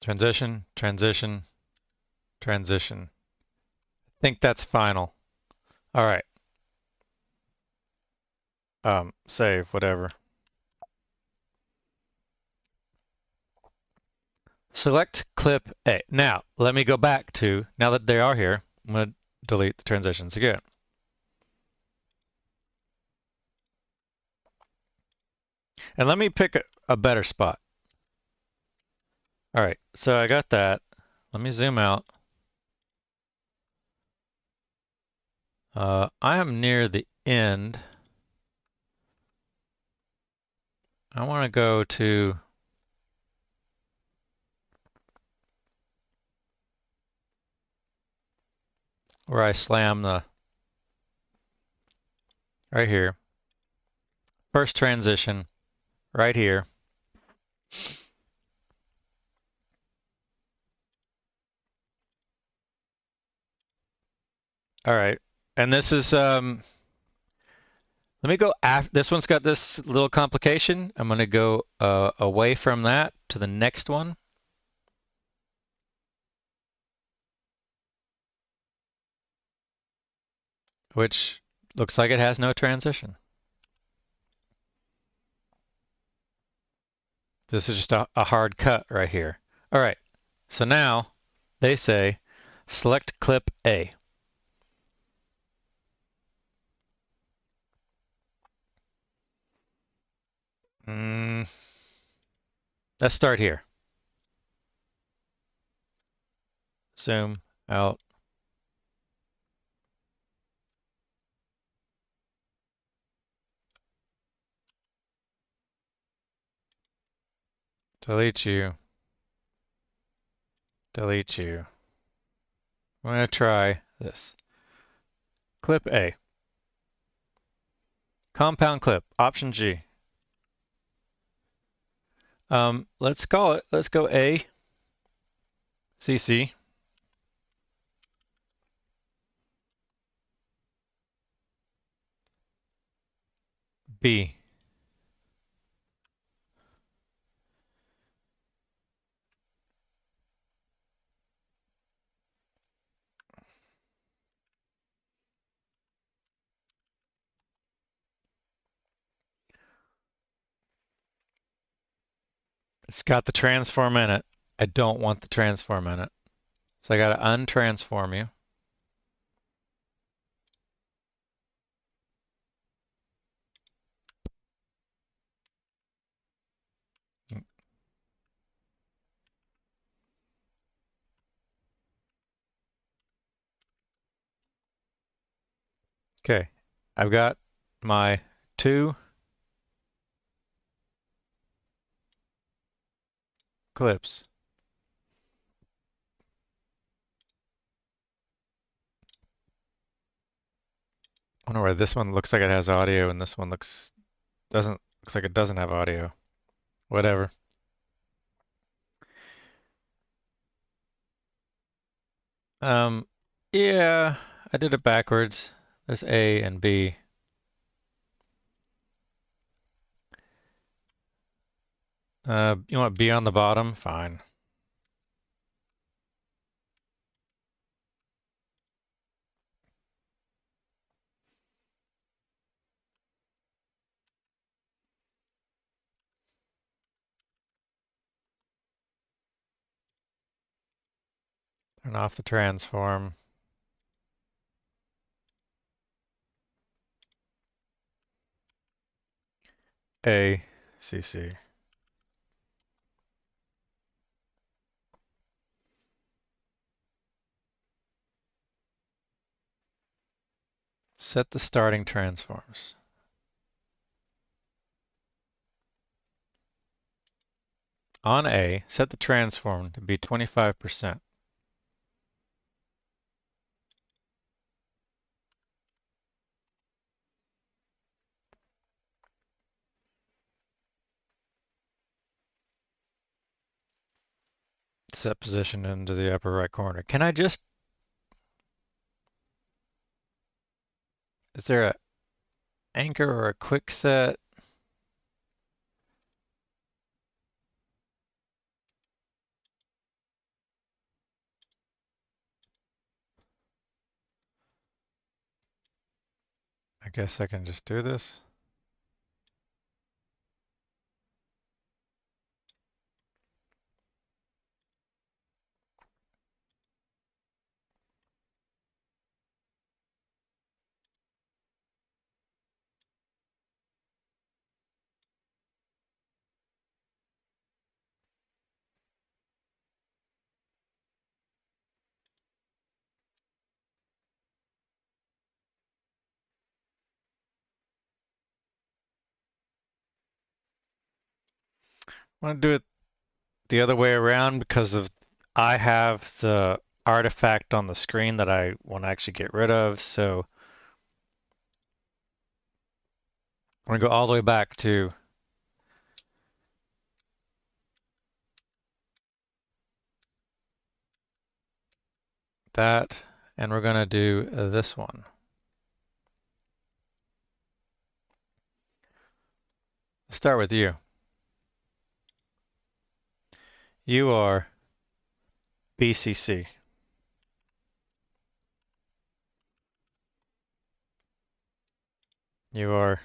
Transition, transition, transition. I think that's final. All right. Save, whatever. Select clip A. Now, let me go back to, now that they are here, I'm going to delete the transitions again. And let me pick a better spot. All right, so I got that. Let me zoom out. I am near the end. I want to go to where I slam the, right here. First transition, right here. All right, and this is, let me go after, this one's got this little complication. I'm going to go away from that to the next one. Which looks like it has no transition. This is just a hard cut right here. All right, so now they say select clip A. Let's start here. Zoom out. Delete you. Delete you. I'm going to try this. Clip A. Compound clip. Option G. Let's call it, let's go A. CC. B. It's got the transform in it. I don't want the transform in it. So I got to untransform you. Okay, I've got my 2 clips. I wonder why this one looks like it has audio and this one looks like it doesn't have audio. Whatever. Yeah, I did it backwards. There's A and B. You want B on the bottom? Fine. Turn off the transform. A, CC. Set the starting transforms. On A, set the transform to be 25%. Set position into the upper right corner. Can I just, is there a anchor or a quick set? I guess I can just do this. I want to do it the other way around because of I have the artifact on the screen that I want to actually get rid of. So I'm going to go all the way back to that, and we're going to do this one. Let's start with you. You are BCC. You are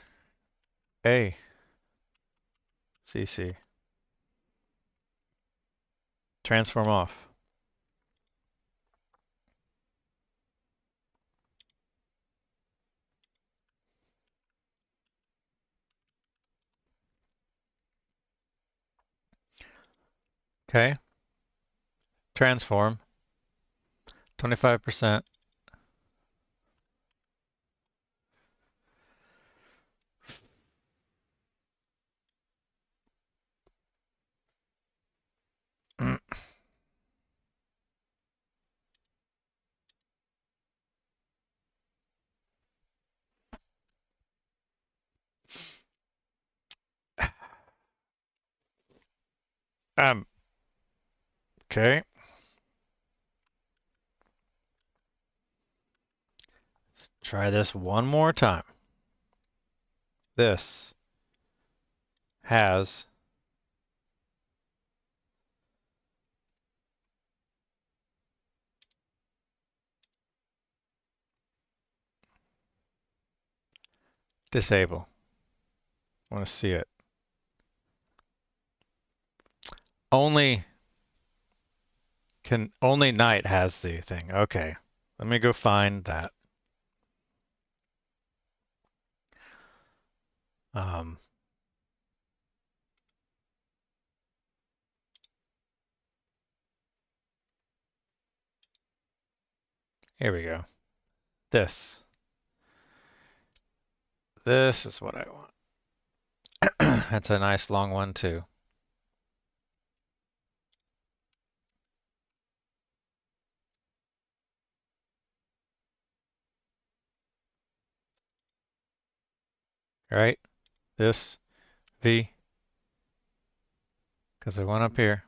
ACC. Transform off. Okay. Transform. 25%. Okay. Let's try this one more time. This has disable. I want to see it. Only night has the thing. Okay. Let me go find that. Um, Here we go. This. This is what I want. That's a nice long one too. All right. This V, because I went up here.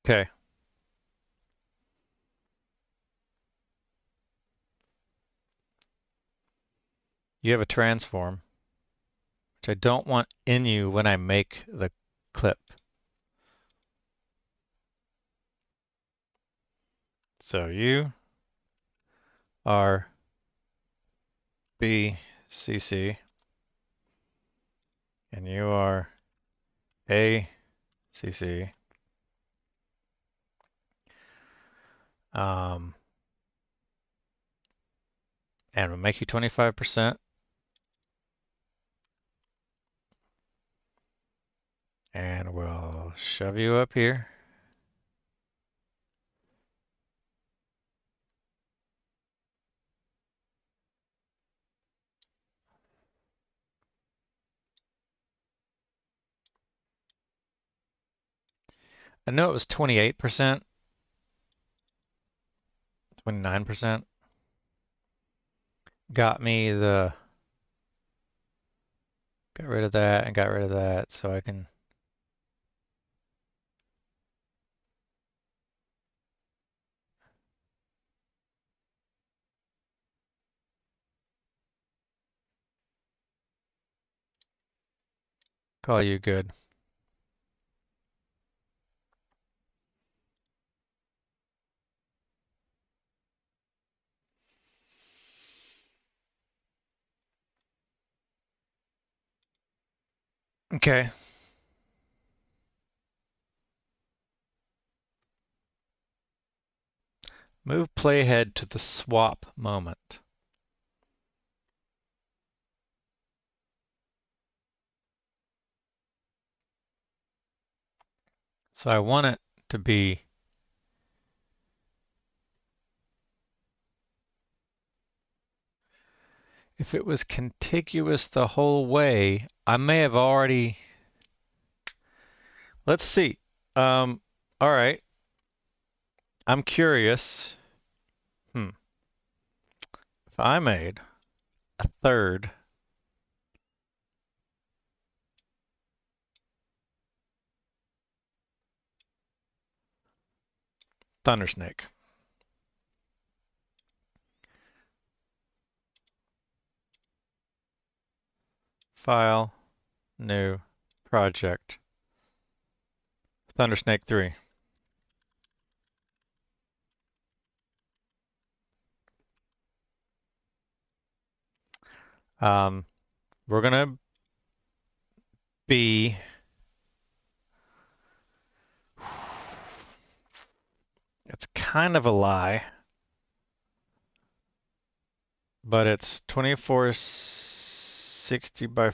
Okay. You have a transform, which I don't want in you when I make the clip. So you are BCC. and you are ACC. And we'll make you 25%. And we'll shove you up here. I know it was 28%, 29%. Got rid of that and got rid of that so I can call you good. Okay. Move playhead to the swap moment. So I want it to be if it was contiguous the whole way, I may have already. Let's see. All right. I'm curious. If I made a third Thundersnake. File, new, project, Thundersnake 3. We're gonna be it's kind of a lie, but it's 2460 by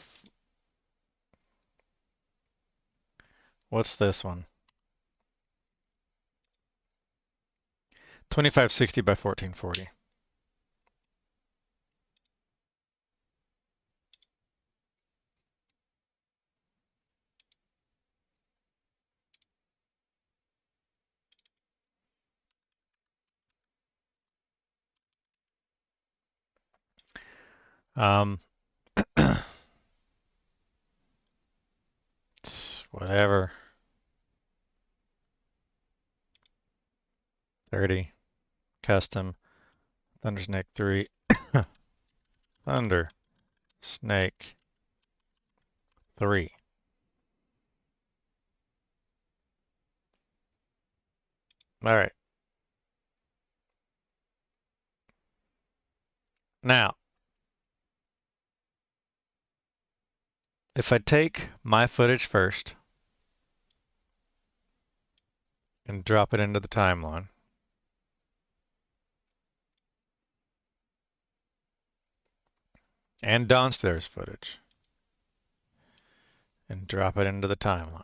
what's this one? 2560 by 1440. Whatever. 30 custom Thundersnake 3 Thunder Snake 3. All right. Now, if I take my footage first and drop it into the timeline, and downstairs footage and drop it into the timeline.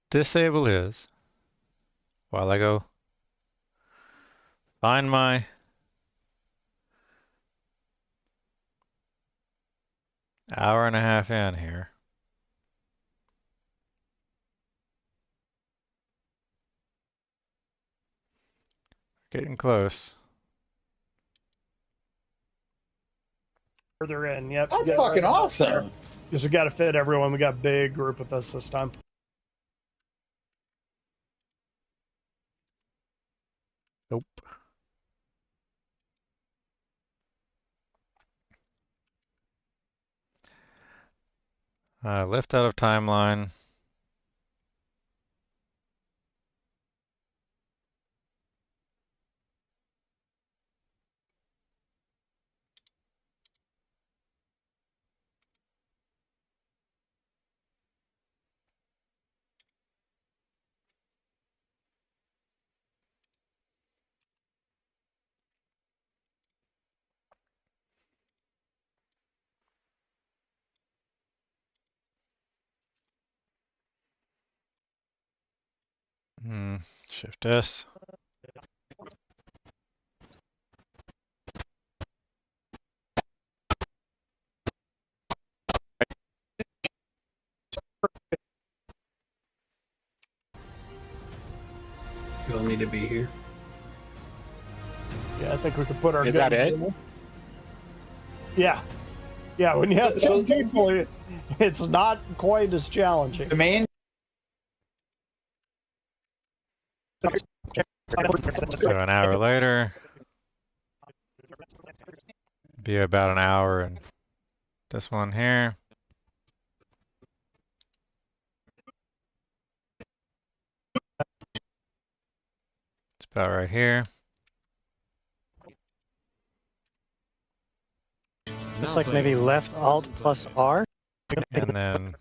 Disable is while I go find my hour and a half in here. Getting close. Further in, yep. That's fucking awesome. Because we got to fit everyone. We got a big group with us this time. Nope. Lift out of timeline. Shift S. You all need to be here. Yeah, I think we could put our. Is that it? Yeah, yeah. When you have 10 people, it's not quite as challenging. The main. So an hour later, be about an hour in this one here. It's about right here. Looks like maybe left Alt plus R. And then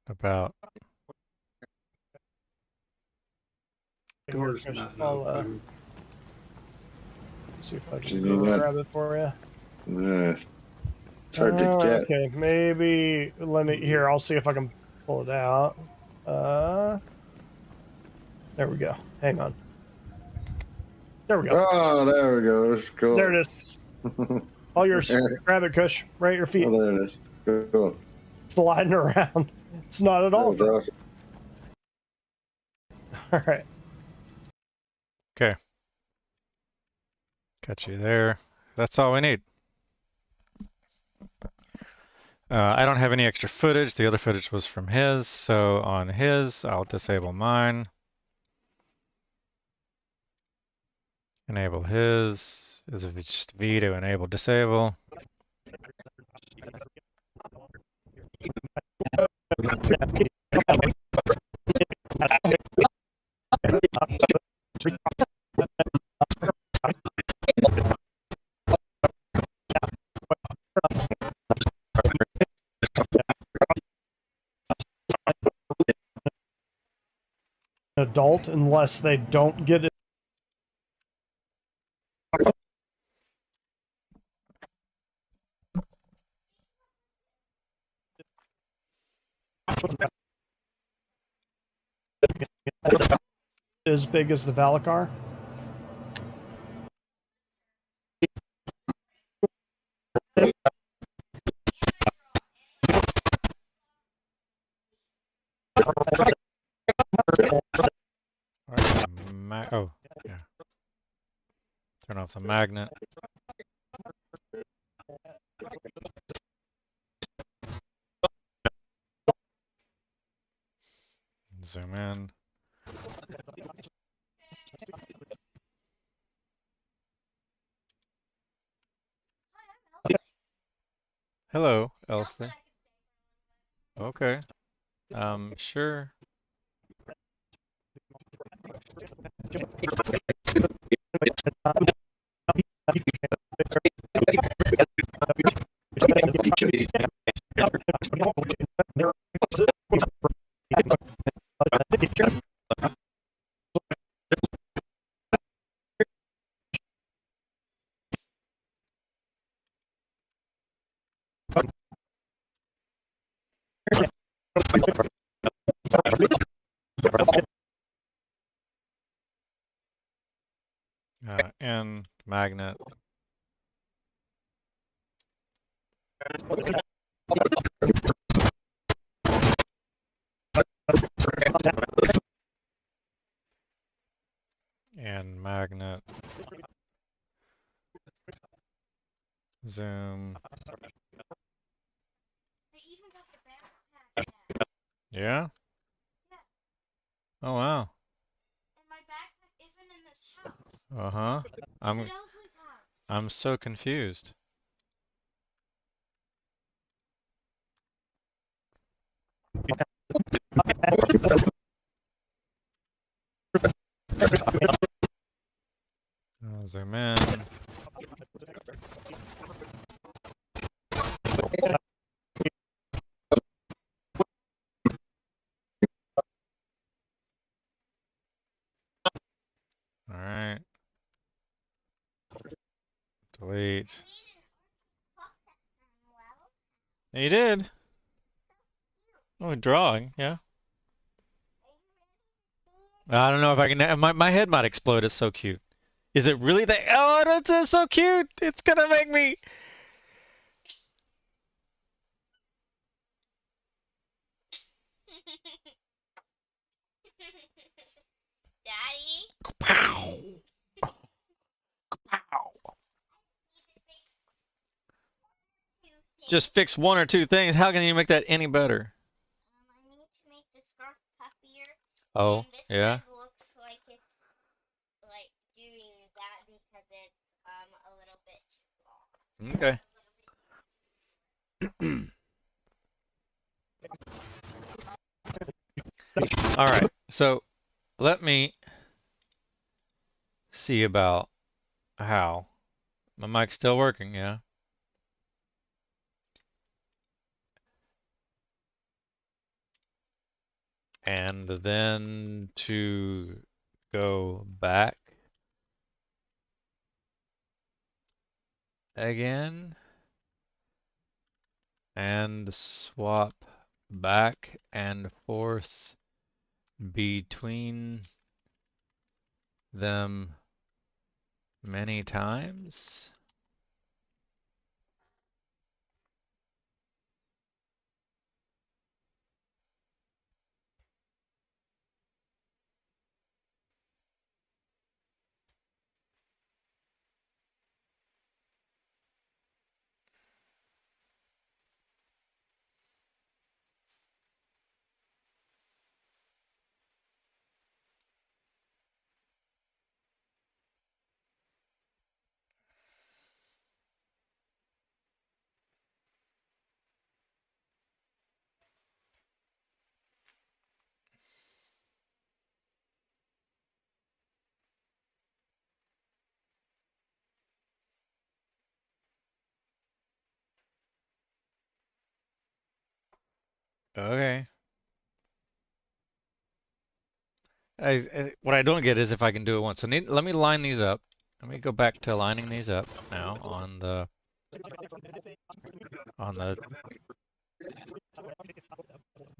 about Door's not I'll open. see if I You can need that? grab it for you. Yeah. It's hard to get. Okay, maybe let me here. I'll see if I can pull it out. There we go. Hang on. There we go. Oh, there we go. Let's go. There it is. All yours. Grab it, Kush. Right at your feet. Oh, there it is. Cool. Sliding around. It's not at That all. was awesome. All right. okay. Got you there. That's all we need. I don't have any extra footage. The other footage was from his, so on his, I'll disable mine. Enable his. Is it just V to enable disable? Adult unless they don't get it. As big as the Valacar. Oh, yeah. Turn off the magnet. Zoom in. Hello, Elsie. Okay. Sure. In magnet. And magnet. Zoom. Yeah? Oh wow. Uh-huh. I'm so confused. Zoom in. All right. Delete. You did. Oh, drawing, yeah. I don't know if I can. My head might explode. It's so cute. Is it really that? Oh, it's so cute. It's gonna make me. Daddy? Pow. Pow. Just fix one or two things. How can you make that any better? I need to make the scarf puffier. Oh, And this yeah. leg looks like it's like doing that because it's a little bit too long. Okay. All right. So let me see about how. My mic's still working, yeah. And then to go back again and swap back and forth between them many times. Okay. What I don't get is if I can do it once. So let me line these up. Let me go back to lining these up now on the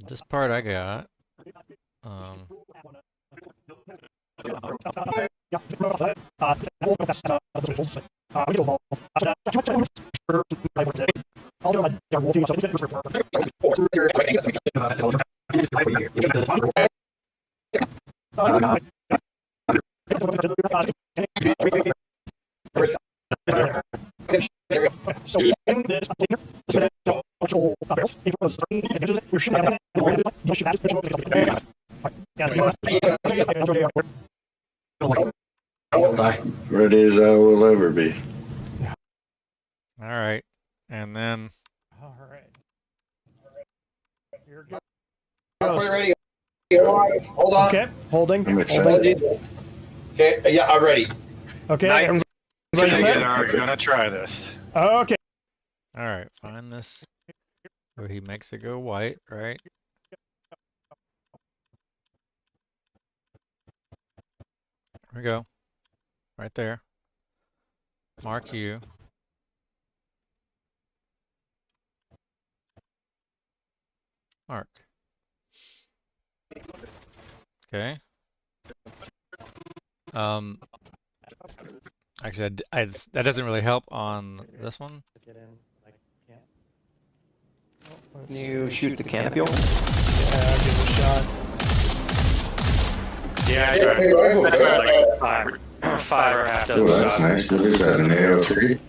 this part I got. Um, Ready as I will ever be. all right, and then All right. Here goes. Ready. Hold on. Okay, holding. I'm excited. Okay, yeah, I'm ready. Okay, Nice. everybody set? Are gonna try this. Okay. all right, find this where he makes it go white, right? There we go. Right there. Mark you. Mark. Okay. Actually, that doesn't really help on this one. Can you shoot the canopy? Yeah, give it a shot. Yeah, I tried. Like five or a half Oh, dozen that's shots. nice. What is that, an AO3?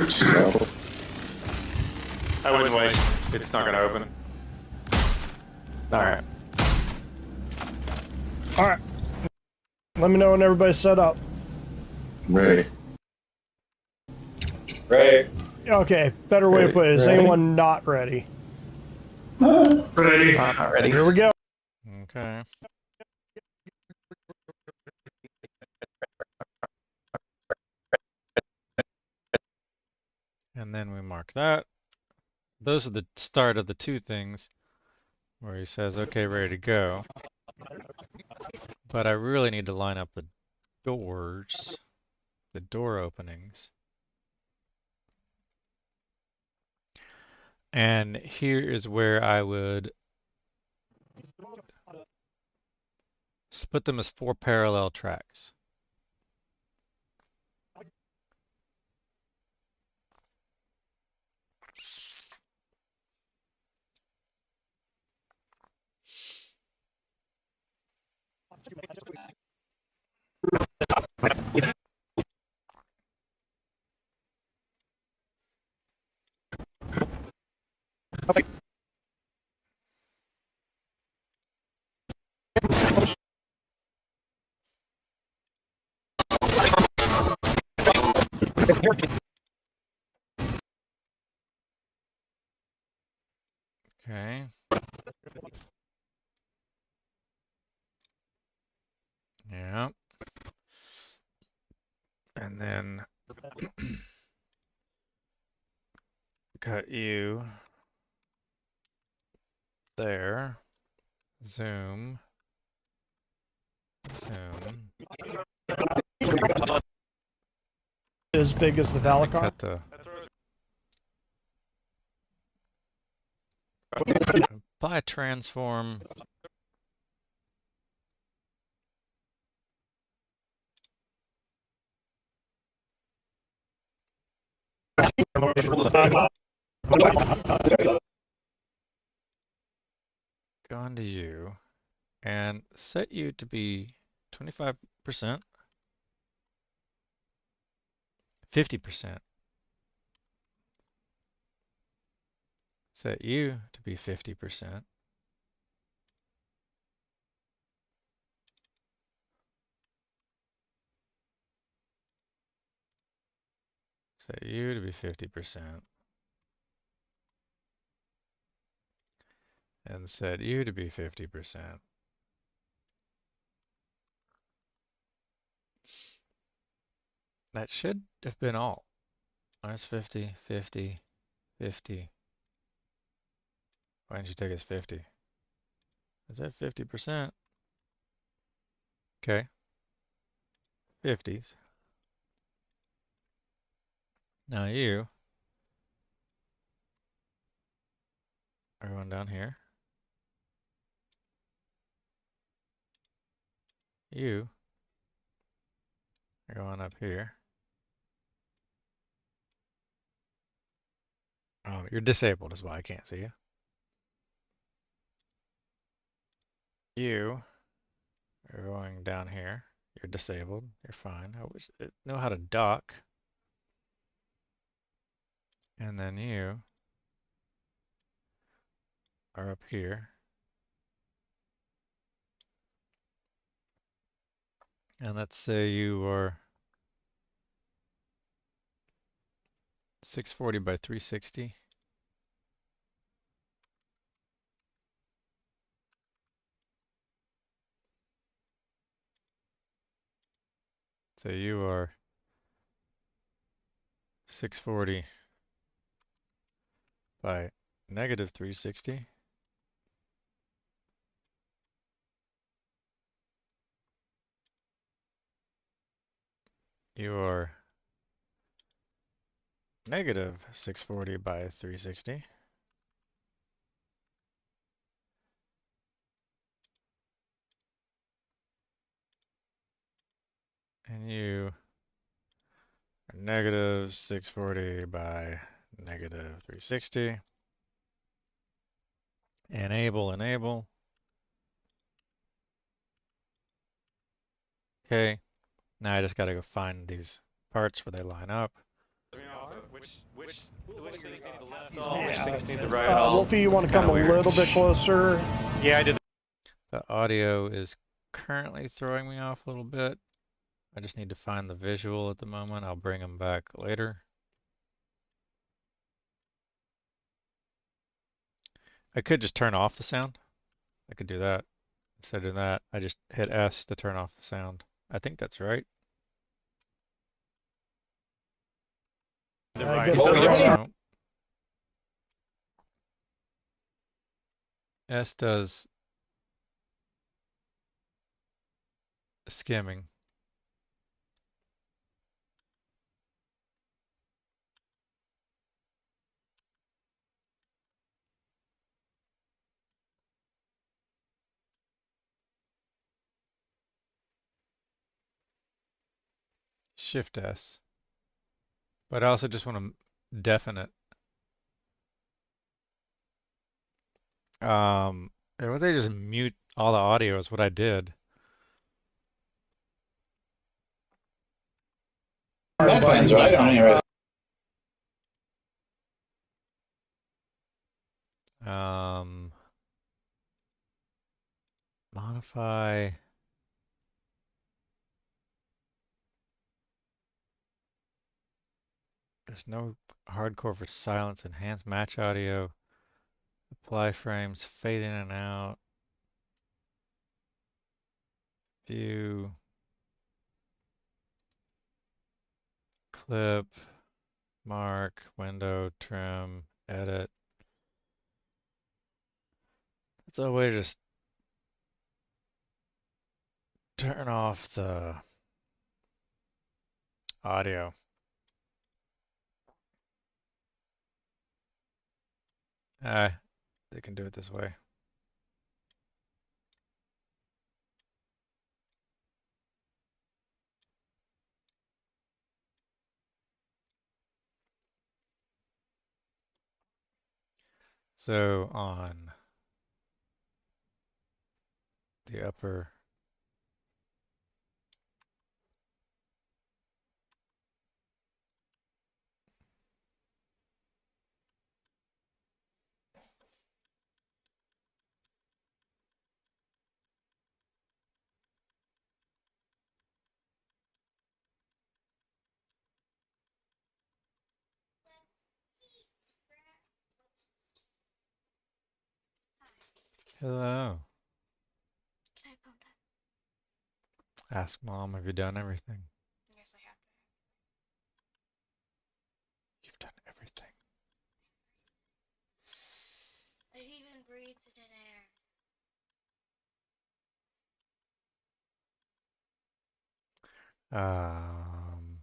Scalpel. I wouldn't waste. It's not gonna open. Alright. All right. Let me know when everybody's set up. Ready. Ready. Okay, better way to put it. Is anyone not ready? Ready. Not ready. Here we go. Okay. And then we mark that. Those are the start of the two things where he says, okay, ready to go. But I really need to line up the doors, the door openings. And here is where I would Split them as 4 parallel tracks. Okay. Yeah. And then cut you there. Zoom. Zoom. As big as the Valakar? Cut the... Apply a transform. Go onto you and set you to be 25%, 50%. Set you to be 50%. Set you to be 50%. And set you to be 50%. That should have been all. Minus 50, 50, 50. Why didn't you take us 50? Is that 50%? Okay. 50s. Now you are going down here. You are going up here. Oh, you're disabled is why I can't see you. You are going down here. You're disabled. You're fine. I wish it know how to dock. And then you are up here. And let's say you are 640 by 360. So you are 640 by negative 360. You are negative 640 by 360. And you are negative 640 by negative 360. Enable, enable. Okay, now I just gotta go find these parts where they line up. Which things need the left all, which things need the right all. Wolfie, you want to come a little bit closer? Yeah, I did. The audio is currently throwing me off a little bit. I just need to find the visual at the moment. I'll bring them back later. I could just turn off the sound. I could do that. Instead of doing that, I just hit S to turn off the sound. I think that's right. I guess No. S does skimming. Shift S. But I also just want to deafen it. Or was I just mute all the audio is what I did. Headphones, right? I mean, right. Modify. There's no hardcore for silence. Enhance match audio. Apply frames. Fade in and out. View. Clip. Mark. Window. Trim. Edit. It's a way to just turn off the audio. They can do it this way. So on the upper hello. Ask mom, have you done everything? Yes, I have. You've done everything. I even breathed in air. Um,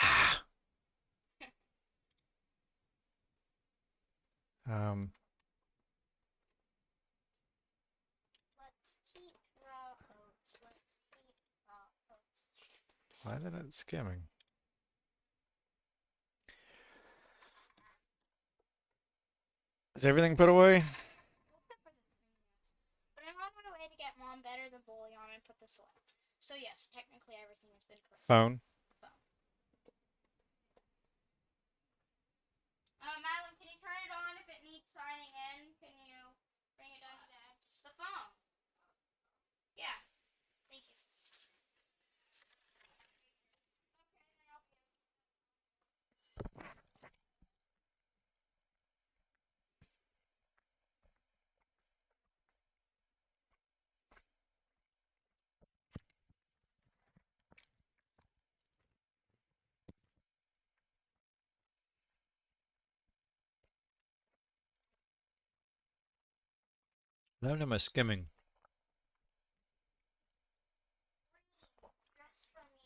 ah, um, Let's keep raw oats. Let's keep raw oats. why is it skimming? Is everything put away? Except for the spoon, yes. But I'm on my way to get Mom better than bouillon and put this away. So yes, technically everything has been cooked. Phone? Phone. Madeline, can you turn it on if it needs signing in? Can you bring it down to Dad? The phone. Yeah. Thank you. No, no, my skimming. Stress for me.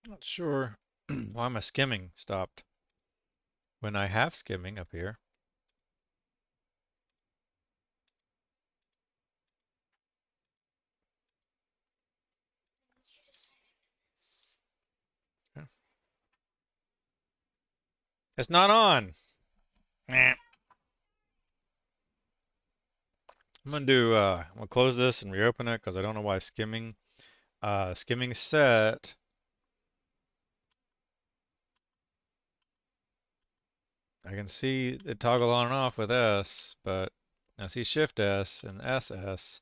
Not sure why my skimming stopped when I have skimming up here. I need you to sign into this. Yeah. It's not on. Nah. I'm gonna close this and reopen it because I don't know why skimming set. I can see it toggle on and off with S, but I see Shift S and SS,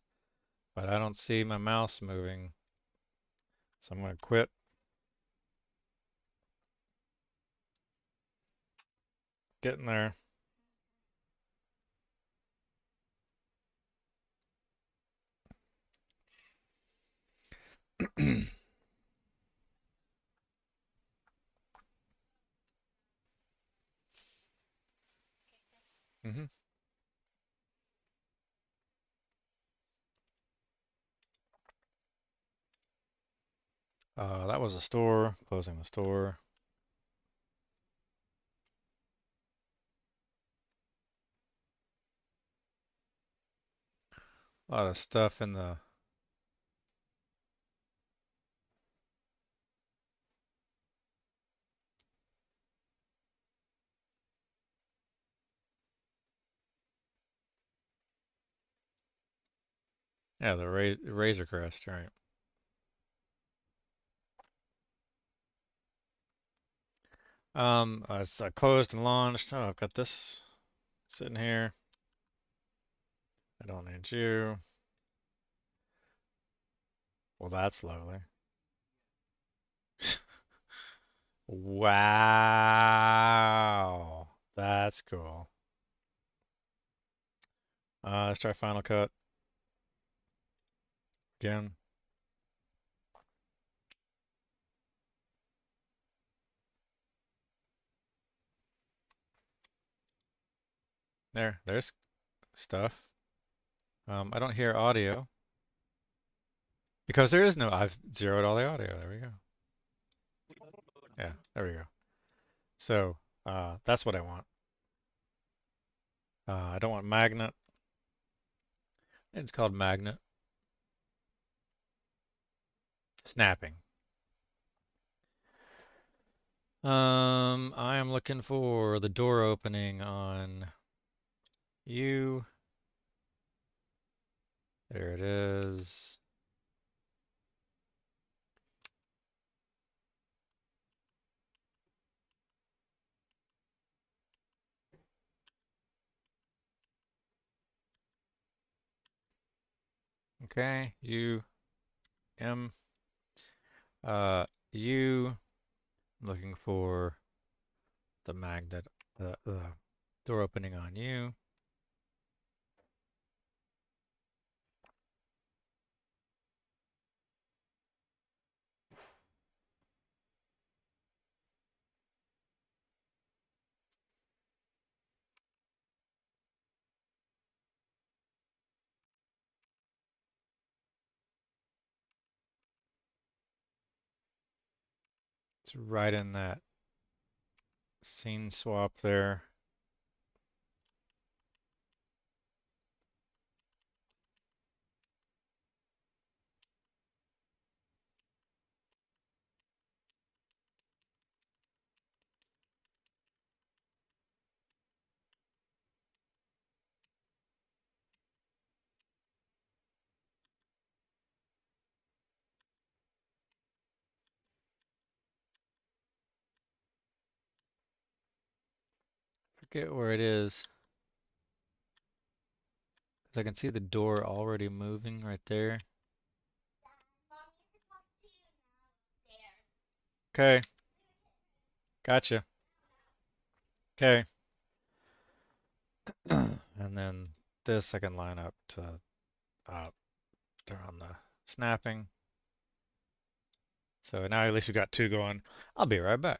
but I don't see my mouse moving. So I'm gonna quit. Getting there. Mm-hmm. That was the store. Closing the store. A lot of stuff in the. Yeah, the Razor Crest, right? It's closed and launched. Oh, I've got this sitting here. I don't need you. Well, that's lovely. Wow, that's cool. Let's try Final Cut again. There's stuff. I don't hear audio because there is no. I've zeroed all the audio. There we go. Yeah, there we go. So that's what I want. I don't want magnet. It's called magnet. Snapping. I am looking for the door opening on you. There it is. Okay, you, M, you. I'm looking for the magnet, the door opening on you. It's right in that scene swap there. Forget where it is, because I can see the door already moving right there. Okay, gotcha. Okay. And then this I can line up to turn on the snapping. So now at least we've got two going. I'll be right back.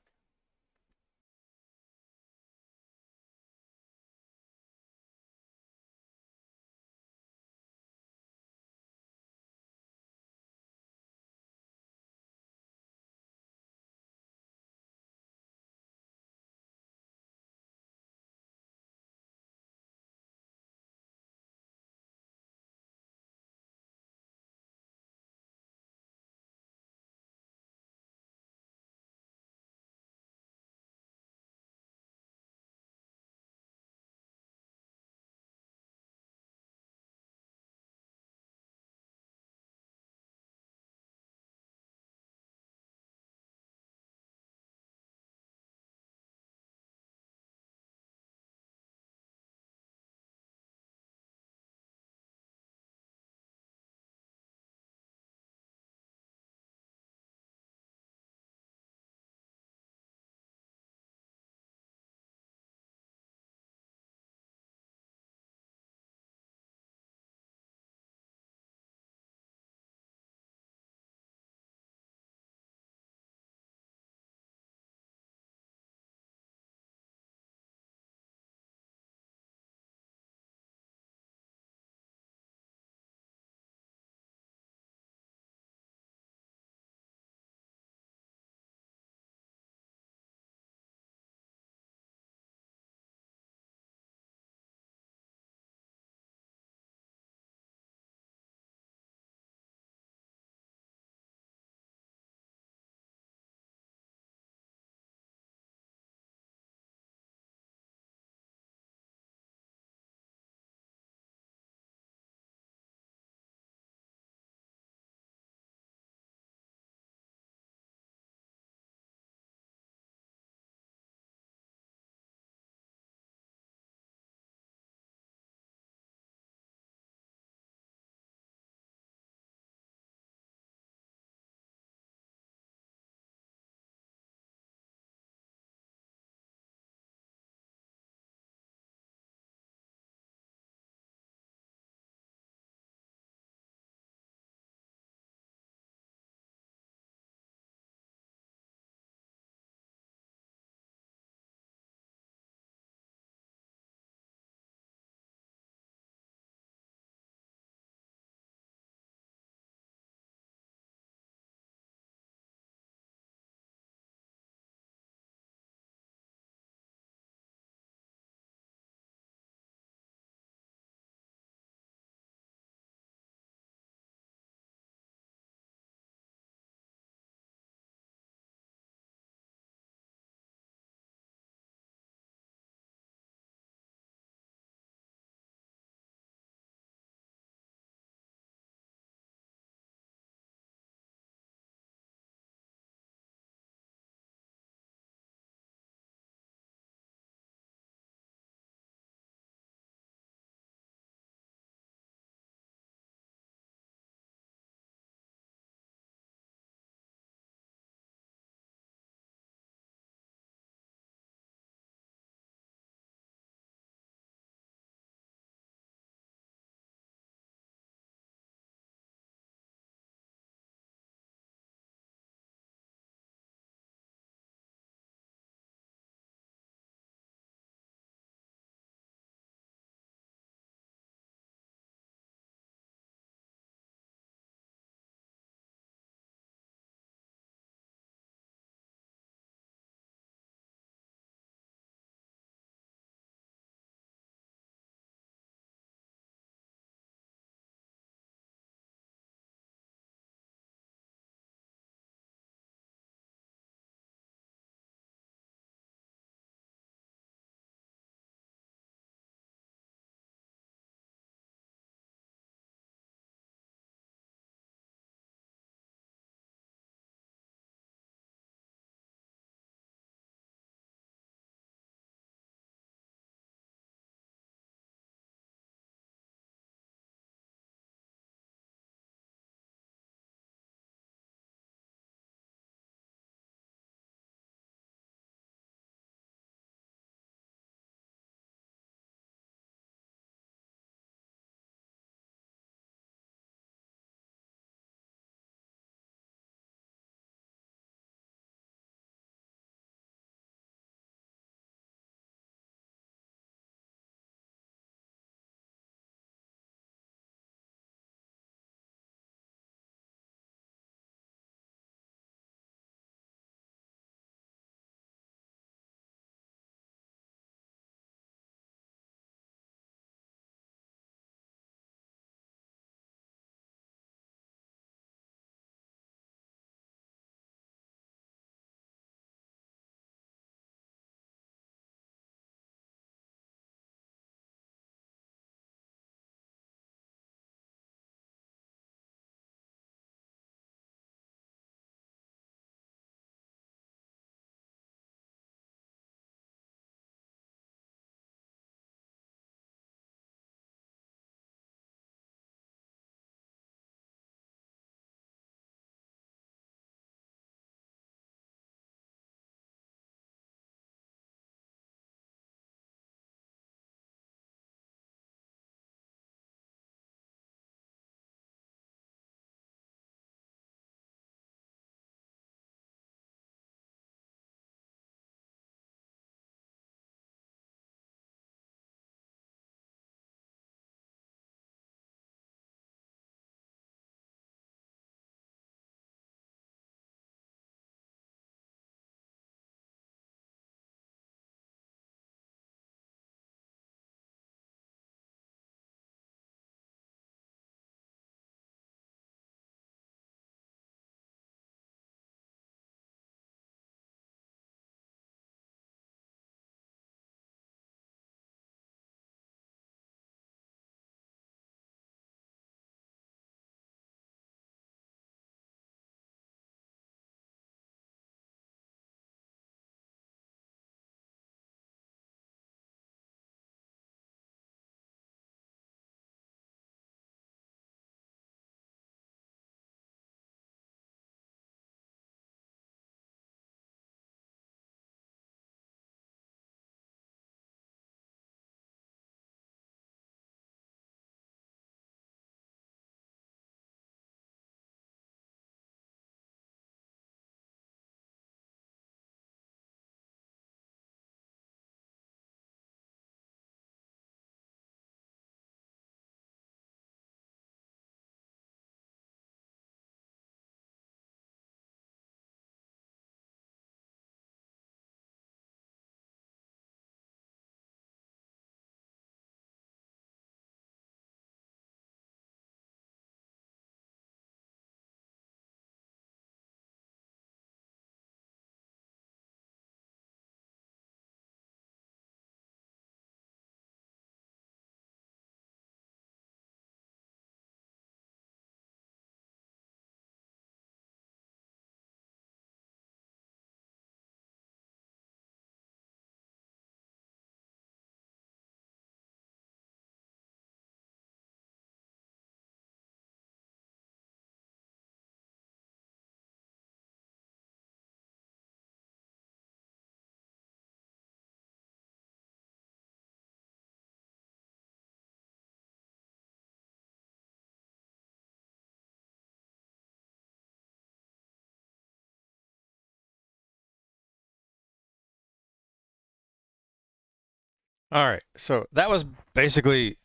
All right, so that was basically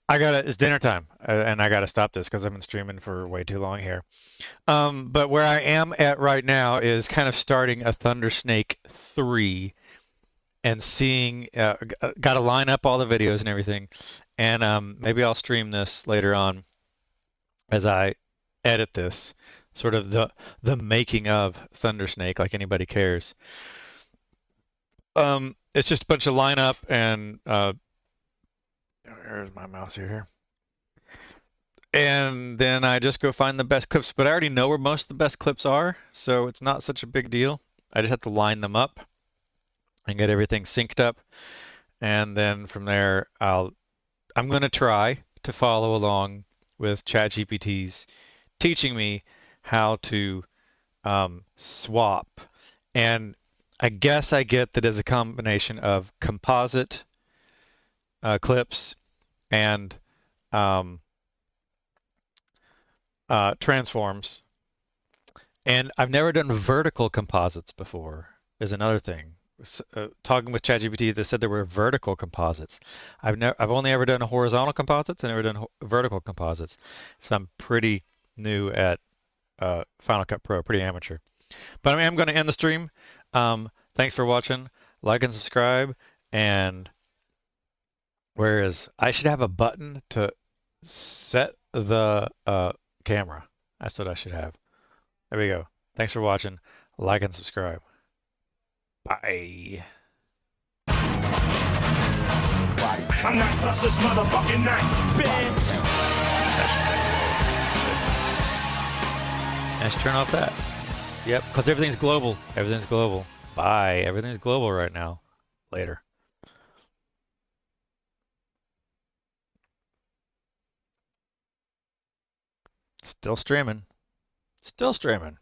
it's dinner time, and I gotta stop this because I've been streaming for way too long here. But where I am at right now is kind of starting a Thunder Snake 3 and seeing, got to line up all the videos and everything, and maybe I'll stream this later on as I edit this, sort of the making of Thunder Snake, like anybody cares. It's just a bunch of lineup and where's my mouse here? And then I just go find the best clips, but I already know where most of the best clips are, so it's not such a big deal. I just have to line them up and get everything synced up, and then from there I'm going to try to follow along with ChatGPT's teaching me how to swap. And I guess I get that as a combination of composite clips and transforms. And I've never done vertical composites before, is another thing. Talking with ChatGPT, they said there were vertical composites. I've only ever done horizontal composites. I've never done vertical composites. So I'm pretty new at Final Cut Pro, pretty amateur. But I am going to end the stream. Thanks for watching. Like and subscribe. And I should have a button to set the camera. That's what I should have. There we go. Thanks for watching. Like and subscribe. Bye. I'm not this motherfucking night, bitch. Let's turn off that. Yep, because everything's global. Everything's global. Bye. Everything's global right now. Later. Still streaming. Still streaming.